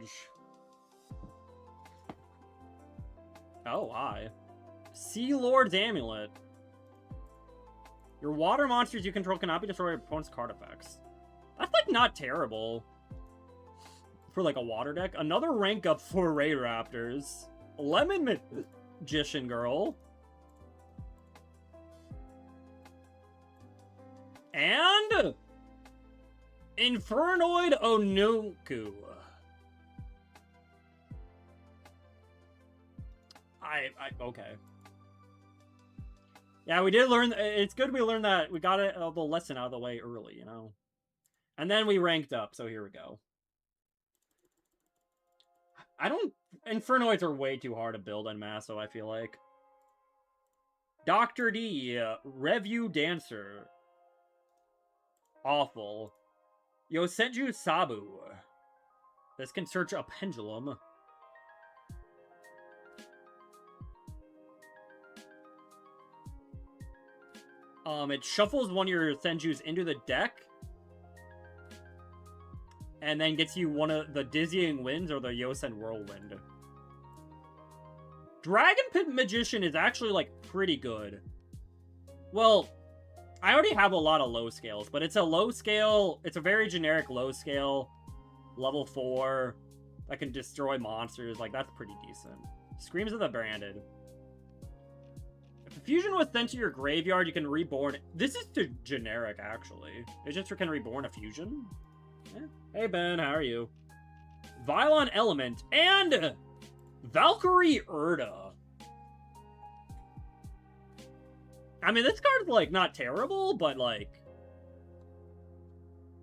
Oh, hi. Sea Lord's Amulet. Your water monsters you control cannot be destroyed by opponent's card effects. That's, like, not terrible. For, like, a water deck. Another rank up for Ray Raptors. Lemon Magician Girl. And... Infernoid Onuku. Okay. Yeah, we did learn... It's good we learned that. We got the lesson out of the way early, you know? And then we ranked up, so here we go. Infernoids are way too hard to build on Maso, I feel like. Dr. D, Review Dancer. Awful. Yosenju Sabu. This can search a pendulum. It shuffles one of your Senjus into the deck. And then gets you one of the Dizzying Winds or the Yosen Whirlwind. Dragon Pit Magician is actually, like, pretty good. Well, I already have a lot of low scales, but it's a low scale, it's a very generic low scale, level 4, that can destroy monsters, like, that's pretty decent. Screams of the Branded. If a fusion was sent to your graveyard, you can reborn. This is too generic, actually. It just can reborn a fusion? Yeah. Hey, Ben, how are you? Vylon Element, and Valkyrie Urda. I mean, this card's, like, not terrible, but, like...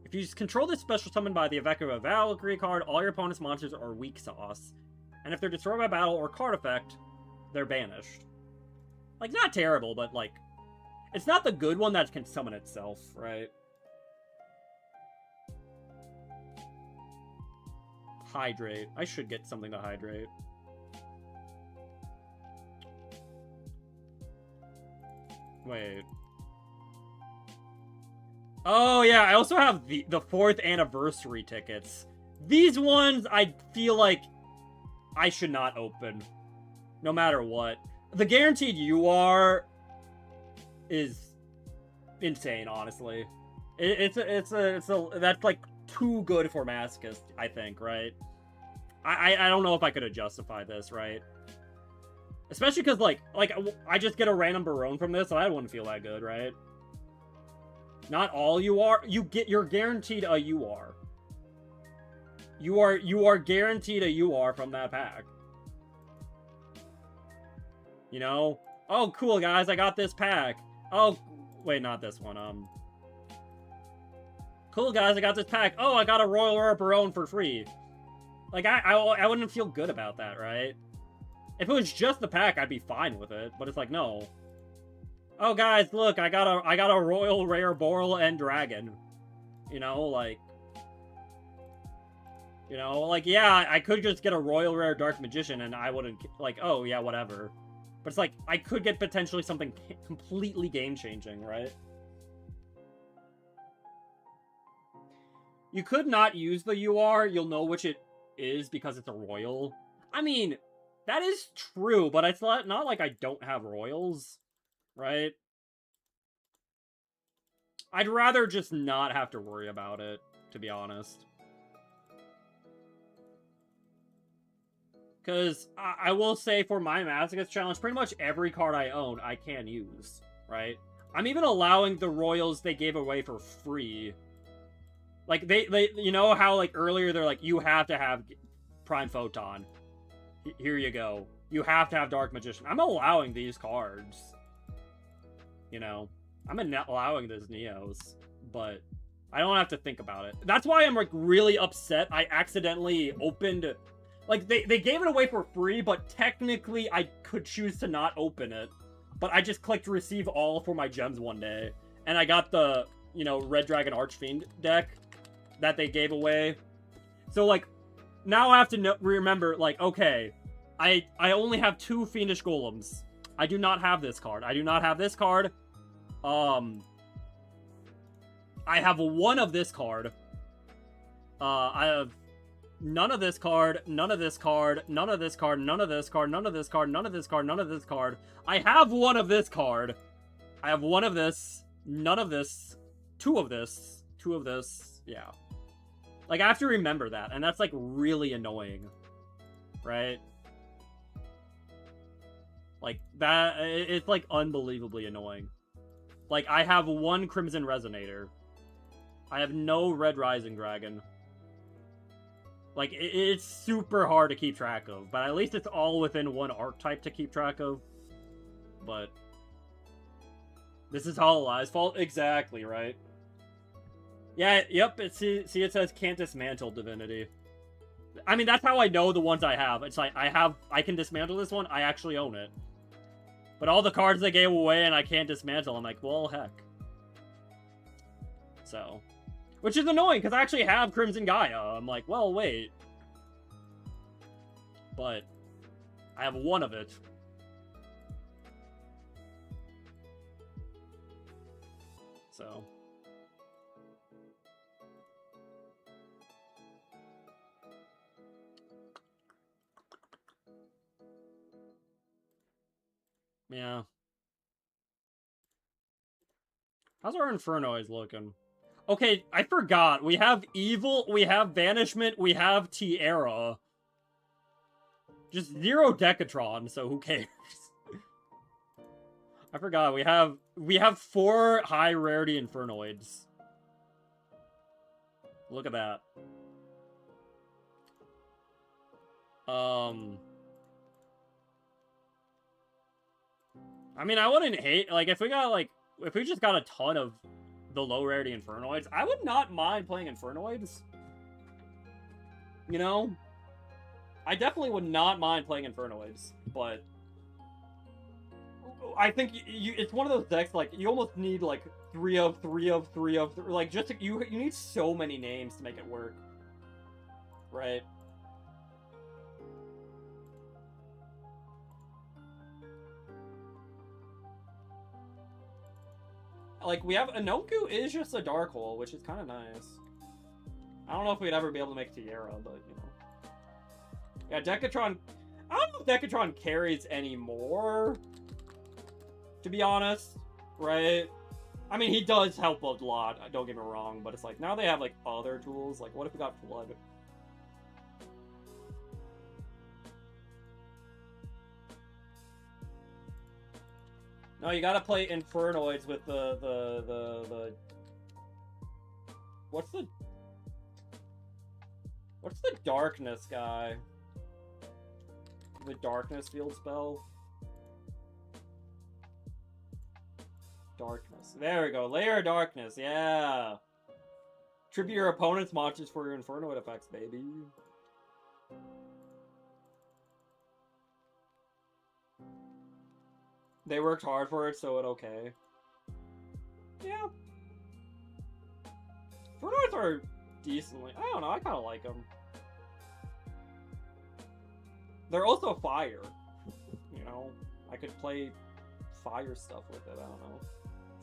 If you control this special summon by the effect of a Valkyrie card, all your opponent's monsters are weak sauce. And if they're destroyed by battle or card effect, they're banished. Like, not terrible, but, like... It's not the good one that can summon itself, right? Hydrate. I should get something to hydrate. Wait. Oh, yeah, I also have the 4th anniversary tickets. These ones, I feel like I should not open. No matter what. The guaranteed UR is insane, honestly. That's like too good for Masochist, I think, right? I don't know if I could have justified this, right? Especially because, like, I just get a random Barone from this, and I wouldn't feel that good, right? Not all UR. You're guaranteed a UR. You are guaranteed a UR from that pack. You know? Oh, cool, guys, I got this pack. Oh, wait, not this one, Cool, guys, I got this pack. Oh, I got a Royal Rare Barone for free. Like, I wouldn't feel good about that, right? If it was just the pack, I'd be fine with it. But it's like, no. Oh, guys, look, I got a Royal Rare Boral and Dragon. You know, like... You know, like, yeah, I could just get a Royal Rare Dark Magician and I wouldn't... Like, oh, yeah, whatever. But it's like, I could get potentially something completely game-changing, right? You could not use the UR. You'll know which it is because it's a Royal. I mean, that is true, but it's not like I don't have Royals, right? I'd rather just not have to worry about it, to be honest. Because I will say for my Masochist challenge, pretty much every card I own, I can use, right? I'm even allowing the Royals they gave away for free. Like, they you know how, like, earlier they're like, you have to have Prime Photon. Here you go. You have to have Dark Magician. I'm allowing these cards. You know? I'm allowing those Neos. But I don't have to think about it. That's why I'm, like, really upset. I accidentally opened... Like, they gave it away for free, but technically I could choose to not open it. But I just clicked receive all for my gems one day. And I got the, you know, Red Dragon Archfiend deck that they gave away. So, like, now I have to remember, like, okay, I only have 2 Fiendish Golems. I do not have this card. I do not have this card. I have 1 of this card. I have none of this card, none of this card, none of this card, none of this card, none of this card, none of this card, none of this card. I have 1 of this card. I have 1 of this, none of this, 2 of this, 2 of this, yeah. Like, I have to remember that, and that's, like, really annoying, right? Like, that, it's, like, unbelievably annoying. Like, I have 1 Crimson Resonator. I have no Red Rising Dragon. Like, it's super hard to keep track of, but at least it's all within 1 archetype to keep track of. But this is Hololive's fault. Exactly, right? Yeah, yep, see, it says can't dismantle divinity. I mean, that's how I know the ones I have. It's like, I can dismantle this one, I actually own it. But all the cards they gave away and I can't dismantle, I'm like, well, heck. So. Which is annoying, because I actually have Crimson Gaia. I'm like, well, wait. But I have one of it. So. Yeah. How's our Infernoids looking? Okay, I forgot. We have Evil, we have Banishment, we have Tierra. Just 0 Decatron, so who cares? I forgot. We have 4 high rarity Infernoids. Look at that. I mean, I wouldn't hate, like, if we just got a ton of the low rarity Infernoids, I would not mind playing Infernoids. You know? I definitely would not mind playing Infernoids, but I think it's one of those decks, like, you almost need, like, 3 of 3 of 3 of, like, just, you need so many names to make it work. Right? Like, we have Anoku is just a dark hole, which is kind of nice. I don't know if we'd ever be able to make Tierra, but, you know. Yeah, Decatron... I don't know if Decatron carries anymore, to be honest, right? I mean, he does help a lot, don't get me wrong, but it's like, now they have, like, other tools. Like, what if we got Flood? No, you gotta play Infernoids with the... What's the darkness guy? The darkness field spell? Darkness. There we go. Layer of Darkness, yeah! Tribute your opponent's monsters for your Infernoid effects, baby. They worked hard for it, so it's okay. Yeah. Infernoids are decently... I don't know, I kind of like them. They're also fire. You know? I could play fire stuff with it, I don't know.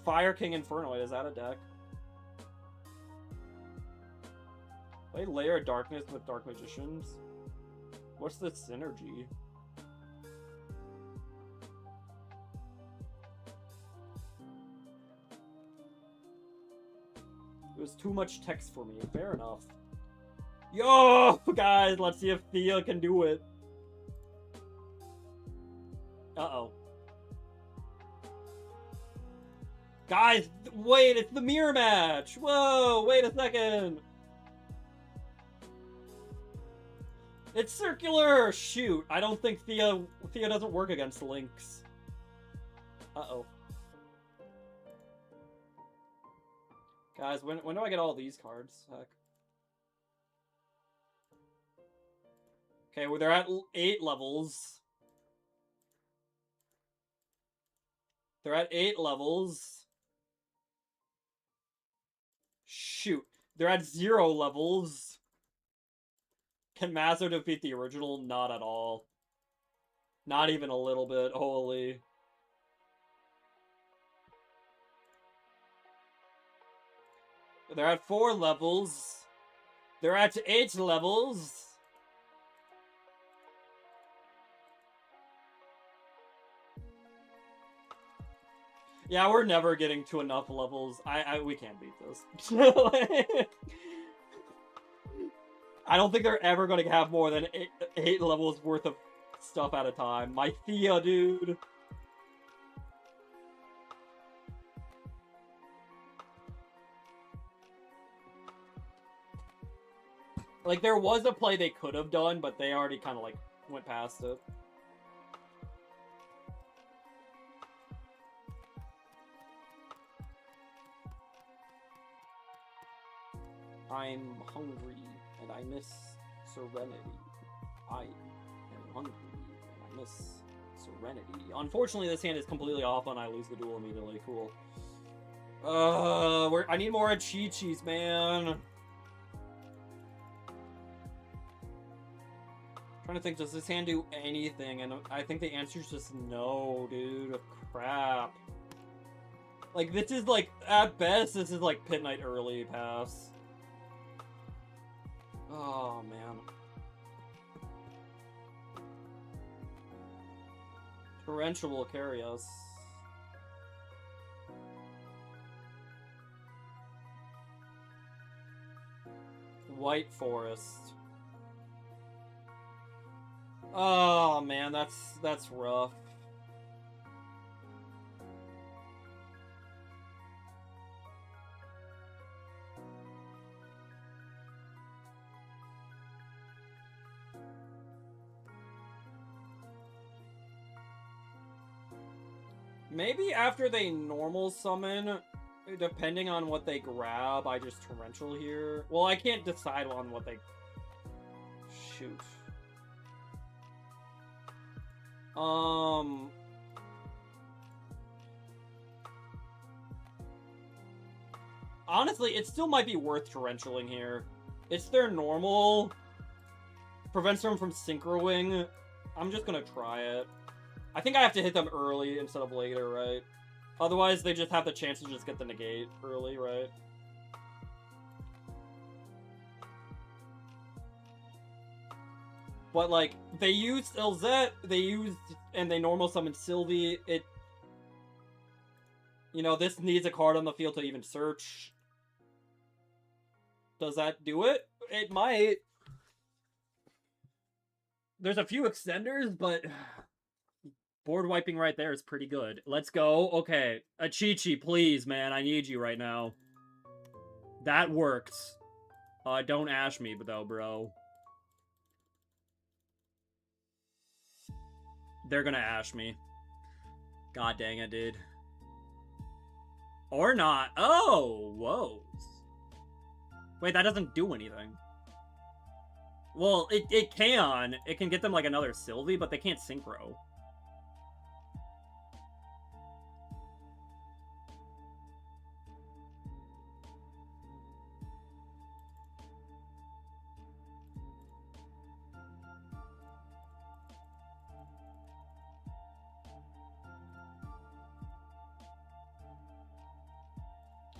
Fire King Infernoid, is that a deck? Play Layer of Darkness with Dark Magicians? What's the synergy? It was too much text for me. Fair enough. Yo, guys, let's see if Thea can do it. Uh-oh. Guys, wait, it's the mirror match! Whoa, wait a second! It's circular! Shoot, I don't think Thea doesn't work against Lynx. Uh-oh. Guys, when do I get all these cards? Heck. Okay, well, they're at 8 levels. They're at 8 levels. Shoot. They're at 0 levels. Can Mazo defeat the original? Not at all. Not even a little bit. Holy. They're at 4 levels. They're at 8 levels. Yeah, we're never getting to enough levels. We can't beat this. I don't think they're ever going to have more than 8 levels worth of stuff at a time. My Thea, dude. Like, there was a play they could have done, but they already kind of, like, went past it. I'm hungry, and I miss serenity. I am hungry, and I miss serenity. Unfortunately, this hand is completely off, and I lose the duel immediately. Cool. I need more Chi-Chis, man. Trying to think, does this hand do anything? And I think the answer is just no, dude. Crap. Like, this is like, at best, this is like Pit Knight early pass. Oh, man. Torrential will carry us. White Forest. Oh man, that's rough. Maybe after they normal summon, depending on what they grab, I just Torrential here. Well, I can't decide on what they... Shoot. Honestly, it still might be worth Torrentialing here. It's their normal. Prevents them from Synchro-wing. I'm just gonna try it. I think I have to hit them early instead of later, right? Otherwise, they just have the chance to just get the negate early, right? But, like, they used Elzette, and they normal summoned Sylvie. You know, this needs a card on the field to even search. Does that do it? It might. There's a few extenders, but board wiping right there is pretty good. Let's go. Okay. A Chi-Chi, please, man. I need you right now. That worked. Don't ash me, though, bro. They're gonna ash me. God dang it, dude. Or not. Oh, whoa. Wait, that doesn't do anything. Well, it can. It can get them, like, another Sylvie, but they can't Synchro.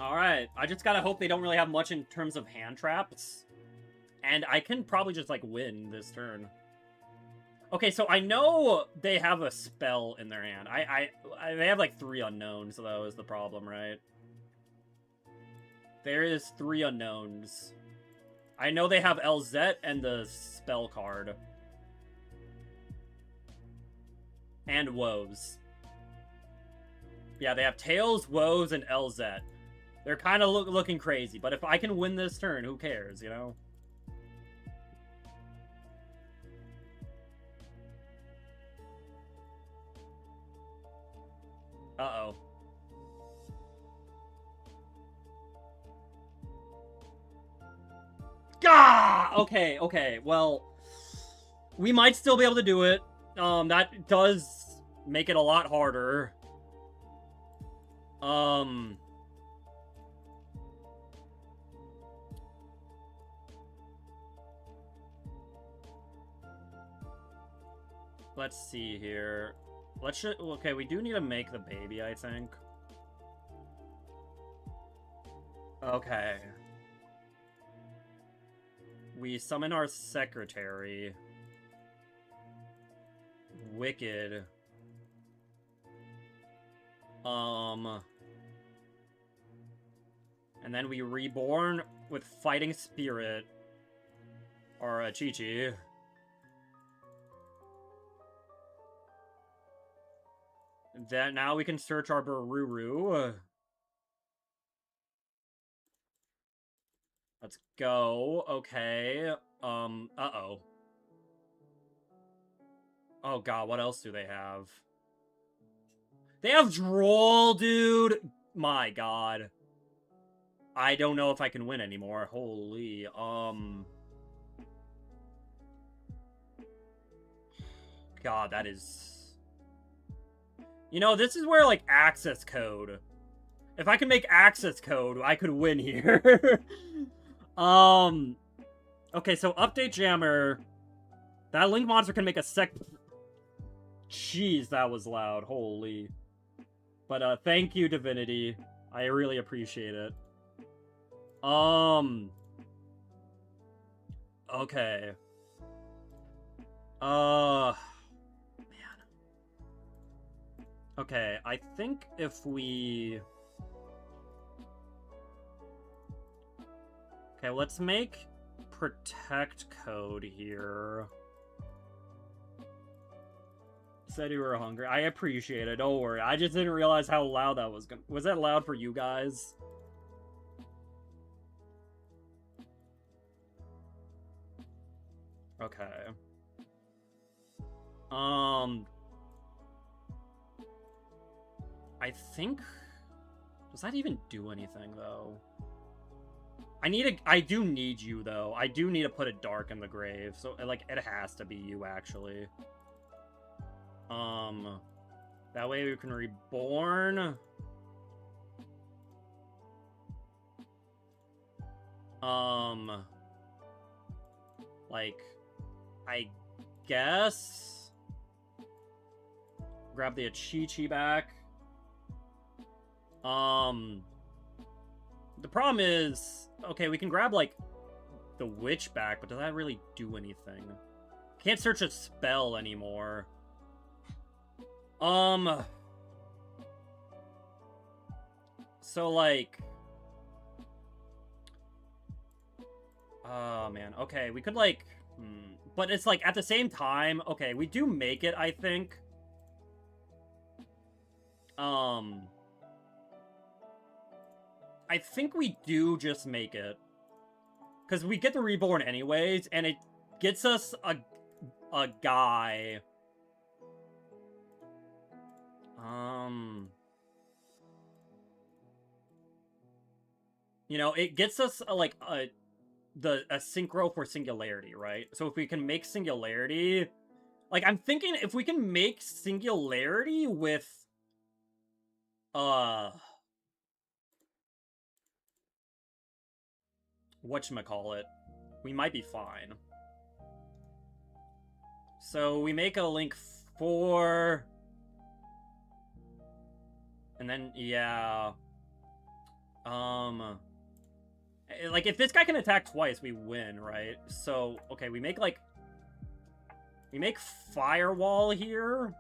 Alright, I just gotta hope they don't really have much in terms of hand traps. And I can probably just, like, win this turn. Okay, so I know they have a spell in their hand. They have, like, 3 unknowns, so that was the problem, right? There is 3 unknowns. I know they have Elzette and the spell card. And Woes. Yeah, they have Tails, Woes, and Elzette. They're kind of looking crazy, but if I can win this turn, who cares, you know? Uh-oh. Gah! Okay, well, we might still be able to do it. That does make it a lot harder. Let's see here. Okay, we do need to make the baby, I think. Okay. We summon our secretary. Wicked. And then we reborn with Fighting Spirit. Or a Chi-Chi. Then now we can search our Bururu. Let's go. Okay. Uh-oh. Oh god, what else do they have? They have Droll, dude! My god. I don't know if I can win anymore. Holy, God, that is... You know, this is where, like, access code. If I can make access code, I could win here. Okay, so update jammer. That link monster can make a sec... Jeez, that was loud. Holy. But, thank you, Divinity. I really appreciate it. Okay. Man. Okay, I think if we... Okay, let's make protect code here. Said you were hungry. I appreciate it. Don't worry. I just didn't realize how loud that was. Was that loud for you guys? Okay. I think... Does that even do anything, though? I do need you, though. I do need to put a dark in the grave. So, like, it has to be you, actually. That way we can reborn. Like, I guess... Grab the Achichi back. The problem is... Okay, we can grab, like, the witch back, but does that really do anything? Can't search a spell anymore. So, like... Oh, man. Okay, we could, like... But it's, like, at the same time... Okay, we do make it, I think. I think we do just make it. Because we get the reborn anyways, and it gets us a guy. You know, it gets us a synchro for singularity, right? So if we can make singularity, like I'm thinking if we can make singularity with whatchamacallit, we might be fine. So we make a link 4. And then, yeah. Like, if this guy can attack twice, we win, right? So, okay, we make, like... We make Firewall here.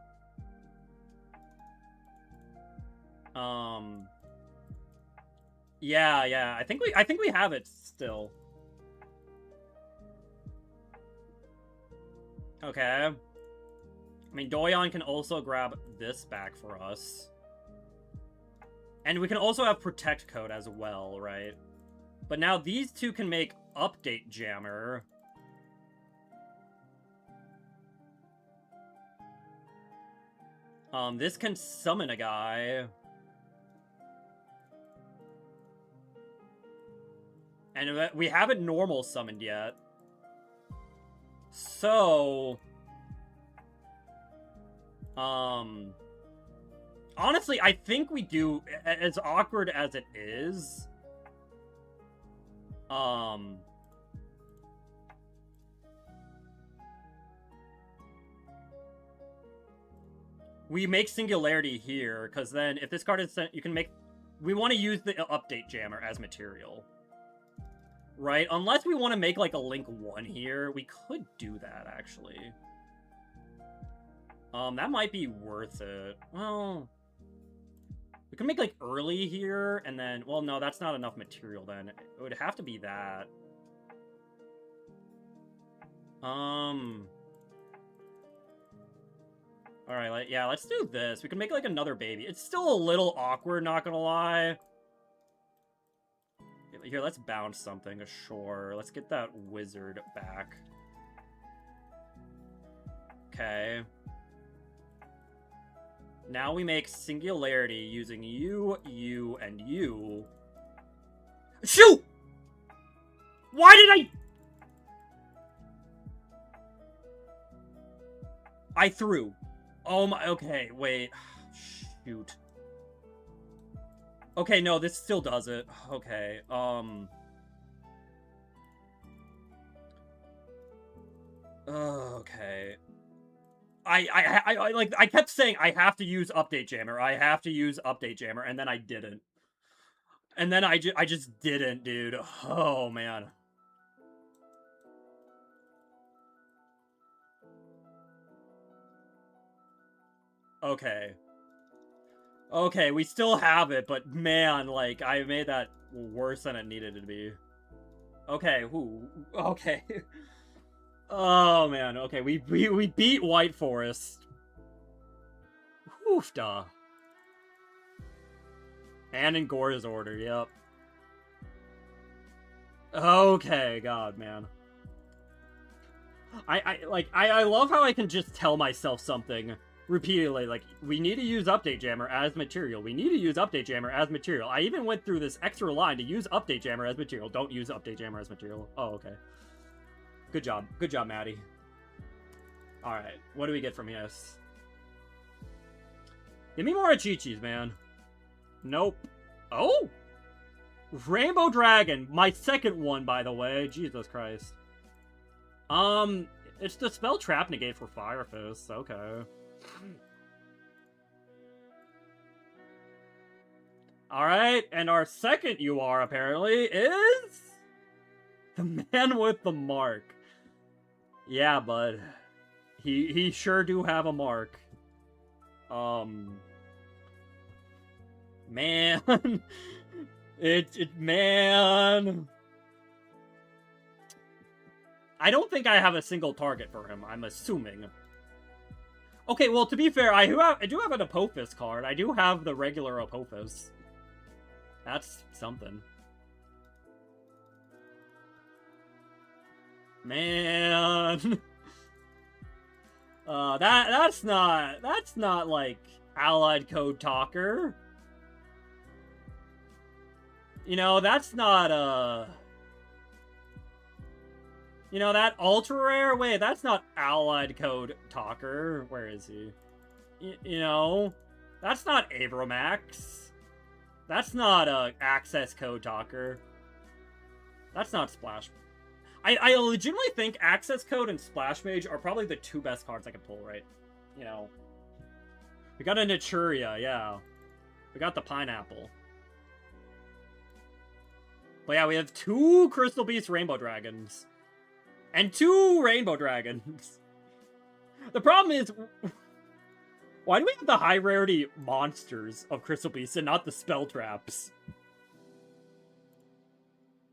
Yeah. I think we have it still. Okay. I mean, Doyon can also grab this back for us. And we can also have Protect Code as well, right? But now these two can make Update Jammer. This can summon a guy. And we haven't normal summoned yet. So... Honestly, I think we do, as awkward as it is, we make Singularity here, because then if this card is sent, you can make, we want to use the Update Jammer as material. Right? Unless we want to make, like, a Link 1 here, we could do that, actually. That might be worth it. Well... We can make, like, early here, and then... Well, no, that's not enough material, then. It would have to be that. Alright, yeah, let's do this. We can make, like, another baby. It's still a little awkward, not gonna lie. Here, let's bounce something ashore. Let's get that wizard back. Okay. Now we make Singularity using you, and you. Shoot! Why did I threw. Oh my, okay, wait. Shoot. Okay, no, this still does it. Okay, okay. I kept saying I have to use Update Jammer. I have to use Update Jammer, and then I didn't. And then I just didn't, dude. Oh, man. Okay. Okay, we still have it, but man, like, I made that worse than it needed to be. Okay, okay. Oh, man, okay, we beat White Forest. Oofda. And in Gore's order, yep. Okay, God, man. I love how I can just tell myself something repeatedly, like, we need to use Update Jammer as material. We need to use Update Jammer as material. I even went through this extra line to use Update Jammer as material. Don't use Update Jammer as material. Oh, okay. Good job. Good job, Maddie. Alright, what do we get from yes? Give me more Achichis, man. Nope. Oh! Rainbow Dragon. My second one, by the way. Jesus Christ. It's the spell trap negate for Fire Fist. Okay. Alright, and our second UR, apparently, is... the man with the mark. Yeah, bud. He sure do have a mark. Man. Man. I don't think I have a single target for him, I'm assuming. Okay, well, to be fair, I do have an Apophis card. I do have the regular Apophis. That's something. Man. That's not like Allied Code Talker. You know, that's not you know, that ultra rare? Wait, that's not Allied Code Talker. Where is he? You know, that's not Abramax. That's not Access Code Talker. That's not Splash. I legitimately think Access Code and Splash Mage are probably the two best cards I can pull, right? You know. We got a Naturia, yeah. We got the Pineapple. But yeah, we have 2 Crystal Beast Rainbow Dragons. And 2 Rainbow Dragons. The problem is, why do we have the high rarity monsters of Crystal Beasts and not the spell traps?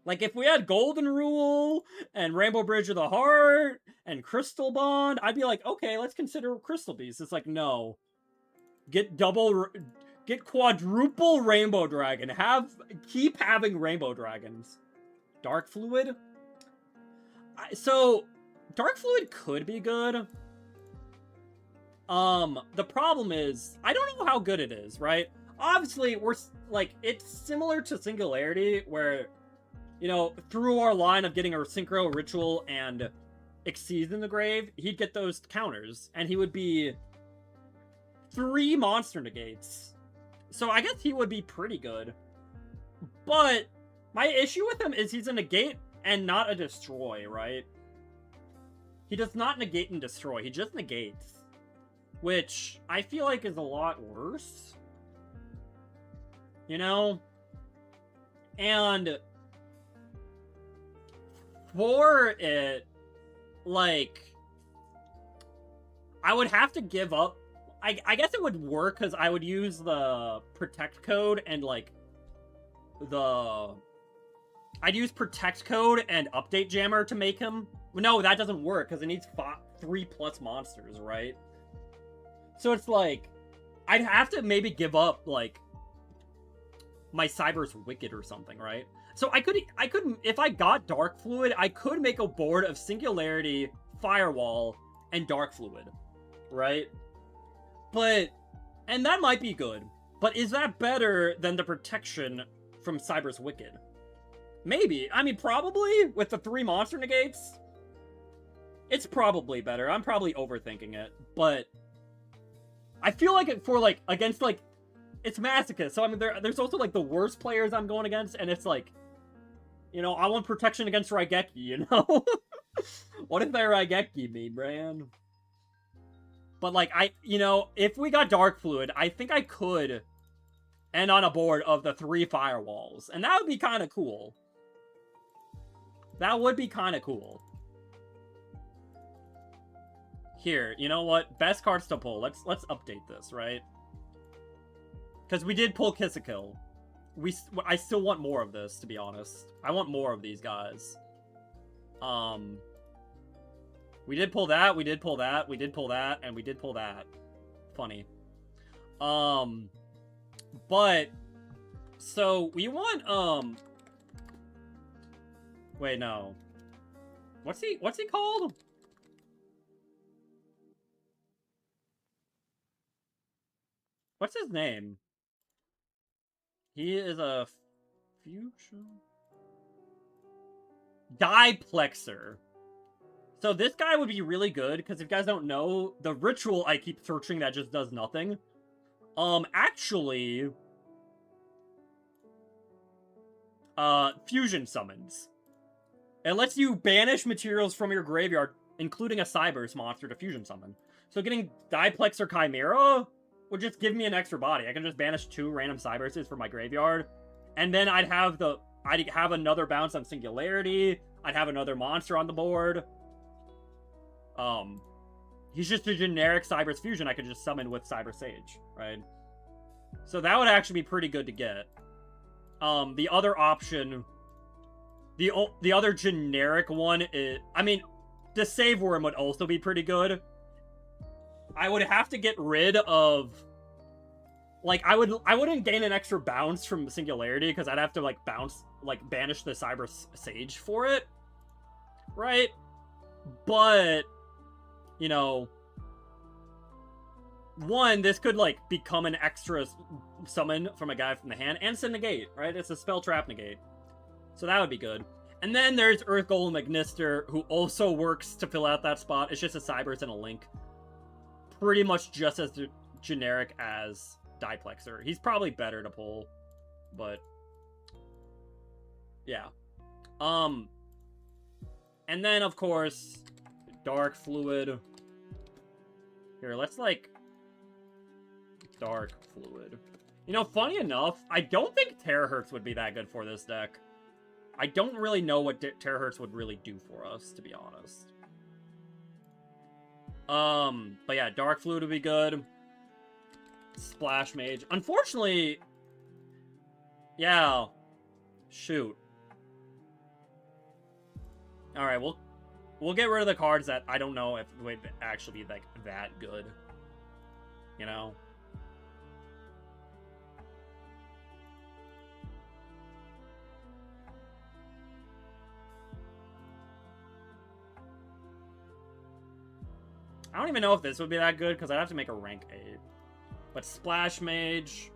Like, if we had Golden Rule, and Rainbow Bridge of the Heart, and Crystal Bond, I'd be like, okay, let's consider Crystal Beasts. It's like, no. Get quadruple Rainbow Dragon. Keep having Rainbow Dragons. Dark Fluid? So, Dark Fluid could be good. The problem is, I don't know how good it is, right? Obviously, it's similar to Singularity, where, you know, through our line of getting a Synchro, Ritual, and Exceed in the Grave, he'd get those counters, and he would be 3 monster negates. So I guess he would be pretty good. But my issue with him is he's a negate and not a destroy, right? He does not negate and destroy, he just negates. Which I feel like is a lot worse. You know? And for it, like, I would have to give up. I guess it would work because I would use the Protect Code and, like, I'd use Protect Code and Update Jammer to make him. No, that doesn't work because it needs 3+ monsters, right? So it's like, I'd have to maybe give up, like, my Cyber's Wicked or something, right? So I could, if I got Dark Fluid, I could make a board of Singularity, Firewall, and Dark Fluid, right? But, and that might be good, but is that better than the protection from Cyber's Wicked? Maybe. I mean, probably, with the 3 monster negates, it's probably better. I'm probably overthinking it, but I feel like for, like, against, like, it's Masochist. So I mean, there's also like the worst players I'm going against, and it's like, you know, I want protection against Raigeki. You know, what if they Raigeki me, man? But like you know, if we got Dark Fluid, I think I could end on a board of the 3 firewalls, and that would be kind of cool. That would be kind of cool. Here, you know what? Best cards to pull. Let's update this, right? Because we did pull Kiss a Kill. I still want more of this, to be honest. I want more of these guys. We did pull that, we did pull that, we did pull that, and we did pull that. Funny. But so we want wait, no. What's he called? What's his name? He is a fusion Diplexer. So this guy would be really good, because if you guys don't know, the ritual I keep searching that just does nothing. Actually, fusion summons. It lets you banish materials from your graveyard, including a Cyberse monster, to fusion summon. So getting Diplexer Chimera would just give me an extra body. I can just banish 2 random Cyberses from my graveyard, and then I'd have another bounce on Singularity. I'd have another monster on the board. He's just a generic Cyberse fusion I could just summon with Cyber Sage, right? So that would actually be pretty good to get. The other option, the other generic one is, I mean, the Save Worm would also be pretty good. I would have to get rid of, like, I wouldn't gain an extra bounce from Singularity, because I'd have to, like, banish the Cyber Sage for it, right? But, you know, one, this could, like, become an extra summon from a guy from the hand, and it's a negate, right? It's a spell trap negate. So that would be good. And then there's Earth Golem Ignister, who also works to fill out that spot. It's just a Cyberse and a Link. Pretty much just as generic as Diplexer. He's probably better to pull, but yeah. And then, of course, Dark Fluid. Here, let's, like, Dark Fluid. You know, funny enough, I don't think Terahertz would be that good for this deck. I don't really know what Terahertz would really do for us, to be honest. But yeah, Dark Fluid would be good. Splash Mage. Unfortunately, yeah. Shoot. Alright, we'll get rid of the cards that I don't know if would actually be, like, that good. You know? I don't even know if this would be that good, because I'd have to make a rank 8. But Splash Mage...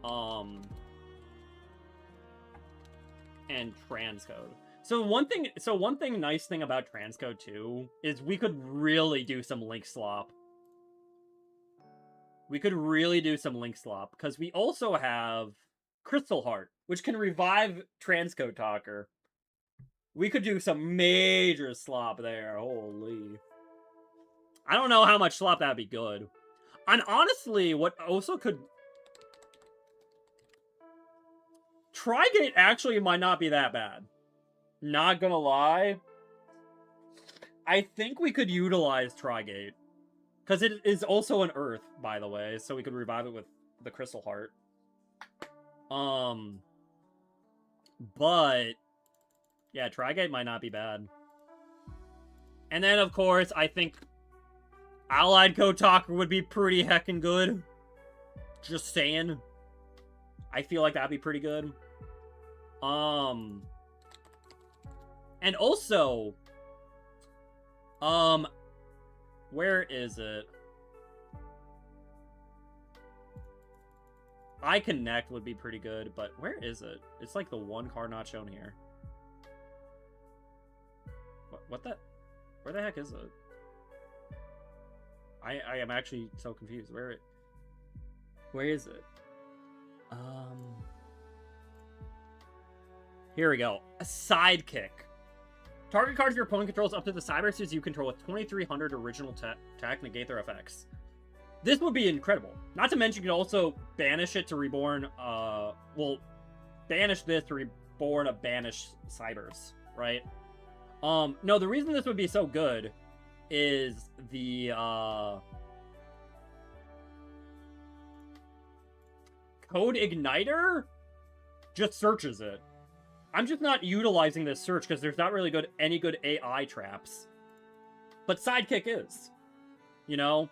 and Transcode. So one nice thing about Transcode too is we could really do some Link Slop. Because we also have Crystal Heart, which can revive Transcode Talker. We could do some major slop there. Holy. I don't know how much slop that would be good. And honestly, what also could... Trigate actually might not be that bad. Not gonna lie. I think we could utilize Trigate. Because it is also an Earth, by the way. So we could revive it with the Crystal Heart. But... yeah, Trigate might not be bad. And then, of course, I think... Allied Kotaku would be pretty heckin' good. Just saying. I feel like that'd be pretty good. And also... where is it? I Connect would be pretty good, but where is it? It's like the one card not shown here. What the... where the heck is it? I am actually so confused. Where is it? Here we go. A sidekick. Target cards your opponent controls up to the cyber suits you control with 2,300 original attack, negate their effects. This would be incredible. Not to mention you can also banish it to reborn, banish this to reborn a banished cybers, right? No, the reason this would be so good is the, Code Igniter just searches it. I'm just not utilizing this search because there's not really any good AI traps. But Sidekick is. You know?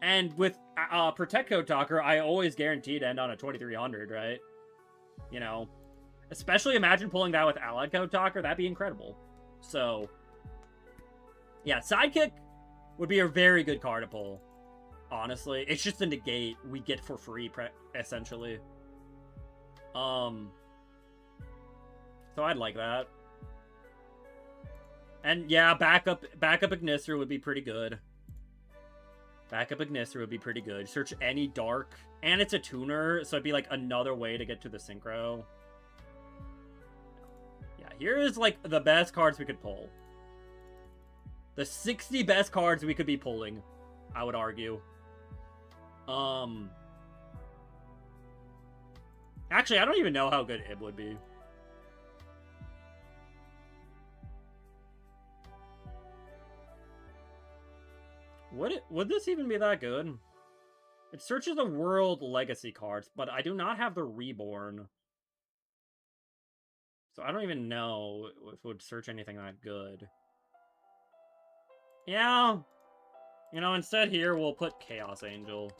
And with Protect Code Talker, I always guarantee to end on a 2300, right? You know? Especially imagine pulling that with Allied Code Talker, that'd be incredible. So, yeah, Sidekick would be a very good card to pull. Honestly, it's just a negate we get for free, essentially. So I'd like that. And yeah, backup Ignister would be pretty good. Backup Ignister would be pretty good. Search any dark, and it's a tuner, so it'd be like another way to get to the synchro. Yeah, here is like the best cards we could pull. The 60 best cards we could be pulling, I would argue. Actually, I don't even know how good Ib would be. Would this even be that good? It searches the World Legacy cards, but I do not have the Reborn. So I don't even know if it would search anything that good. Yeah. You know, instead here, we'll put Chaos Angel.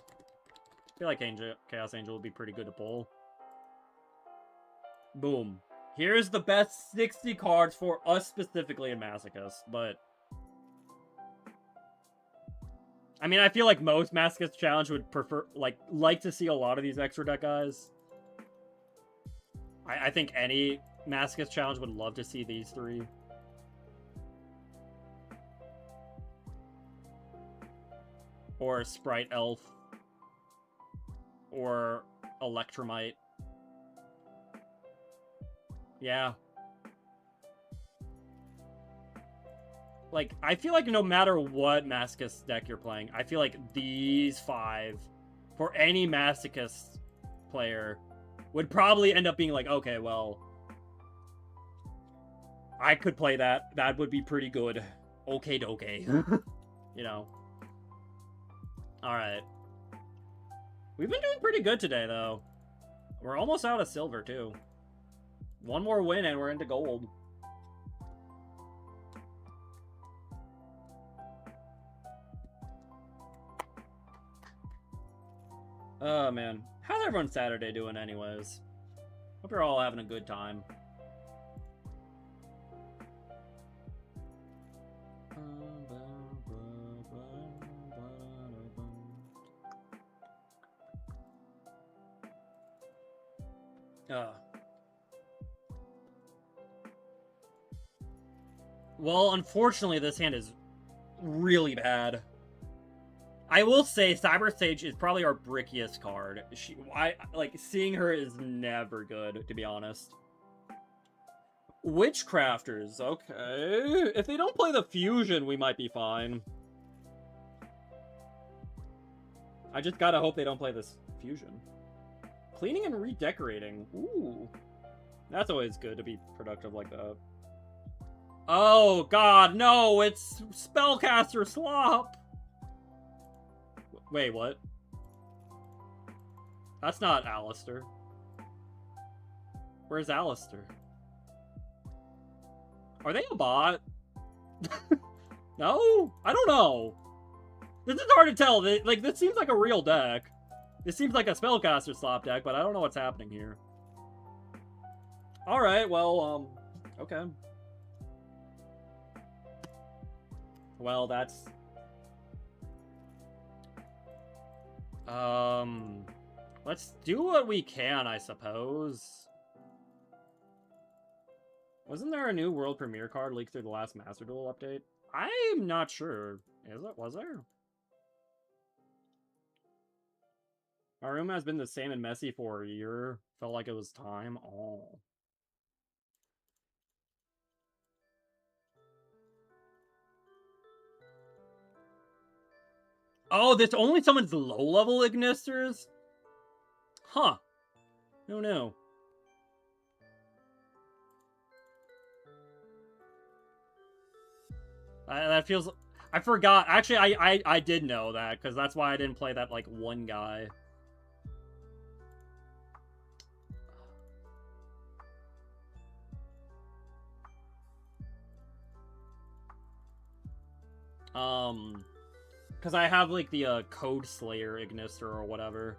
I feel like Chaos Angel would be pretty good to pull. Boom. Here's the best 60 cards for us specifically in Masochist, but... I mean, I feel like most Masochist Challenge would prefer, like to see a lot of these extra deck guys. I think any Masochist Challenge would love to see these three. Or Sprite Elf. Or Electromite. Yeah. Like, I feel like no matter what Masochist deck you're playing, I feel like these 5, for any Masochist player, would probably end up being like, okay, well, I could play that. That would be pretty good. Okay, doke. You know. Alright. We've been doing pretty good today, though. We're almost out of silver, too. One more win and we're into gold. Oh, man. How's everyone's Saturday doing anyways? Hope you're all having a good time. Well, unfortunately, this hand is really bad. I will say Cyber Sage is probably our brickiest card. Seeing her is never good, to be honest. Witchcrafters, okay. If they don't play the fusion, we might be fine. I just gotta hope they don't play this fusion. Cleaning and redecorating. Ooh. That's always good to be productive like that. Oh, God, no! It's Spellcaster Slop! Wait, what? That's not Alistair. Where's Alistair? Are they a bot? No? I don't know. This is hard to tell. This seems like a real deck. This seems like a Spellcaster Slop deck, but I don't know what's happening here. Alright, well, okay. Well, that's... Let's do what we can, I suppose. Wasn't there a new world premiere card leaked through the last Master Duel update? I'm not sure. Was there? Our room has been the same and messy for a year. Felt like it was time. Oh. Oh, this only summons low-level Ignisters? Huh. No. That feels... I forgot. Actually, I did know that, because that's why I didn't play that, like, one guy. Because I have, like, the Code Slayer Ignister or whatever.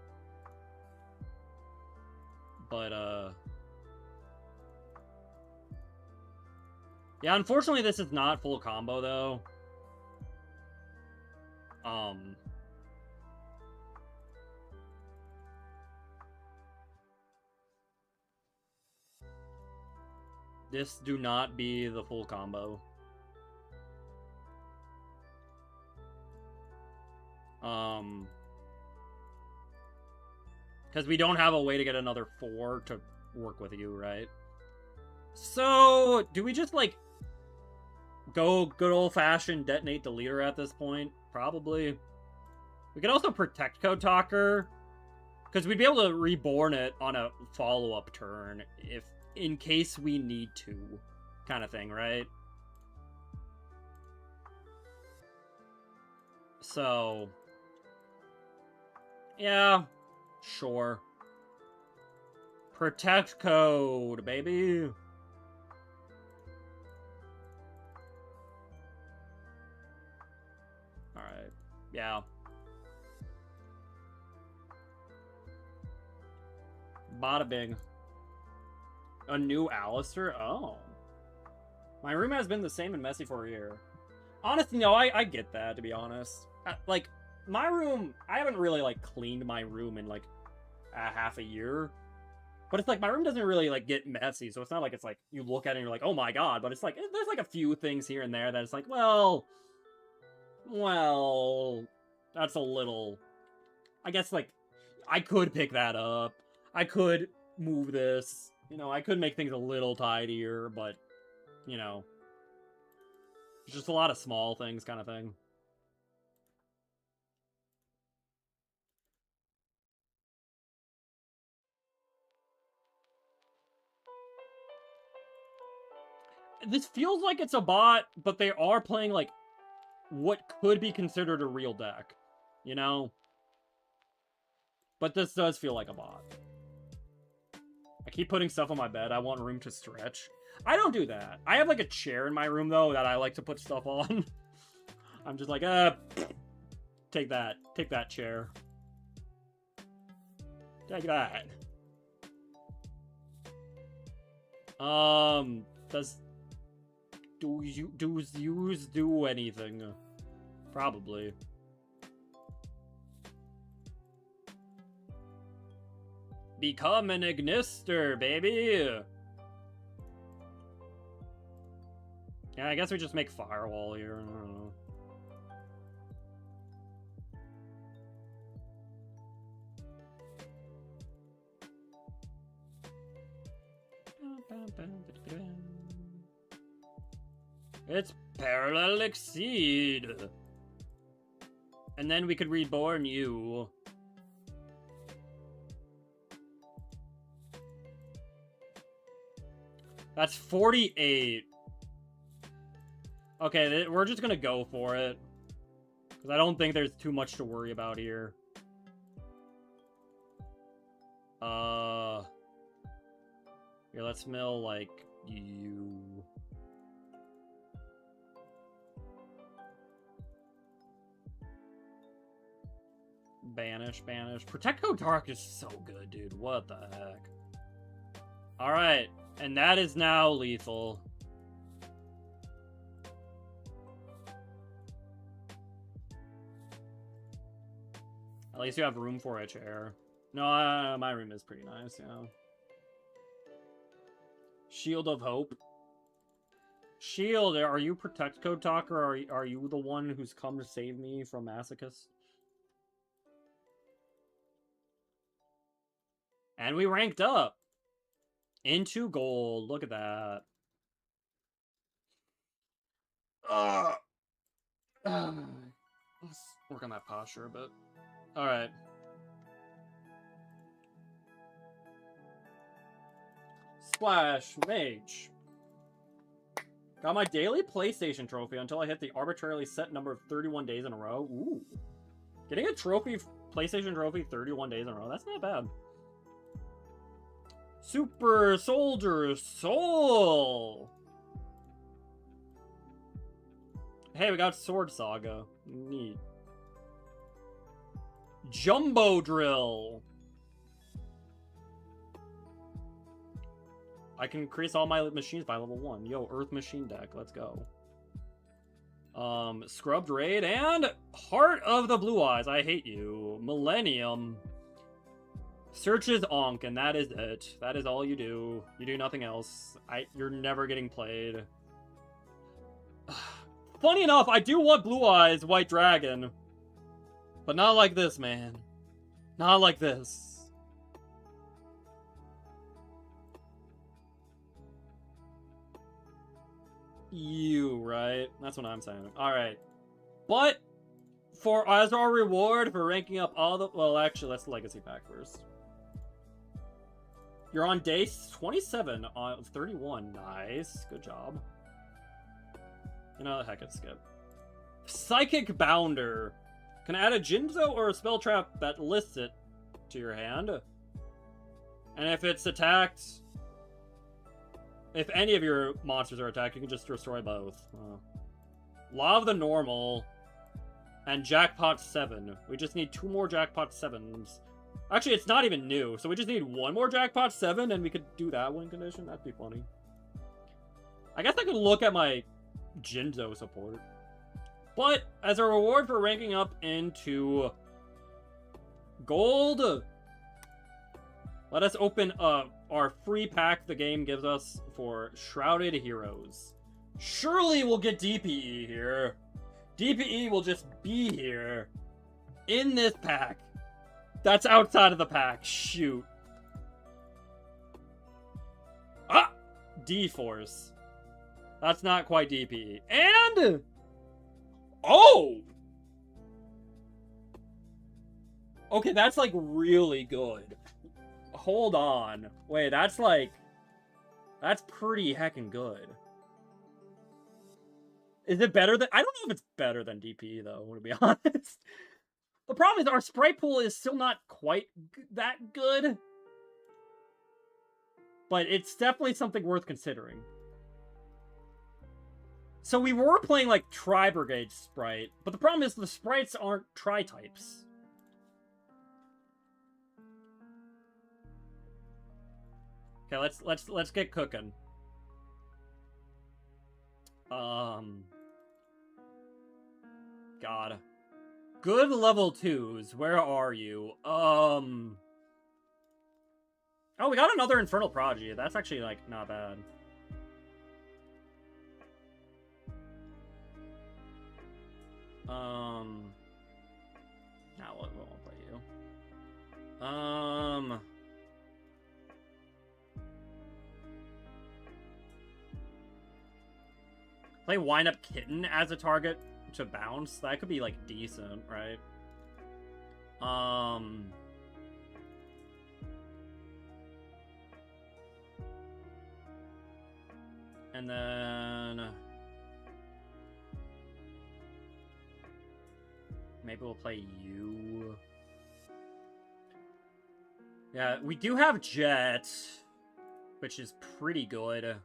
But, yeah, unfortunately, this is not full combo, though. This do not be the full combo. Because we don't have a way to get another 4 to work with you, right? So, do we just, like, go good old-fashioned detonate the leader at this point? Probably. We could also protect Code Talker, because we'd be able to reborn it on a follow-up turn, if in case we need to, kind of thing, right? So, yeah, sure. Protect Code, baby. Alright, yeah. Bada bing. A new Alistair? Oh. My room has been the same and messy for a year. Honestly, no, I get that, to be honest. Like, my room, I haven't really, like, cleaned my room in, like, half a year. But it's like, my room doesn't really, like, get messy, so it's not like it's like, you look at it and you're like, oh my god, but it's like, there's, like, a few things here and there that it's like, well, that's a little... I guess, like, I could pick that up. I could move this. You know, I could make things a little tidier, but, you know, just a lot of small things kind of thing. This feels like it's a bot, but they are playing, like, what could be considered a real deck, you know? But this does feel like a bot. I keep putting stuff on my bed. I want room to stretch. I don't do that. I have, like, a chair in my room, though, that I like to put stuff on. I'm just like, take that. Take that chair. Take that. Does use do anything? Probably. Become an Ignister, baby! Yeah, I guess we just make Firewall here. I don't know. It's Parallel Exceed! And then we could reborn you. That's 48. Okay, we're just gonna go for it. Because I don't think there's too much to worry about here. Here, let's mill, like, you. Banish. Protect Code Dark is so good, dude. What the heck? Alright, and that is now lethal. At least you have room for a chair. No, my room is pretty nice, yeah. Shield of Hope. Shield, are you Protect Code Talker, or are you the one who's come to save me from Masochist? And we ranked up into gold. Look at that. Let's work on that posture a bit. Alright. Splash, Mage. Got my daily PlayStation trophy until I hit the arbitrarily set number of 31 days in a row. Ooh. Getting a trophy, PlayStation trophy 31 days in a row, that's not bad. Super Soldier Soul! Hey, we got Sword Saga. Neat. Jumbo Drill! I can increase all my machines by level 1. Yo, Earth Machine deck, let's go. Scrubbed Raid and Heart of the Blue Eyes, I hate you. Millennium. Searches Onk, and that is it. That is all you do. You do nothing else. You're never getting played. Funny enough, I do want Blue Eyes, White Dragon. But not like this, man. Not like this. You, right? That's what I'm saying. Alright. But, as our reward for ranking up all the... Well, actually, let's Legacy Pack first. You're on day 27 of 31. Nice. Good job. You know, heck, it's skip. Psychic Bounder. Can add a Jinzo or a spell trap that lists it to your hand. And if it's attacked... If any of your monsters are attacked, you can just destroy both. Law of the Normal. And Jackpot 7. We just need 2 more Jackpot 7s. Actually, it's not even new, so we just need 1 more Jackpot 7, and we could do that win condition. That'd be funny. I guess I could look at my Jinzo support. But, as a reward for ranking up into gold, let us open our free pack the game gives us for Shrouded Heroes. Surely we'll get DPE here. DPE will just be here in this pack. That's outside of the pack. Shoot. Ah! D-Force. That's not quite DPE. And... Oh! Okay, that's like really good. Hold on. Wait, that's like... That's pretty heckin' good. Is it better than... I don't know if it's better than DPE, though, to be honest. The problem is our sprite pool is still not quite that good. But it's definitely something worth considering. So we were playing, like, Tri-Brigade sprite. But the problem is the sprites aren't Tri-types. Okay, let's get cooking. God. Good level 2s. Where are you? Oh, we got another Infernal Prodigy. That's actually, like, not bad. No, we won't play you. Play Wind Up Kitten as a target to bounce. That could be, like, decent, right? And then... Maybe we'll play you. Yeah, we do have Jet, which is pretty good.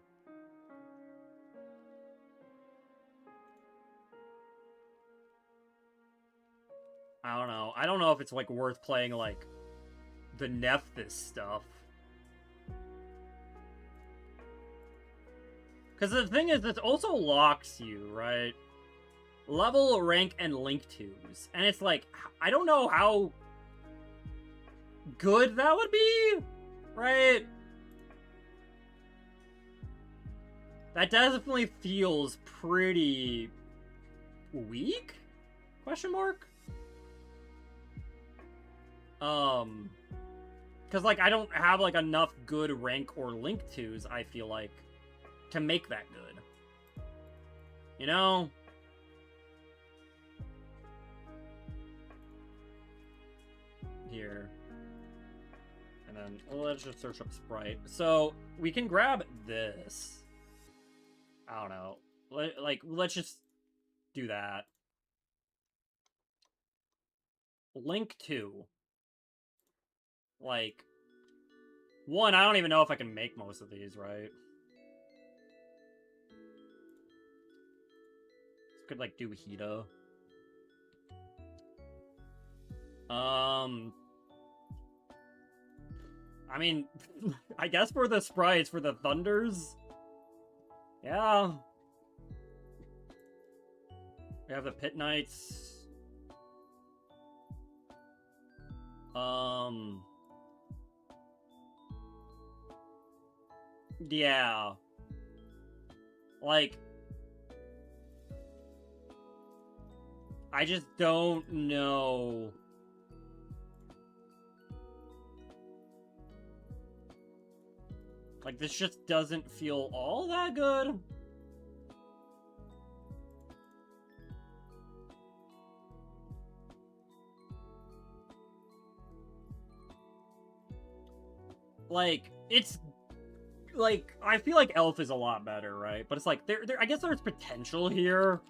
I don't know. I don't know if it's, like, worth playing, like, the Nephthys stuff. Because the thing is, this also locks you, right? Level, rank, and link 2s. And it's like, I don't know how good that would be, right? That definitely feels pretty weak? Question mark? Because, like, I don't have, like, enough good rank or link 2s, I feel like, to make that good. You know? Here. And then, well, let's just search up Sprite. So, we can grab this. I don't know. Let's just do that. Link 2. Like, 1, I don't even know if I can make most of these, right? Could, like, do Hida. I mean, I guess for the sprites, for the Thunders. Yeah. We have the Pit Knights. Yeah. Like, I just don't know. Like, this just doesn't feel all that good. Like, it's like, I feel like Elf is a lot better, right? But it's like, I guess there's potential here.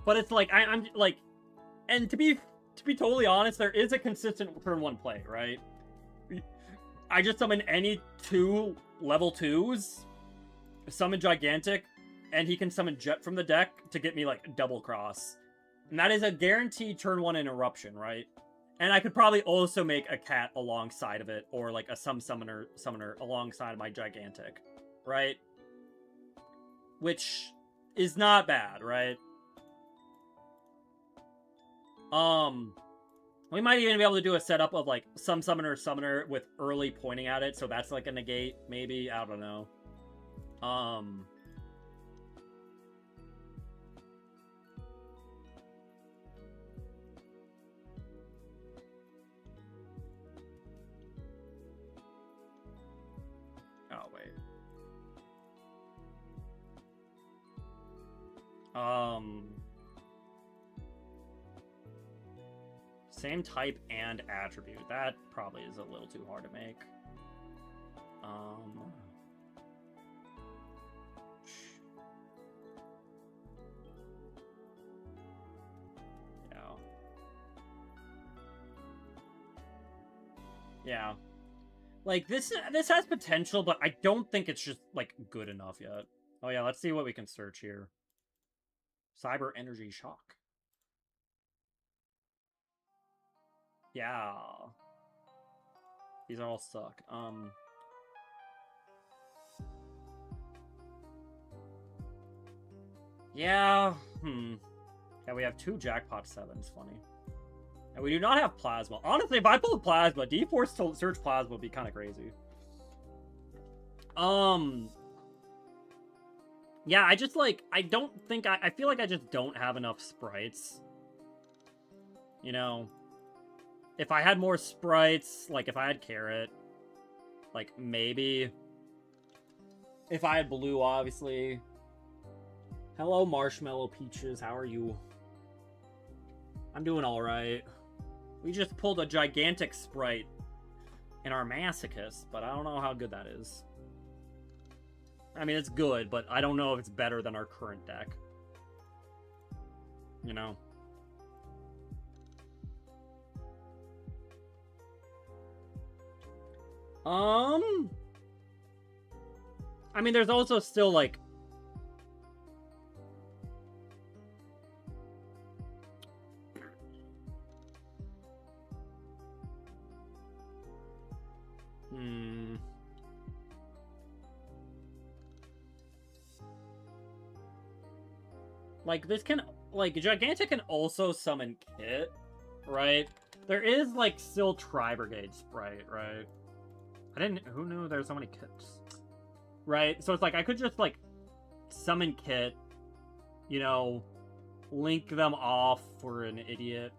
But it's like, I'm like, and to be totally honest, there is a consistent turn 1 play, right? I just summon any 2 level 2s, summon Gigantic, and he can summon Jet from the deck to get me, like, double cross. And that is a guaranteed turn 1 interruption, right? And I could probably also make a cat alongside of it, or like a summoner alongside my Gigantic, right? Which is not bad, right? We might even be able to do a setup of like some summoner with early pointing at it, so that's like a negate, maybe. I don't know. Oh, wait. Same type and attribute. That probably is a little too hard to make. Yeah. Yeah. Like, this has potential, but I don't think it's just, like, good enough yet. Oh, yeah, let's see what we can search here. Cyber Energy Shock. Yeah. These all suck. Yeah. Yeah, we have 2 Jackpot 7s. Funny. And we do not have Plasma. Honestly, if I pulled Plasma, D-Force to search Plasma would be kind of crazy. Yeah, I just, like, I don't think I feel like I just don't have enough sprites. You know? If I had more sprites, like, if I had Carrot, like, maybe. If I had Blue, obviously. Hello, Marshmallow Peaches, how are you? I'm doing alright. We just pulled a Gigantic sprite in our Masochist, but I don't know how good that is. I mean, it's good, but I don't know if it's better than our current deck. You know? I mean, there's also still, like... Like, this can... Like, Gigantic can also summon Kit, right? There is, like, still Tri-Brigade Sprite, right? Who knew there were so many Kits? Right? So it's like, I could just, like, summon Kit, you know, link them off for an idiot,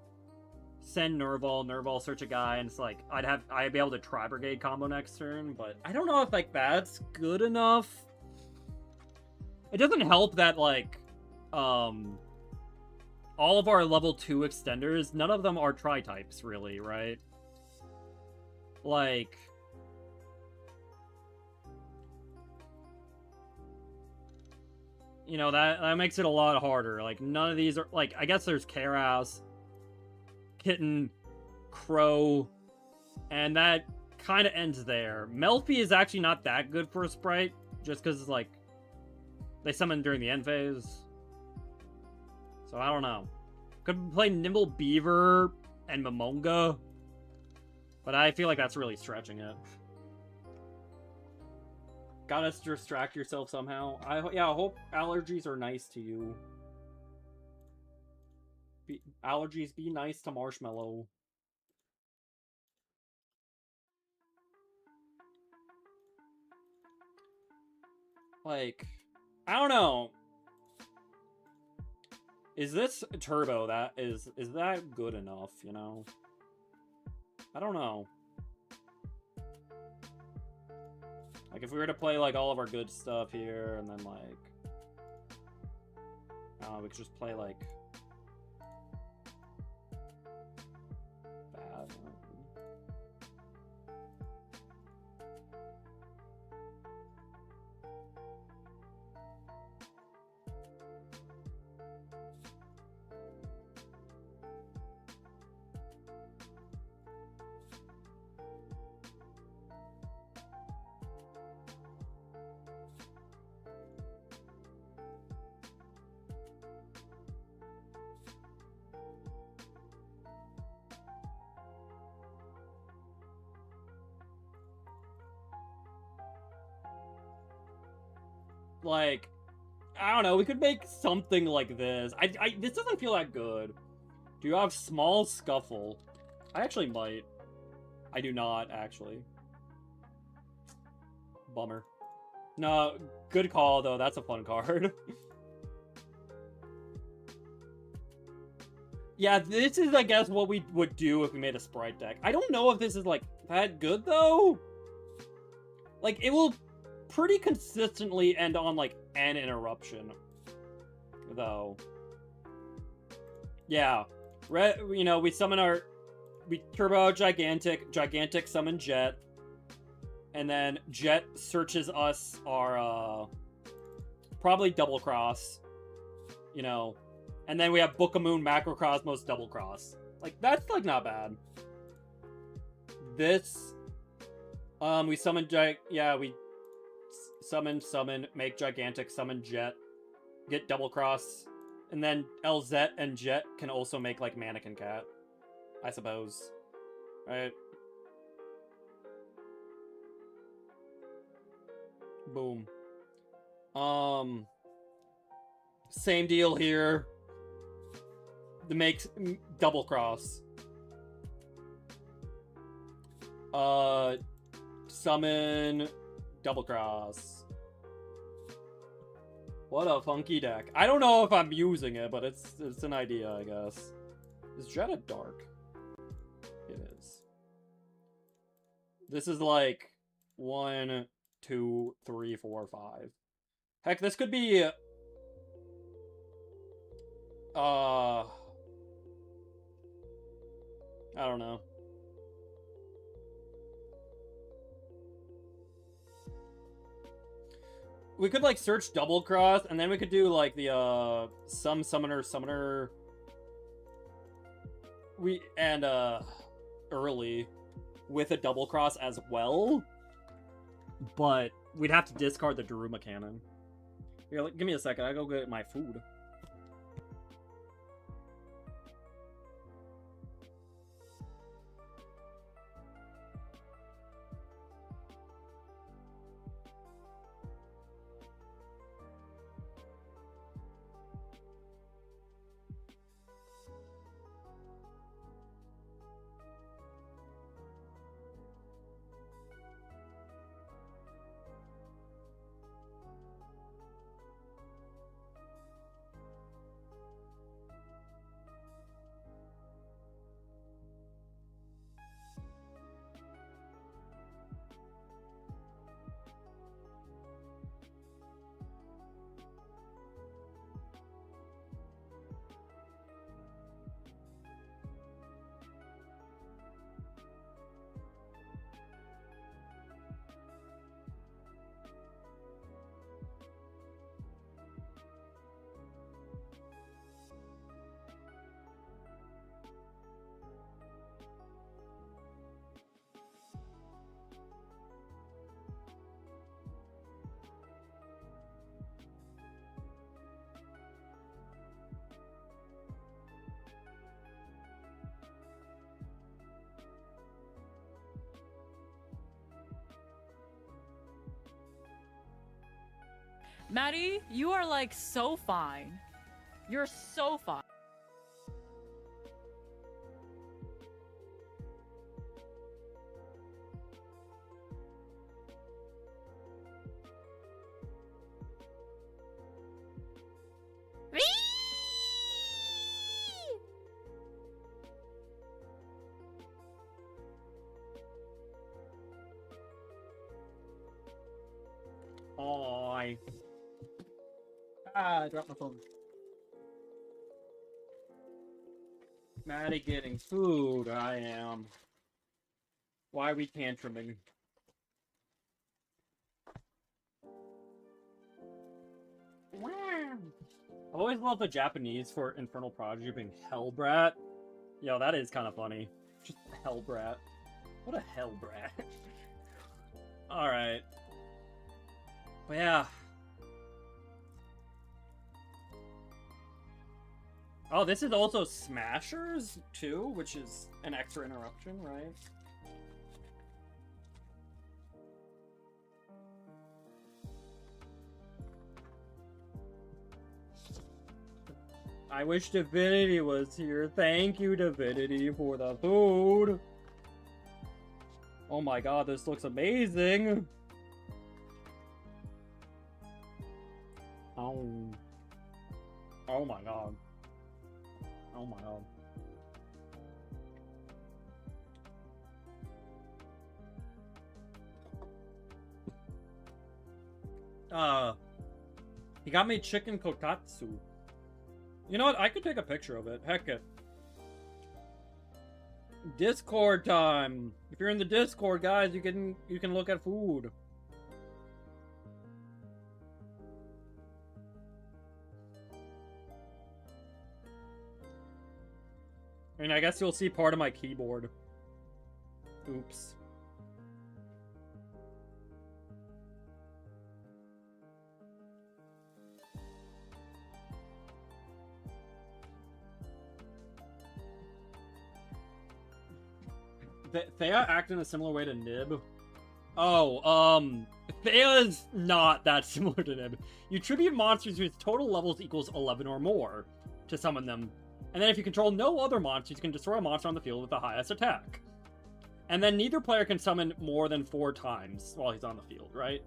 send Nerval, search a guy, and it's like I'd be able to Tri-Brigade combo next turn, but I don't know if like that's good enough. It doesn't help that like all of our level 2 extenders, none of them are tri-types really, right? Like you know, that makes it a lot harder. Like none of these are like, I guess there's Karas, Kitten, Crow, and that kind of ends there. Melfi is actually not that good for a sprite, just because, like, they summon during the end phase. So, I don't know. Could play Nimble Beaver and Momonga, but I feel like that's really stretching it. Gotta distract yourself somehow. I hope allergies are nice to you. Allergies, be nice to Marshmallow. Like, I don't know. Is this Turbo is that good enough, you know? I don't know. Like, if we were to play, like, all of our good stuff here, and then, like... we could just play, like... bad. Like, I don't know, we could make something like this. This doesn't feel that good. Do you have Small Scuffle? I actually might. I do not, actually. Bummer. No, good call, though. That's a fun card. Yeah, this is, I guess, what we would do if we made a Sprite deck. I don't know if this is, like, that good, though. Like, it will pretty consistently end on, like, an interruption, though. Yeah. You know, we turbo gigantic summon Jet, and then Jet searches us our, probably Double Cross, you know, and then we have Book of Moon, Macrocosmos, Double Cross. Like, that's, like, not bad. This, we summon we summon, make gigantic, summon Jet, get Double Cross, and then LZ and Jet can also make, like, Mannequin Cat, I suppose. Right? Boom. Same deal here. The makes Double Cross. Summon Double Cross. What a funky deck. I don't know if I'm using it, but it's an idea, I guess. Is Jet a dark? It is. This is like 1, 2, 3, 4, 5. Heck, this could be I don't know. We could, like, search Double Cross, and then we could do, like, the, some summoner, early with a Double Cross as well. But we'd have to discard the Daruma Cannon. Here, give me a second, I go get my food. Maddie, you are like so fine. You're so fine. Oh, I dropped my phone. Maddie getting food, I am. Why are we tantruming? Wow. I've always loved the Japanese for Infernal Prodigy being Hellbrat. Yo, that is kind of funny. Just Hellbrat. What a Hellbrat. Alright. But yeah. Oh, this is also Smashers, too, which is an extra interruption, right? I wish Divinity was here. Thank you, Divinity, for the food. Oh my god, this looks amazing. Oh. Oh my god. Oh my god. He got me chicken kotatsu. You know what? I could take a picture of it. Heck it. Discord time. If you're in the Discord, guys, you can look at food. I mean, I guess you'll see part of my keyboard. Oops. Thea act in a similar way to Nib. Oh, Thea's not that similar to Nib. You tribute monsters whose total levels equals 11 or more to summon them. And then if you control no other monsters, you can destroy a monster on the field with the highest attack. And then neither player can summon more than 4 times while he's on the field, right?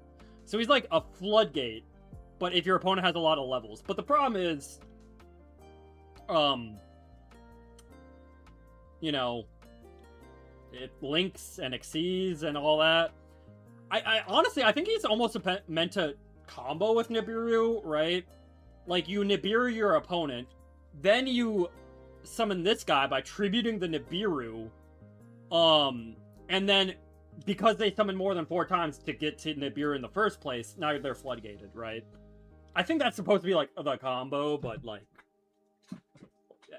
So he's like a floodgate, but if your opponent has a lot of levels. But the problem is, you know, it links and exceeds and all that. I honestly, I think he's almost meant to combo with Nibiru, right? Like, you Nibiru your opponent, then you summon this guy by tributing the Nibiru, and then because they summon more than 4 times to get to Nibiru in the first place, now they're floodgated, right? I think that's supposed to be like the combo, but like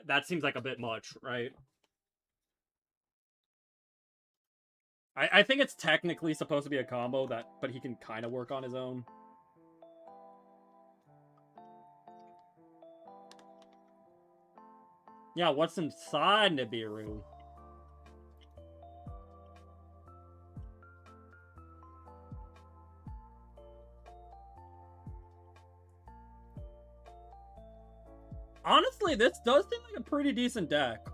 that seems like a bit much, right? I think it's technically supposed to be a combo, but he can kind of work on his own. Yeah, what's inside Nibiru? Honestly, this does seem like a pretty decent deck.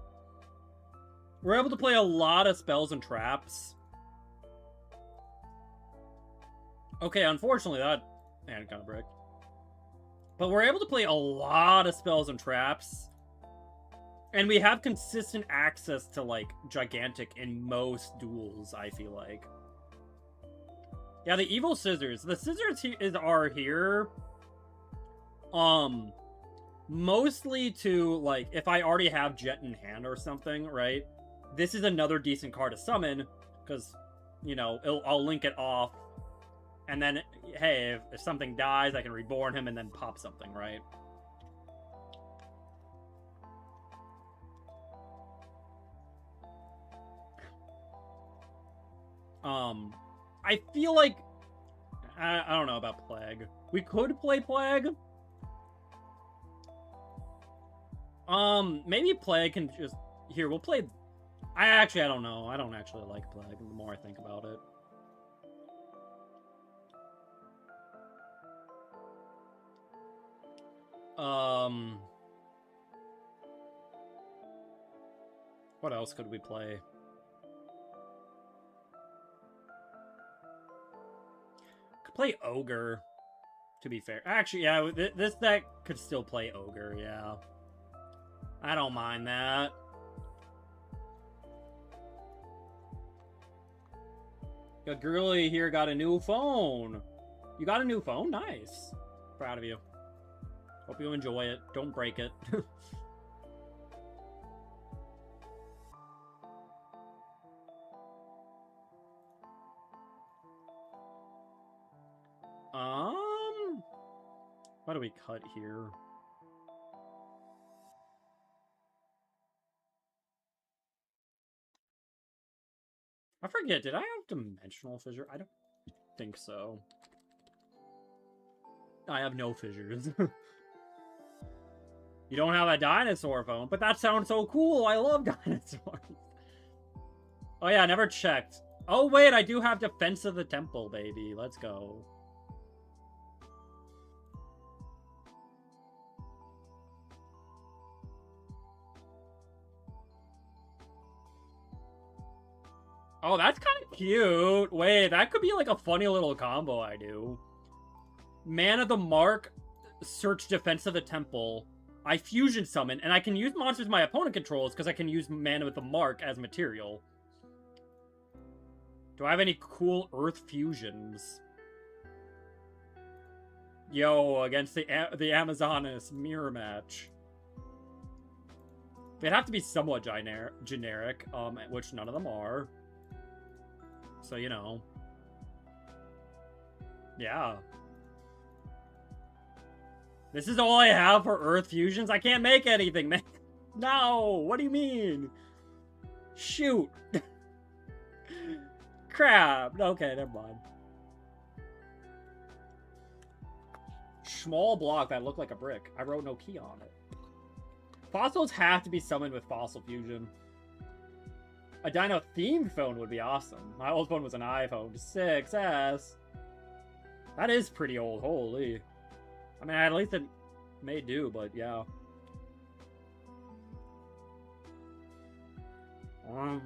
We're able to play a lot of spells and traps. Okay, unfortunately, that hand kind of bricked. But we're able to play a lot of spells and traps. And we have consistent access to, like, Gigantic in most duels, I feel like. Yeah, the Evil Scissors. The Scissors are here. Mostly to, like, if I already have Jet in hand or something, right? This is another decent card to summon, because, you know, I'll link it off. And then, hey, if something dies, I can reborn him and then pop something, right? I feel like... I don't know about Plague. We could play Plague. Maybe Plague can just... Here, we'll play... I don't know. I don't actually like Plague the more I think about it. What else could we play? Could play Ogre, to be fair. Actually, yeah, this deck could still play Ogre, yeah. I don't mind that. Your girlie here got a new phone. You got a new phone? Nice. Proud of you. Hope you enjoy it. Don't break it. What do we cut here? I forget, did I have Dimensional Fissure? I don't think so. I have no fissures. You don't have a dinosaur phone, but that sounds so cool. I love dinosaurs. Oh yeah, I never checked. Oh wait, I do have Defense of the Temple, baby. Let's go. Oh, that's kind of cute. Wait, that could be like a funny little combo I do. Man of the Mark, search Defense of the Temple. I fusion summon, and I can use monsters my opponent controls because I can use Mana with the Mark as material. Do I have any cool Earth fusions? Yo, against the Amazonas mirror match. They'd have to be somewhat generic, which none of them are. So, you know. Yeah. This is all I have for Earth fusions? I can't make anything, man. No! What do you mean? Shoot! Crap! Okay, never mind. Small block that looked like a brick. I wrote no key on it. Fossils have to be summoned with Fossil Fusion. A Dino-themed phone would be awesome. My old phone was an iPhone 6S. That is pretty old, holy. I mean, at least it may do, but yeah. Huh?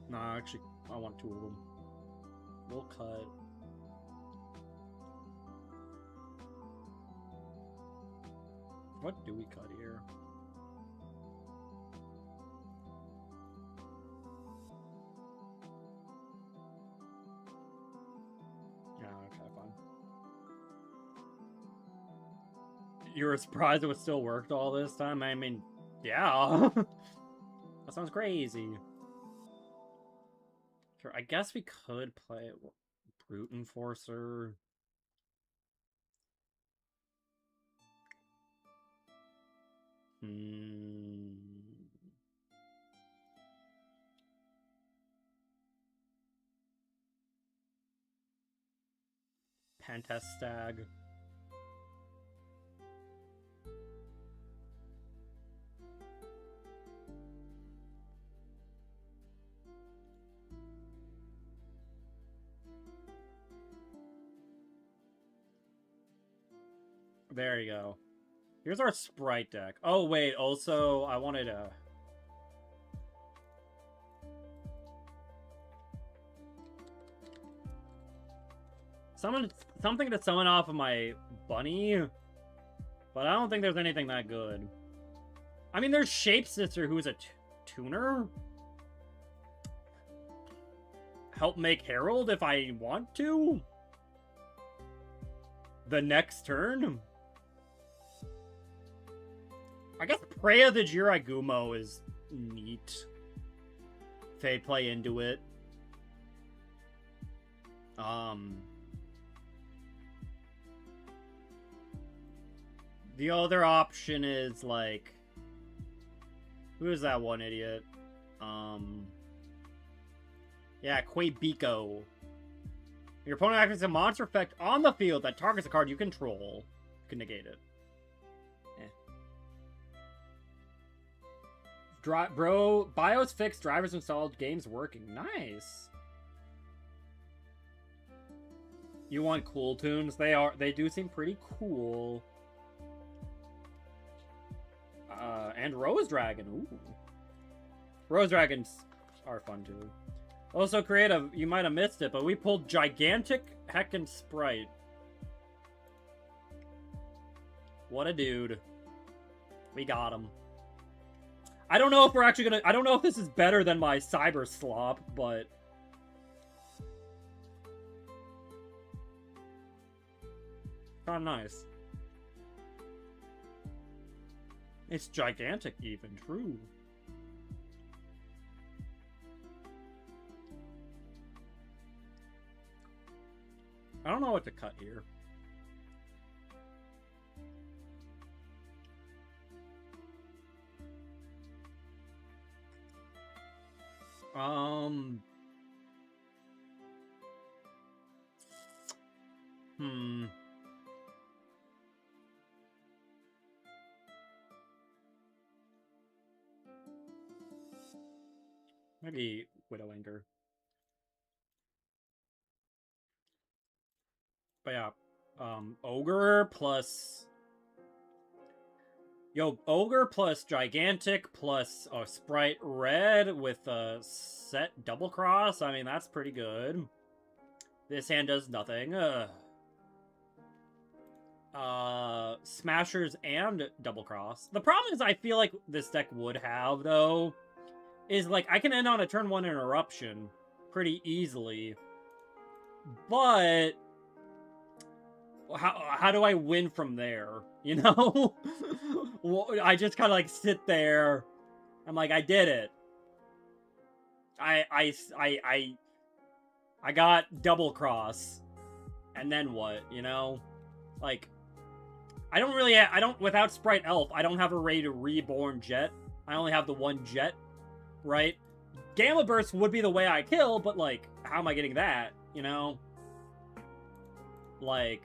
Nah, actually, I want two of them. We'll cut. What do we cut here? Yeah, okay, fine. You were surprised it would still worked all this time? I mean, yeah. That sounds crazy. Sure, I guess we could play Brute Enforcer. Pentest Stag. There you go. Here's our Sprite deck. Oh, wait, also, I wanted a... something to summon off of my bunny, but I don't think there's anything that good. I mean, there's Shapesister, who's a tuner. Help make Herald if I want to. The next turn. I guess Preya the Jiragumo is neat. If they play into it. The other option is, like... who is that one idiot? Yeah, Quabico. Your opponent activates a monster effect on the field that targets a card you control. You can negate it. BIOS fixed, drivers installed, games working. Nice. You want cool tunes? They do seem pretty cool. And Rose Dragon. Ooh. Rose Dragons are fun too. Also creative, you might have missed it, but we pulled Gigantic Heckin' Sprite. What a dude. We got him. I don't know if we're actually gonna... I don't know if this is better than my Cyber Slop, but... Kinda nice. It's gigantic even, true. I don't know what to cut here. Maybe Widow Anger. But yeah, Ogre plus... Yo, Ogre plus Gigantic plus Sprite Red with a set double cross. I mean, that's pretty good. This hand does nothing. Smashers and double cross. The problem is I feel like this deck would have, though, is like I can end on a turn 1 interruption pretty easily. But how do I win from there? You know? I just kind of like sit there. I'm like, I did it. I got double cross. And then what, you know? Like, I don't, without Sprite Elf, I don't have a ready to reborn Jet. I only have the one Jet, right? Gamma Burst would be the way I kill, but like, how am I getting that, you know? Like,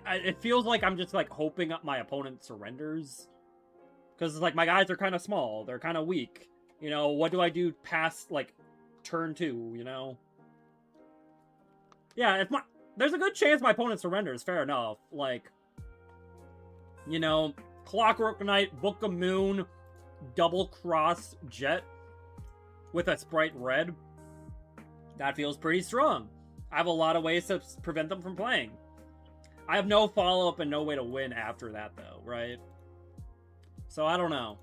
it feels like I'm just like hoping up my opponent surrenders. Because like my guys are kind of small. They're kind of weak. You know, what do I do past like turn 2, you know? Yeah, there's a good chance my opponent surrenders, fair enough. Like, you know, Clockwork Knight, Book of Moon, double cross Jet with a Sprite Red. That feels pretty strong. I have a lot of ways to prevent them from playing. I have no follow-up and no way to win after that, though, right? So, I don't know.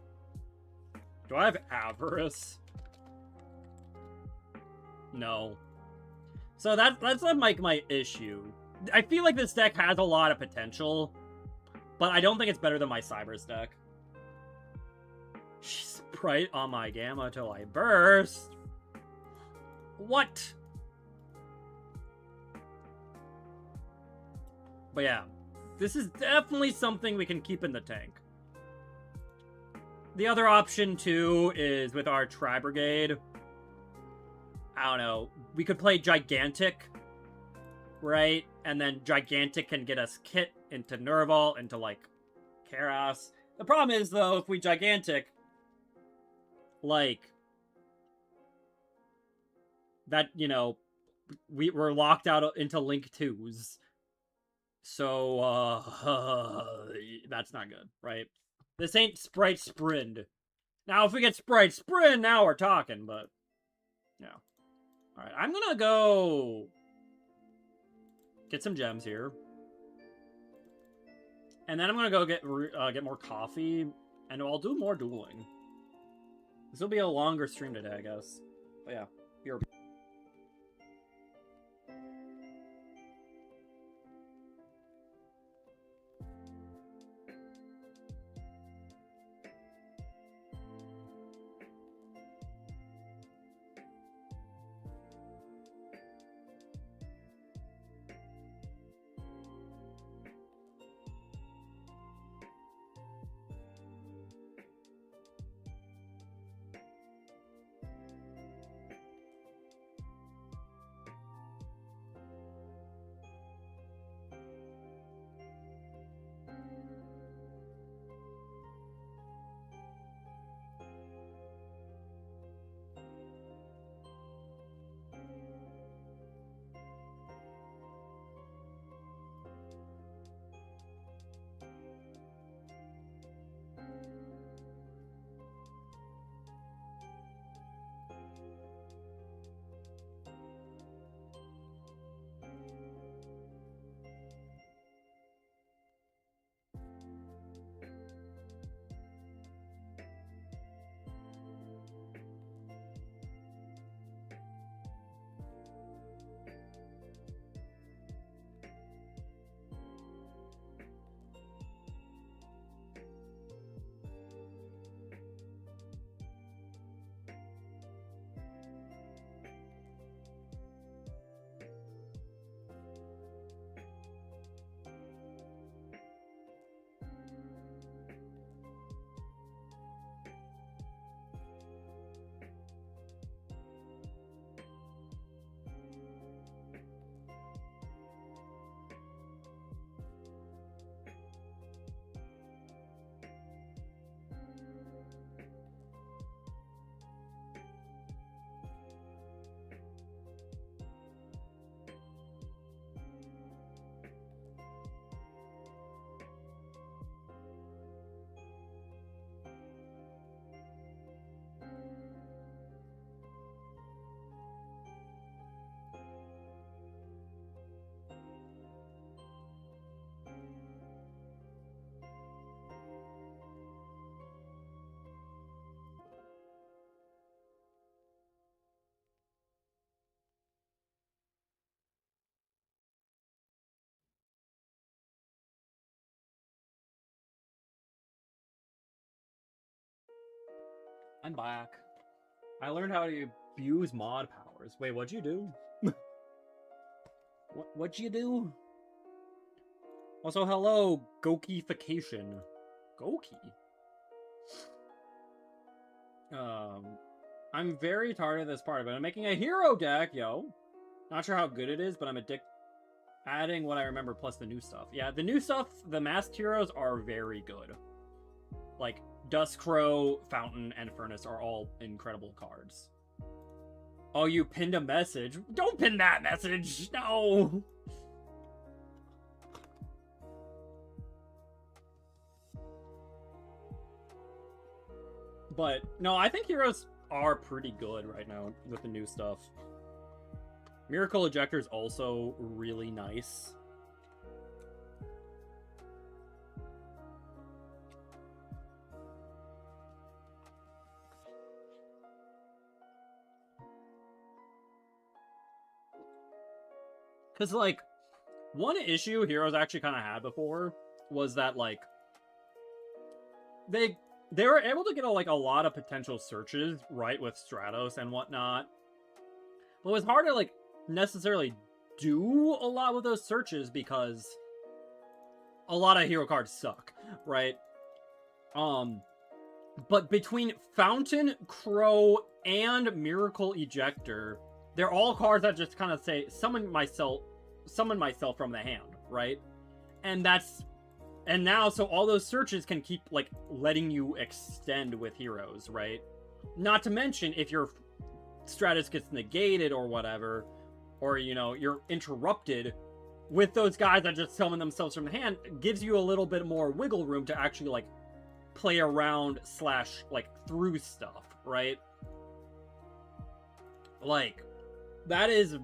Do I have Avarice? No. So, that's like my issue. I feel like this deck has a lot of potential, but I don't think it's better than my Cybers deck. Sprite on my Gamma till I burst. What? But yeah, this is definitely something we can keep in the tank. The other option, too, is with our Tri-Brigade. I don't know. We could play Gigantic, right? And then Gigantic can get us Kit into Nerval, into, like, Karas. The problem is, though, if we Gigantic, like, that, you know, we're locked out into Link 2s. So, that's not good, right? This ain't Sprite Sprint. Now, if we get Sprite Sprint, now we're talking, but, yeah. Alright, I'm gonna go get some gems here. And then I'm gonna go get more coffee, and I'll do more dueling. This will be a longer stream today, I guess. But yeah, here. I'm back. I learned how to abuse mod powers. Wait, what'd you do? What'd you do? Also, hello, Gokification. Goki? I'm very tired of this part, but I'm making a hero deck, yo. Not sure how good it is, but I'm adding what I remember plus the new stuff. Yeah, the new stuff, the masked heroes are very good. Like, Duskcrow, Fountain, and Furnace are all incredible cards. Oh, you pinned a message? Don't pin that message! No! But, no, I think heroes are pretty good right now with the new stuff. Miracle Ejector's also really nice. Because, like, one issue Heroes actually kind of had before was that, like, they were able to get, a lot of potential searches, right, with Stratos and whatnot. But it was hard to, like, necessarily do a lot with those searches because a lot of hero cards suck, right? But between Fountain, Crow, and Miracle Ejector, they're all cards that just kind of say, summon myself from the hand, right? And now, so all those searches can keep, like, letting you extend with heroes, right? Not to mention, if your Stratus gets negated or whatever, or, you know, you're interrupted with those guys that just summon themselves from the hand, gives you a little bit more wiggle room to actually, like, play around / like, through stuff, right? Like, that is,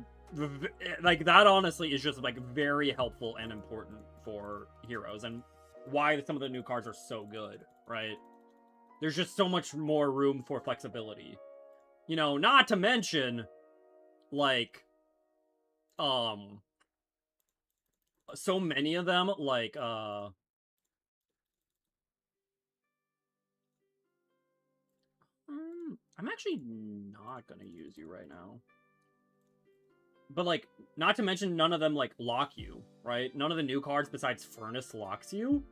like, that honestly is just, like, very helpful and important for heroes, and why some of the new cards are so good, right? There's just so much more room for flexibility. You know, not to mention, like, so many of them, like, I'm actually not gonna use you right now. But, like, not to mention none of them, like, lock you, right? None of the new cards besides Furnace locks you.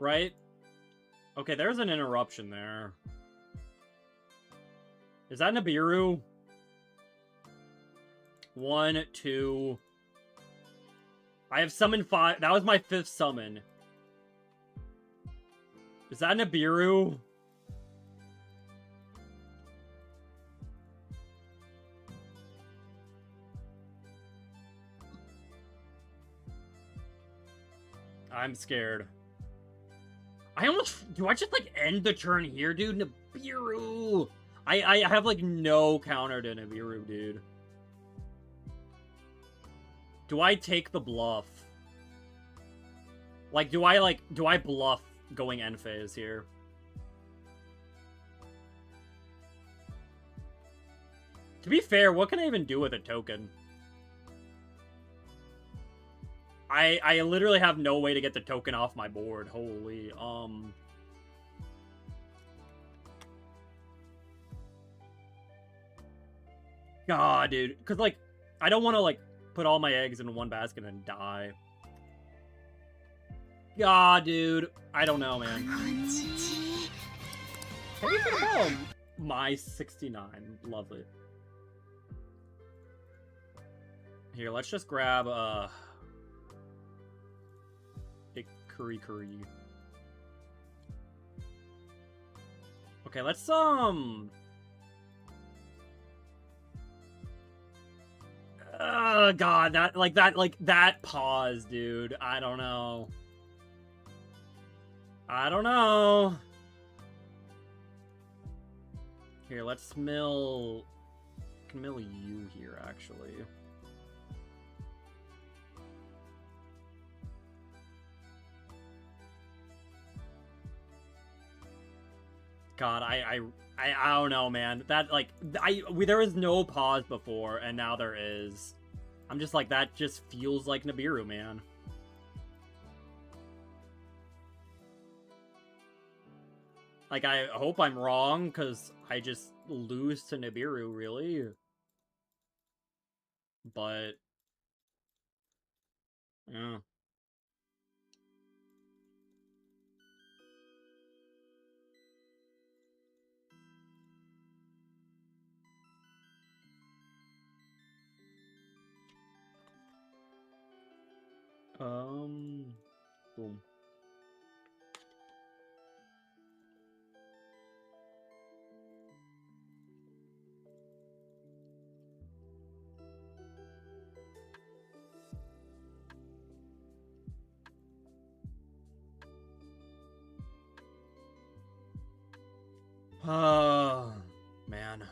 Right? Okay, there's an interruption there. Is that Nibiru? 1, 2... I have summoned 5. That was my 5th summon. Is that Nibiru? I'm scared. Do I just, like, end the turn here, dude? Nibiru! I have, like, no counter to Nibiru, dude. Do I take the bluff? Like, do I bluff going end phase here? To be fair, what can I even do with a token? I literally have no way to get the token off my board. Holy, God, dude. Because, like, I don't want to, like, put all my eggs in one basket and die. God, dude. I don't know, man. Can you put about my 69? Lovely. Here, let's just grab, Curry. Okay, let's, God, that pause, dude. I don't know. Here, let's mill... I can mill you here, actually. God, I don't know, man. That, like, there was no pause before, and now there is. I'm just like, that just feels like Nibiru, man. Like, I hope I'm wrong, because I just lose to Nibiru, really. But... yeah. Boom. Man.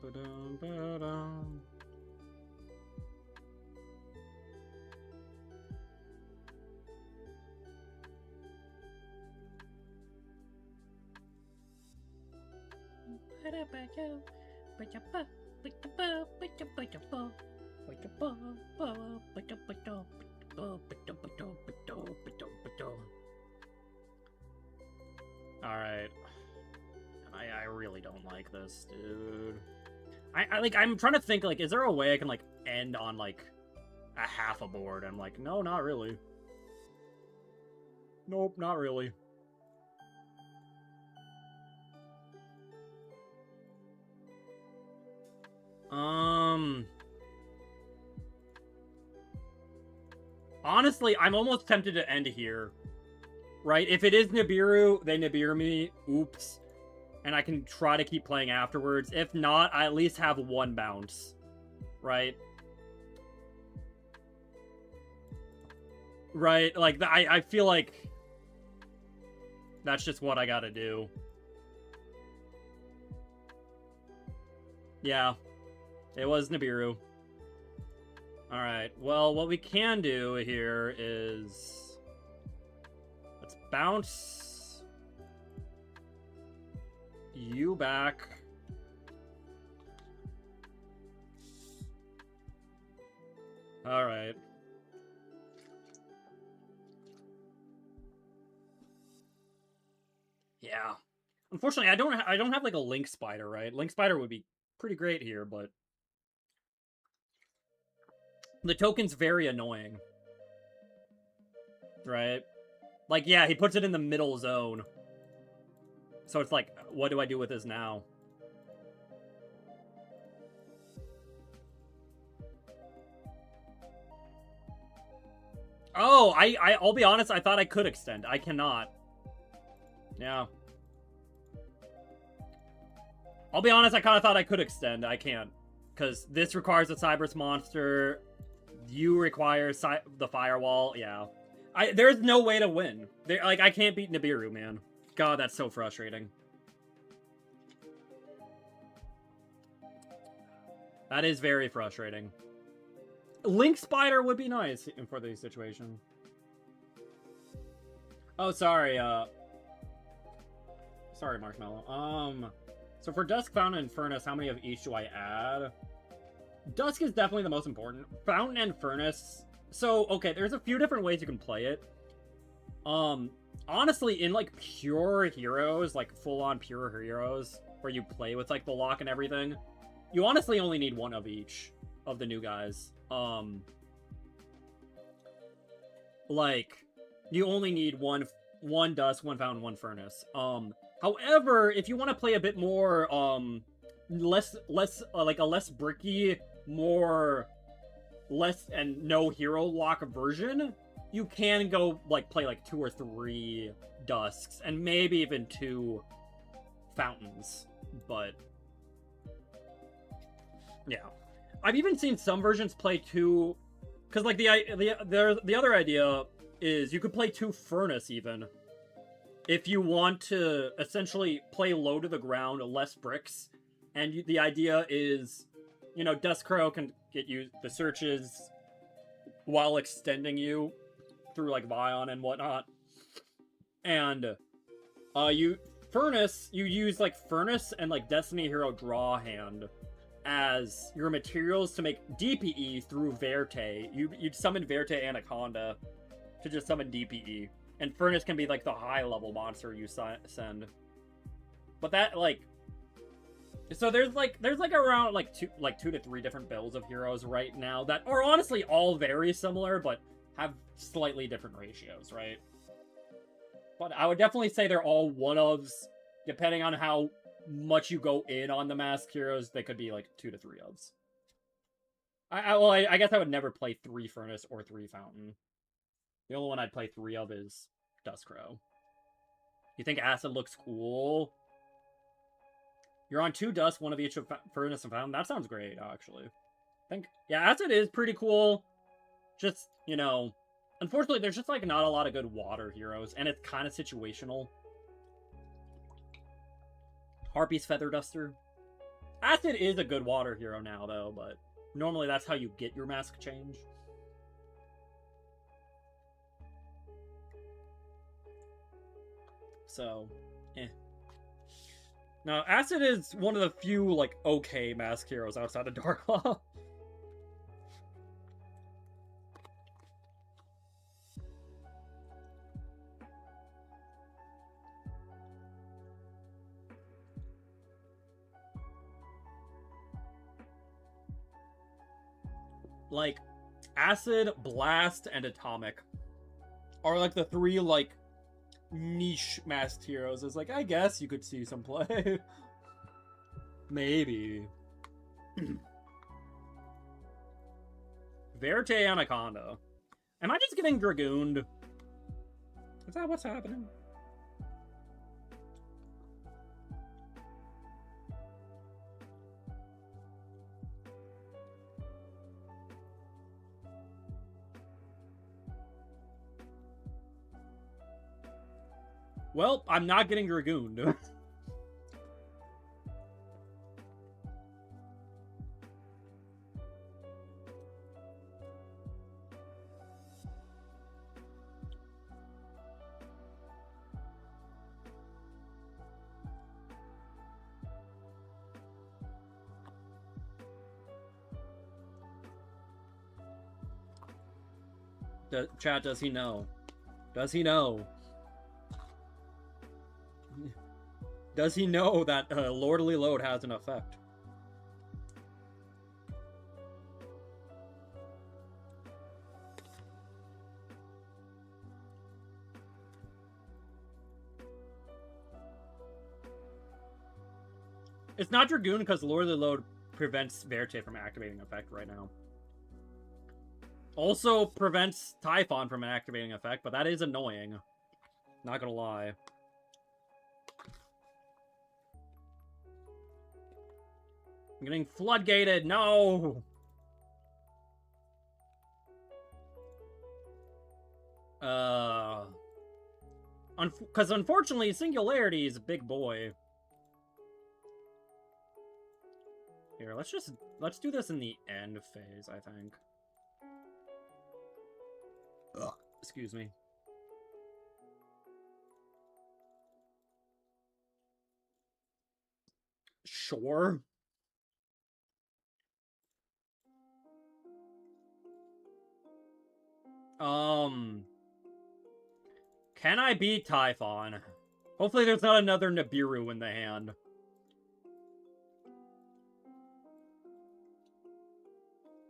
Ba-dum. Alright. I really don't like this, dude. I'm trying to think, like, is there a way I can, like, end on, like, a half a board? I'm like, no, not really. Nope, not really. Honestly, I'm almost tempted to end here. Right? If it is Nibiru, they Nibiru me. Oops. And I can try to keep playing afterwards. If not, I at least have one bounce. Right? Right? Like, I feel like that's just what I gotta do. Yeah. It was Nibiru. Alright, well, what we can do here is... let's bounce... you back. Alright. Yeah. Unfortunately, I don't have like a Link Spider, right? Link Spider would be pretty great here, but the token's very annoying. Right? Like, yeah, he puts it in the middle zone. So it's like, what do I do with this now? Oh, I'll be honest, I thought I could extend. I cannot. Yeah. I'll be honest, I kind of thought I could extend. I can't. Because this requires a Cyberus monster. You require the firewall. Yeah. There's no way to win. Like, I can't beat Nibiru, man. God, that's so frustrating. That is very frustrating. Link Spider would be nice for this situation. Oh, sorry, sorry, Marshmallow. So for Dusk, Fountain, and Furnace, how many of each do I add? Dusk is definitely the most important. Fountain and Furnace... so, okay, there's a few different ways you can play it. Honestly, in, like, pure heroes, like, full-on pure heroes, where you play with, like, the lock and everything, you honestly only need one of each of the new guys. Like, you only need one Dusk, one Fountain, one Furnace. However, if you want to play a bit more, less, like, a less bricky, less and no hero lock version, you can go, like, play, like, 2 or 3 Dusks, and maybe even 2 Fountains, but... yeah. I've even seen some versions play 2... because, like, the other idea is you could play 2 Furnace, even. If you want to essentially play low to the ground, less bricks, and the idea is, you know, Dust Crow can get you the searches while extending you through like Vion and whatnot. And you use like Furnace and like Destiny Hero Draw Hand as your materials to make DPE through Verte. You'd summon Verte Anaconda to just summon DPE. And Furnace can be like the high level monster you send. But that like, so there's around like two to three different builds of heroes right now that are honestly all very similar, but have slightly different ratios, right? But I would definitely say they're all one-ofs. Depending on how much you go in on the masked heroes, they could be like 2 to 3-ofs. I guess I would never play 3 Furnace or 3 Fountain. The only one I'd play 3 of is Dust Crow. You think Acid looks cool? You're on 2 Dust, 1 of each of Furnace and Fountain. That sounds great, actually. Yeah, Acid is pretty cool. Just, you know, unfortunately, there's just like not a lot of good water heroes, and it's kind of situational. Harpy's Feather Duster. Acid is a good water hero now, though, but normally that's how you get your mask change. So, Now, Acid is one of the few, like, okay mask heroes outside of Darklaw. Like, Acid, Blast, and Atomic are, like, the 3, like, niche masked heroes. It's like, I guess you could see some play. Maybe. Verte Anaconda. Am I just getting Dragooned? Is that what's happening? Well, I'm not getting Dragooned. Chat, does he know? Does he know? Does he know that Lordly Load has an effect? It's not Dragoon because Lordly Load prevents Verte from activating effect right now. Also prevents Typhon from an activating effect, but that is annoying. Not gonna lie. I'm getting floodgated. No. Because unfortunately, Singularity is a big boy. Here, let's do this in the end phase, I think. Ugh. Excuse me. Sure. Can I beat Typhon? Hopefully there's not another Nibiru in the hand.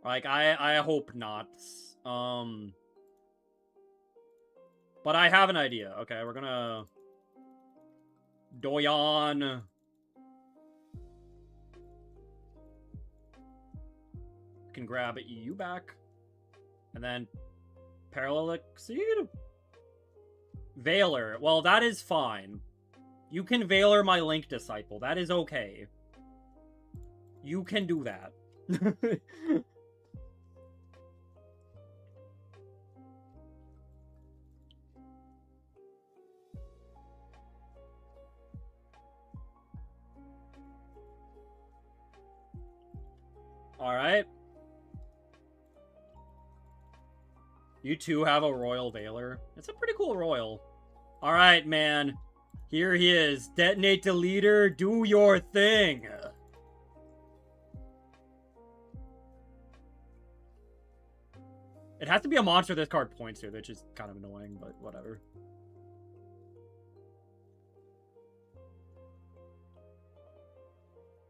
Like, I hope not. But I have an idea. Okay, we're gonna... Doyan. Can grab EU back. And then... Parallel Exceed? Veiler. Well, that is fine. You can Veiler my Link Disciple. That is okay. You can do that. Alright. You two have a Royal Veiler. It's a pretty cool Royal. Alright, man. Here he is. Detonate the leader. Do your thing. It has to be a monster this card points to, which is kind of annoying, but whatever.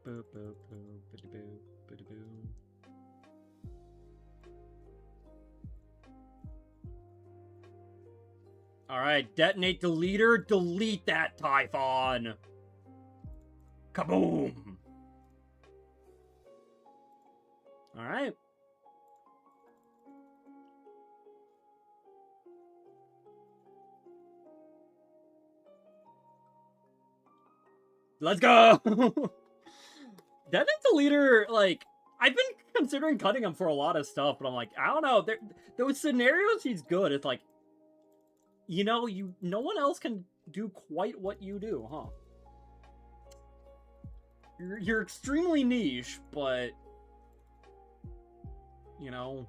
Boo, boo, boo, biddy, boo, biddy, boo. Alright, detonate the leader, delete that Typhon. Kaboom! Alright. Let's go! Detonate the leader, like, I've been considering cutting him for a lot of stuff, but I'm like, I don't know. Those scenarios he's good. It's like, you know, no one else can do quite what you do, huh? You're extremely niche, but you know,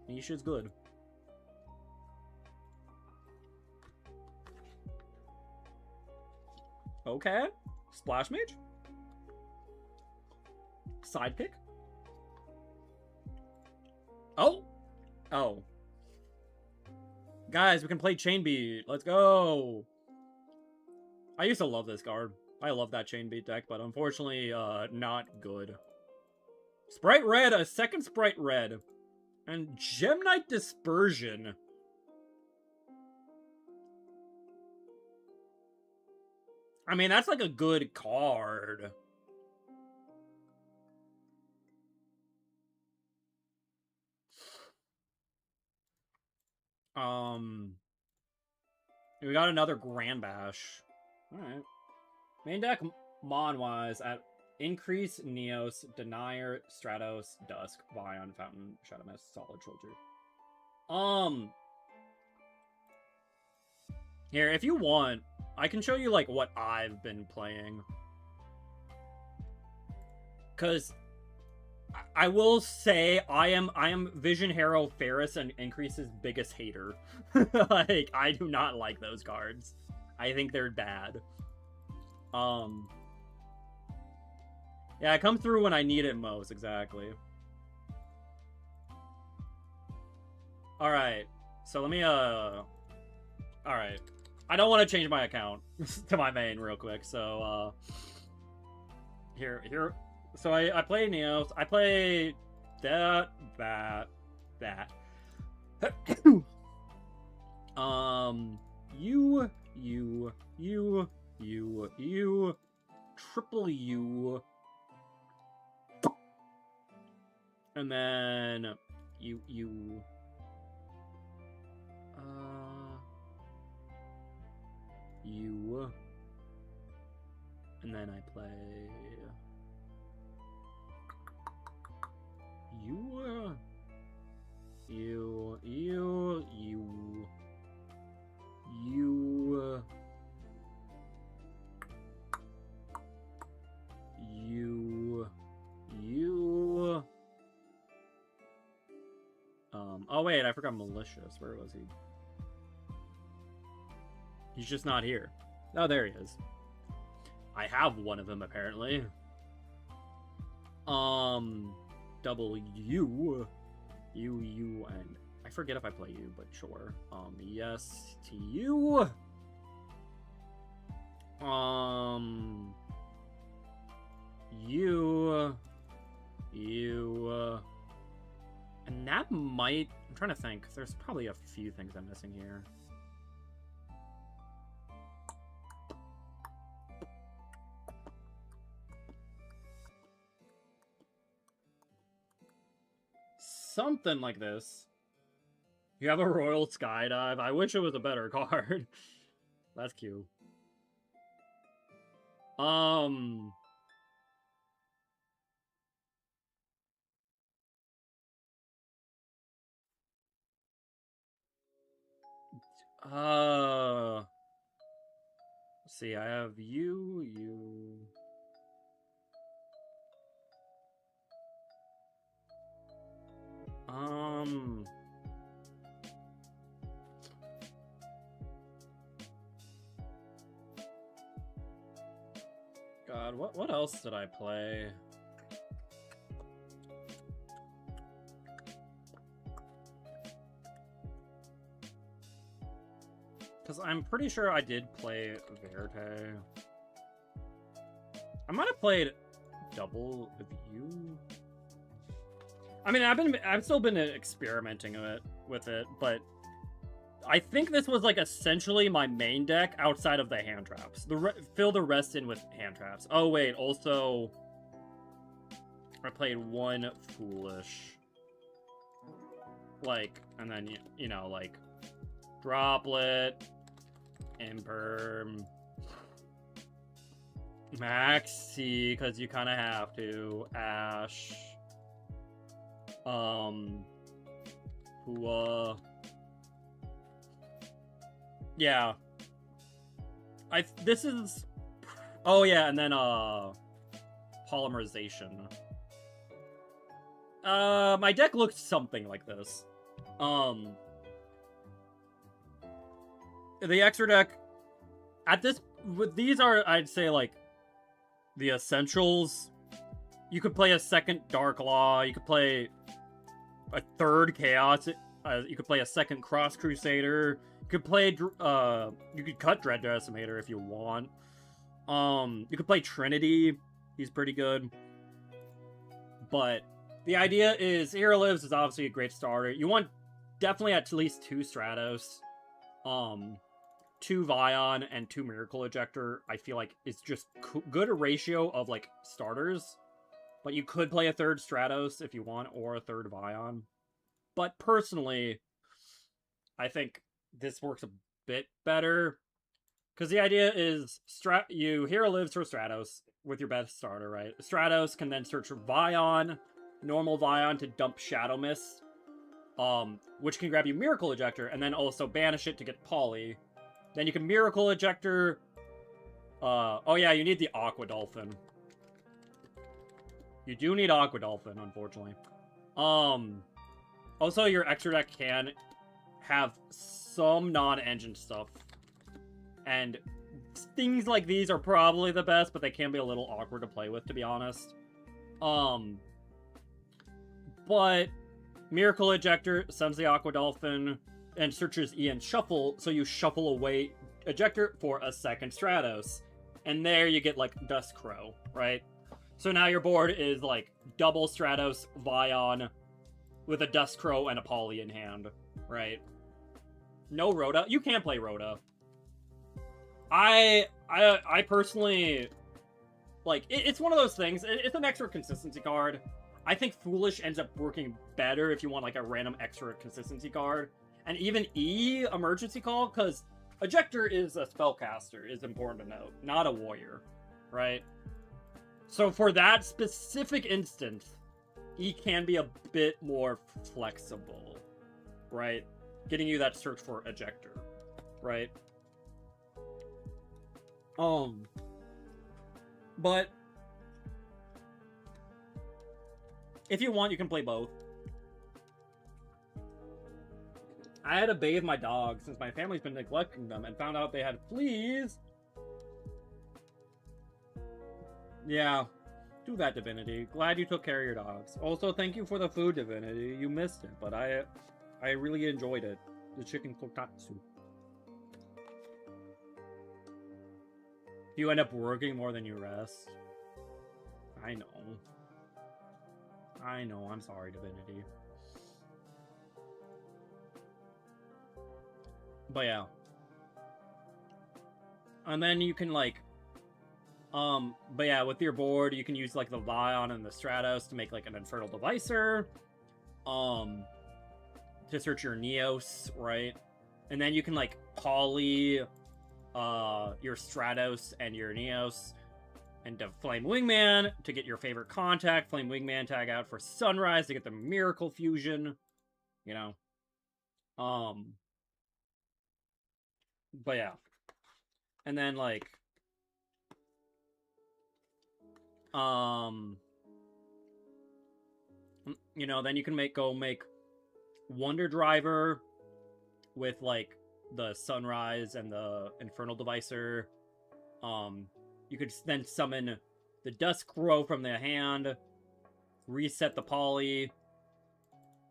niche is good. Okay, Splash Mage, Sidekick. Oh. Guys, we can play Chain Beat. Let's go. I used to love this card. I love that Chain Beat deck, but unfortunately, not good. Sprite Red, a second Sprite Red. And Gemnite Dispersion. I mean, that's like a good card. We got another Grand Bash. Alright. Main deck, Mon-wise, at Increase, Neos, Denier, Stratos, Dusk, Vion, Fountain, Shadow Mist, Solid Soldier. Here, if you want, I can show you, like, what I've been playing. Because I will say I am Vision Hero Ferris and Increase's biggest hater. Like, I do not like those cards. I think they're bad. Yeah, it comes through when I need it most, exactly. Alright. So let me alright. I don't want to change my account to my main real quick, so here. So I play Neos. I play that. You, triple U, and then you, and then I play you, oh wait, I forgot Malicious. Where was he? He's just not here. Oh, there he is. I have one of them, apparently. Double U, and I forget if I play you, but sure. Yes to you. You, and that might. I'm trying to think. There's probably a few things I'm missing here. Something like this. You have a Royal Skydive. I wish it was a better card. That's cute. Let's see, I have you. God, what else did I play? Because I'm pretty sure I did play Verte. I might have played Double View. I mean, I've still been experimenting with it, but I think this was like essentially my main deck outside of the hand traps. Fill the rest in with hand traps. Oh wait, also I played one Foolish, like, and then you know, like Droplet, Imperm, Maxi, because you kind of have to, Ash, Hua. Yeah. This is... Oh, yeah, and then, Polymerization. My deck looks something like this. The extra deck... These are, I'd say, like, the essentials. You could play a second Dark Law. You could play a third Chaos. You could play a second Cross Crusader. You could play, you could cut Dread Decimator if you want. You could play Trinity. He's pretty good. But the idea is Hero Lives is obviously a great starter. You want definitely at least 2 Stratos. 2 Vion and 2 Miracle Ejector, I feel like it's just good ratio of, like, starters. But you could play a 3rd Stratos if you want, or a 3rd Vion. But personally, I think this works a bit better. Because the idea is, you Hero Lives for Stratos with your best starter, right? Stratos can then search for Vion, normal Vion to dump Shadow Mist, which can grab you Miracle Ejector, and then also banish it to get Poly. Then you can Miracle Ejector. Oh yeah, you need the Aqua Dolphin. You do need Aqua Dolphin, unfortunately. Also, your extra deck can have some non-engine stuff. And things like these are probably the best, but they can be a little awkward to play with, to be honest. But Miracle Ejector sends the Aqua Dolphin and searches E and Shuffle, so you shuffle away Ejector for a second Stratos. And there you get, like, Dust Crow, right? So now your board is, like, double Stratos, Vion, with a Dust Crow and a Poly in hand, right? No Rhoda. You can play Rhoda. I personally, like, it's one of those things. It's an extra consistency card. I think Foolish ends up working better if you want, like, a random extra consistency card. And even E, Emergency Call, because Ejector is a spellcaster, is important to note, not a warrior, right? So for that specific instance, E can be a bit more flexible, right? Getting you that search for Ejector, right? But if you want, you can play both. I had to bathe my dogs since my family's been neglecting them and found out they had fleas. Yeah, do that, Divinity. Glad you took care of your dogs. Also, thank you for the food, Divinity. You missed it, but I really enjoyed it. The chicken kotatsu. You end up working more than you rest. I know. I'm sorry, Divinity. But yeah. And then you can, like, but yeah, with your board, you can use, like, the Vion and the Stratos to make, like, an Infernal Devicer. To search your Neos, right? And then you can, like, Poly your Stratos and your Neos into Flame Wingman to get your favorite contact. Flame Wingman tag out for Sunrise to get the Miracle Fusion. You know? But yeah. And then, like, you know, then you can go make Wonder Driver with like the Sunrise and the Infernal Devicer. You could then summon the Dusk Crow from the hand, reset the poly,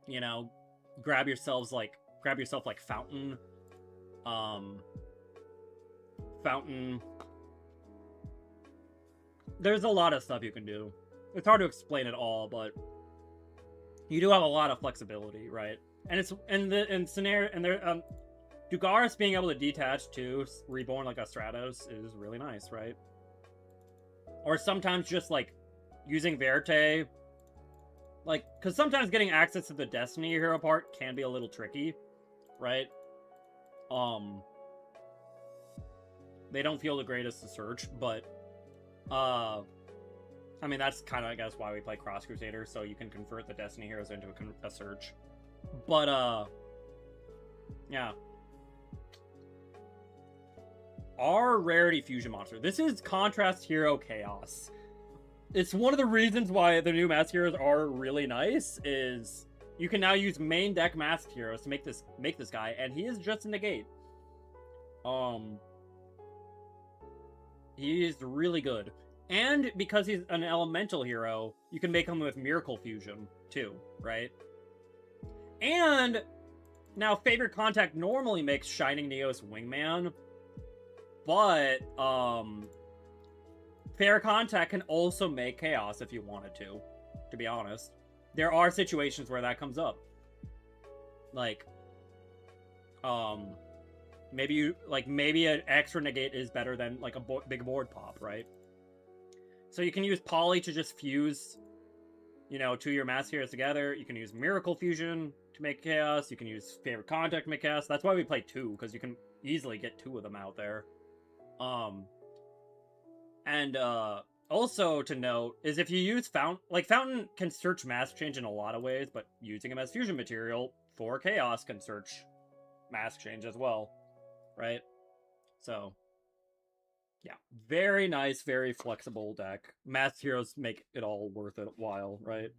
you know, grab yourself like Fountain. Fountain. There's a lot of stuff you can do. It's hard to explain it all, but you do have a lot of flexibility, right? And it's Dugaris being able to detach to Reborn like a Stratos is really nice, right? Or sometimes just like using Verte, like, because sometimes getting access to the Destiny Hero part can be a little tricky, right? They don't feel the greatest to search, but I mean, that's kind of, I guess, why we play Cross Crusader, so you can convert the Destiny Heroes into a search. But, yeah. Our Rarity Fusion Monster. This is Contrast Hero Chaos. It's one of the reasons why the new Masked Heroes are really nice, is you can now use main deck Masked Heroes to make this guy, and he is just a negate. He is really good. And because he's an elemental hero, you can make him with Miracle Fusion, too, right? And now Favorite Contact normally makes Shining Neos Wingman, but Favorite Contact can also make Chaos if you wanted to be honest. There are situations where that comes up. Like, maybe an extra negate is better than like a big board pop, right? So you can use Poly to just fuse, you know, two of your Masked Heroes together. You can use Miracle Fusion to make Chaos. You can use Favorite Contact to make Chaos. That's why we play two, because you can easily get two of them out there. Also to note is if you use Fountain can search Mask Change in a lot of ways, but using him as fusion material for Chaos can search Mask Change as well, right? So, yeah, very nice, very flexible deck. Masked Heroes make it all worth it while, right?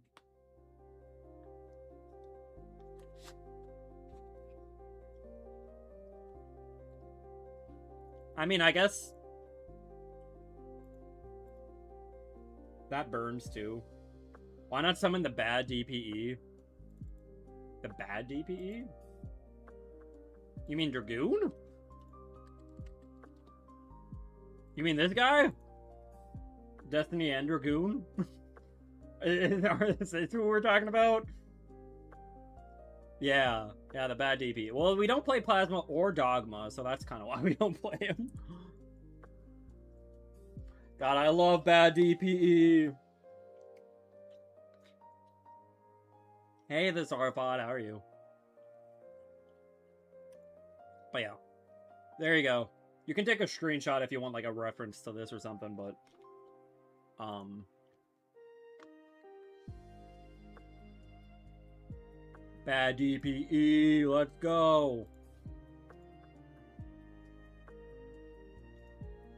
I mean, I guess that burns too. Why not summon the bad DPE? The bad DPE? You mean Dragoon? You mean this guy? Destiny and Dragoon? Is this who we're talking about? Yeah, the bad DP. Well, we don't play Plasma or Dogma, so that's kind of why we don't play him. God, I love bad DPE. Hey, this Arpod, how are you? But yeah, there you go. You can take a screenshot if you want like a reference to this or something, but bad DPE, let's go.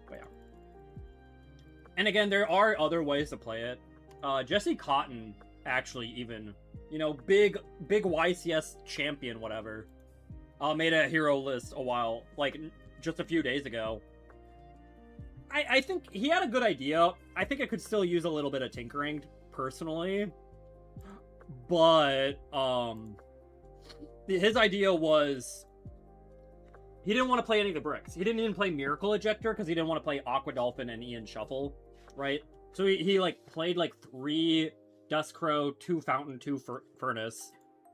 But yeah. And again, there are other ways to play it. Jesse Cotton actually even, you know, big YCS champion, whatever, made a hero list just a few days ago. I think he had a good idea. I think it could still use a little bit of tinkering, personally. But, his idea was he didn't want to play any of the bricks. He didn't even play Miracle Ejector because he didn't want to play Aqua Dolphin and Ian Shuffle, right? So he played 3 Dusk Crow, 2 Fountain, 2 Furnace.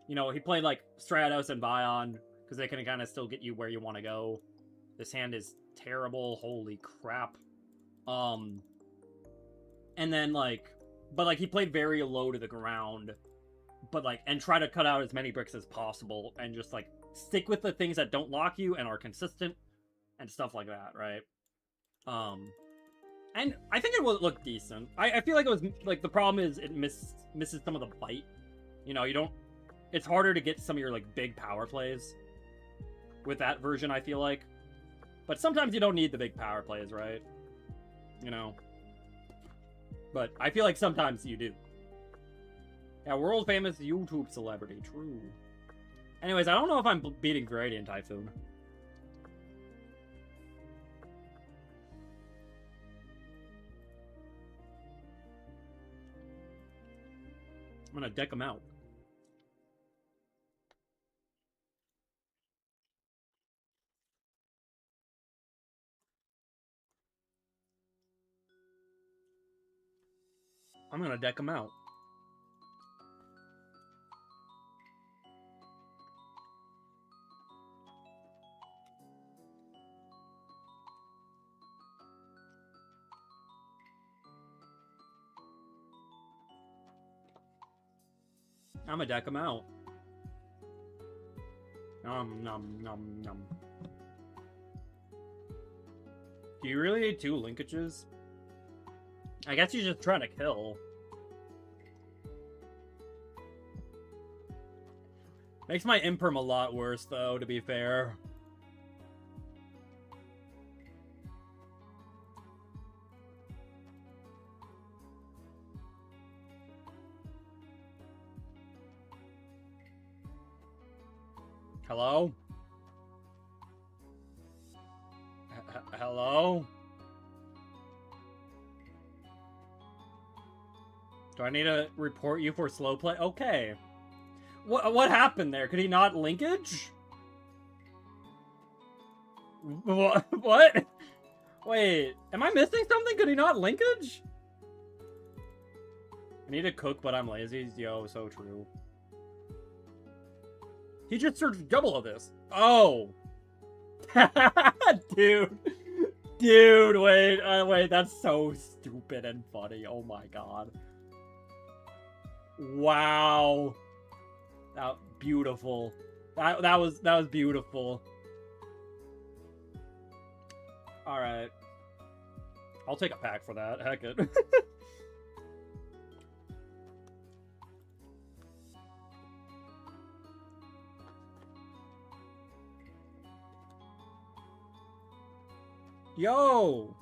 You know, he played Stratos and Vion because they can kind of still get you where you want to go. This hand is terrible. Holy crap. And then but he played very low to the ground, but and try to cut out as many bricks as possible and just stick with the things that don't lock you and are consistent and stuff like that, right? And I think it will look decent. I feel like it was the problem is it misses some of the bite. You know, it's harder to get some of your big power plays with that version, I feel like. But sometimes you don't need the big power plays, right? You know. But I feel like sometimes you do. Yeah, world famous YouTube celebrity, true. Anyways, I don't know if I'm beating Gradient Typhoon. I'm gonna deck him out. I'm gonna deck him out. I'm gonna deck him out. Nom nom. Do you really need 2 linkages? I guess he's just trying to kill. Makes my imperm a lot worse, though, to be fair. Hello? Hello? Do I need to report you for slow play? Okay. What happened there? Could he not linkage? What? Wait, am I missing something? Could he not linkage? I need to cook, but I'm lazy. Yo, so true. He just searched double of this. Oh. Dude. Dude, wait, that's so stupid and funny. Oh my god. Wow. That beautiful. That was beautiful. All right. I'll take a pack for that. Heck it. Yo!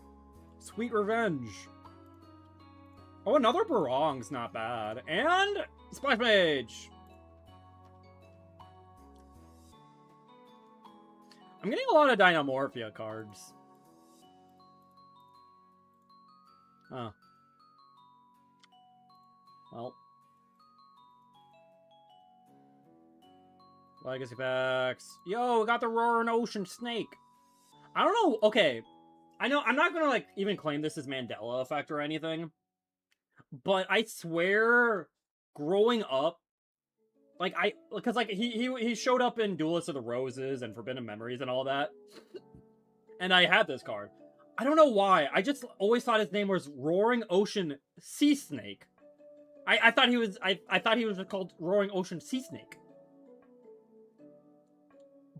Sweet revenge. Oh, another Barong's not bad. And Splash Mage! I'm getting a lot of Dynamorphia cards. Huh. Well. Legacy packs. Yo, we got the Roaring Ocean Snake. I don't know. Okay. I know I'm not gonna like even claim this is Mandela effect or anything. But I swear growing up, like because like he showed up in Duelist of the Roses and Forbidden Memories and all that. And I had this card. I don't know why. I just always thought his name was Roaring Ocean Sea Snake. I thought he was I thought he was called Roaring Ocean Sea Snake.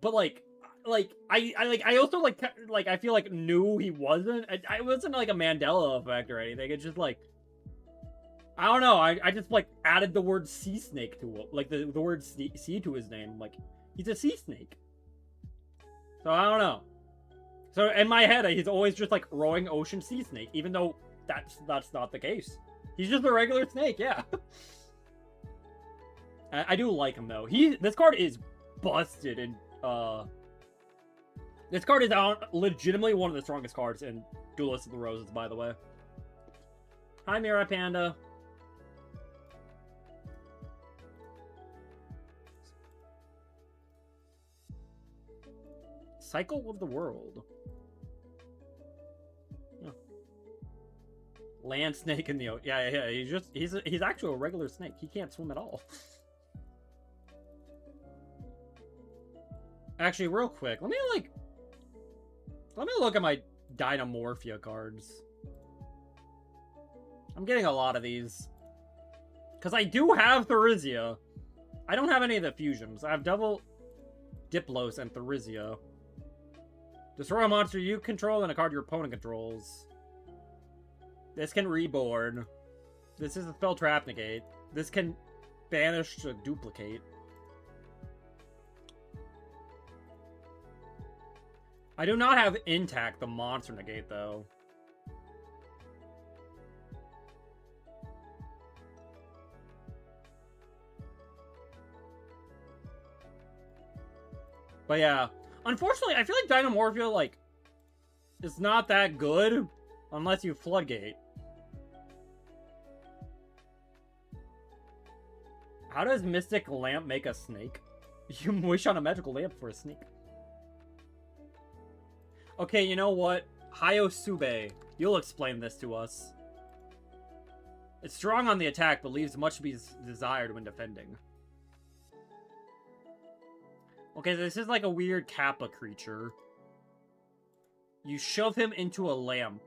But I also I feel like knew he wasn't. I wasn't like a Mandela effect or anything. It's just like I don't know. I just like added the word sea snake to it, like the word sea to his name. Like he's a sea snake. So I don't know. So in my head, he's always just like Roaring Ocean Sea Snake, even though that's not the case. He's just a regular snake. Yeah. I do like him though. This card is busted and this card is legitimately one of the strongest cards in Duelist of the Roses, by the way. Hi, Mirai Panda. Cycle of the World. Oh. Land snake in the ocean. Yeah. He's actually a regular snake. He can't swim at all. Actually, real quick, let me look at my Dynamorphia cards. I'm getting a lot of these. Because I do have Therizia. I don't have any of the fusions. I have double Diplos and Therizia. Destroy a monster you control and a card your opponent controls. This can reborn. This is a spell trap negate. This can banish to duplicate. I do not have intact the monster negate though. But yeah, unfortunately, I feel like Dynamorphia, like, is not that good unless you Floodgate. How does Mystic Lamp make a snake? You wish on a magical lamp for a snake. Okay, you know what? Hayosube, you'll explain this to us. It's strong on the attack, but leaves much to be desired when defending. Okay, this is like a weird Kappa creature. You shove him into a lamp.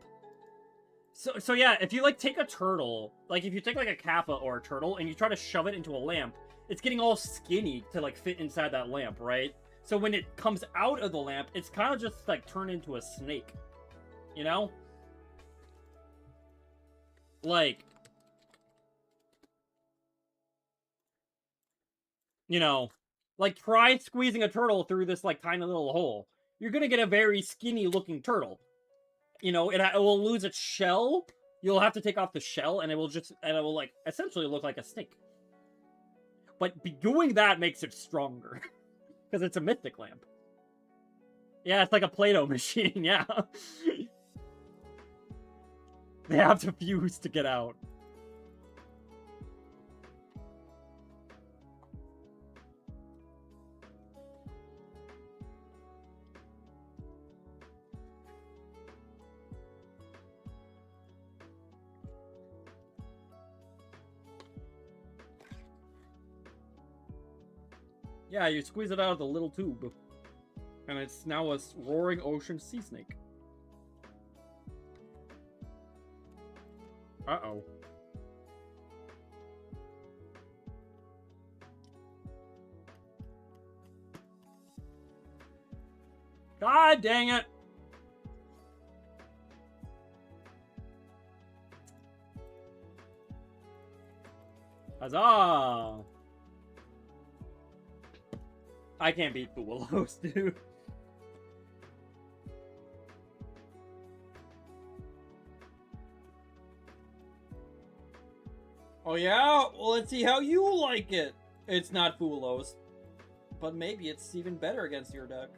So yeah, if you, like, take a turtle, like, if you take, like, a Kappa or a turtle, and you try to shove it into a lamp, it's getting all skinny to, like, fit inside that lamp, right? So when it comes out of the lamp, it's kind of just, like, turned into a snake. You know? Like... You know, like, try squeezing a turtle through this, like, tiny little hole. You're gonna get a very skinny-looking turtle. You know, it will lose its shell. You'll have to take off the shell, and it will, like, essentially look like a snake. But doing that makes it stronger. Because it's a Mystic Lamp. Yeah, it's like a Play-Doh machine, yeah. They have to fuse to get out. Yeah, you squeeze it out of the little tube. And it's now a roaring ocean sea snake. Uh-oh. God dang it! Huzzah! I can't beat Fuwalos, dude. Oh yeah? Well, let's see how you like it. It's not Fuwalos. But maybe it's even better against your deck.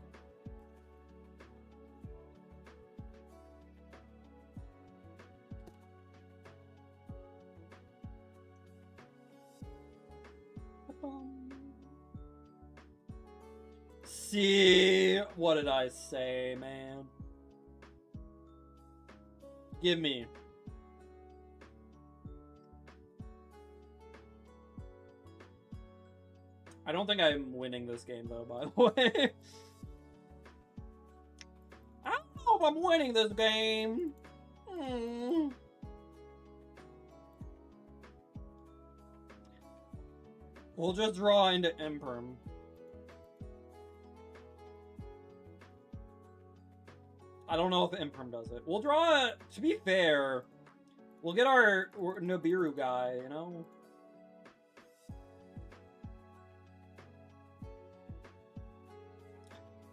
See, what did I say, man? Give me. I don't think I'm winning this game, though, by the way. I don't know if I'm winning this game. We'll just draw into Imperm. I don't know if Imperm does it. We'll draw, to be fair, we'll get our Nibiru guy, you know?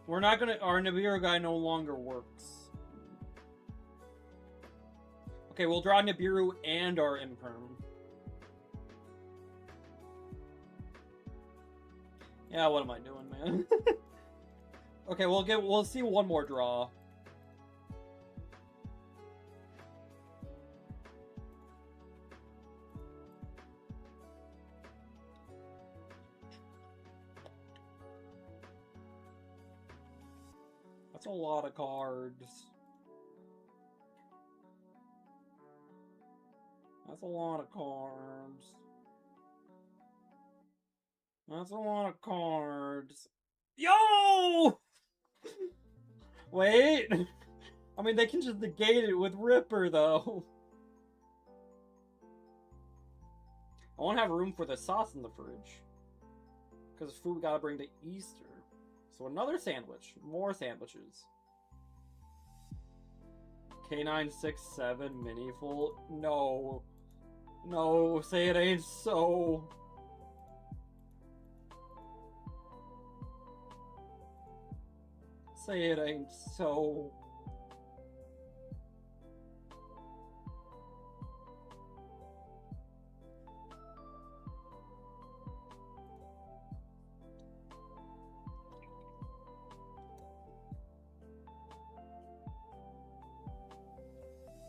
We're not gonna, our Nibiru guy no longer works. Okay, we'll draw Nibiru and our Imperm. Yeah, what am I doing, man? Okay, we'll see one more draw. That's a lot of cards. That's a lot of cards. That's a lot of cards. Yo! Wait. I mean, they can just negate it with Ripper, though. I won't have room for the sauce in the fridge. Because food we gotta bring to Easter. So another sandwich. More sandwiches. K967 mini full. No. No, say it ain't so. Say it ain't so.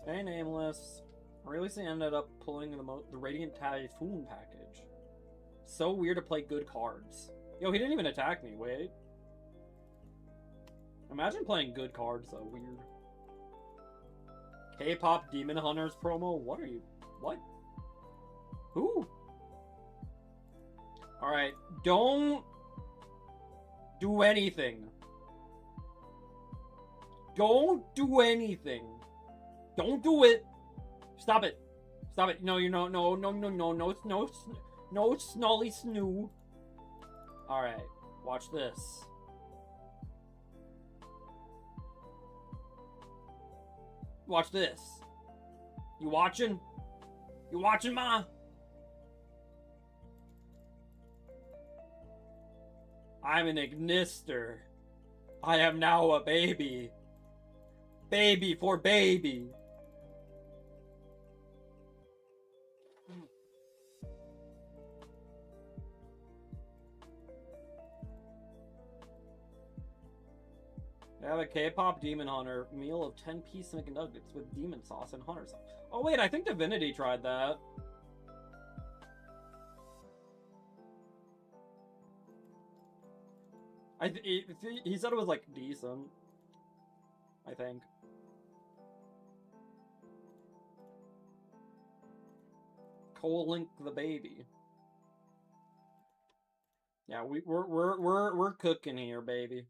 Hey, Nameless. Releasing ended up pulling the Radiant Typhoon package. So weird to play good cards. Yo, he didn't even attack me. Wait. Imagine playing good cards, though. Weird. K-pop Demon Hunters promo? What are you? What? Who? Alright. Don't do anything. Don't do anything. Don't do it. Stop it. Stop it. No, no, snolly snoo. Alright. Watch this. Watch this. You watching? You watching, ma? I'm an ignister. I am now a baby. Baby for baby. I have a K-pop Demon Hunter meal of 10-piece McNuggets with demon sauce and hunter sauce. Oh wait, I think Divinity tried that. He said it was like decent. I think. Cole-link the baby. Yeah, we're cooking here, baby.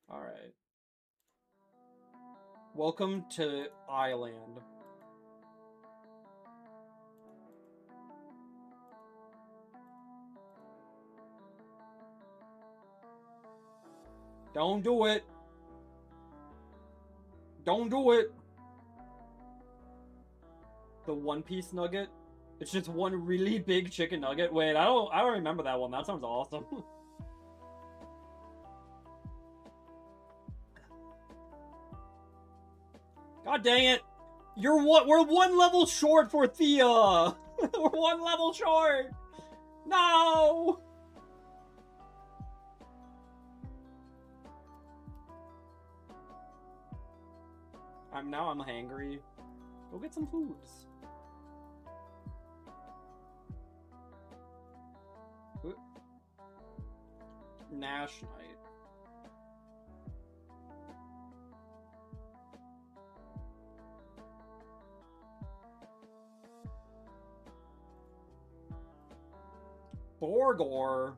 Alright. Welcome to Island. Don't do it. Don't do it. The one-piece nugget? It's just one really big chicken nugget. Wait, I don't remember that one. That sounds awesome. God dang it! We're one level short for Thea. We're one level short. No. I'm hangry. Go get some foods. Nash Knight. Borgor.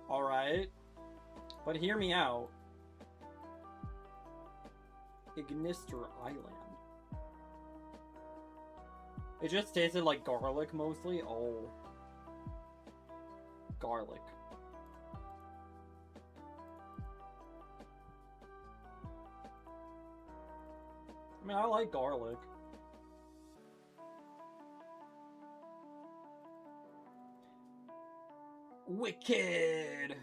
Alright. But hear me out. Ignister Island. It just tasted like garlic mostly. Oh. Garlic. I mean, I like garlic. Wicked!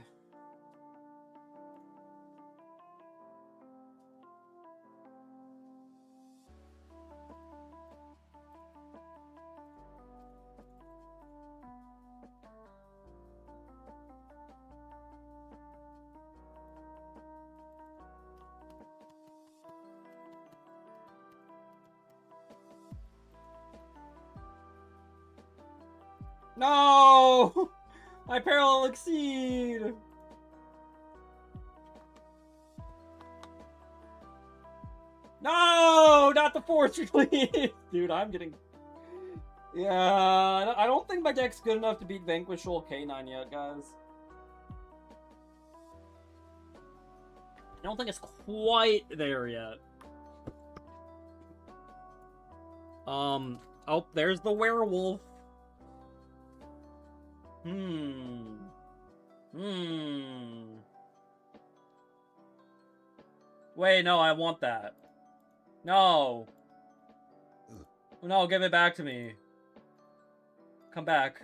No! My parallel exceed! No! Not the fortune, please! Dude, I'm getting... Yeah, I don't think my deck's good enough to beat Vanquishal K9 yet, guys. I don't think it's quite there yet. Oh, there's the werewolf. Wait, no, I want that. No. No, give it back to me. Come back.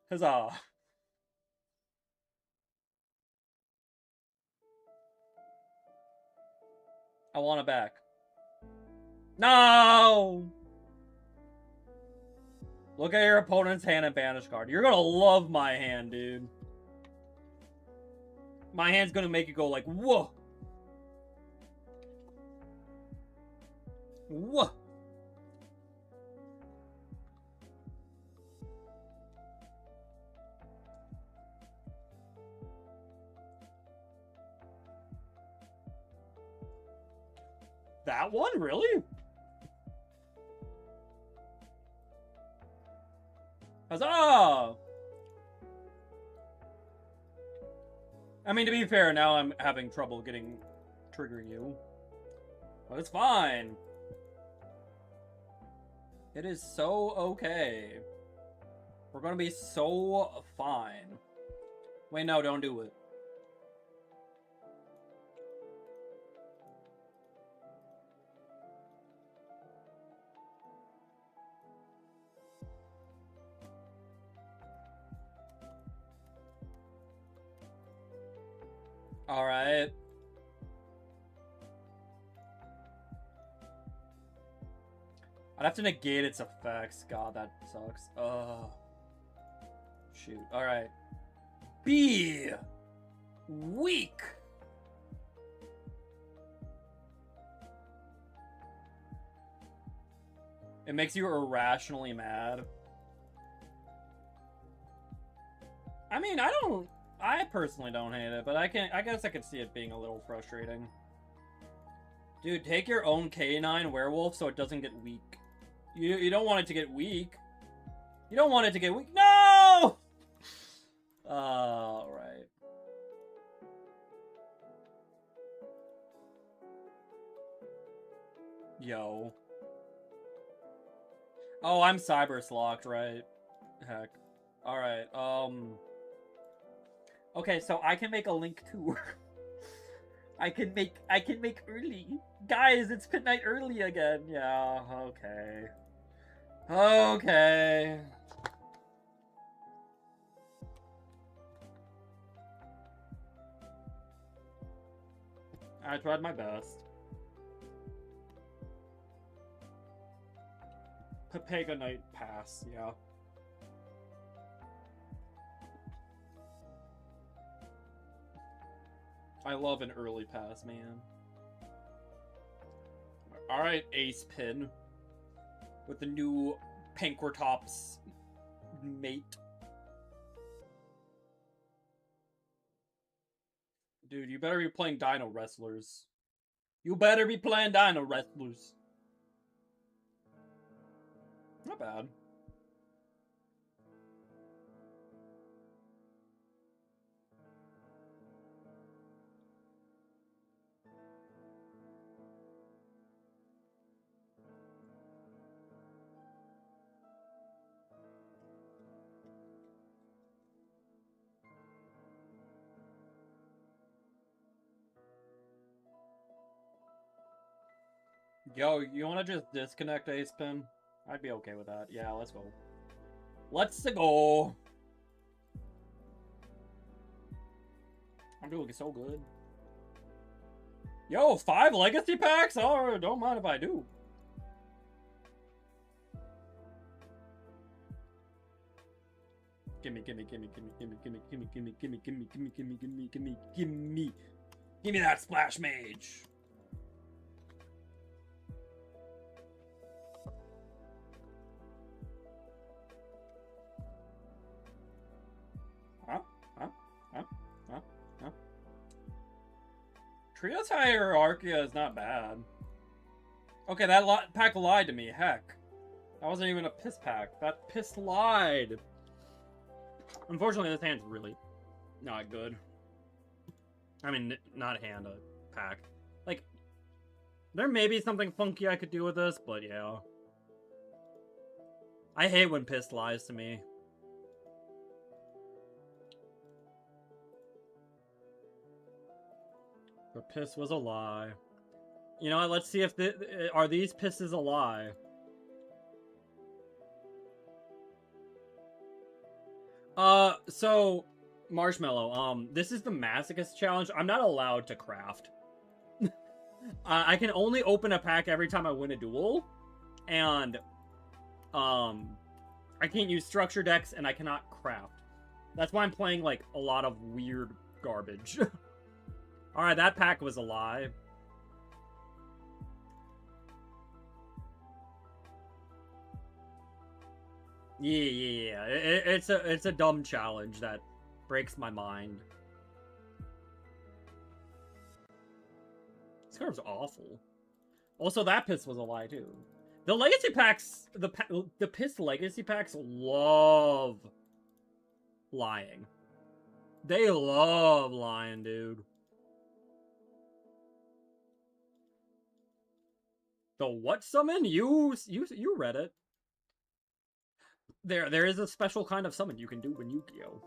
Huzzah. I want it back. No! Look at your opponent's hand and banish card. You're gonna love my hand, dude. My hand's gonna make you go like, whoa. Whoa. That one? Really? Huzzah! I mean, to be fair, now I'm having trouble triggering you. But it's fine. It is so okay. We're gonna be so fine. Wait, no, don't do it. Alright. I'd have to negate its effects. God, that sucks. Ugh. Shoot. Alright. Be weak. It makes you irrationally mad. I mean, I personally don't hate it, but I guess I could see it being a little frustrating. Dude, take your own K9 werewolf so it doesn't get weak. You don't want it to get weak. You don't want it to get weak. No! Right. Yo. Oh, I'm cyber locked, right? Heck. Alright, okay, so I can make a link too. I can make early. Guys, it's midnight early again. Yeah, okay. Okay. I tried my best. Pepega Night pass, yeah. I love an early pass, man. Alright, Ace Pin. With the new Pankratops mate. Dude, you better be playing Dino Wrestlers. You better be playing Dino Wrestlers. Not bad. Yo, you want to just disconnect Ace Pin? I'd be okay with that. Yeah, let's go. Let's go. I'm doing so good. Yo, 5 legacy packs? Oh, don't mind if I do. Gimme. Give me that Splash Mage. Trios Hierarchia is not bad. Okay, that pack lied to me. Heck. That wasn't even a piss pack. That piss lied. Unfortunately, this hand's really not good. I mean, not a hand, a pack. Like, there may be something funky I could do with this, but yeah. I hate when piss lies to me. The piss was a lie. You know what? Let's see if are these pisses a lie. So Marshmallow. This is the Masochist challenge. I'm not allowed to craft. I can only open a pack every time I win a duel, and I I can't use structure decks, and I cannot craft. That's why I'm playing, like, a lot of weird garbage. Alright, that pack was a lie. Yeah. It's a dumb challenge that breaks my mind. This card's awful. Also, that piss was a lie, too. The legacy packs, the piss legacy packs love lying. They love lying, dude. The what summon? You read it. There is a special kind of summon you can do in Yu-gi-Oh.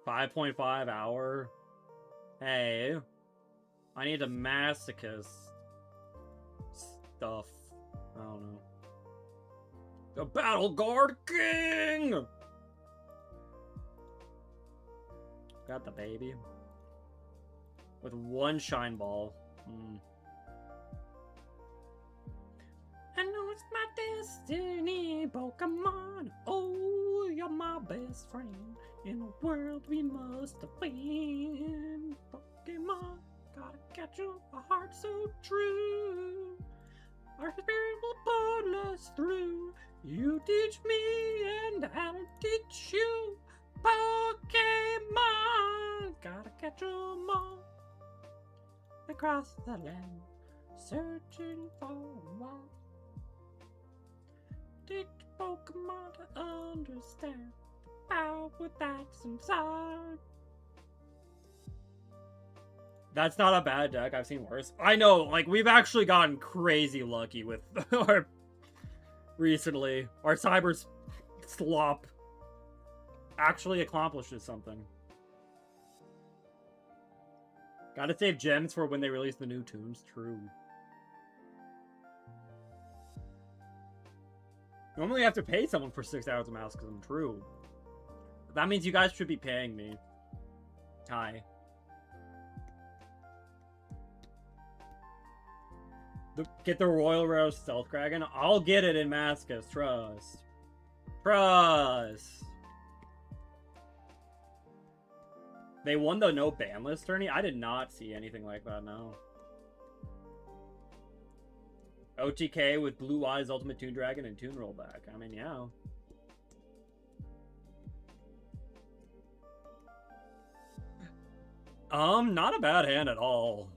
$5.5 hour. Hey, I need a masochist stuff. I don't know. The Battle Guard King! Got the baby. With one shine ball. I know it's my destiny, Pokemon. Oh, you're my best friend. In a world we must win. Pokemon, gotta catch you, a heart so true. Our spirit will pull us through. You teach me and I'll teach you. Pokemon, gotta catch 'em all. Across the land, searching for one. Teach Pokemon to understand the power that's inside. That's not a bad deck. I've seen worse. I know, like, we've actually gotten crazy lucky with our recently. Our cyber slop actually accomplishes something. Gotta save gems for when they release the new tunes. True. Normally I have to pay someone for 6 hours of mouse because I'm true. That means you guys should be paying me. Hi. Get the Royal Rare Stealth Kraken? I'll get it in Masochist. Trust. Trust. They won the no ban list tourney? I did not see anything like that, no. OTK with Blue Eyes, Ultimate Toon Dragon, and Toon Rollback. I mean, yeah. Not a bad hand at all.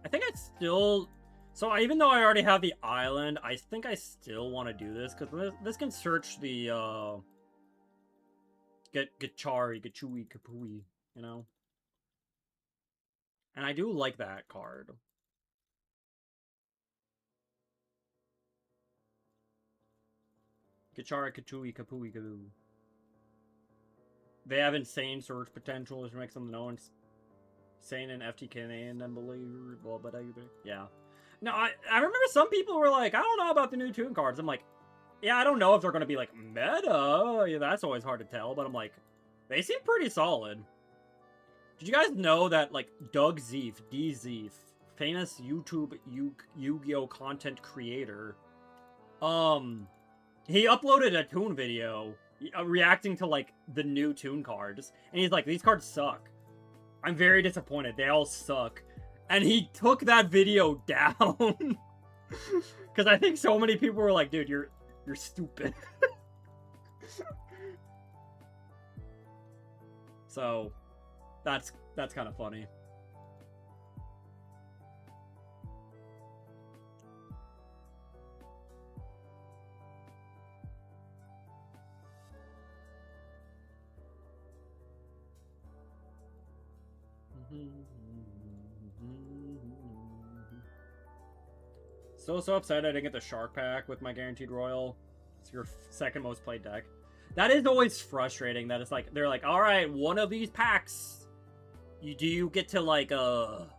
I think I still... So even though I already have the island, I think I still want to do this, because this can search the, Gachari, Gachui, Kapui, you know? And I do like that card. Gachari, Kachui, Kapui, Kaboo. They have insane search potential, which makes them no insane and FTK and unbelievable, but yeah. No, I remember some people were like, I don't know about the new Toon cards. I'm like, yeah, I don't know if they're going to be like meta. Yeah, that's always hard to tell, but I'm like, they seem pretty solid. Did you guys know that like Doug Zeef, D-Zeef, famous YouTube Yu-Gi-Oh content creator, he uploaded a Toon video reacting to like the new Toon cards, and he's like, these cards suck. I'm very disappointed. They all suck. And he took that video down. Because I think so many people were like, dude, you're stupid. So, that's kind of funny. So upset I didn't get the Shark Pack with my Guaranteed Royal. It's your second most played deck. That is always frustrating, that it's like, they're like, alright, one of these packs, you get to like, for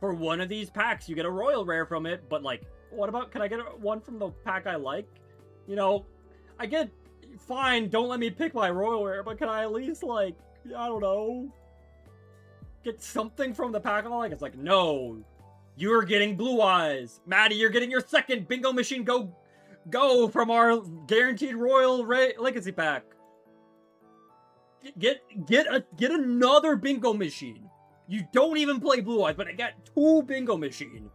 one of these packs, you get a Royal Rare from it, but like, what about, can I get one from the pack I like? You know, I get, fine, don't let me pick my royal rare, but can I at least, like, I don't know, get something from the pack? Like, it's like, no, you're getting Blue Eyes. Maddie, you're getting your second bingo machine go from our guaranteed royal legacy pack. Get another bingo machine. You don't even play Blue Eyes, but I got 2 bingo machine.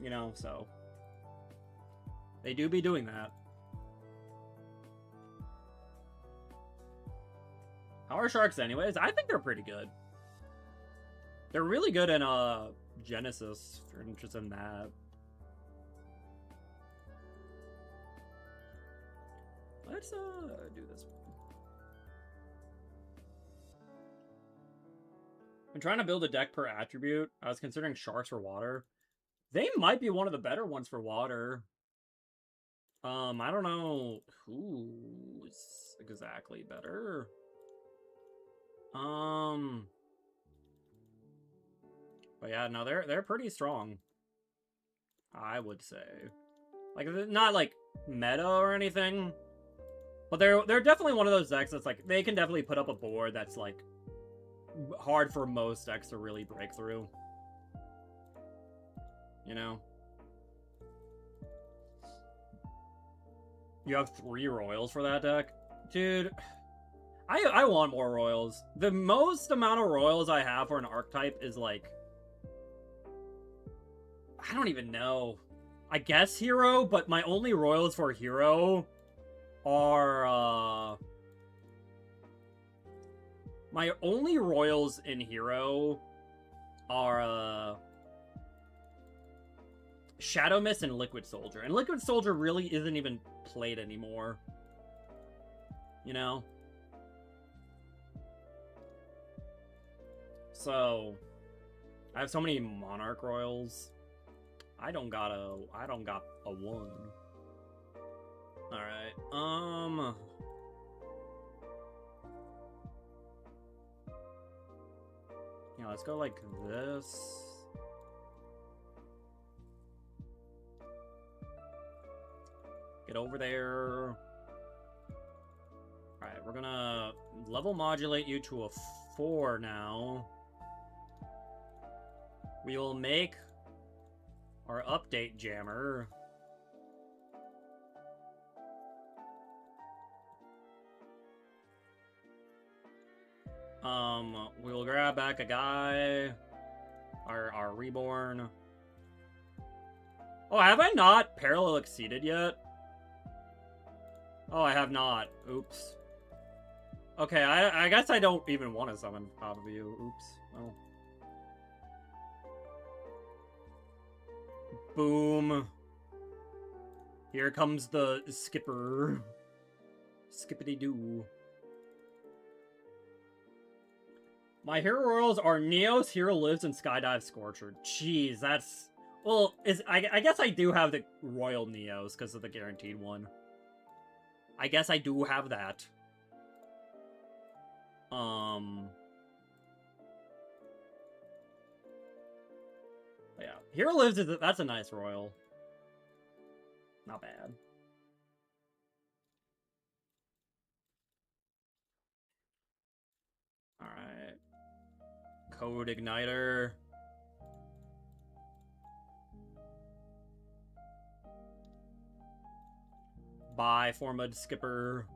You know, so they do be doing that. How are sharks anyways? I think they're pretty good. They're really good in Genesis, if you're interested in that. Let's do this one. I'm trying to build a deck per attribute. I was considering sharks for water. They might be one of the better ones for water. I don't know who's exactly better. But yeah, no, they're pretty strong, I would say. Like, not like meta or anything, but they're definitely one of those decks that's like, they can definitely put up a board that's like hard for most decks to really break through. You know? You have 3 royals for that deck? Dude, I want more royals. The most amount of royals I have for an archetype is like, I don't even know. I guess hero, but my only royals for hero are my only royals in hero are Shadow Mist and Liquid Soldier. And Liquid Soldier really isn't even played anymore. You know? So I have so many Monarch Royals. I don't got a 1. Alright, yeah, let's go like this. Get over there. Alright, we're gonna level modulate you to a 4 now. We will make our update jammer. We'll grab back a guy. Our reborn. Oh, have I not parallel exceeded yet? Oh, I have not. Oops. Okay, I guess I don't even want to summon top of you. Oops. Oh. Boom. Here comes the skipper. Skippity-doo. My hero royals are Neos, Hero Lives, and Skydive Scorcher. Jeez, that's... Well, I guess I do have the Royal Neos because of the guaranteed one. I guess I do have that. But yeah, Hero Lives that's a nice royal. Not bad. All right. Code Igniter. Bye, Formud Skipper.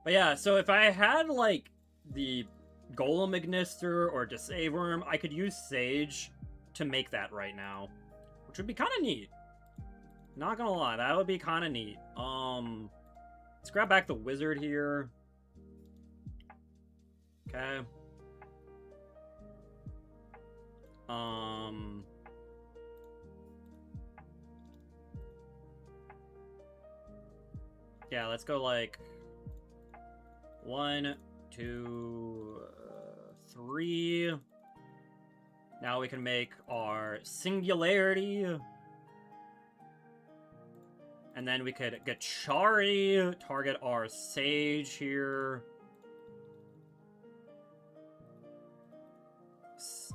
But yeah, so if I had, like, the Golem Ignister or Deceive Worm, I could use Sage to make that right now. Which would be kind of neat. Not gonna lie, that would be kind of neat. Let's grab back the Wizard here. Okay. Yeah, let's go like 1, 2, 3. Now we can make our Singularity. And then we could get Chari, target our Sage here.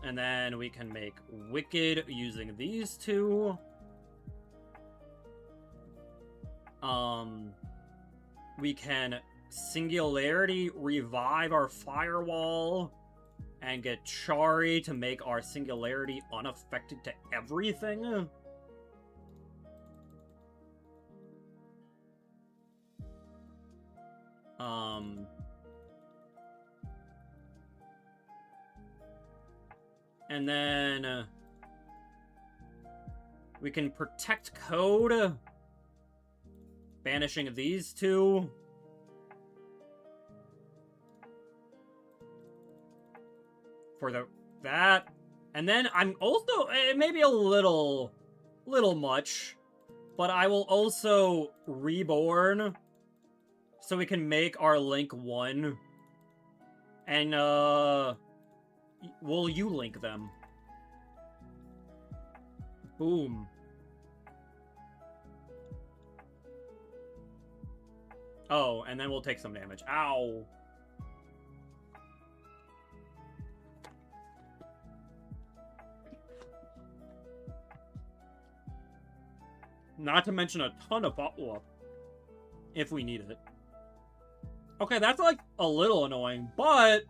And then we can make Wicked using these two. We can Singularity revive our Firewall and get Chari to make our Singularity unaffected to everything. And then we can protect code, banishing these two. For that. And then I'm also, it may be a little much, but I will also reborn so we can make our Link 1. And, will you link them? Boom. Oh, and then we'll take some damage. Ow. Not to mention a ton of follow-up. If we need it. Okay, that's like a little annoying, but...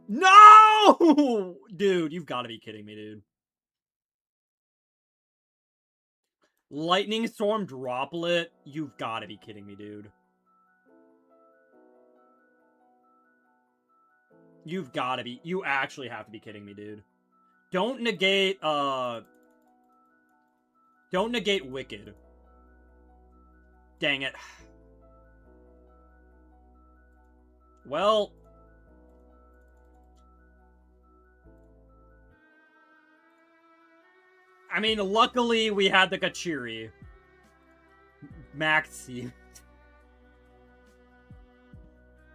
No! Dude, you've got to be kidding me, dude. Lightning Storm Droplet? You've got to be kidding me, dude. You've got to be... You actually have to be kidding me, dude. Don't negate, Don't negate Wicked. Dang it. Well... I mean, luckily we had the Kachiri. Maxi.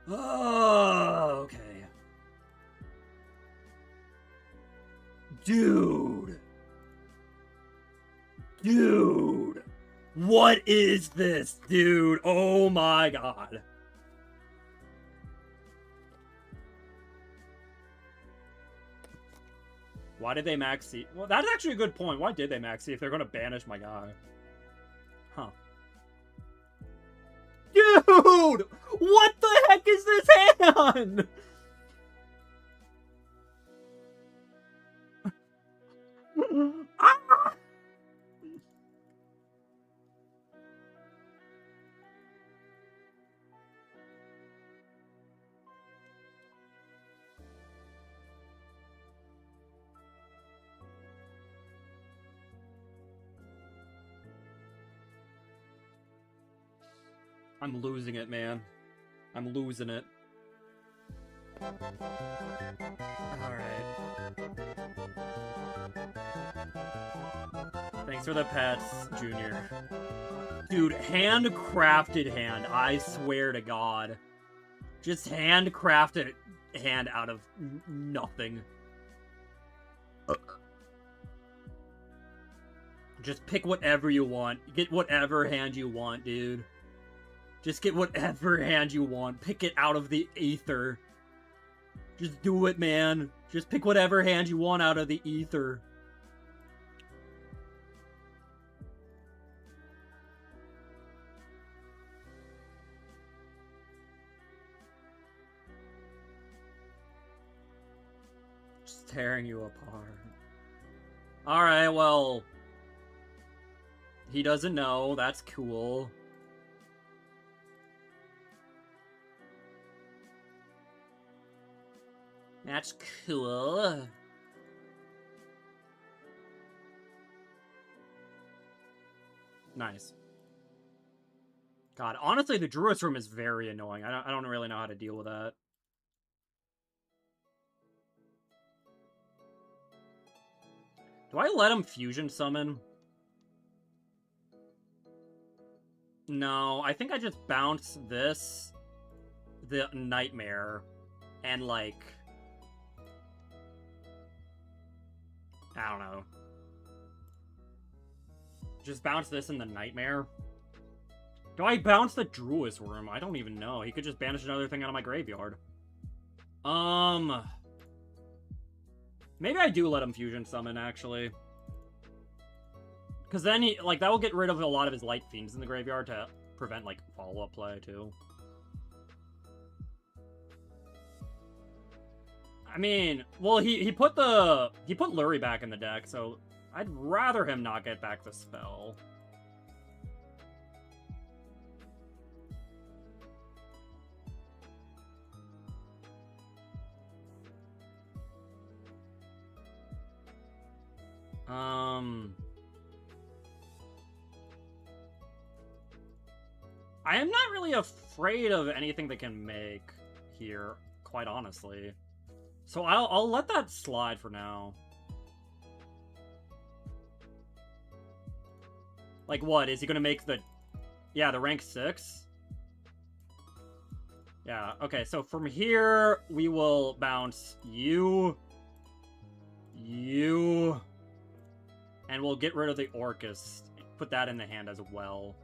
Oh, okay. Dude. Dude. What is this, dude? Oh my god. Why did they maxi? Well, that's actually a good point. Why did they maxi if they're gonna banish my guy? Huh. Dude! What the heck is this hand? Ah! I'm losing it, man. I'm losing it. Alright. Thanks for the pets, Junior. Dude, handcrafted hand, I swear to God. Just handcrafted hand out of nothing. Just pick whatever you want. Get whatever hand you want, dude. Just get whatever hand you want. Pick it out of the ether. Just do it, man. Just pick whatever hand you want out of the ether. Just tearing you apart. Alright, well... He doesn't know. That's cool. That's cool. Nice. God, honestly, the Druid's room is very annoying. I don't really know how to deal with that. Do I let him fusion summon? No, I think I just bounce this, the Nightmare, and like... I don't know. Just bounce this in the Nightmare? Do I bounce the Druid's Worm? I don't even know. He could just banish another thing out of my graveyard. Maybe I do let him fusion summon, actually. Because then he, like, that will get rid of a lot of his light fiends in the graveyard to prevent, like, follow-up play, too. I mean, well, he put Lurie back in the deck, so I'd rather him not get back the spell. I am not really afraid of anything they can make here, quite honestly. So I'll let that slide for now. Like what? Is he gonna make the... Yeah, the rank 6? Yeah, okay, so from here, we will bounce you, and we'll get rid of the Orcus. Put that in the hand as well.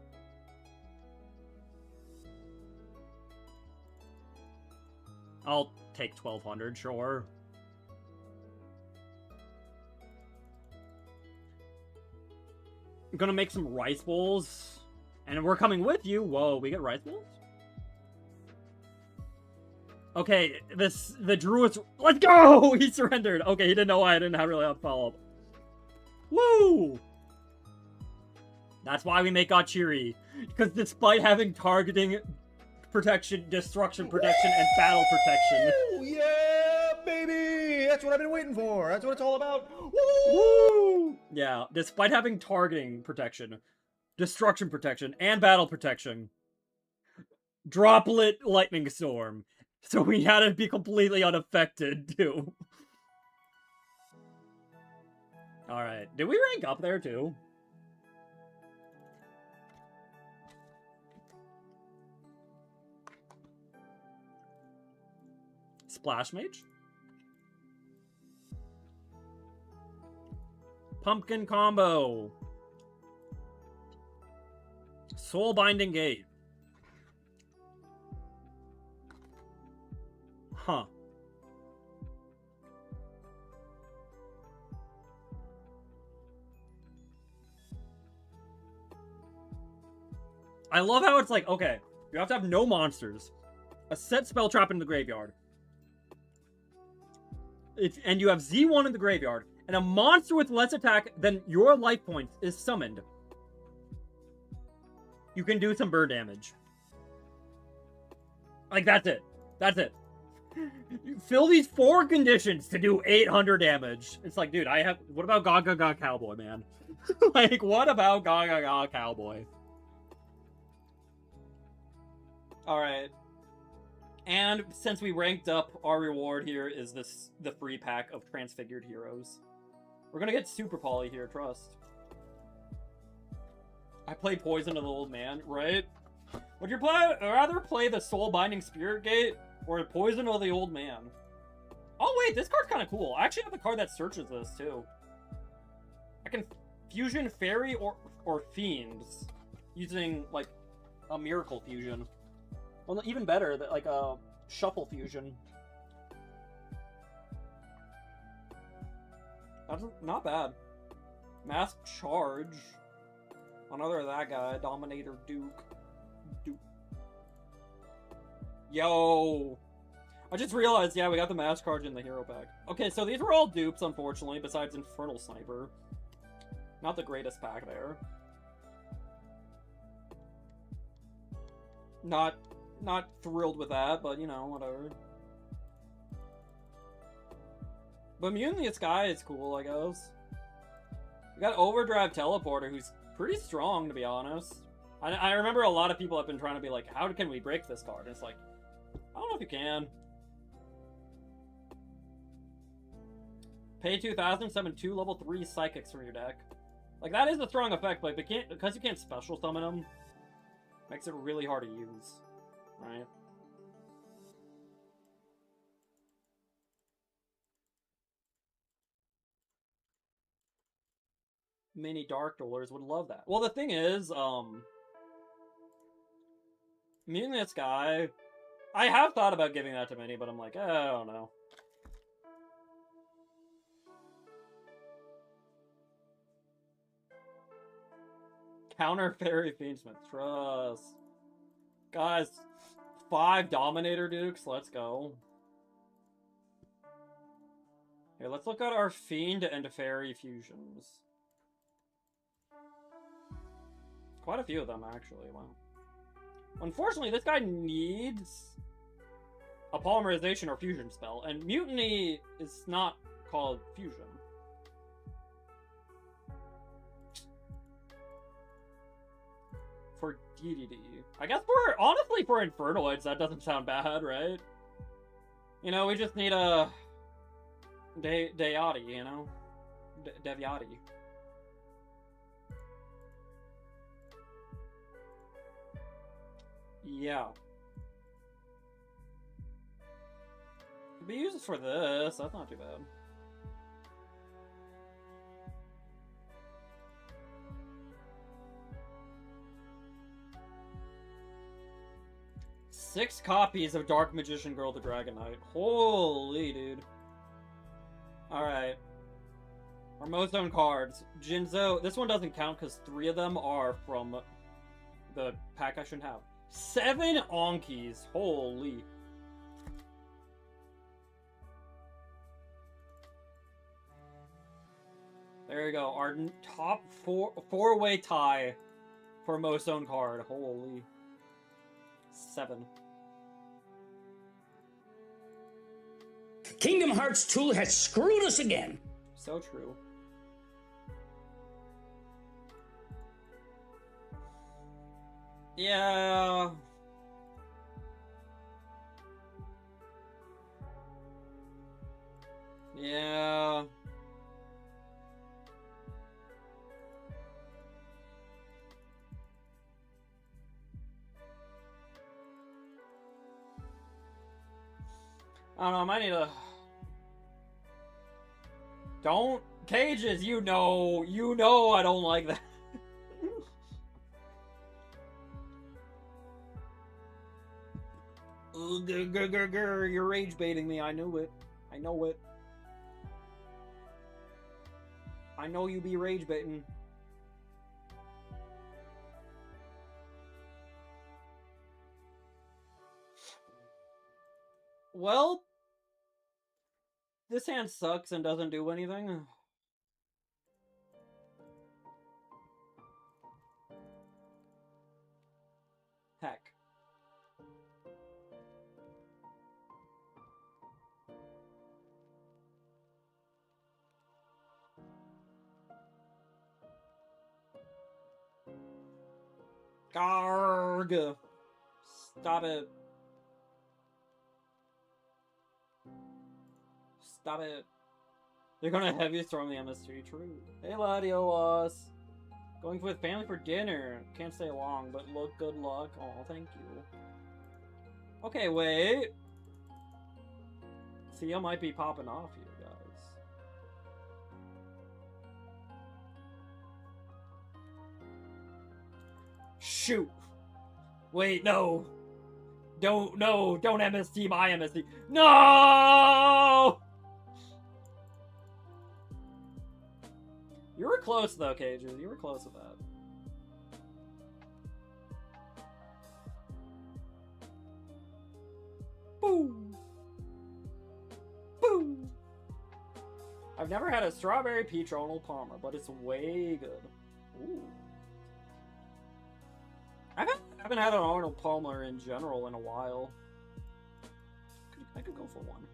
I'll take 1200, sure. I'm gonna make some rice bowls. And we're coming with you. Whoa, we get rice bowls? Okay, the druids... Let's go! He surrendered. Okay, he didn't know why I didn't really have follow-up. Woo! That's why we make Achiri. Because despite having targeting protection, destruction protection, and battle protection. Yeah, baby! That's what I've been waiting for. That's what it's all about. Woo! Yeah, despite having targeting protection, destruction protection, and battle protection. Droplet lightning storm. So we had to be completely unaffected, too. Alright, did we rank up there, too? Splash Mage? Pumpkin Combo. Soul Binding Gate. Huh. I love how it's like, okay, you have to have no monsters, a set spell trap in the graveyard, and you have Z1 in the graveyard, and a monster with less attack than your life points is summoned. You can do some burn damage. Like, that's it. That's it. You fill these 4 conditions to do 800 damage. It's like, dude, what about Gaga Gaga Cowboy, man? Like, what about Gaga Gaga Cowboy? Alright. And since we ranked up, our reward here is the free pack of Transfigured Heroes. We're gonna get Super Poly here, trust. I play Poison of the Old Man, right? Would you rather play the Soul Binding Spirit Gate or Poison of the Old Man? Oh wait, this card's kind of cool. I actually have the card that searches this too. I can fusion Fairy or Fiends using like a Miracle Fusion. Well, even better, like a Shuffle Fusion. That's not bad. Mass Charge. Another that guy, Dominator Duke. Yo! I just realized, yeah, we got the Mass Charge in the hero pack. Okay, so these were all dupes, unfortunately, besides Infernal Sniper. Not the greatest pack there. Not thrilled with that, but, you know, whatever. But Mutant the Sky is cool, I guess. We got Overdrive Teleporter, who's pretty strong, to be honest. I remember a lot of people have been trying to be like, how can we break this card? And it's like, I don't know if you can. Pay 2,000, summon 2 level 3 Psychics from your deck. Like, that is a strong effect, but because you can't special summon them, makes it really hard to use. Right? Many Dark Duelers would love that. Well, the thing is, Mutant the Sky, I have thought about giving that to Mini, but I'm like, I don't know. Counter Fairy Fiendsmith. Trust. Guys, 5 Dominator Dukes. Let's go. Here, let's look at our Fiend and Fairy fusions. Quite a few of them, actually. Wow. Unfortunately, this guy needs a polymerization or fusion spell, and Mutiny is not called fusion. For DDD. I guess honestly for Infernoids, that doesn't sound bad, right? You know, we just need a Devyati, you know? Devyati. Yeah. Could be used for this, that's not too bad. Six copies of Dark Magician Girl the Dragon Knight. Holy dude. Alright. Our most owned cards. Jinzo. This one doesn't count because 3 of them are from the pack I shouldn't have. 7 Onkis. Holy. There you go. Our top four-way tie for most owned card. Holy. 7. Kingdom Hearts 2 has screwed us again. So true. Yeah. Yeah. I don't know, I might need a... Don't... Cages, you know I don't like that. You're rage baiting me, I knew it. I know it. I know you be rage baiting. Well, this hand sucks and doesn't do anything. Heck. Garg! Stop it. Stop it. They're gonna heavy storm the MS3, true. Hey Ladios! Going with family for dinner. Can't stay long, but look, good luck. Oh, thank you. Okay, wait. Sia might be popping off here, guys. Shoot! Wait, no! Don't MST my MST. No! You were close though, Cages. You were close with that. Boom! Boom! I've never had a strawberry peach Arnold Palmer, but it's way good. Ooh. I haven't had an Arnold Palmer in general in a while. I could go for one.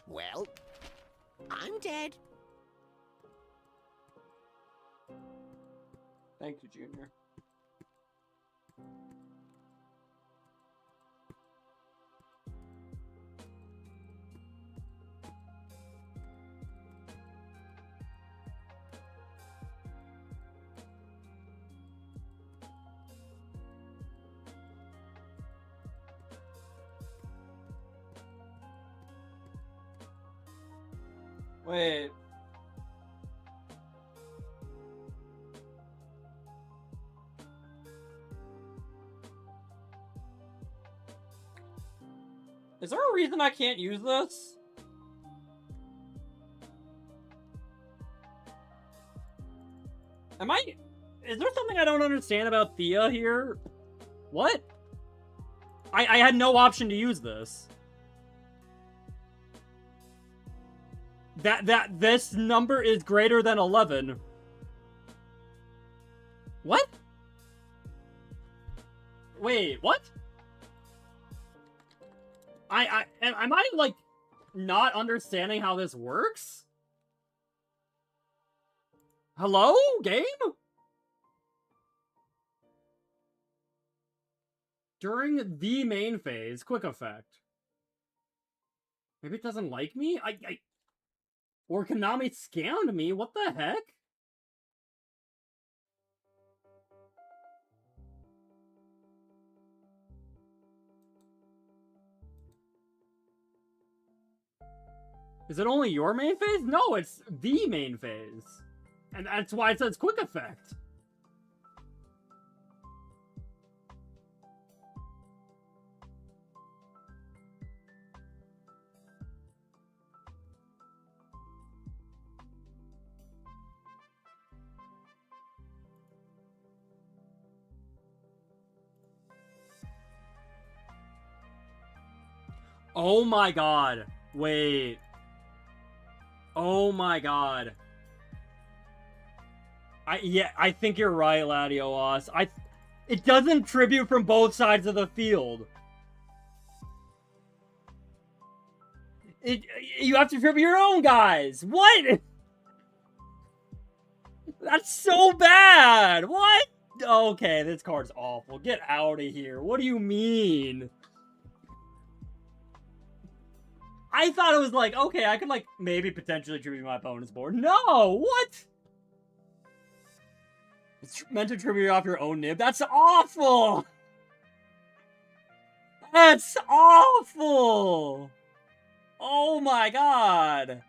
Well, I'm dead. Thank you, Junior. Wait. Is there a reason I can't use this? Is there something I don't understand about Thea here? What? I had no option to use this. This number is greater than 11. What? Wait, what? Am I, like, not understanding how this works? Hello, game? During the main phase, quick effect. Maybe it doesn't like me? Or Konami scammed me? What the heck? Is it only your main phase? No, it's the main phase. And that's why it says quick effect. Oh my god. Wait. Oh my god. I think you're right, Latios. It doesn't tribute from both sides of the field. You have to tribute your own guys. What? That's so bad. What? Okay, this card's awful. Get out of here. What do you mean? I thought it was like, okay, I could, like, maybe potentially tribute my opponent's board. No! What? It's meant to tribute off your own nib? That's awful! That's awful! Oh my god!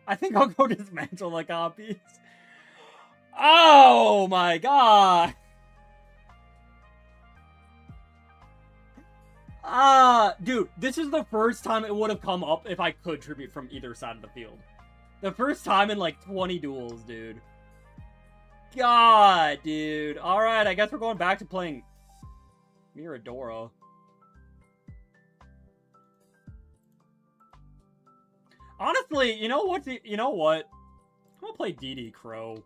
I think I'll go dismantle the copies. Oh my god! Dude, this is the first time it would have come up if I could tribute from either side of the field. The first time in like 20 duels, dude. God, dude. Alright, I guess we're going back to playing Miradora. Honestly, you know what? I'm gonna play DD Crow.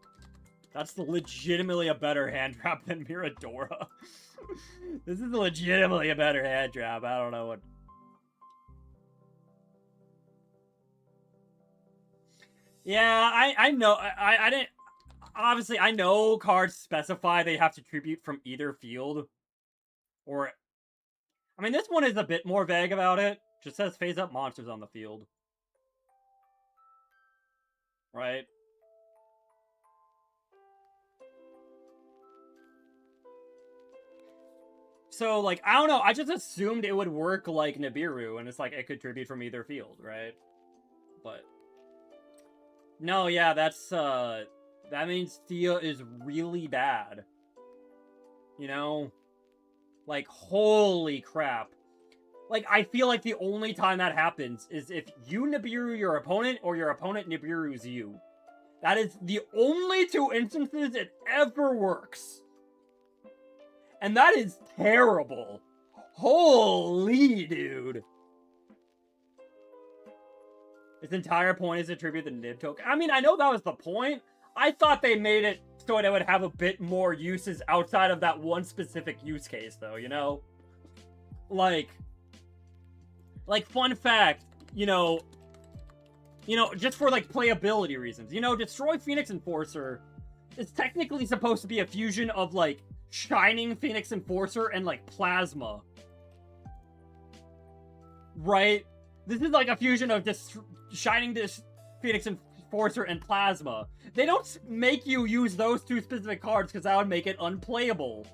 That's legitimately a better hand trap than Miradora. This is legitimately a better hand trap. I don't know what. Yeah, I know. I didn't. Obviously, I know cards specify they have to tribute from either field. Or. I mean, this one is a bit more vague about it. Just says phase up monsters on the field. Right? So, like, I don't know, I just assumed it would work like Nibiru, and it's like, it could tribute from either field, right? But... No, yeah, that's, that means Thea is really bad. You know? Like, holy crap. Like, I feel like the only time that happens is if you Nibiru your opponent, or your opponent Nibiru's you. That is the only two instances it ever works. And that is terrible. Holy, dude. Its entire point is to tribute the nib token. I mean, I know that was the point. I thought they made it so it would have a bit more uses outside of that one specific use case, though, you know? Like, fun fact, just for, like, playability reasons. Destroy Phoenix Enforcer is technically supposed to be a fusion of, like, Shining Phoenix Enforcer and, like, Plasma. Right? This is, like, a fusion of Shining Phoenix Enforcer and Plasma. They don't make you use those two specific cards because that would make it unplayable.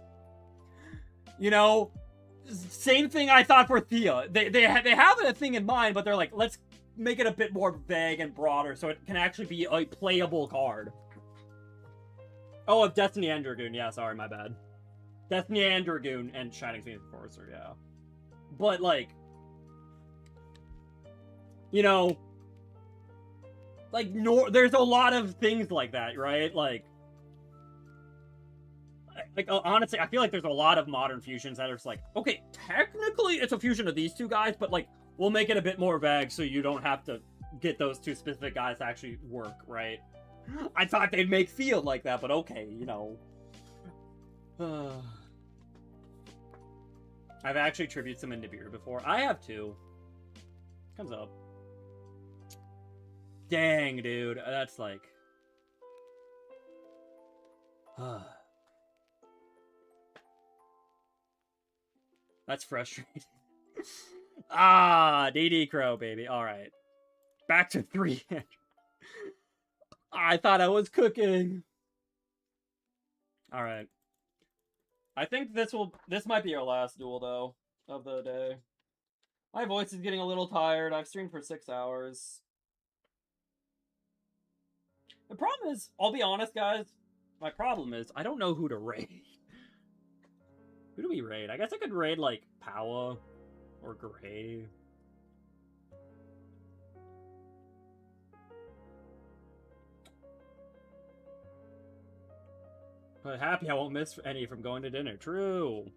Same thing I thought for Thea. They have a thing in mind, but they're like, let's make it a bit more vague and broader so it can actually be a playable card. Oh, of Destiny and Dragoon. Yeah, sorry, my bad. Destiny and Dragoon and Shining Phoenix Enforcer, yeah. But, like, you know, like, there's a lot of things like that, right? Like, honestly, I feel like there's a lot of modern fusions that are just like, okay, technically it's a fusion of these two guys, but like, we'll make it a bit more vague so you don't have to get those two specific guys to actually work, right? I thought they'd make Field like that, but okay, you know. I've actually tributed some into beer before. I have too. Comes up. Dang, dude. That's like... That's frustrating. DD Crow, baby. Alright. Back to 300. I thought I was cooking. Alright. I think this might be our last duel, though, of the day. My voice is getting a little tired. I've streamed for 6 hours. The problem is, I'll be honest, guys. My problem is, I don't know who to raid. Who do we raid? I guess I could raid, like, Powa or Gray. But happy I won't miss any from going to dinner. True.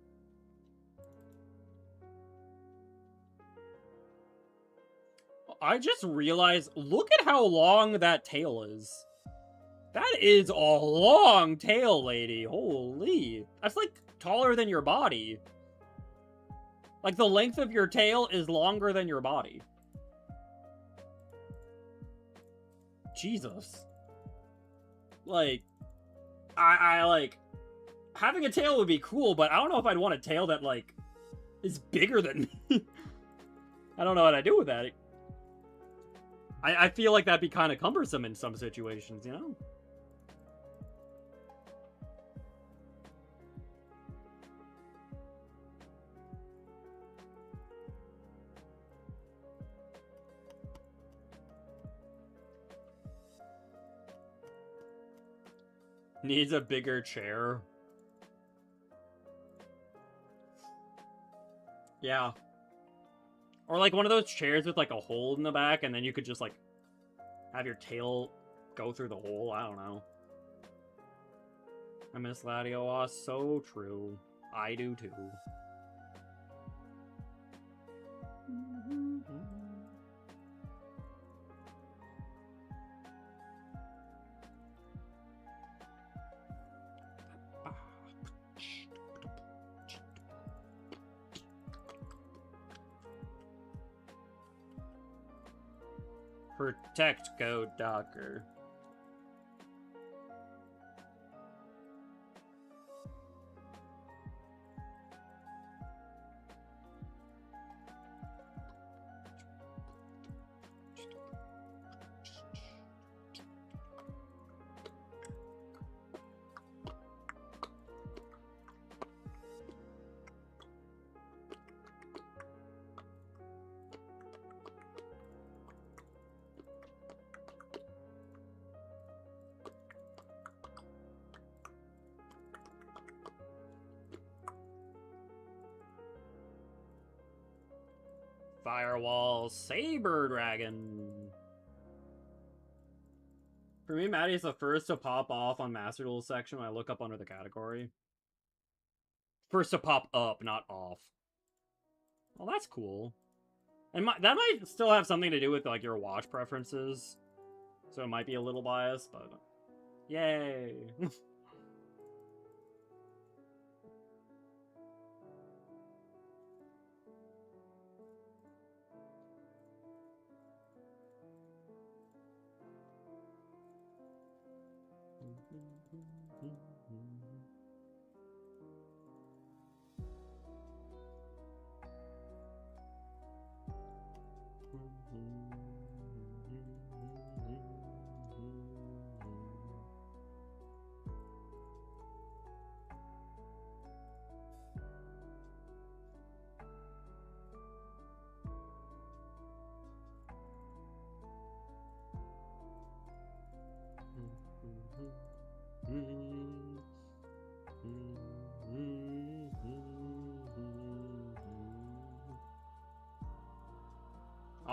I just realized, look at how long that tail is. That is a long tail, lady. Holy. That's like taller than your body. Like the length of your tail is longer than your body. Jesus. Like, I like, having a tail would be cool, but I don't know if I'd want a tail that, like, is bigger than me. I don't know what I'd do with that. I feel like that'd be kind of cumbersome in some situations, you know? Needs a bigger chair. Yeah. Or like one of those chairs with like a hole in the back, and then you could just like have your tail go through the hole. I don't know. I miss Latios. So true. I do too. Protect Code Docker. Firewall Saber Dragon. For me, Maddie is the first to pop off on Master Duel section when I look up under the category. First to pop up, not off. Well, that's cool. And that might still have something to do with like your watch preferences. So it might be a little biased, but yay.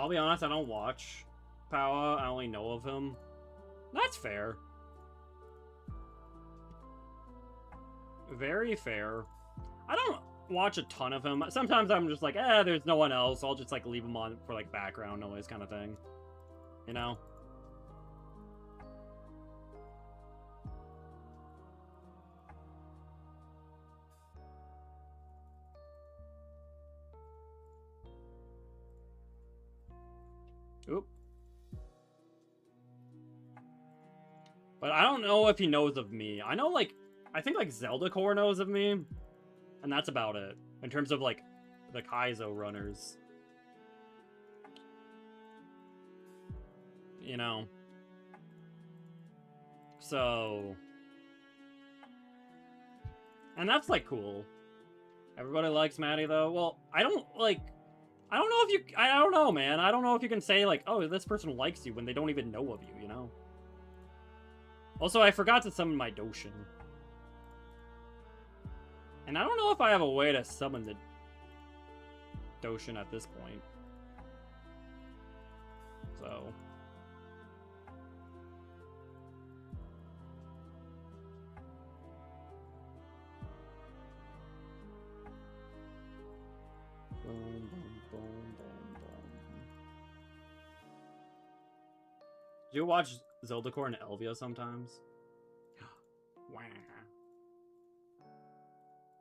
I'll be honest, I don't watch Powa. I only know of him. That's fair. Very fair. I don't watch a ton of him. Sometimes I'm just like, there's no one else. I'll just like leave him on for like background noise kind of thing. You know? Oop. But I don't know if he knows of me. I know, like, I think, like, Zelda Core knows of me. And that's about it. In terms of, like, the Kaizo runners. You know. So. And that's, like, cool. Everybody likes Maddie, though. Well, I don't, like... I don't know if you... I don't know, man. I don't know if you can say, like, oh, this person likes you when they don't even know of you, you know? Also, I forgot to summon my Doshin. And I don't know if I have a way to summon the Doshin at this point. So... Boom, boom, boom, boom, boom. Do you watch Zelda Core and Elvia sometimes? Wow.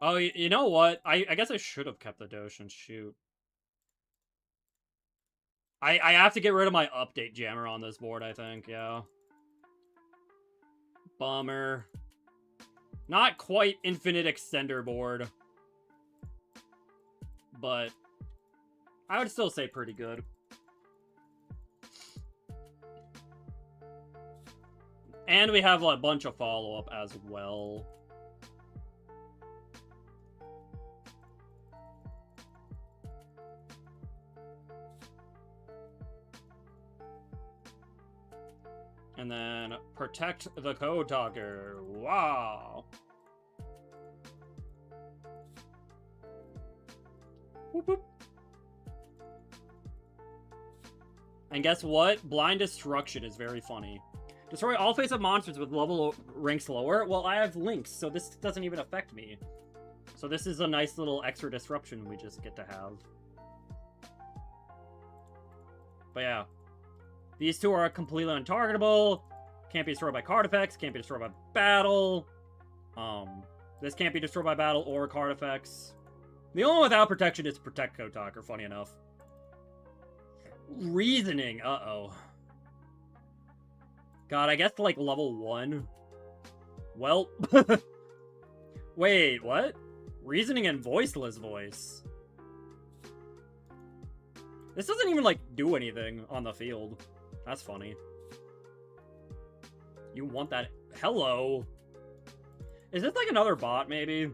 Oh, you know what? I guess I should have kept the Doshin. Shoot. I have to get rid of my update jammer on this board, I think. Yeah. Bummer. Not quite infinite extender board. But I would still say pretty good. And we have a bunch of follow-up as well. And then protect the code talker. Wow. Whoop, whoop. And guess what? Blind Destruction is very funny. Destroy all face-up monsters with level ranks lower. Well, I have links, so this doesn't even affect me. So this is a nice little extra disruption we just get to have. But yeah. These two are completely untargetable. Can't be destroyed by card effects. Can't be destroyed by battle. This can't be destroyed by battle or card effects. The only one without protection is Protect Kotaker, funny enough. Reasoning, uh-oh. God, I guess like level 1. Well, wait, what? Reasoning and Voiceless Voice. This doesn't even like do anything on the field. That's funny. You want that? Hello. Is this like another bot, maybe?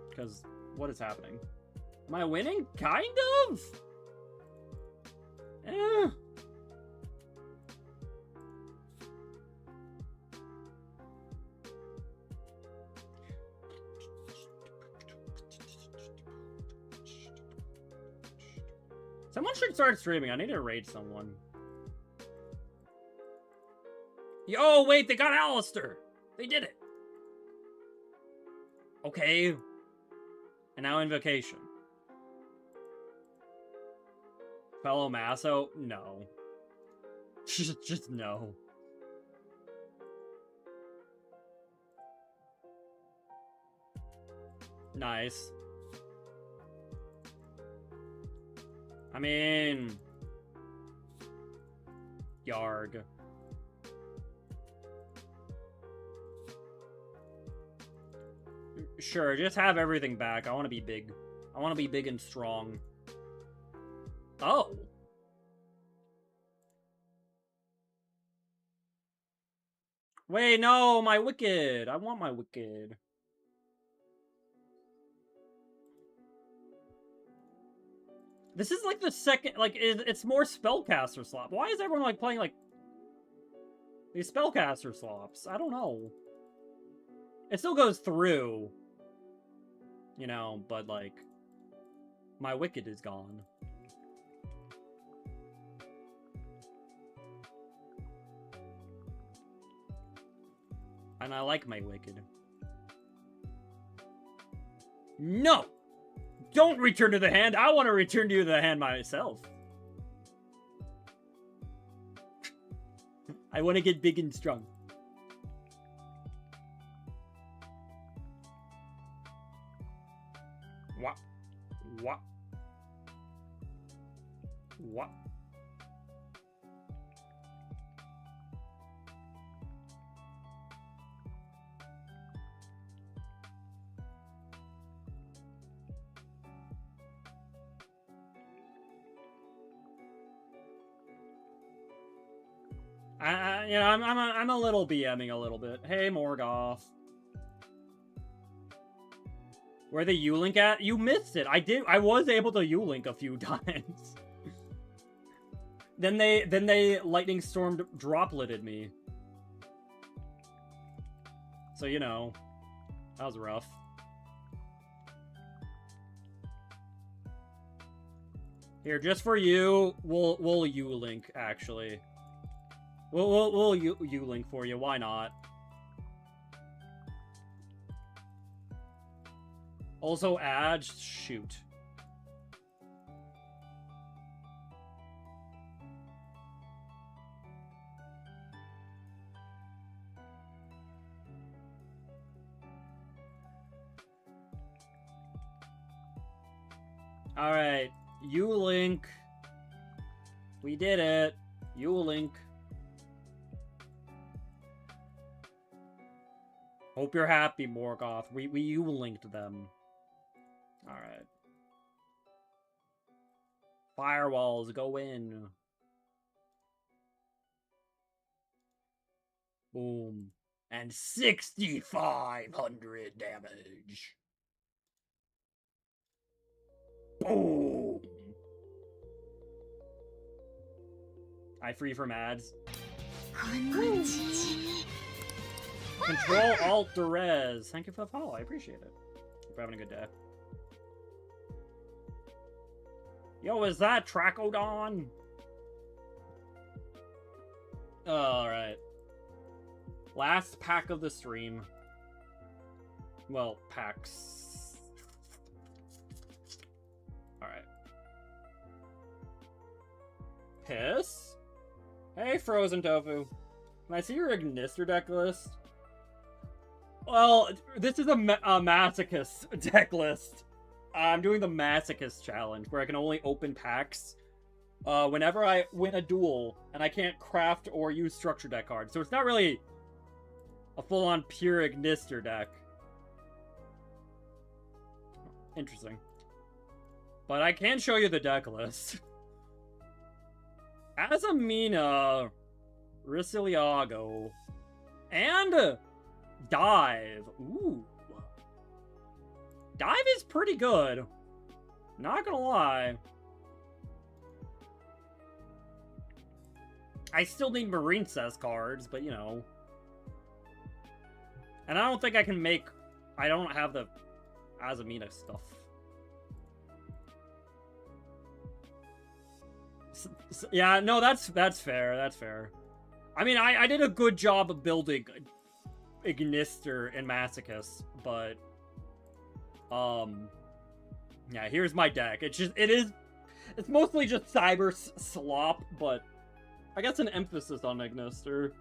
Because what is happening? Am I winning? Kind of? Eh. Someone should start streaming. I need to raid someone. Yo, wait, they got Alistair. They did it. Okay. And now Invocation. Fellow Maso? No. Just no. Nice. I mean... Yarg. Sure, just have everything back. I want to be big. I want to be big and strong. Oh. Wait, no, my Wicked. I want my Wicked. This is like the second, like, it's more spellcaster slop. Why is everyone like playing like these spellcaster slops? I don't know. It still goes through, you know, but like my Wicked is gone. And I like my Wicked. No! Don't return to the hand! I want to return to the hand myself. I want to get big and strong. What? What? What? You know, I'm a little BMing a little bit. Hey, Morgoth. Where the U-Link at? You missed it. I was able to U-Link a few times. Then they lightning stormed dropleted me. So, you know, that was rough. Here, just for you, we'll U-Link, actually. We'll U-Link for you, why not? Also add, shoot. Alright, U-Link. We did it. U-Link. Hope you're happy, Morgoth. We U-Linked them. Alright. Firewalls, go in. Boom. And 6,500 damage. Boom. I free from ads. Control Alt Derez. Thank you for the follow. I appreciate it. Hope you're having a good day. Yo, is that Tracodon? Alright. Last pack of the stream. Well, packs. Alright. Piss? Hey, Frozen Tofu. Can I see your Ignister deck list? Well, this is a Masochist deck list. I'm doing the Masochist challenge, where I can only open packs whenever I win a duel, and I can't craft or use structure deck cards. So it's not really a full-on pure Ignister deck. Interesting. But I can show you the deck list. Azamina, Risiliago, and Dive. Ooh. Dive is pretty good. Not gonna lie. I still need Marine Cess cards, but you know. And I don't think I can make... I don't have the Azamina stuff. Yeah, no, that's fair. That's fair. I mean, I did a good job of building Ignister and Masochist, but yeah, here's my deck. It's mostly just cyber slop, but I guess an emphasis on Ignister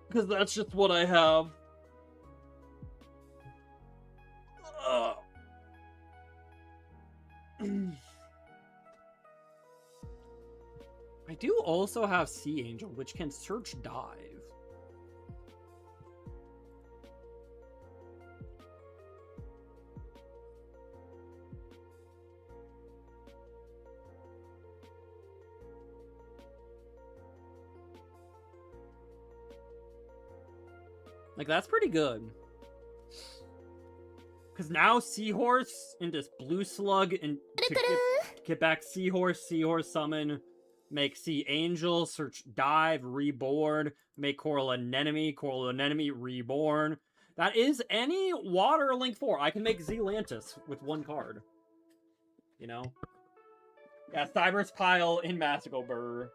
because that's just what I have. I do also have Sea Angel, which can search dive. Like, that's pretty good. Because now Seahorse into Blue Slug and to get back Seahorse summon, make Sea Angel, search Dive, Reborn, make Coral Anemone, Reborn. That is any Water Link 4. I can make Zealantis with one card. You know? Yeah, Cyber's Pile in Massico Burr.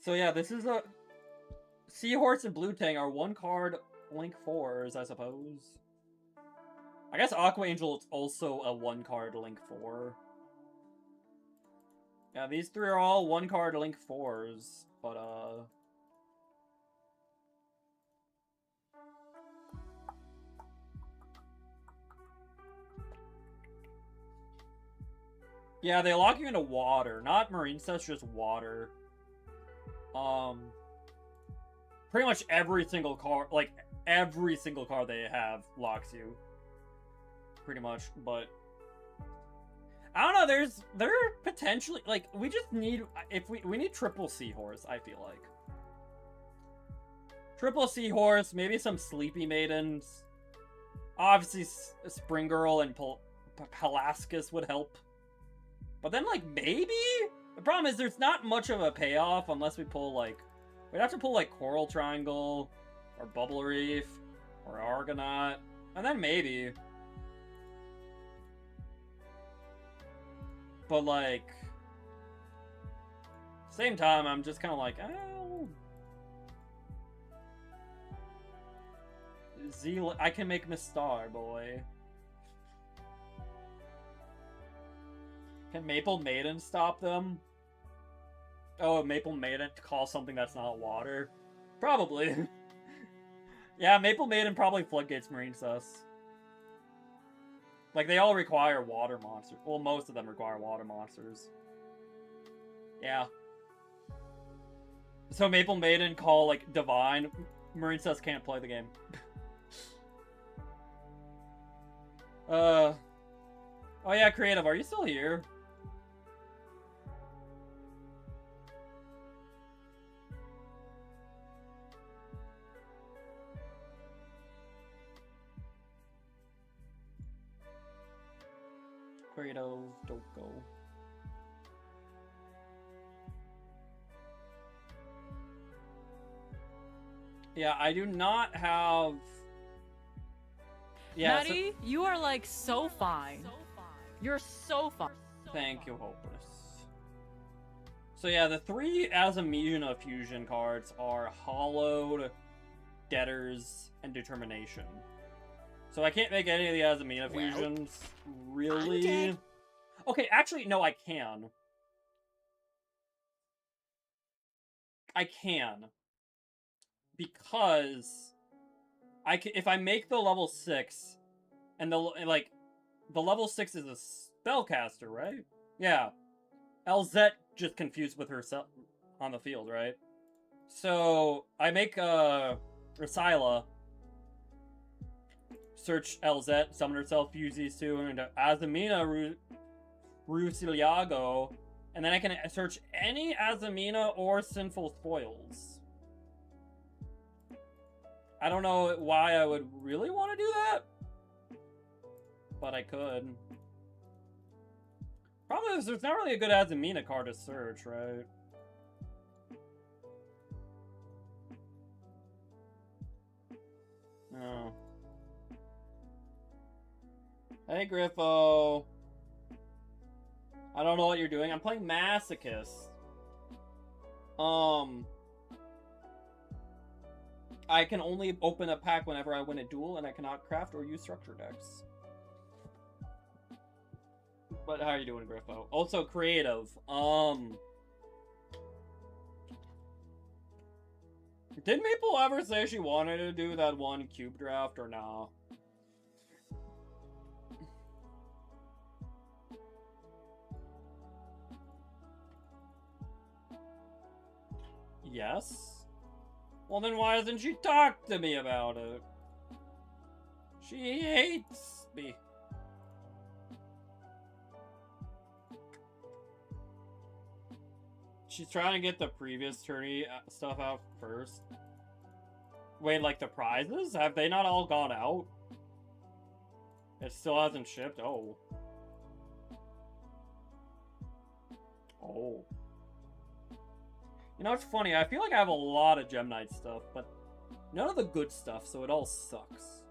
So yeah, this is a... Seahorse and Blue Tang are 1-card Link 4s, I suppose. I guess Aqua Angel is also a 1-card Link 4. Yeah, these 3 are all 1-card Link 4s, but yeah, they lock you into water. Not marine stuff, just water. Pretty much every single card, like, every single card they have locks you. Pretty much, but... I don't know, there potentially, like, we just need, we need triple Seahorse, I feel like. Triple Seahorse, maybe some Sleepy Maidens. Obviously, Spring Girl and Pelasgus would help. But then, like, maybe? The problem is there's not much of a payoff unless we pull, like... We'd have to pull, like, Coral Triangle, or Bubble Reef, or Argonaut, and then maybe. But, like... Same time, I'm just kind of like, oh... I can make Mistar, boy. Can Maple Maiden stop them? Oh, Maple Maiden to call something that's not water? Probably. Yeah, Maple Maiden probably floodgates Marine Sus. Like, they all require water monsters. Well, most of them require water monsters. Yeah. So Maple Maiden call, like, Divine. Marine Sus can't play the game. Oh yeah, Creative, are you still here? Creative, don't go. Yeah, I do not have... Yeah, Maddie, you are like so fine. You're so fine. Thank you, Hopeless. So yeah, the 3 Azamina fusion cards are Hollowed, Debtors, and Determination. So I can't make any of the Azamina fusions, really. Okay, actually, no, I can. I can. Because if I make the level 6, and the level 6 is a spellcaster, right? Yeah. Elzette just confused with herself on the field, right? So I make Rosila search Elzette, summon herself, fuse these 2 into Azamina Rusiliago, and then I can search any Azamina or Sinful Spoils. I don't know why I would really want to do that, but I could. Problem is, there's not really a good Azamina card to search, right? No. Hey, Griffo. I don't know what you're doing. I'm playing Masochist. I can only open a pack whenever I win a duel, and I cannot craft or use structure decks. But how are you doing, Griffo? Also, Creative. Did Maple ever say she wanted to do that one cube draft, or nah? Yes? Well, then why doesn't she talk to me about it? She hates me. She's trying to get the previous tourney stuff out first. Wait, like the prizes? Have they not all gone out? It still hasn't shipped? Oh. Oh. You know, it's funny, I feel like I have a lot of Gem Knight stuff, but none of the good stuff, so it all sucks.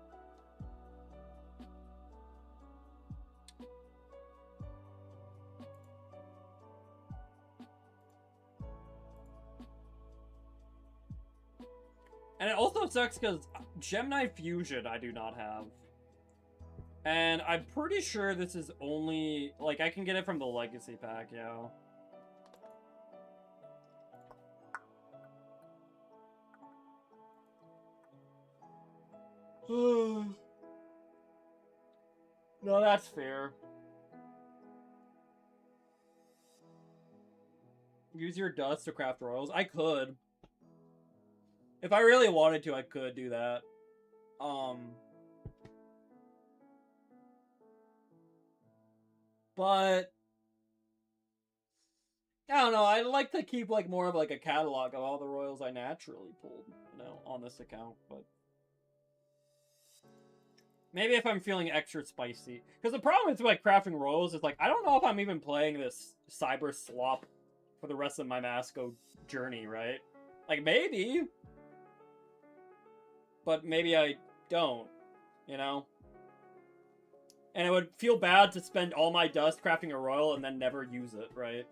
And it also sucks because Gemini Fusion I do not have. And I'm pretty sure this is only... Like, I can get it from the Legacy Pack, yeah. No, that's fair. Use your dust to craft royals. I could. If I really wanted to, I could do that. But I don't know. I like to keep like more of like a catalog of all the royals I naturally pulled, you know, on this account. But maybe if I'm feeling extra spicy, because the problem with like crafting royals is like I don't know if I'm even playing this cyber slop for the rest of my Masco journey, right? Like maybe, but maybe I don't, you know. And it would feel bad to spend all my dust crafting a royal and then never use it, right?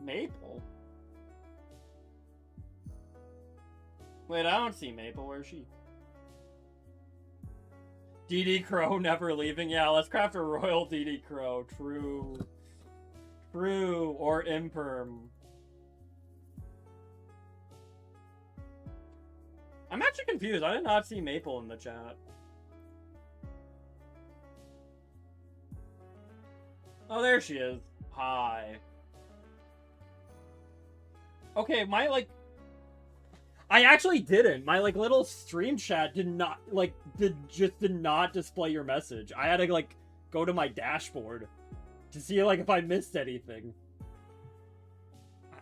Maple? Wait, I don't see Maple. Where is she? DD Crow never leaving. Yeah, let's craft a royal DD Crow. True. True. Or Imperm. I'm actually confused. I did not see Maple in the chat. Oh, there she is. Hi. Okay, my, like... I actually didn't. My, like, little stream chat did not, like, did not display your message. I had to, like, go to my dashboard to see, like, if I missed anything.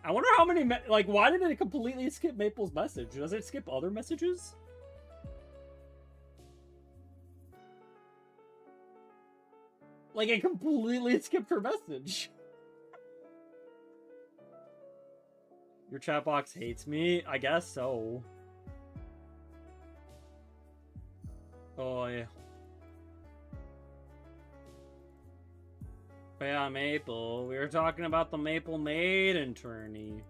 I wonder how many, like, why did it completely skip Maple's message? Does it skip other messages? Like, it completely skipped her message. Your chat box hates me? I guess so. Oh, yeah. Yeah, Maple. We were talking about the Maple Maiden tourney.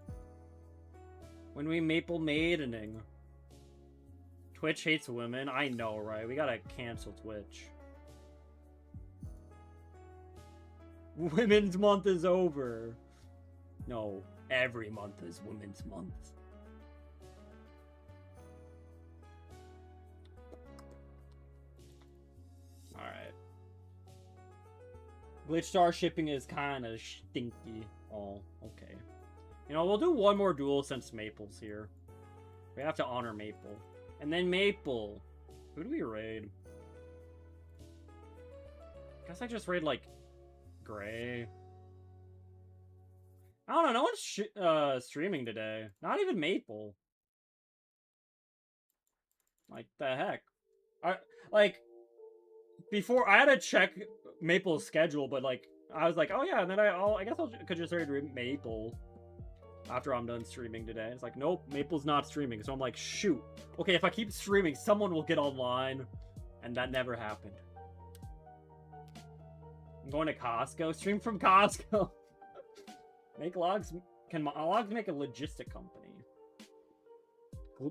When we Maple Maidening. Twitch hates women. I know, right? We gotta cancel Twitch. Women's Month is over. No, every month is Women's Month. Alright. Glitch Star shipping is kind of stinky. Oh, okay. You know, we'll do one more duel since Maple's here. We have to honor Maple. And then Maple. Who do we raid? Guess I just raid, like, Gray. I don't know, no one's streaming today. Not even Maple. Like, the heck? Before, I had to check Maple's schedule, but, like, I was like, oh yeah, and then I guess I could just raid Maple after I'm done streaming today. It's like, nope, Maple's not streaming. So I'm like, shoot. Okay, if I keep streaming, someone will get online. And that never happened. I'm going to Costco. Stream from Costco. Make logs. Can logs make a logistic company?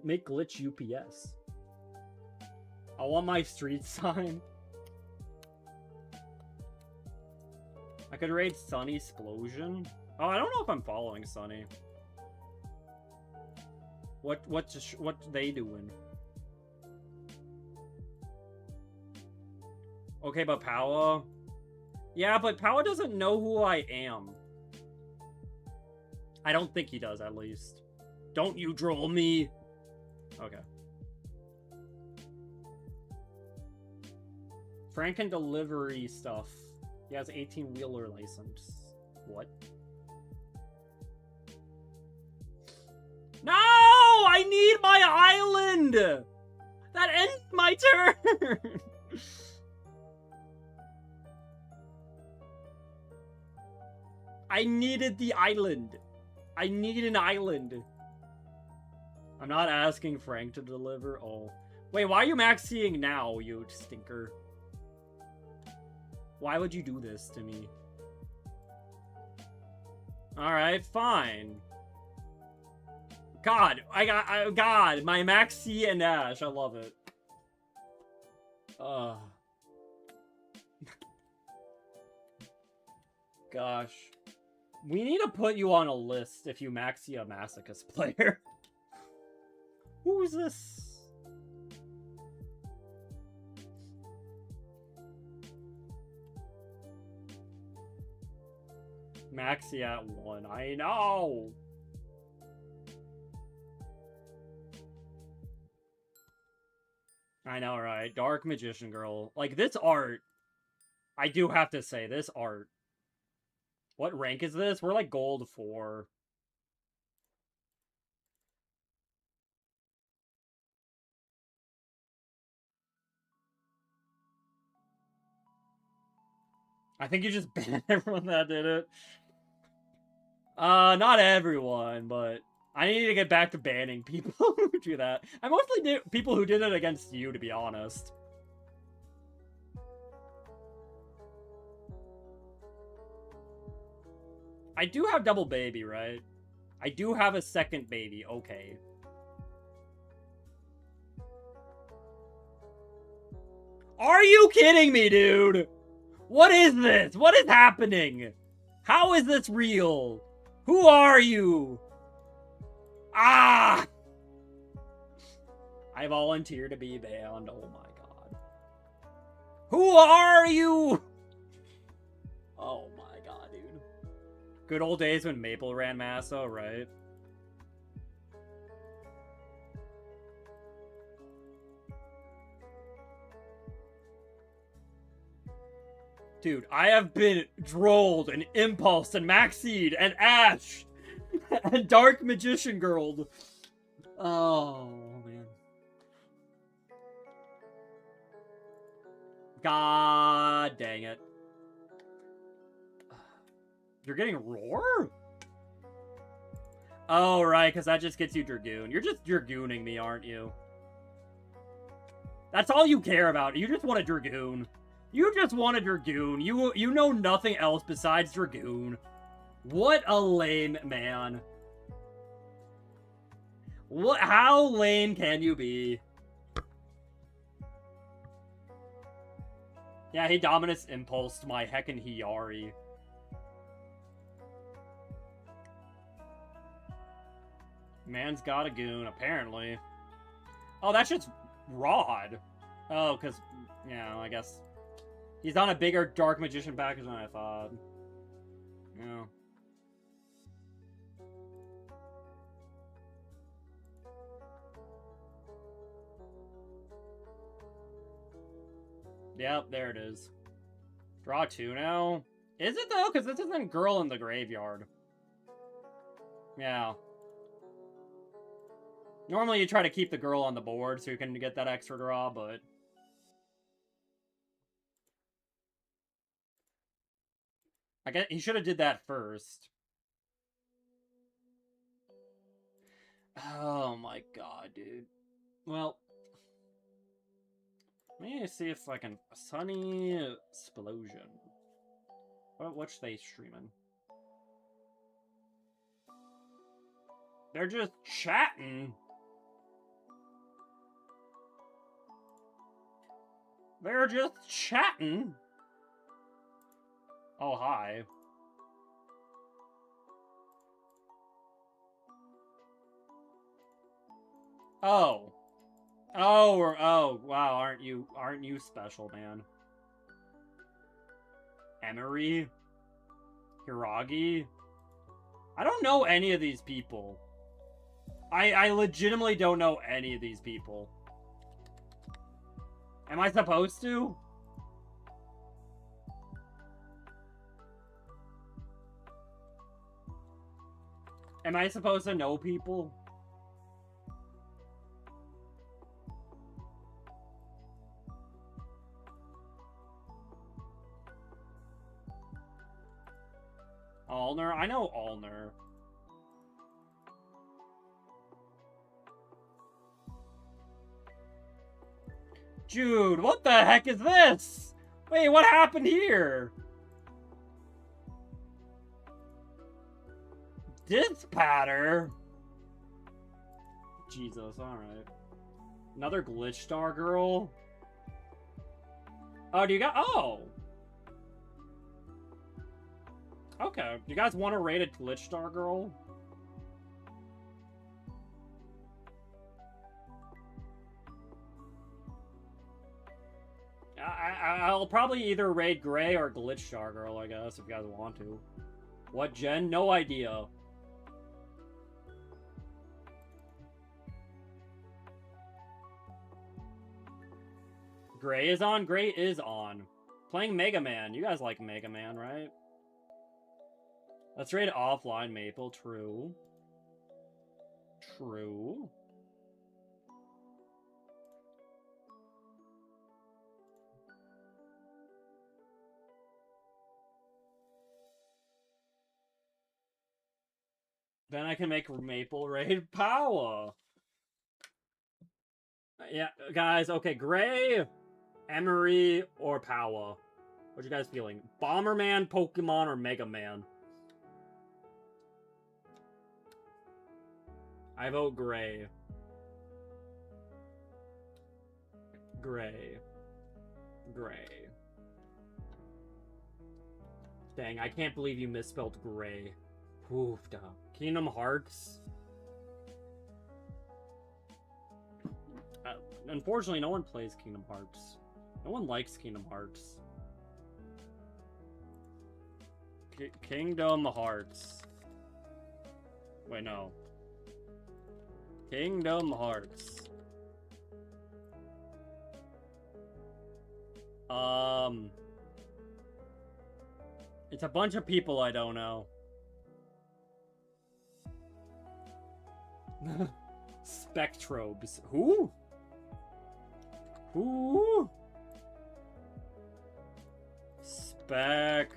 Make glitch UPS. I want my street sign. I could raid Sunny Explosion. Oh, I don't know if I'm following Sunny. What's they doing? Okay, but Powa. Yeah, but Powa doesn't know who I am. I don't think he does, at least. Don't you troll me. Okay. Franken delivery stuff. He has 18-wheeler license. What? No! I need my island! That ends my turn! I needed the island. I need an island. I'm not asking Frank to deliver. Oh. Wait, why are you maxing now, you stinker? Why would you do this to me? Alright, fine. God, God, my Maxi and Ash, I love it. Gosh. We need to put you on a list if you Yu-gi-oh Masochist player. Who is this? Maxi at 1. I know! I know, right? Dark Magician Girl. Like, this art, I do have to say, this art. What rank is this? We're like gold 4. I think you just banned everyone that did it. Not everyone, but I need to get back to banning people who do that. I mostly do people who did it against you, to be honest. I do have double baby, right? I do have a second baby, okay. Are you kidding me, dude? What is this? What is happening? How is this real? Who are you? Ah! I volunteer to be banned. Oh my god. Who are you? Oh my god, dude. Good old days when Maple ran Maso, right? Dude, I have been Drolled and Impulse and Maxied and Ash and Dark Magician Girl. Oh, man. God dang it. You're getting Roar? Oh, right, because that just gets you Dragoon. You're just Dragooning me, aren't you? That's all you care about. You just want a Dragoon. You just want a Dragoon. You know nothing else besides Dragoon. What a lame man. How lame can you be? Yeah, he Dominus Impulsed my heckin' Hiyari. Man's got a goon, apparently. Oh, that's just Rod. Oh, because, yeah, I guess. He's on a bigger Dark Magician package than I thought. Yeah. Yep, there it is. Draw 2 now. Is it though? Because this isn't Girl in the Graveyard. Yeah. Normally you try to keep the girl on the board so you can get that extra draw, but... I guess he should have did that first. Oh my god, dude. Well... Let me see if I can... Sunny Explosion. What's they streaming? They're just chatting. They're just chatting. Oh, hi. Oh. Oh, wow, aren't you special, man? Emery? Hiragi? I don't know any of these people. I legitimately don't know any of these people. Am I supposed to? Am I supposed to know people? Allner? I know Allner. Dude, what the heck is this? Wait, what happened here? This patter. Jesus, alright. Another glitch star girl. Oh, do you got... Oh! Okay. Do you guys want to raid a glitch star girl? I'll probably either raid Gray or glitch star girl, I guess, if you guys want to. What gen? No idea. Gray is on? Gray is on. Playing Mega Man. You guys like Mega Man, right? Let's raid offline Maple. True. True. Then I can make Maple raid Power. Yeah, guys, okay, Gray, Emery, or Power. What you guys feeling? Bomberman, Pokemon, or Mega Man? I vote Gray. Gray. Gray. Dang, I can't believe you misspelled Gray. Oof, duh. Kingdom Hearts. Unfortunately, no one plays Kingdom Hearts. No one likes Kingdom Hearts. Kingdom Hearts. Wait, no. Kingdom Hearts. It's a bunch of people I don't know. Spectrobes. Who? Who? Spectrobes.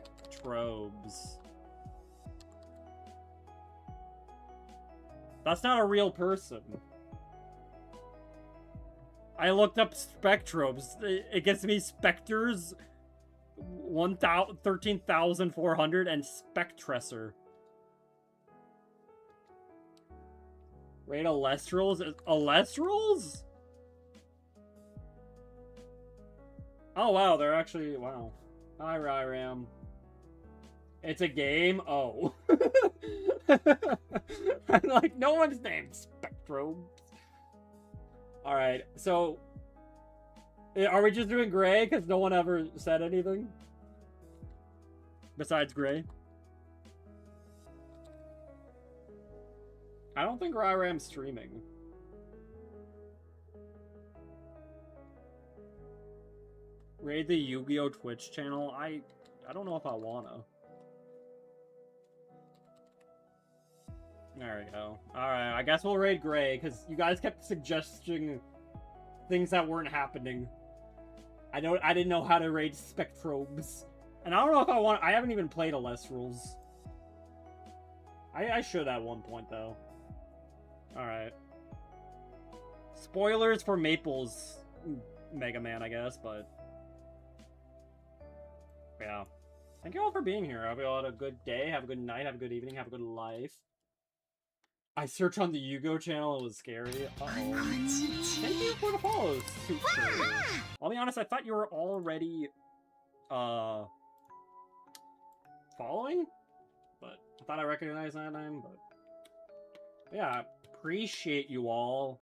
That's not a real person. I looked up Spectrobes. It gets me Spectres 13,400 and Spectresser. Raid Alestrals? Alestrals? Oh wow, they're actually, wow. Hi Ryram. It's a game? Oh. I'm like, no one's named Spectrobes. Alright, so... Are we just doing Gray because no one ever said anything? Besides Gray? I don't think Ryram's streaming. Raid the Yu-gi-Oh Twitch channel? I don't know if I wanna. There we go. Alright, I guess we'll raid Gray, because you guys kept suggesting things that weren't happening. I didn't know how to raid Spectrobes. And I don't know if I want... I haven't even played Alestrals. I should at one point, though. Alright. Spoilers for Maple's Mega Man, I guess, but... Yeah. Thank you all for being here. I hope you all had a good day, have a good night, have a good evening, have a good life. I searched on the Yu-gi-Oh channel, it was scary. Uh-oh. Thank you for the follows. I'll be honest, I thought you were already, following? But I thought I recognized that name, but... Yeah, appreciate you all.